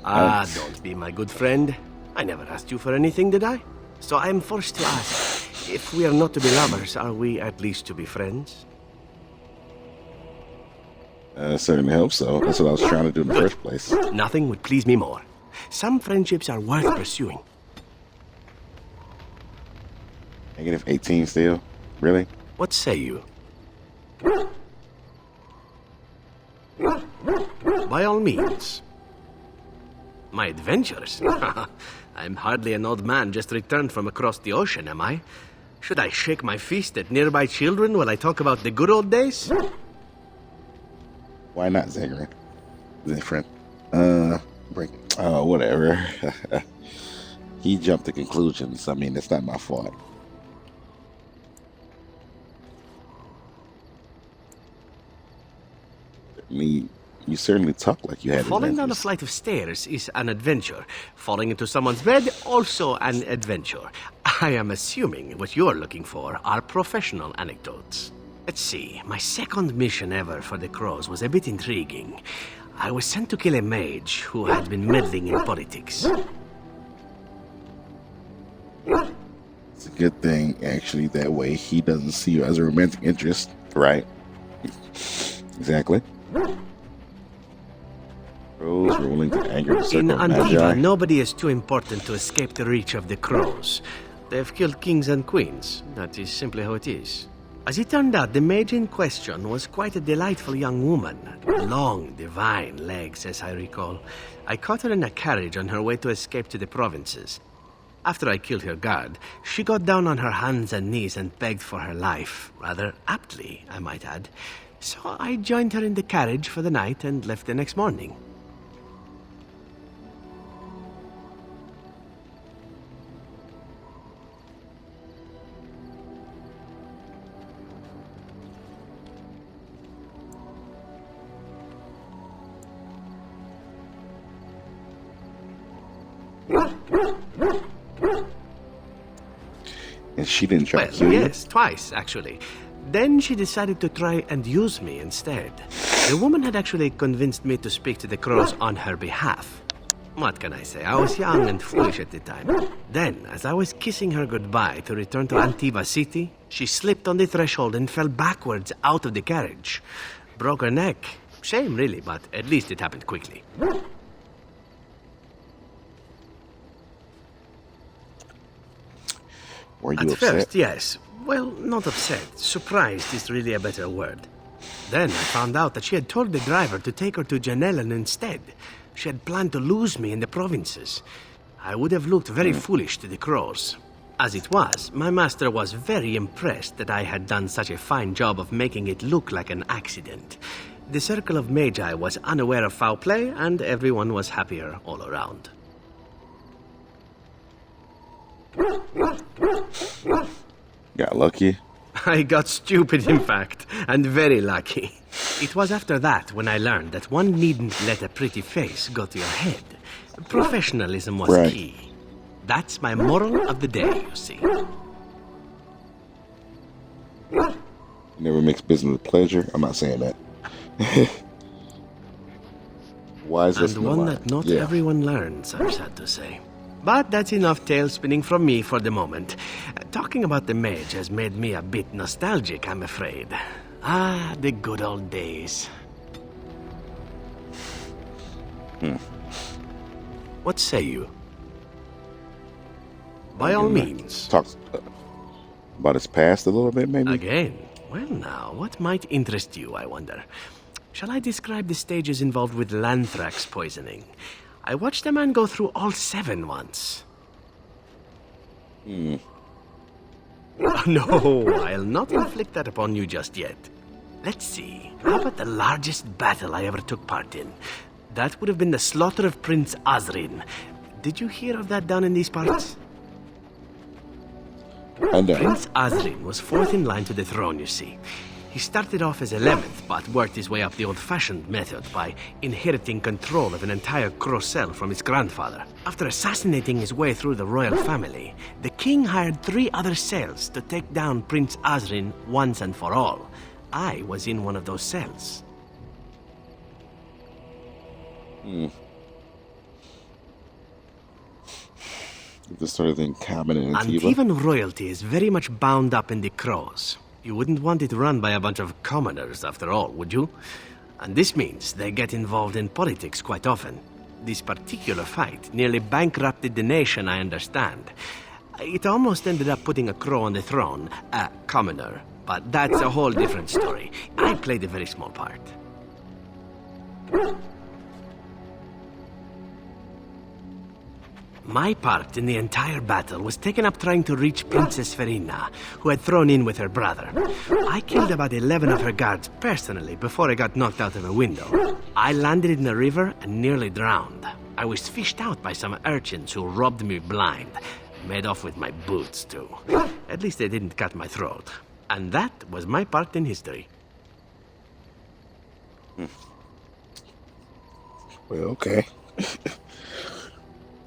[SPEAKER 24] Don't be my good friend. I never asked you for anything, did I? So I am forced to ask, if we are not to be lovers, are we at least to be friends?
[SPEAKER 1] I certainly hope so. That's what I was trying to do in the first place.
[SPEAKER 24] Nothing would please me more. Some friendships are worth pursuing.
[SPEAKER 1] -18 still? Really?
[SPEAKER 24] What say you? By all means. My adventures? I'm hardly an old man just returned from across the ocean, am I? Should I shake my fist at nearby children while I talk about the good old days?
[SPEAKER 1] Why not, Zagrin? Friend. Whatever. He jumped to conclusions. I mean, it's not my fault. Me You certainly talk like you had
[SPEAKER 24] Falling down a
[SPEAKER 1] adventures.
[SPEAKER 24] flight of stairs is an adventure. Falling into someone's bed, also an adventure. I am assuming what you're looking for are professional anecdotes. Let's see, my second mission ever for the Crows was a bit intriguing. I was sent to kill a mage who had been meddling in politics.
[SPEAKER 1] It's a good thing, actually, that way he doesn't see you as a romantic interest, right? Exactly. Crows rolling to anger the
[SPEAKER 24] In
[SPEAKER 1] circle of
[SPEAKER 24] Antiva,
[SPEAKER 1] Magi.
[SPEAKER 24] nobody is too important to escape the reach of the Crows. They've killed kings and queens. That is simply how it is. As it turned out, the mage in question was quite a delightful young woman. Long, divine legs, as I recall. I caught her in a carriage on her way to escape to the provinces. After I killed her guard, she got down on her hands and knees and begged for her life. Rather aptly, I might add. So I joined her in the carriage for the night and left the next morning.
[SPEAKER 1] And she didn't try to kill
[SPEAKER 24] Well,
[SPEAKER 1] you?
[SPEAKER 24] yes, twice, actually. Then she decided to try and use me instead. The woman had actually convinced me to speak to the Crows on her behalf. What can I say? I was young and foolish at the time. Then, as I was kissing her goodbye to return to Antiva City, she slipped on the threshold and fell backwards out of the carriage. Broke her neck. Shame, really, but at least it happened quickly.
[SPEAKER 1] Were you
[SPEAKER 24] At
[SPEAKER 1] upset?
[SPEAKER 24] first, yes. Well, not upset. Surprised is really a better word. Then I found out that she had told the driver to take her to Janellen instead. She had planned to lose me in the provinces. I would have looked very foolish to the Crows. As it was, my master was very impressed that I had done such a fine job of making it look like an accident. The Circle of Magi was unaware of foul play, and everyone was happier all around.
[SPEAKER 1] Got lucky?
[SPEAKER 24] I got stupid, in fact, and very lucky. It was after that when I learned that one needn't let a pretty face go to your head. Professionalism was
[SPEAKER 1] Right.
[SPEAKER 24] key. That's my moral of the day, you see.
[SPEAKER 1] Never mix business with pleasure. I'm not saying that. Wise
[SPEAKER 24] And
[SPEAKER 1] lesson to
[SPEAKER 24] one
[SPEAKER 1] learn.
[SPEAKER 24] that not
[SPEAKER 1] Yeah.
[SPEAKER 24] everyone learns, I'm sad to say. But that's enough tale spinning from me for the moment. Talking about the mage has made me a bit nostalgic, I'm afraid. Ah, the good old days. What say you? By all means.
[SPEAKER 1] Talk about his past a little bit, maybe?
[SPEAKER 24] Again? Well now, what might interest you, I wonder? Shall I describe the stages involved with Lanthrax poisoning? I watched a man go through all 7 once. No, I'll not inflict that upon you just yet. Let's see. How about the largest battle I ever took part in? That would have been the slaughter of Prince Azrin. Did you hear of that down in these parts? Prince Azrin was 4th in line to the throne, you see. He started off as 11th, but worked his way up the old-fashioned method by inheriting control of an entire Crow cell from his grandfather. After assassinating his way through the royal family, the king hired 3 other cells to take down Prince Azrin once and for all. I was in one of those cells.
[SPEAKER 1] This sort of thing common in Antiva.
[SPEAKER 24] Antivan royalty is very much bound up in the Crows. You wouldn't want it run by a bunch of commoners, after all, would you? And this means they get involved in politics quite often. This particular fight nearly bankrupted the nation, I understand. It almost ended up putting a Crow on the throne, a commoner. But that's a whole different story. I played a very small part. My part in the entire battle was taken up trying to reach Princess Verina, who had thrown in with her brother. I killed about 11 of her guards personally before I got knocked out of a window. I landed in the river and nearly drowned. I was fished out by some urchins who robbed me blind. Made off with my boots, too. At least they didn't cut my throat. And that was my part in history.
[SPEAKER 1] Well, okay.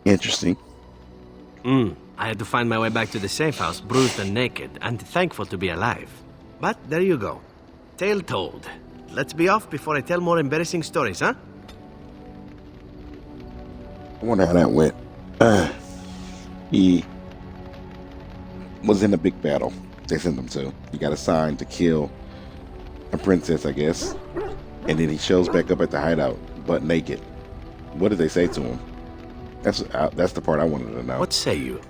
[SPEAKER 1] Interesting.
[SPEAKER 24] I had to find my way back to the safe house, bruised and naked, and thankful to be alive. But there you go. Tale told. Let's be off before I tell more embarrassing stories, huh?
[SPEAKER 1] I wonder how that went. He was in a big battle. They sent him to. He got assigned to kill a princess, I guess. And then he shows back up at the hideout, butt naked. What did they say to him? That's the part I wanted to know.
[SPEAKER 24] What say you?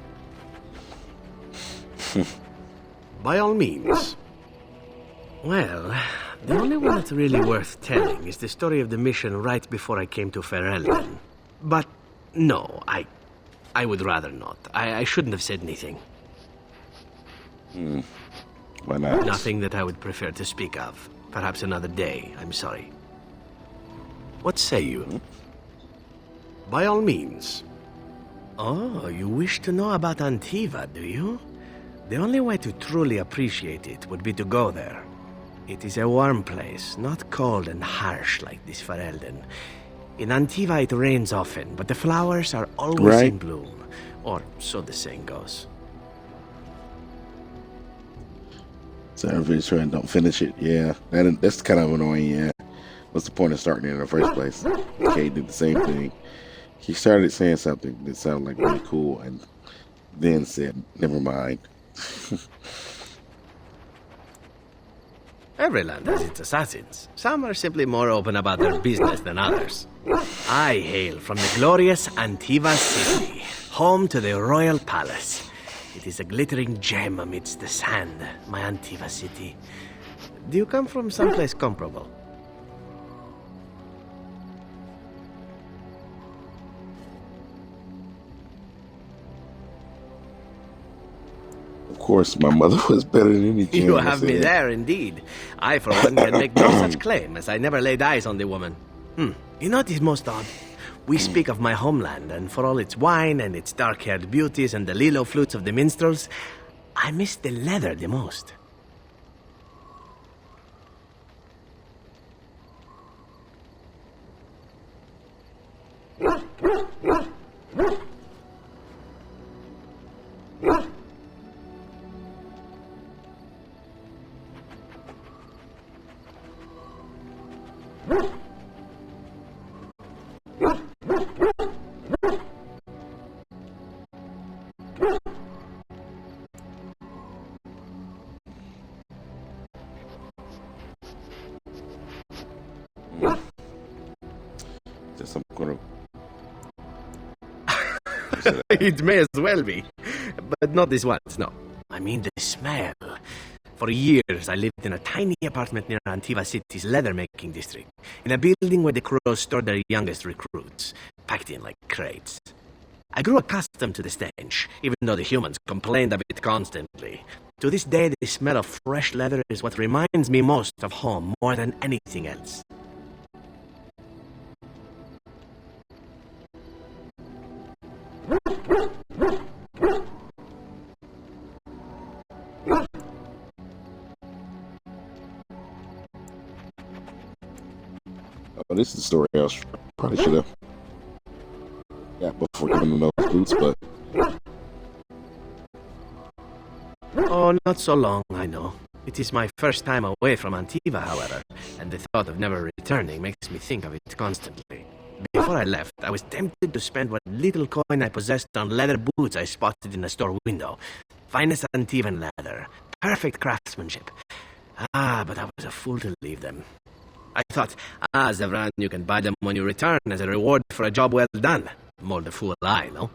[SPEAKER 24] By all means. Well, the only one that's really worth telling is the story of the mission right before I came to Ferelden. But no, I would rather not. I shouldn't have said anything.
[SPEAKER 1] Why not?
[SPEAKER 24] Nothing that I would prefer to speak of. Perhaps another day, I'm sorry. What say you? By all means. Oh, you wish to know about Antiva, do you? The only way to truly appreciate it would be to go there. It is a warm place, not cold and harsh like this Ferelden. In Antiva it rains often, but the flowers are always in bloom. Or so the saying goes.
[SPEAKER 1] So everybody's trying don't finish it. Yeah, that's kind of annoying. Yeah, what's the point of starting it in the first place? Kay did the same thing. He started saying something that sounded like really cool, and then said, "Never mind."
[SPEAKER 24] Every land has its assassins. Some are simply more open about their business than others. I hail from the glorious Antiva city, home to the royal palace. It is a glittering gem amidst the sand, my Antiva city. Do you come from someplace comparable?
[SPEAKER 1] Of course, my mother was better than any gem.
[SPEAKER 24] You have me there, indeed. I, for one, can make no such claim, as I never laid eyes on the woman. You know what is most odd? We speak of my homeland, and for all its wine and its dark-haired beauties and the lilo flutes of the minstrels, I miss the leather the most. It may as well be. But not this once, no. I mean the smell. For years, I lived in a tiny apartment near Antiva City's leather-making district, in a building where the crows stored their youngest recruits, packed in like crates. I grew accustomed to the stench, even though the humans complained of it constantly. To this day, the smell of fresh leather is what reminds me most of home more than anything else.
[SPEAKER 1] Oh, this is the story I probably should have got before giving them those boots, but...
[SPEAKER 24] Oh, not so long, I know. It is my first time away from Antiva, however, and the thought of never returning makes me think of it constantly. Before I left, I was tempted to spend what little coin I possessed on leather boots I spotted in a store window. Finest Antivan leather. Perfect craftsmanship. But I was a fool to leave them. I thought, Zevran, you can buy them when you return as a reward for a job well done. More the fool I, no?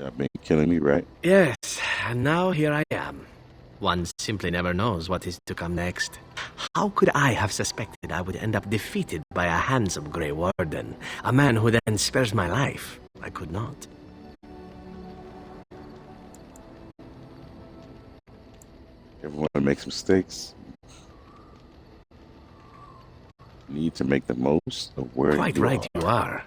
[SPEAKER 1] I've been killing me, right?
[SPEAKER 24] Yes, and now here I am. One simply never knows what is to come next. How could I have suspected I would end up defeated by a handsome Grey Warden, a man who then spares my life? I could not.
[SPEAKER 1] Everyone makes mistakes. Need to make the most of where
[SPEAKER 24] Quite
[SPEAKER 1] you
[SPEAKER 24] right
[SPEAKER 1] are.
[SPEAKER 24] you are.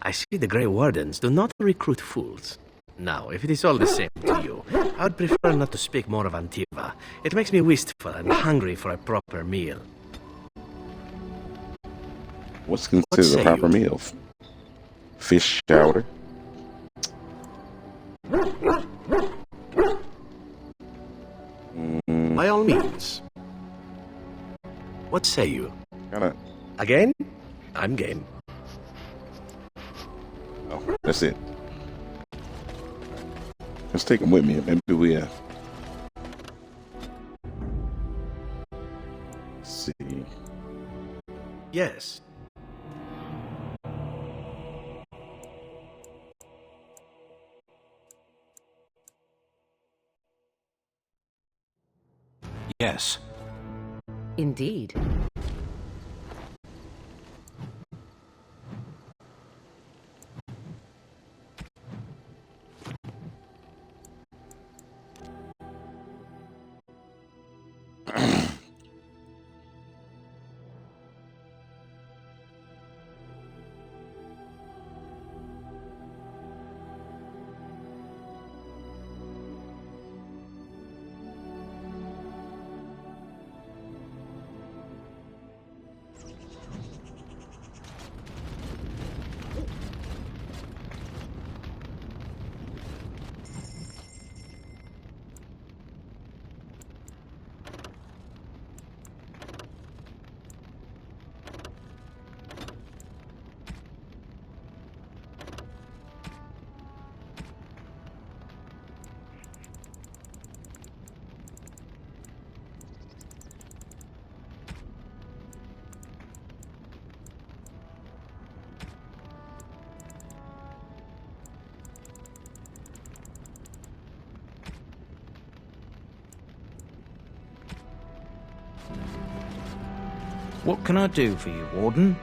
[SPEAKER 24] I see the Grey Wardens do not recruit fools. Now, if it is all the same to you, I would prefer not to speak more of Antiva. It makes me wistful and hungry for a proper meal.
[SPEAKER 1] What's considered
[SPEAKER 24] say
[SPEAKER 1] a proper
[SPEAKER 24] you?
[SPEAKER 1] meal? Fish chowder?
[SPEAKER 24] By all means. What say you?
[SPEAKER 1] Kinda.
[SPEAKER 24] Again? I'm game.
[SPEAKER 1] Oh, that's it. Let's take them with me. Maybe we let's see.
[SPEAKER 24] Yes.
[SPEAKER 15] Yes.
[SPEAKER 21] Indeed.
[SPEAKER 15] What can I do for you, Warden?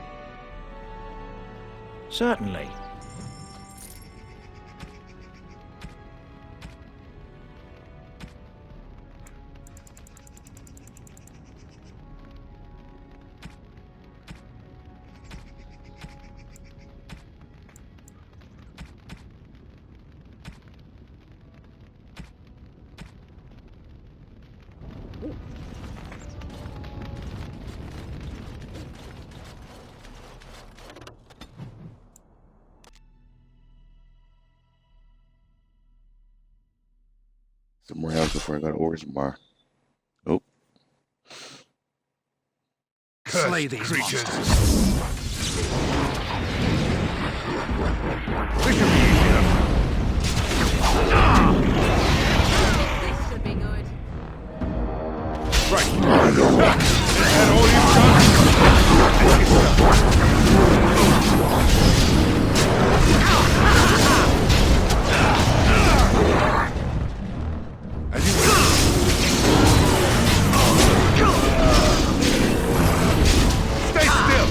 [SPEAKER 15] Certainly.
[SPEAKER 1] Somewhere else before I go to Orzammar. Oh.
[SPEAKER 7] Slay these creatures. This should be easier.
[SPEAKER 21] This should be good.
[SPEAKER 7] Right. Is that all you've As you will. Stay still.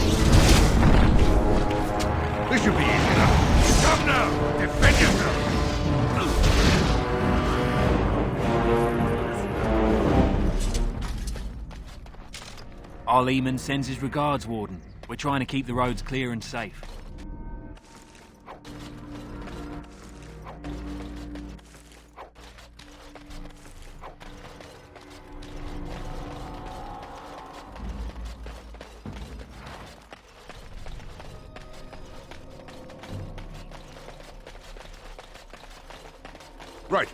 [SPEAKER 7] This should be easy enough. Come now. Defend yourself.
[SPEAKER 11] Our Lehman sends his regards, Warden. We're trying to keep the roads clear and safe.
[SPEAKER 7] Right.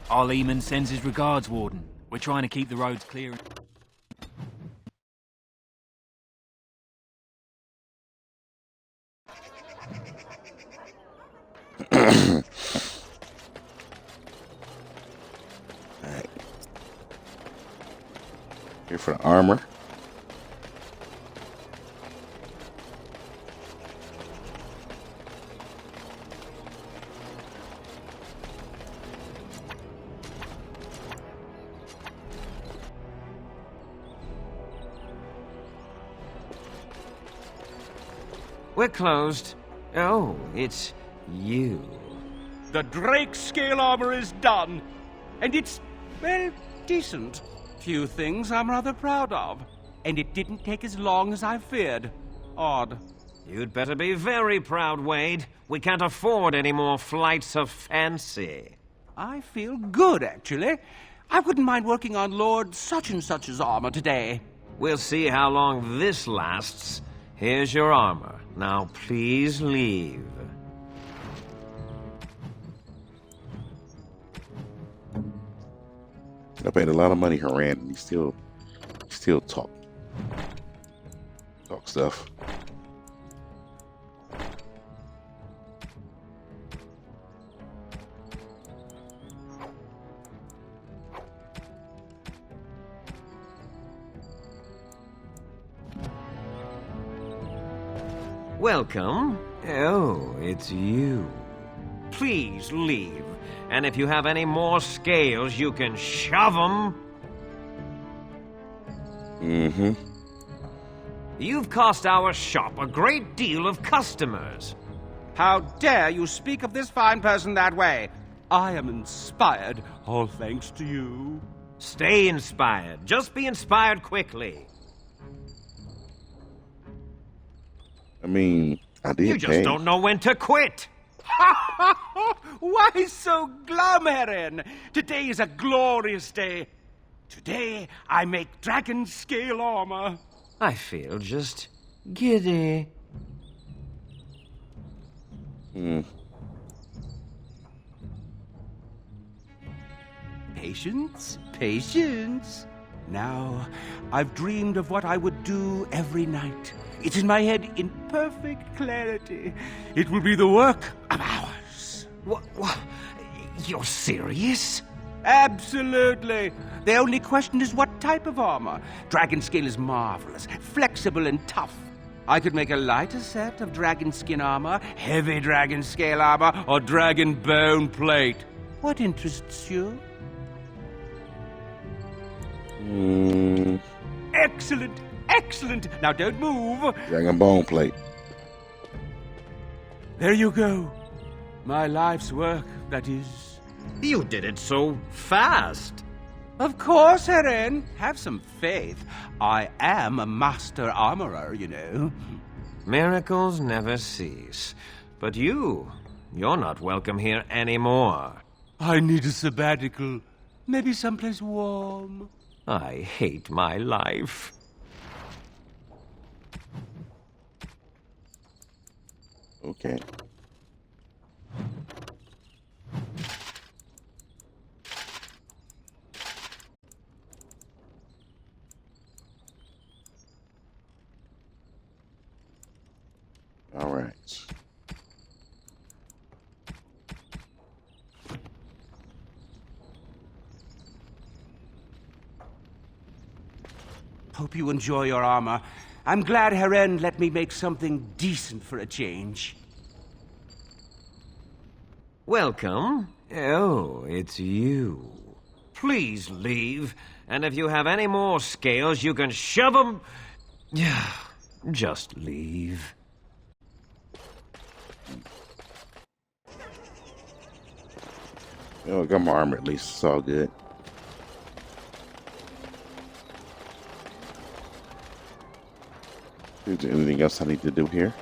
[SPEAKER 11] Our Lehman sends his regards, Warden. We're trying to keep the roads clear.
[SPEAKER 1] Alright. Here for the armor.
[SPEAKER 9] We're closed. Oh, it's you.
[SPEAKER 20] The Drake scale armor is done. And it's, well, decent. Few things I'm rather proud of. And it didn't take as long as I feared. Odd.
[SPEAKER 9] You'd better be very proud, Wade. We can't afford any more flights of fancy.
[SPEAKER 20] I feel good, actually. I wouldn't mind working on Lord such-and-such's armor today.
[SPEAKER 9] We'll see how long this lasts. Here's your armor. Now please leave.
[SPEAKER 1] I paid a lot of money, Haran, and he still talk stuff.
[SPEAKER 9] Welcome. Oh, it's you. Please leave. And if you have any more scales, you can shove them.
[SPEAKER 1] Mm-hmm.
[SPEAKER 9] You've cost our shop a great deal of customers.
[SPEAKER 20] How dare you speak of this fine person that way? I am inspired, all thanks to you.
[SPEAKER 9] Stay inspired. Just be inspired quickly.
[SPEAKER 1] I mean, I did
[SPEAKER 9] You just
[SPEAKER 1] pay.
[SPEAKER 9] don't know when to quit.
[SPEAKER 20] Why so glum, Heron? Today is a glorious day. Today, I make dragon scale armor.
[SPEAKER 9] I feel just giddy.
[SPEAKER 20] Patience, patience. Now, I've dreamed of what I would do every night. It's in my head in perfect clarity. It will be the work of hours.
[SPEAKER 9] What? You're serious?
[SPEAKER 20] Absolutely. The only question is what type of armor. Dragon scale is marvelous, flexible and tough. I could make a lighter set of dragon skin armor, heavy dragon scale armor, or dragon bone plate. What interests you? Excellent, excellent. Now don't move.
[SPEAKER 1] Dragon bone plate.
[SPEAKER 20] There you go. My life's work, that is.
[SPEAKER 9] You did it so fast.
[SPEAKER 20] Of course, Heron. Have some faith. I am a master armorer, you know.
[SPEAKER 9] Miracles never cease. But you're not welcome here anymore.
[SPEAKER 20] I need a sabbatical. Maybe someplace warm.
[SPEAKER 9] I hate my life.
[SPEAKER 1] Okay. All right.
[SPEAKER 20] Hope you enjoy your armor. I'm glad Heron let me make something decent for a change.
[SPEAKER 9] Welcome. Oh, it's you. Please leave. And if you have any more scales, you can shove them. Yeah, just leave.
[SPEAKER 1] Oh, I got my armor at least. It's all good. Is there anything else I need to do here?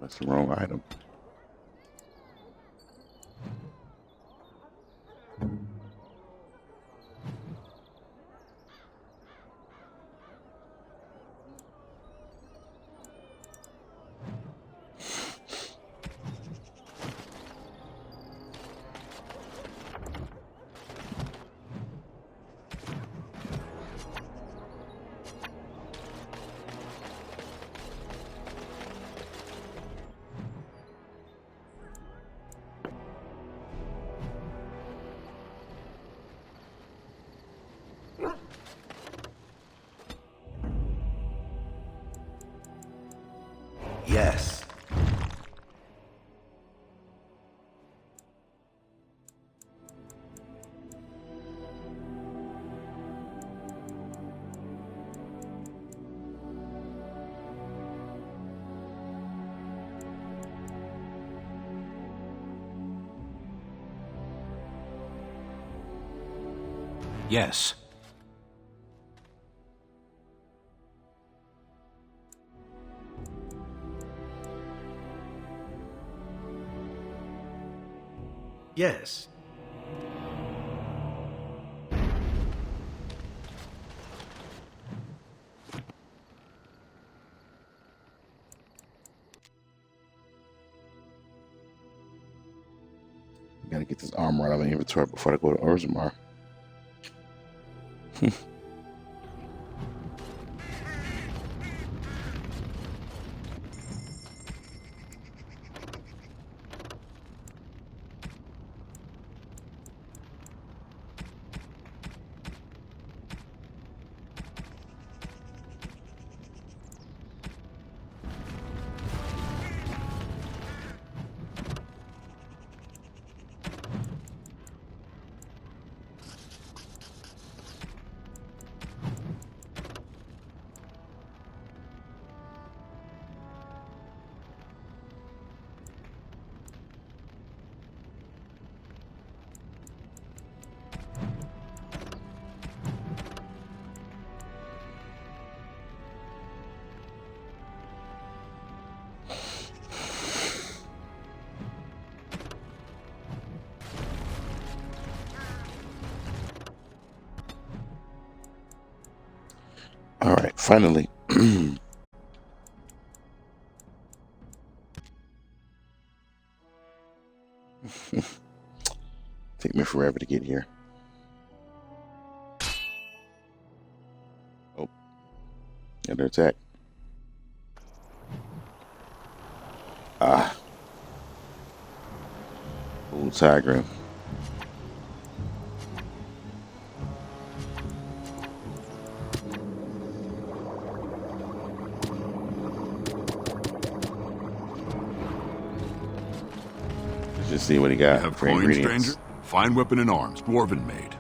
[SPEAKER 1] That's the wrong item.
[SPEAKER 10] Yes.
[SPEAKER 15] Yes.
[SPEAKER 24] Yes.
[SPEAKER 1] Gotta get this armor out of my inventory before I go to Orzammar. All right, finally. Take me forever to get here. Oh, under attack. Ah. Old Tigrin. Just see what he got.
[SPEAKER 14] Have
[SPEAKER 1] for
[SPEAKER 14] coin,
[SPEAKER 1] ingredients.
[SPEAKER 14] stranger? Fine weapon and arms, dwarven made.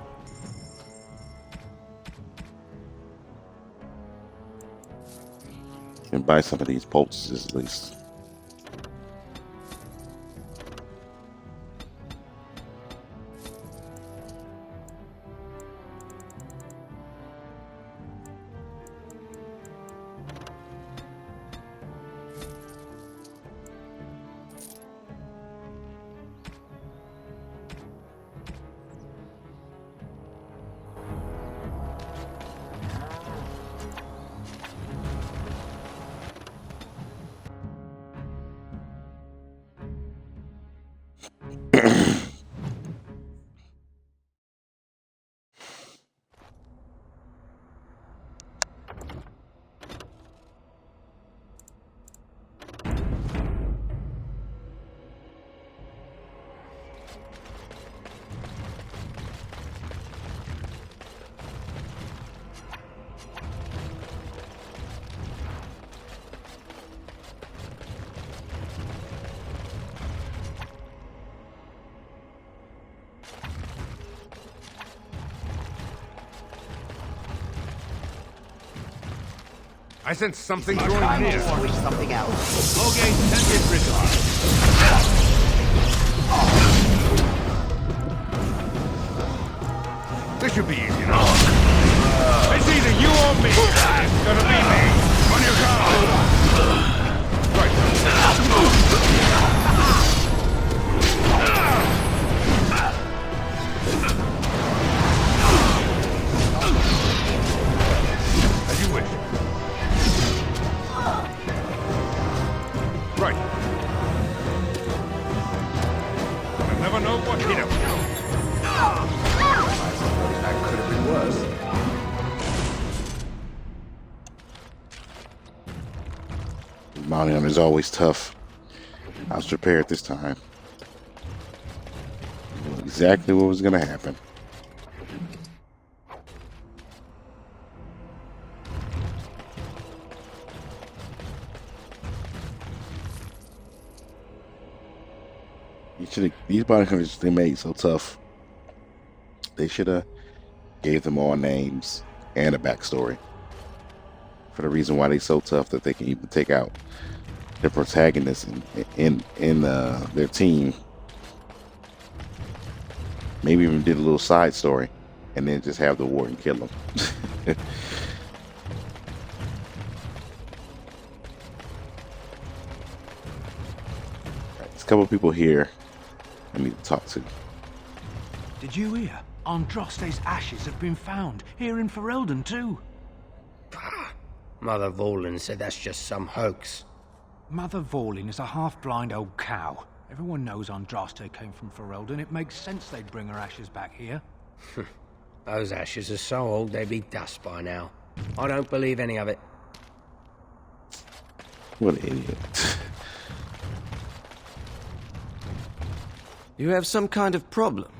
[SPEAKER 1] Can buy some of these poultices at least.
[SPEAKER 7] I sense something growing near.
[SPEAKER 10] Something else.
[SPEAKER 7] Logate tented prison. This should be easy enough. It's either you or me. It's gonna be me. On your guard. Right.
[SPEAKER 1] Bounty hunter's always tough. I was prepared this time. I knew exactly what was gonna happen. These bounty hunters they made so tough. They should have gave them all names and a backstory for the reason why they're so tough that they can even take out the protagonists in their team. Maybe even did a little side story and then just have the warden kill them. There's a couple of people here I need to talk to.
[SPEAKER 17] Did you hear? Andraste's ashes have been found here in Ferelden too.
[SPEAKER 19] Mother Vorlin said that's just some hoax.
[SPEAKER 17] Mother Vorlin is a half-blind old cow. Everyone knows Andraste came from Ferelden. It makes sense they'd bring her ashes back here.
[SPEAKER 19] Those ashes are so old they'd be dust by now. I don't believe any of it.
[SPEAKER 1] What an idiot.
[SPEAKER 22] You have some kind of problem?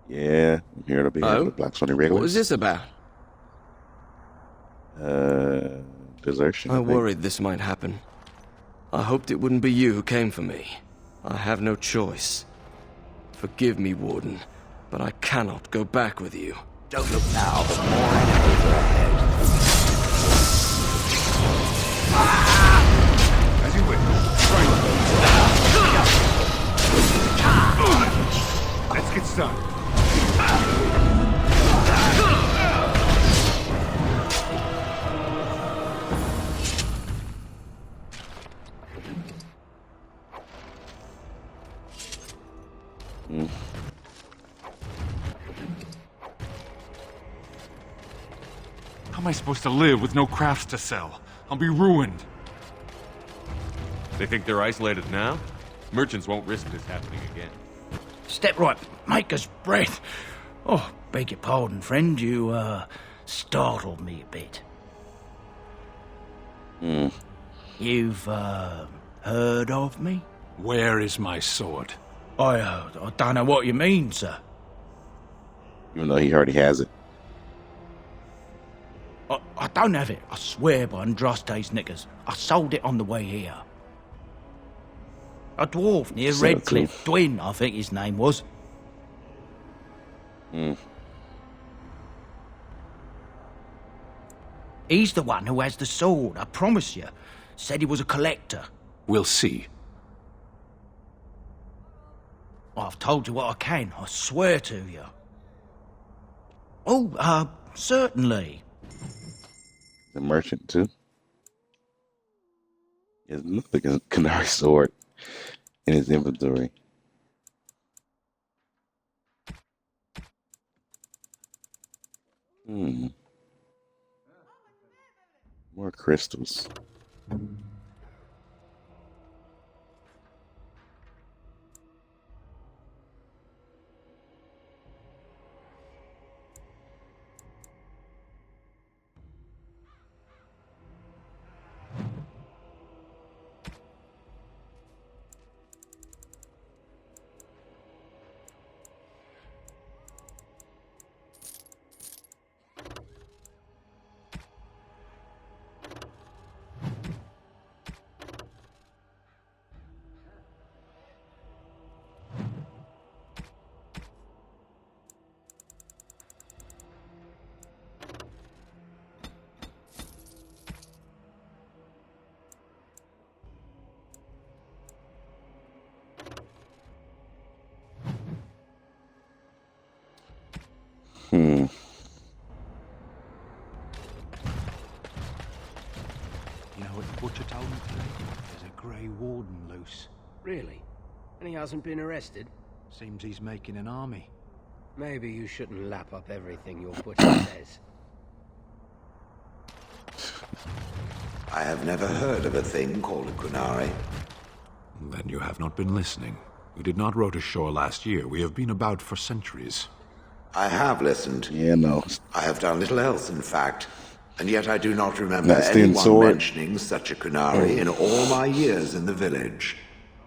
[SPEAKER 1] Yeah, I'm here to be the Blacksmithing regulars.
[SPEAKER 22] What was this about?
[SPEAKER 1] Desertion.
[SPEAKER 22] I worried this might happen. I hoped it wouldn't be you who came for me. I have no choice. Forgive me, Warden, but I cannot go back with you.
[SPEAKER 20] Don't look now, but more enemies are ahead.
[SPEAKER 7] As you wish. Let's get started.
[SPEAKER 23] How am I supposed to live with no crafts to sell? I'll be ruined.
[SPEAKER 25] They think they're isolated now? Merchants won't risk this happening again.
[SPEAKER 16] Step right, maker's breath. Oh, beg your pardon, friend. You, startled me a bit. You've, heard of me?
[SPEAKER 17] Where is my sword?
[SPEAKER 16] I don't know what you mean, sir.
[SPEAKER 1] Even though he already has it.
[SPEAKER 16] I don't have it. I swear by Andraste's knickers. I sold it on the way here. A dwarf near
[SPEAKER 1] So
[SPEAKER 16] Redcliffe. Dwyn, I think his name was. He's the one who has the sword, I promise you. Said he was a collector.
[SPEAKER 17] We'll see.
[SPEAKER 16] I've told you what I can, I swear to you. Oh, certainly.
[SPEAKER 1] The merchant too. He has another Qunari sword in his inventory. More crystals.
[SPEAKER 17] You know what the butcher told me today? There's a grey warden loose.
[SPEAKER 19] Really? And he hasn't been arrested?
[SPEAKER 17] Seems he's making an army.
[SPEAKER 19] Maybe you shouldn't lap up everything your butcher says.
[SPEAKER 10] I have never heard of a thing called a Qunari.
[SPEAKER 6] Then you have not been listening. We did not row to shore last year. We have been about for centuries.
[SPEAKER 10] I have listened.
[SPEAKER 1] Yeah, no.
[SPEAKER 10] I have done little else, in fact. And yet I do not remember
[SPEAKER 1] That thin
[SPEAKER 10] anyone
[SPEAKER 1] sword.
[SPEAKER 10] mentioning such a Kunari in all my years in the village.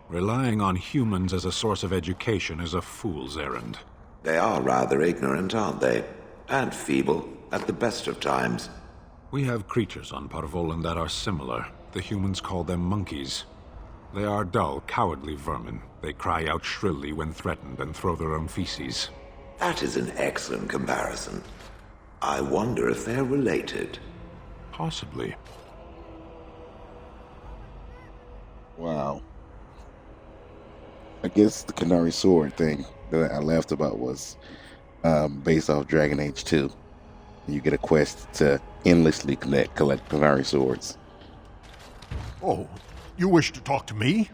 [SPEAKER 14] Relying on humans as a source of education is a fool's errand.
[SPEAKER 10] They are rather ignorant, aren't they? And feeble, at the best of times.
[SPEAKER 14] We have creatures on Parvolan that are similar. The humans call them monkeys. They are dull, cowardly vermin. They cry out shrilly when threatened and throw their own feces.
[SPEAKER 10] That is an excellent comparison. I wonder if they're related.
[SPEAKER 14] Possibly.
[SPEAKER 1] Wow. I guess the Kunari sword thing that I laughed about was based off Dragon Age 2. You get a quest to endlessly collect Kunari swords.
[SPEAKER 2] Oh, you wish to talk to me?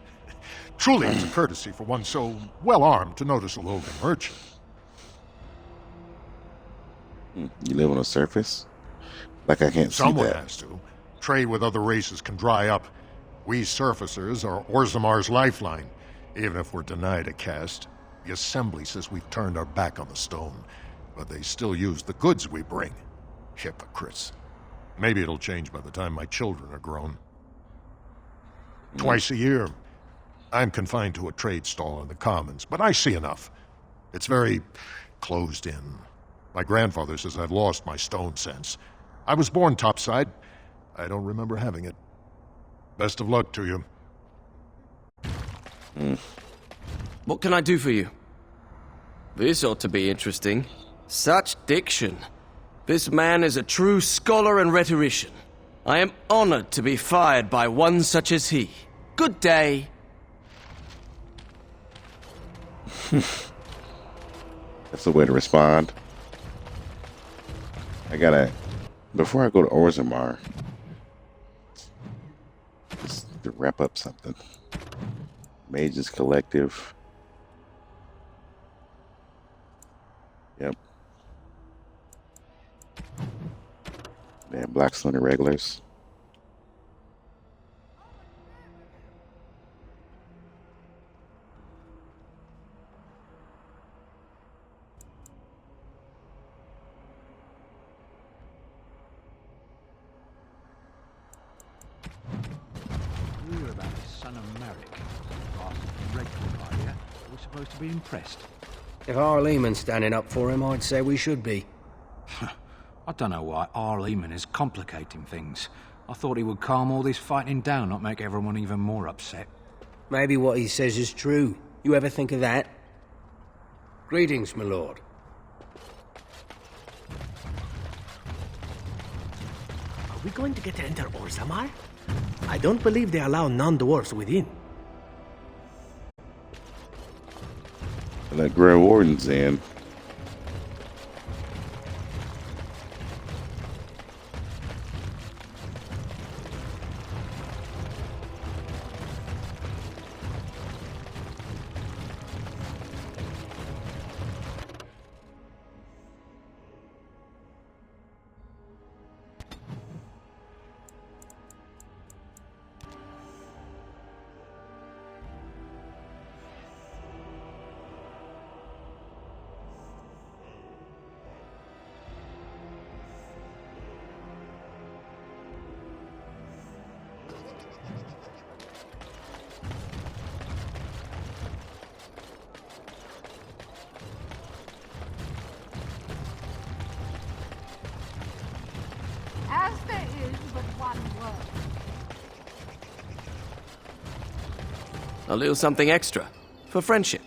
[SPEAKER 2] Truly, it's a courtesy for one so well-armed to notice a Logan merchant.
[SPEAKER 1] You live on the surface? Like I can't
[SPEAKER 2] Someone
[SPEAKER 1] see that.
[SPEAKER 2] has to. Trade with other races can dry up. We surfacers are Orzamar's lifeline, even if we're denied a caste. The Assembly says we've turned our back on the stone, but they still use the goods we bring. Hypocrites. Maybe it'll change by the time my children are grown. Twice a year, I'm confined to a trade stall in the Commons, but I see enough. It's very closed in. My grandfather says I've lost my stone sense. I was born topside. I don't remember having it. Best of luck to you.
[SPEAKER 22] What can I do for you? This ought to be interesting. Such diction. This man is a true scholar and rhetorician. I am honored to be fired by one such as he. Good day.
[SPEAKER 1] That's the way to respond. I gotta, before I go to Orzammar, just to wrap up something. Mages Collective. Yep. And Blackstone Irregulars.
[SPEAKER 17] Hear about the son of Merrick. Regular idea. We're supposed to be impressed.
[SPEAKER 19] If Arl Eamon's standing up for him, I'd say we should be.
[SPEAKER 17] I don't know why Arl Eamon is complicating things. I thought he would calm all this fighting down, not make everyone even more upset.
[SPEAKER 19] Maybe what he says is true. You ever think of that? Greetings, my lord.
[SPEAKER 24] Are we going to get to enter Orzammar? I don't believe they allow non-dwarfs within.
[SPEAKER 1] Let Grey Wardens in.
[SPEAKER 8] As there is but one word.
[SPEAKER 22] A little something extra. For friendship.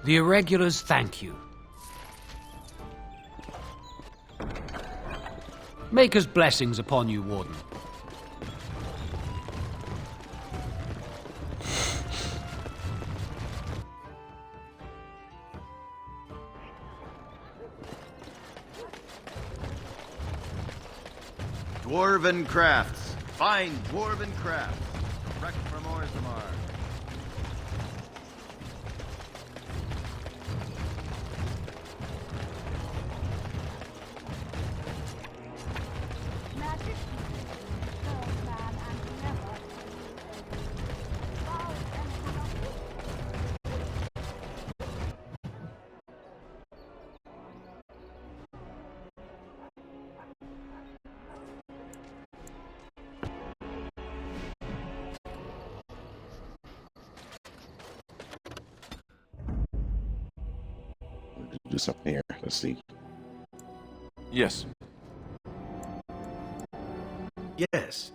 [SPEAKER 11] The Irregulars thank you. Maker's blessings upon you, Warden.
[SPEAKER 3] Dwarven crafts. Find dwarven crafts. Direct from Orzammar.
[SPEAKER 8] Magic serves man and never bows anyone else.
[SPEAKER 1] Do something here. Let's see.
[SPEAKER 25] Yes.
[SPEAKER 24] Yes.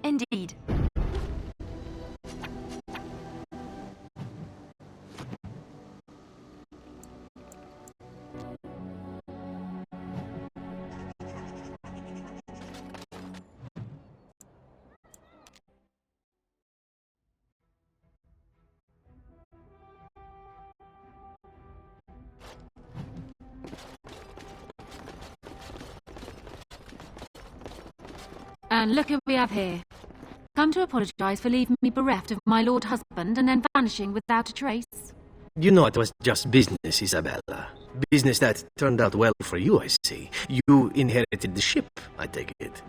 [SPEAKER 5] Indeed.
[SPEAKER 12] And look who we have here. Come to apologise for leaving me bereft of my lord husband and then vanishing without a trace.
[SPEAKER 24] You know it was just business, Isabella. Business that turned out well for you, I see. You inherited the ship, I take it.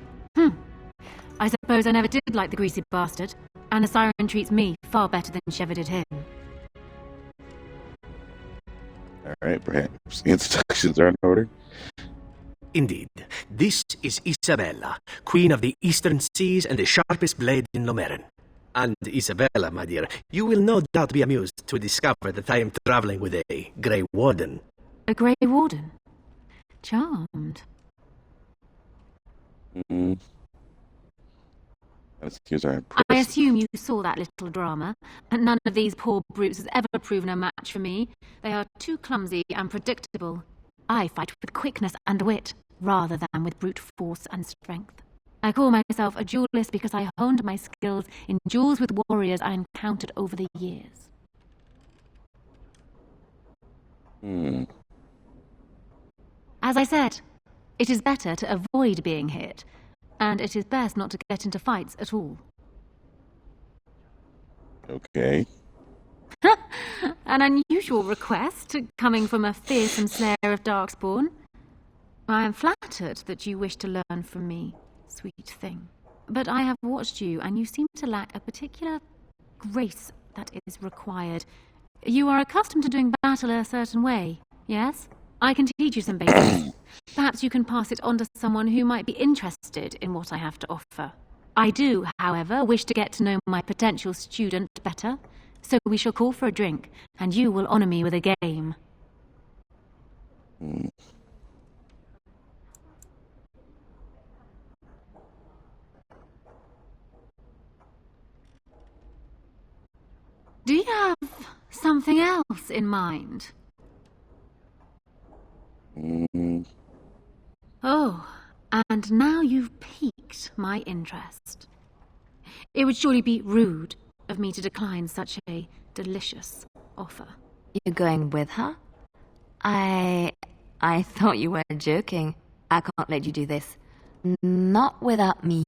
[SPEAKER 12] I suppose I never did like the greasy bastard, and the siren treats me far better than she ever did him.
[SPEAKER 1] Alright, perhaps instructions are in order.
[SPEAKER 24] Indeed. This is Isabella, Queen of the Eastern Seas and the sharpest blade in Lomerin. And Isabella, my dear, you will no doubt be amused to discover that I am traveling with a Grey Warden.
[SPEAKER 12] A Grey Warden? Charmed.
[SPEAKER 1] Excuse our
[SPEAKER 12] I assume you saw that little drama, and none of these poor brutes has ever proven a match for me. They are too clumsy and predictable. I fight with quickness and wit, rather than with brute force and strength. I call myself a duelist because I honed my skills in duels with warriors I encountered over the years. As I said, it is better to avoid being hit, and it is best not to get into fights at all.
[SPEAKER 1] Okay.
[SPEAKER 12] An unusual request, coming from a fearsome slayer of Darkspawn. I am flattered that you wish to learn from me, sweet thing. But I have watched you, and you seem to lack a particular grace that is required. You are accustomed to doing battle a certain way, yes? I can teach you some basics. Perhaps you can pass it on to someone who might be interested in what I have to offer. I do, however, wish to get to know my potential student better, so we shall call for a drink, and you will honor me with a game. Do you have something else in mind? Oh, and now you've piqued my interest. It would surely be rude of me to decline such a delicious offer.
[SPEAKER 5] You're going with her? I thought you were joking. I can't let you do this. Not without me,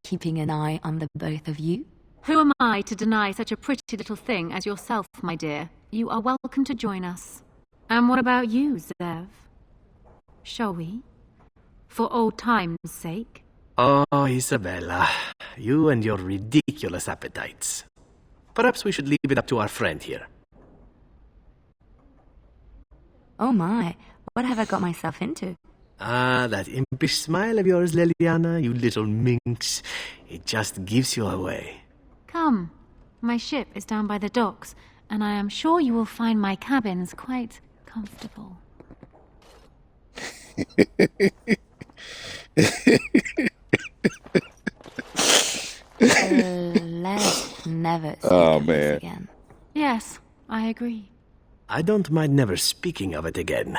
[SPEAKER 5] keeping an eye on the both of you.
[SPEAKER 12] Who am I to deny such a pretty little thing as yourself, my dear? You are welcome to join us. And what about you, Zev? Shall we? For old time's sake?
[SPEAKER 24] Oh, Isabella, you and your ridiculous appetites. Perhaps we should leave it up to our friend here.
[SPEAKER 5] Oh my, what have I got myself into?
[SPEAKER 24] Ah, that impish smile of yours, Leliana, you little minx. It just gives you away.
[SPEAKER 12] Come, my ship is down by the docks, and I am sure you will find my cabins quite comfortable.
[SPEAKER 5] Let's never speak of this again.
[SPEAKER 12] Yes, I agree.
[SPEAKER 24] I don't mind never speaking of it again,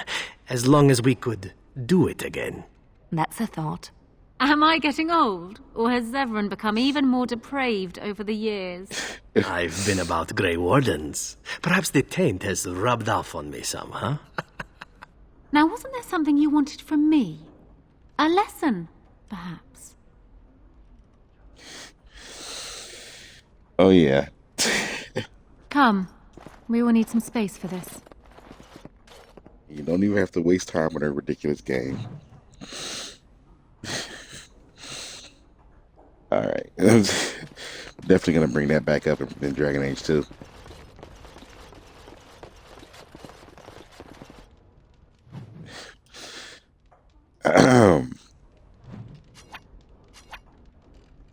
[SPEAKER 24] as long as we could do it again.
[SPEAKER 5] That's a thought.
[SPEAKER 12] Am I getting old? Or has Zevran become even more depraved over the years?
[SPEAKER 24] I've been about Grey Wardens. Perhaps the taint has rubbed off on me some, huh?
[SPEAKER 12] Now, wasn't there something you wanted from me? A lesson, perhaps?
[SPEAKER 1] Oh, yeah.
[SPEAKER 12] Come. We will need some space for this.
[SPEAKER 1] You don't even have to waste time on a ridiculous game. Alright. Definitely going to bring that back up in Dragon Age 2.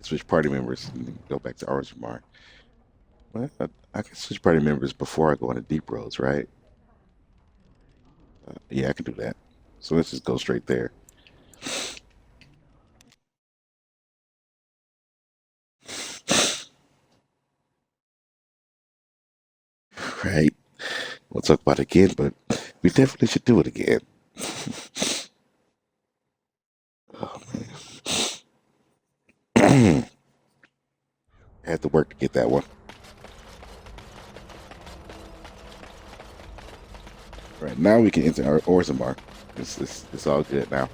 [SPEAKER 1] Switch party members and go back to Orzammar. Well, I can switch party members before I go into Deep Roads, right? Yeah, I can do that. So let's just go straight there. Right. We'll talk about it again, but we definitely should do it again. Oh, man. I had to work to get that one. Right, now we can enter our Orzammar. It's all good now.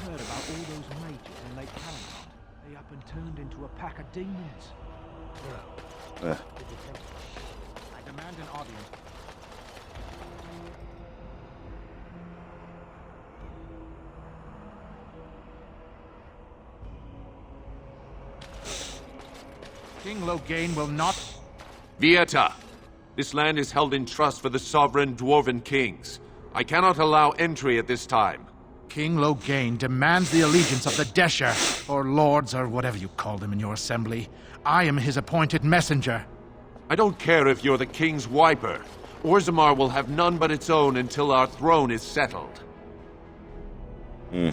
[SPEAKER 17] Heard about all those mages in Lake Calamar? They up and turned into a pack of demons. I demand an audience.
[SPEAKER 15] King Loghain will not...
[SPEAKER 25] Vieta! This land is held in trust for the sovereign dwarven kings. I cannot allow entry at this time.
[SPEAKER 15] King Loghain demands the allegiance of the Desher, or lords, or whatever you call them in your assembly. I am his appointed messenger.
[SPEAKER 25] I don't care if you're the king's wiper. Orzammar will have none but its own until our throne is settled.
[SPEAKER 1] I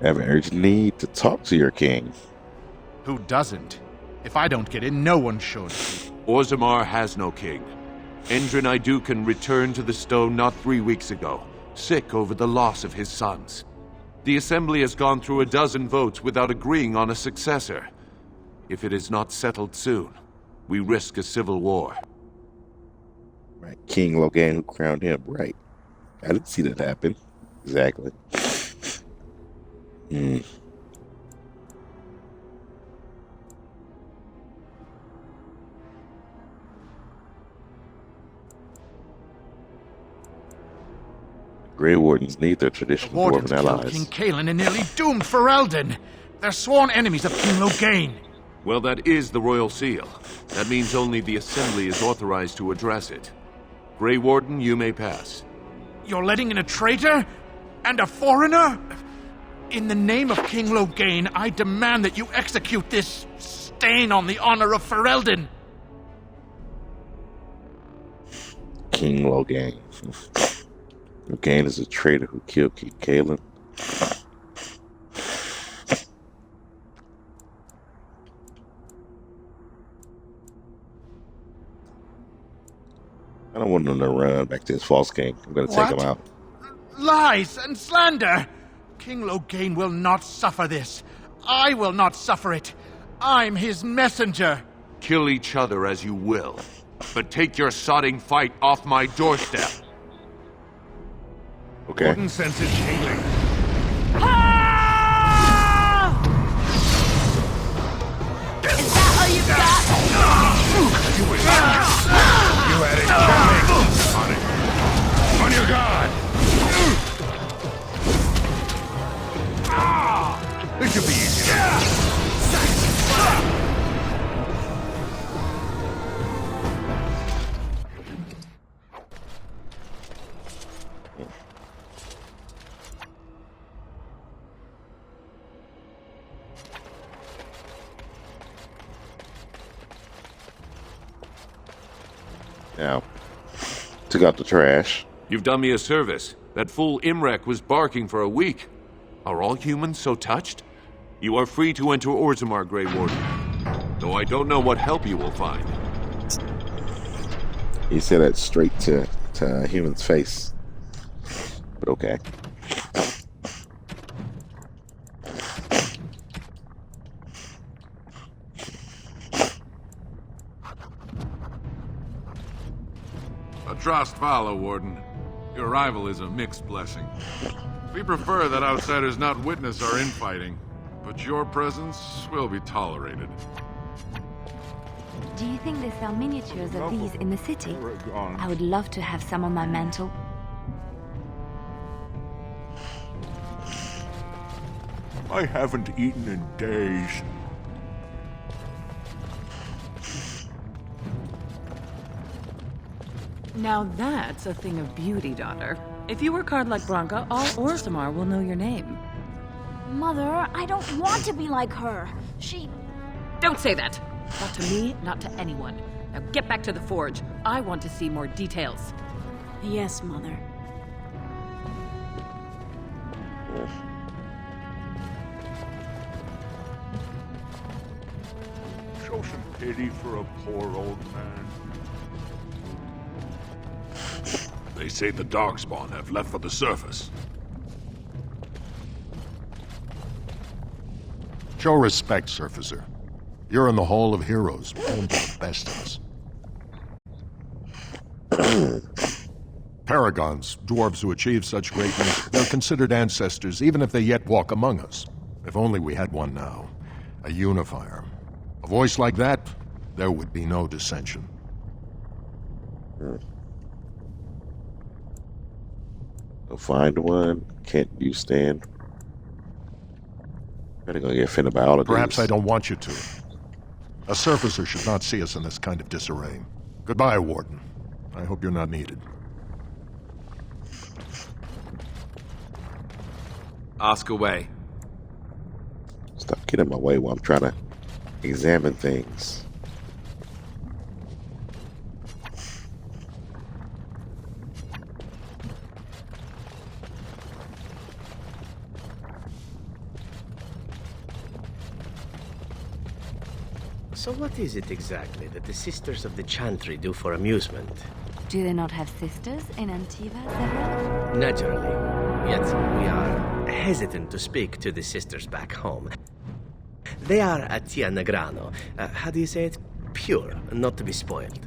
[SPEAKER 1] have an urgent need to talk to your king.
[SPEAKER 15] Who doesn't? If I don't get in, no one should.
[SPEAKER 25] Orzammar has no king. Endrin Iduken returned to the stone not 3 weeks ago, sick over the loss of his sons. The Assembly has gone through a dozen votes without agreeing on a successor. If it is not settled soon, we risk a civil war.
[SPEAKER 1] Right, King Loghain who crowned him. Right. I didn't see that happen. Exactly. Grey Wardens need their traditional
[SPEAKER 15] Wardens
[SPEAKER 1] dwarven
[SPEAKER 15] killed
[SPEAKER 1] allies.
[SPEAKER 15] King Kaelin and nearly doomed Ferelden. They're sworn enemies of King Loghain.
[SPEAKER 25] Well, that is the royal seal. That means only the Assembly is authorized to address it. Grey Warden, you may pass.
[SPEAKER 15] You're letting in a traitor? And a foreigner? In the name of King Loghain, I demand that you execute this stain on the honor of Ferelden.
[SPEAKER 1] King Loghain. Loghain is a traitor who killed King Kaelin. I don't want him to run back to his false king. I'm going to take him out.
[SPEAKER 15] Lies and slander! King Loghain will not suffer this. I will not suffer it. I'm his messenger.
[SPEAKER 25] Kill each other as you will, but take your sodding fight off my doorstep.
[SPEAKER 1] Okay.
[SPEAKER 7] Warden senses healing.
[SPEAKER 5] Is that all you got?
[SPEAKER 7] You had it coming. On it. On your guard. This should be easy.
[SPEAKER 1] Now, Took out the trash.
[SPEAKER 25] You've done me a service. That fool Imrek was barking for a week. Are all humans so touched? You are free to enter Orzammar, Grey Warden. Though I don't know what help you will find.
[SPEAKER 1] He said that straight to a human's face. But okay.
[SPEAKER 6] Atrast Vala, Warden. Your arrival is a mixed blessing. We prefer that outsiders not witness our infighting, but your presence will be tolerated.
[SPEAKER 5] Do you think they sell miniatures of these in the city? I would love to have some on my mantle.
[SPEAKER 7] I haven't eaten in days.
[SPEAKER 4] Now that's a thing of beauty, daughter. If you work hard like Branka, all Orzammar will know your name.
[SPEAKER 8] Mother, I don't want to be like her.
[SPEAKER 4] Don't say that! Not to me, not to anyone. Now get back to the forge. I want to see more details.
[SPEAKER 8] Yes, Mother.
[SPEAKER 7] Show some pity for a poor old man.
[SPEAKER 9] They say the Darkspawn have left for the surface.
[SPEAKER 2] Show respect, Surfacer. You're in the Hall of Heroes, home to the best of us. Paragons, dwarves who achieve such greatness, they're considered ancestors even if they yet walk among us. If only we had one now. A unifier. A voice like that, there would be no dissension.
[SPEAKER 1] Go find one. Can't you stand? Better go get offended by all of these.
[SPEAKER 2] Perhaps I don't want you to. A surfacer should not see us in this kind of disarray. Goodbye, Warden. I hope you're not needed.
[SPEAKER 22] Ask away.
[SPEAKER 1] Stop getting in my way while I'm trying to examine things.
[SPEAKER 24] So what is it exactly that the Sisters of the Chantry do for amusement?
[SPEAKER 5] Do they not have sisters in Antiva, Zevran?
[SPEAKER 24] Naturally. Yet we are hesitant to speak to the sisters back home. They are at Tia Negrano. How do you say it? Pure, not to be spoiled.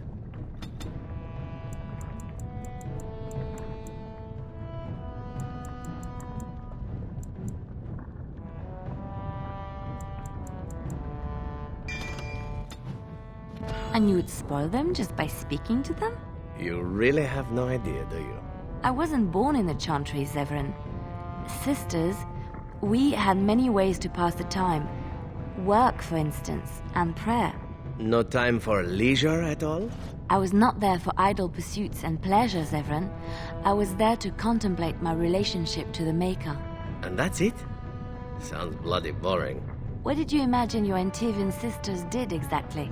[SPEAKER 5] And you would spoil them just by speaking to them?
[SPEAKER 24] You really have no idea, do you?
[SPEAKER 5] I wasn't born in the Chantry, Zevran. Sisters, we had many ways to pass the time. Work, for instance, and prayer.
[SPEAKER 24] No time for leisure at all?
[SPEAKER 5] I was not there for idle pursuits and pleasures, Zevran. I was there to contemplate my relationship to the Maker.
[SPEAKER 24] And that's it? Sounds bloody boring.
[SPEAKER 5] What did you imagine your Antivan sisters did exactly?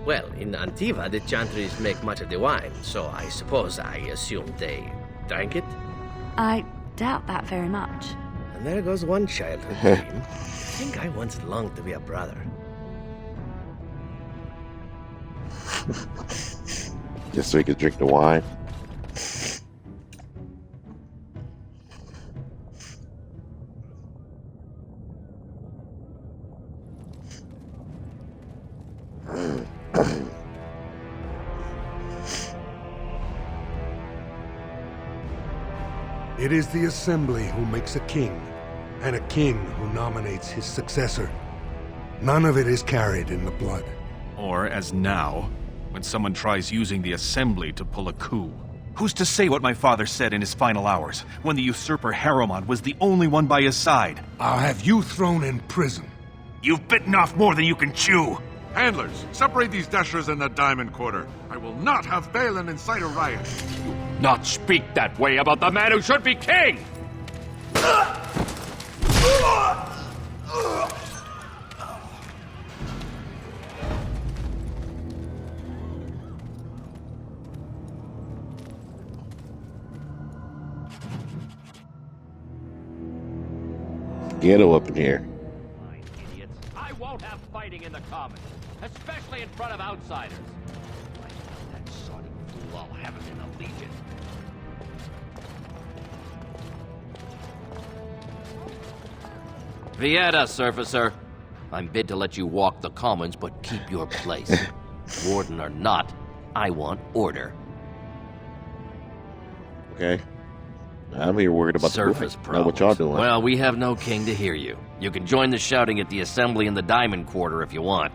[SPEAKER 24] Well, in Antiva, the Chantries make much of the wine, so I suppose I assumed they drank it?
[SPEAKER 5] I doubt that very much.
[SPEAKER 24] And there goes one childhood dream. I think I once longed to be a brother.
[SPEAKER 1] Just so he could drink the wine.
[SPEAKER 13] It is the Assembly who makes a king, and a king who nominates his successor. None of it is carried in the blood.
[SPEAKER 18] Or, as now, when someone tries using the Assembly to pull a coup. Who's to say what my father said in his final hours, when the usurper Harrowmont was the only one by his side?
[SPEAKER 13] I'll have you thrown in prison.
[SPEAKER 15] You've bitten off more than you can chew.
[SPEAKER 6] Handlers, separate these dashers in the Diamond Quarter. I will not have Balin incite a riot.
[SPEAKER 15] Not speak that way about the man who should be king!
[SPEAKER 1] ghetto up in here.
[SPEAKER 10] Idiots. I won't have fighting in the Commons, especially in front of outsiders. If I find that sort of fool, I'll have him in the Legion. Vieta, Surfacer. I'm bid to let you walk the Commons, but keep your place. Warden or not, I want order.
[SPEAKER 1] Okay. I'm here worried about
[SPEAKER 10] Surface
[SPEAKER 1] the
[SPEAKER 10] problems.
[SPEAKER 1] Know what y'all doing?
[SPEAKER 10] Well, we have no king to hear you. You can join the shouting at the assembly in the Diamond Quarter if you want.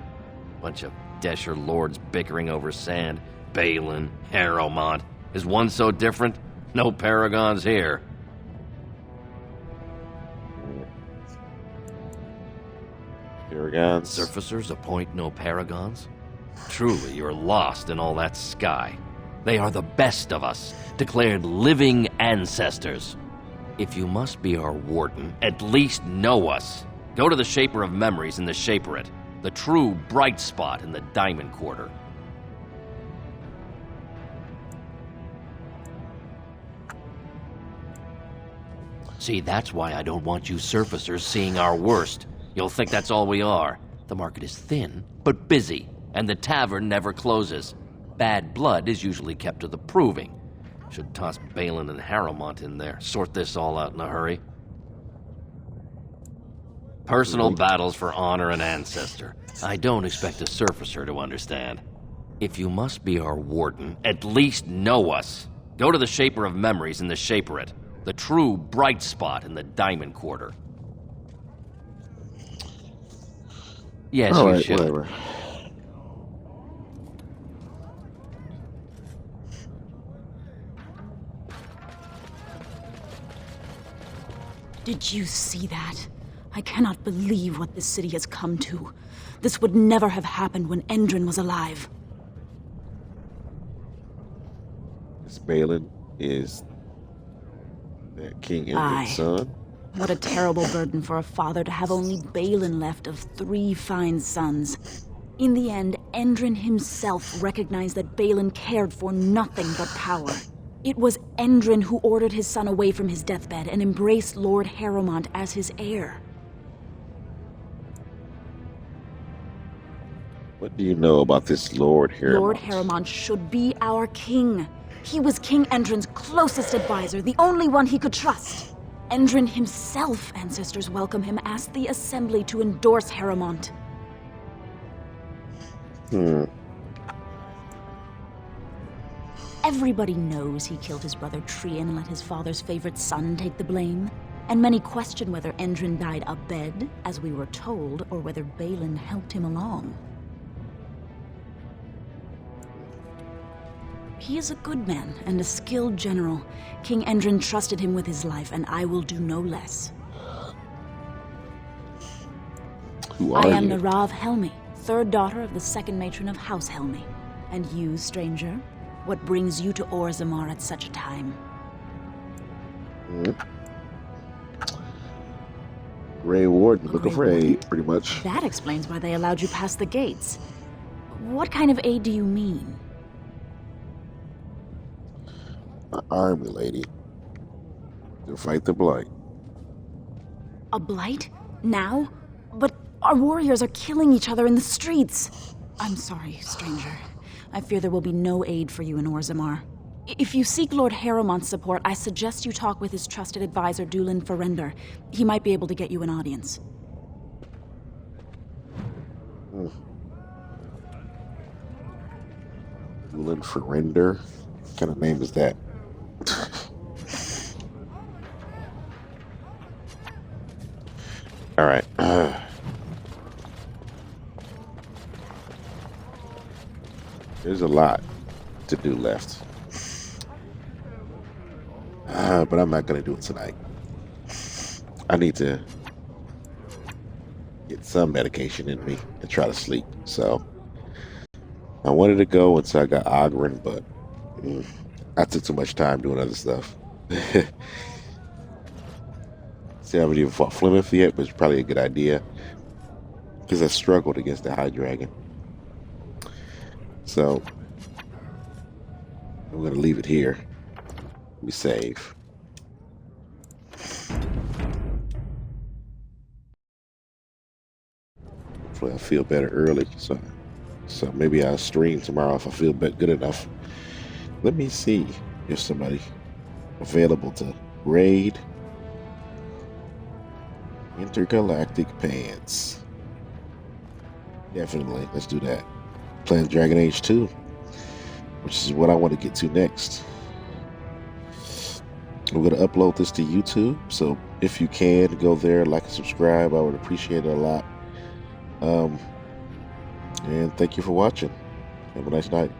[SPEAKER 10] Bunch of Desher lords bickering over sand. Balin, Harrowmont. Is one so different? No paragons here.
[SPEAKER 1] Paragons.
[SPEAKER 10] Surfacers appoint no paragons? Truly, you're lost in all that sky. They are the best of us, declared living ancestors. If you must be our warden, at least know us. Go to the Shaper of Memories in the Shaperate, the true bright spot in the Diamond Quarter. See, that's why I don't want you surfacers seeing our worst. You'll think that's all we are. The market is thin, but busy, and the tavern never closes. Bad blood is usually kept to the proving. Should toss Balin and Harrowmont in there, sort this all out in a hurry. Personal battles for honor and ancestor. I don't expect a surfacer to understand. If you must be our warden, at least know us. Go to the Shaper of Memories in the Shaperate, the true bright spot in the Diamond Quarter. Yes,
[SPEAKER 1] all
[SPEAKER 10] you
[SPEAKER 1] right,
[SPEAKER 10] should.
[SPEAKER 1] whatever.
[SPEAKER 16] Did you see that? I cannot believe what this city has come to. This would never have happened when Endrin was alive.
[SPEAKER 1] This Balin is that King Endrin's son.
[SPEAKER 16] What a terrible burden for a father to have only Balin left of 3 fine sons. In the end, Endrin himself recognized that Balin cared for nothing but power. It was Endrin who ordered his son away from his deathbed and embraced Lord Harrowmont as his heir.
[SPEAKER 1] What do you know about this Lord Harrowmont?
[SPEAKER 16] Lord Harrowmont should be our king. He was King Endrin's closest advisor, the only one he could trust. Endrin himself, ancestors welcome him, asked the Assembly to endorse Harrowmont. Everybody knows he killed his brother Trian and let his father's favorite son take the blame. And many question whether Endrin died abed, as we were told, or whether Balin helped him along. He is a good man and a skilled general. King Endrin trusted him with his life, and I will do no less.
[SPEAKER 1] Who are
[SPEAKER 16] I am
[SPEAKER 1] you?
[SPEAKER 16] Narav Helmi, 3rd daughter of the 2nd matron of House Helmi. And you, stranger, what brings you to Orzammar at such a time?
[SPEAKER 1] Grey Warden looking for aid, pretty much.
[SPEAKER 16] That explains why they allowed you past the gates. What kind of aid do you mean?
[SPEAKER 1] An army lady to fight the Blight.
[SPEAKER 16] A blight? Now? But our warriors are killing each other in the streets. I'm sorry, stranger. I fear there will be no aid for you in Orzammar. If you seek Lord Harrowmont's support, I suggest you talk with his trusted advisor, Dulin Ferrender. He might be able to get you an audience.
[SPEAKER 1] Dulin Ferrender? What kind of name is that? All right. There's a lot to do left. But I'm not going to do it tonight. I need to get some medication in me and try to sleep. So I wanted to go until I got Ogren, but I took too much time doing other stuff. See, I haven't even fought Flemeth yet, but it's probably a good idea because I struggled against the High Dragon. So I'm going to leave it here. Let me save. hopefully I feel better early. So maybe I'll stream tomorrow if I feel good enough. Let me see if somebody available to raid. Intergalactic Pants. Definitely, let's do that. Playing Dragon Age 2, which is what I want to get to next. We're going to upload this to YouTube, so if you can, go there, like and subscribe. I would appreciate it a lot. And thank you for watching. Have a nice night.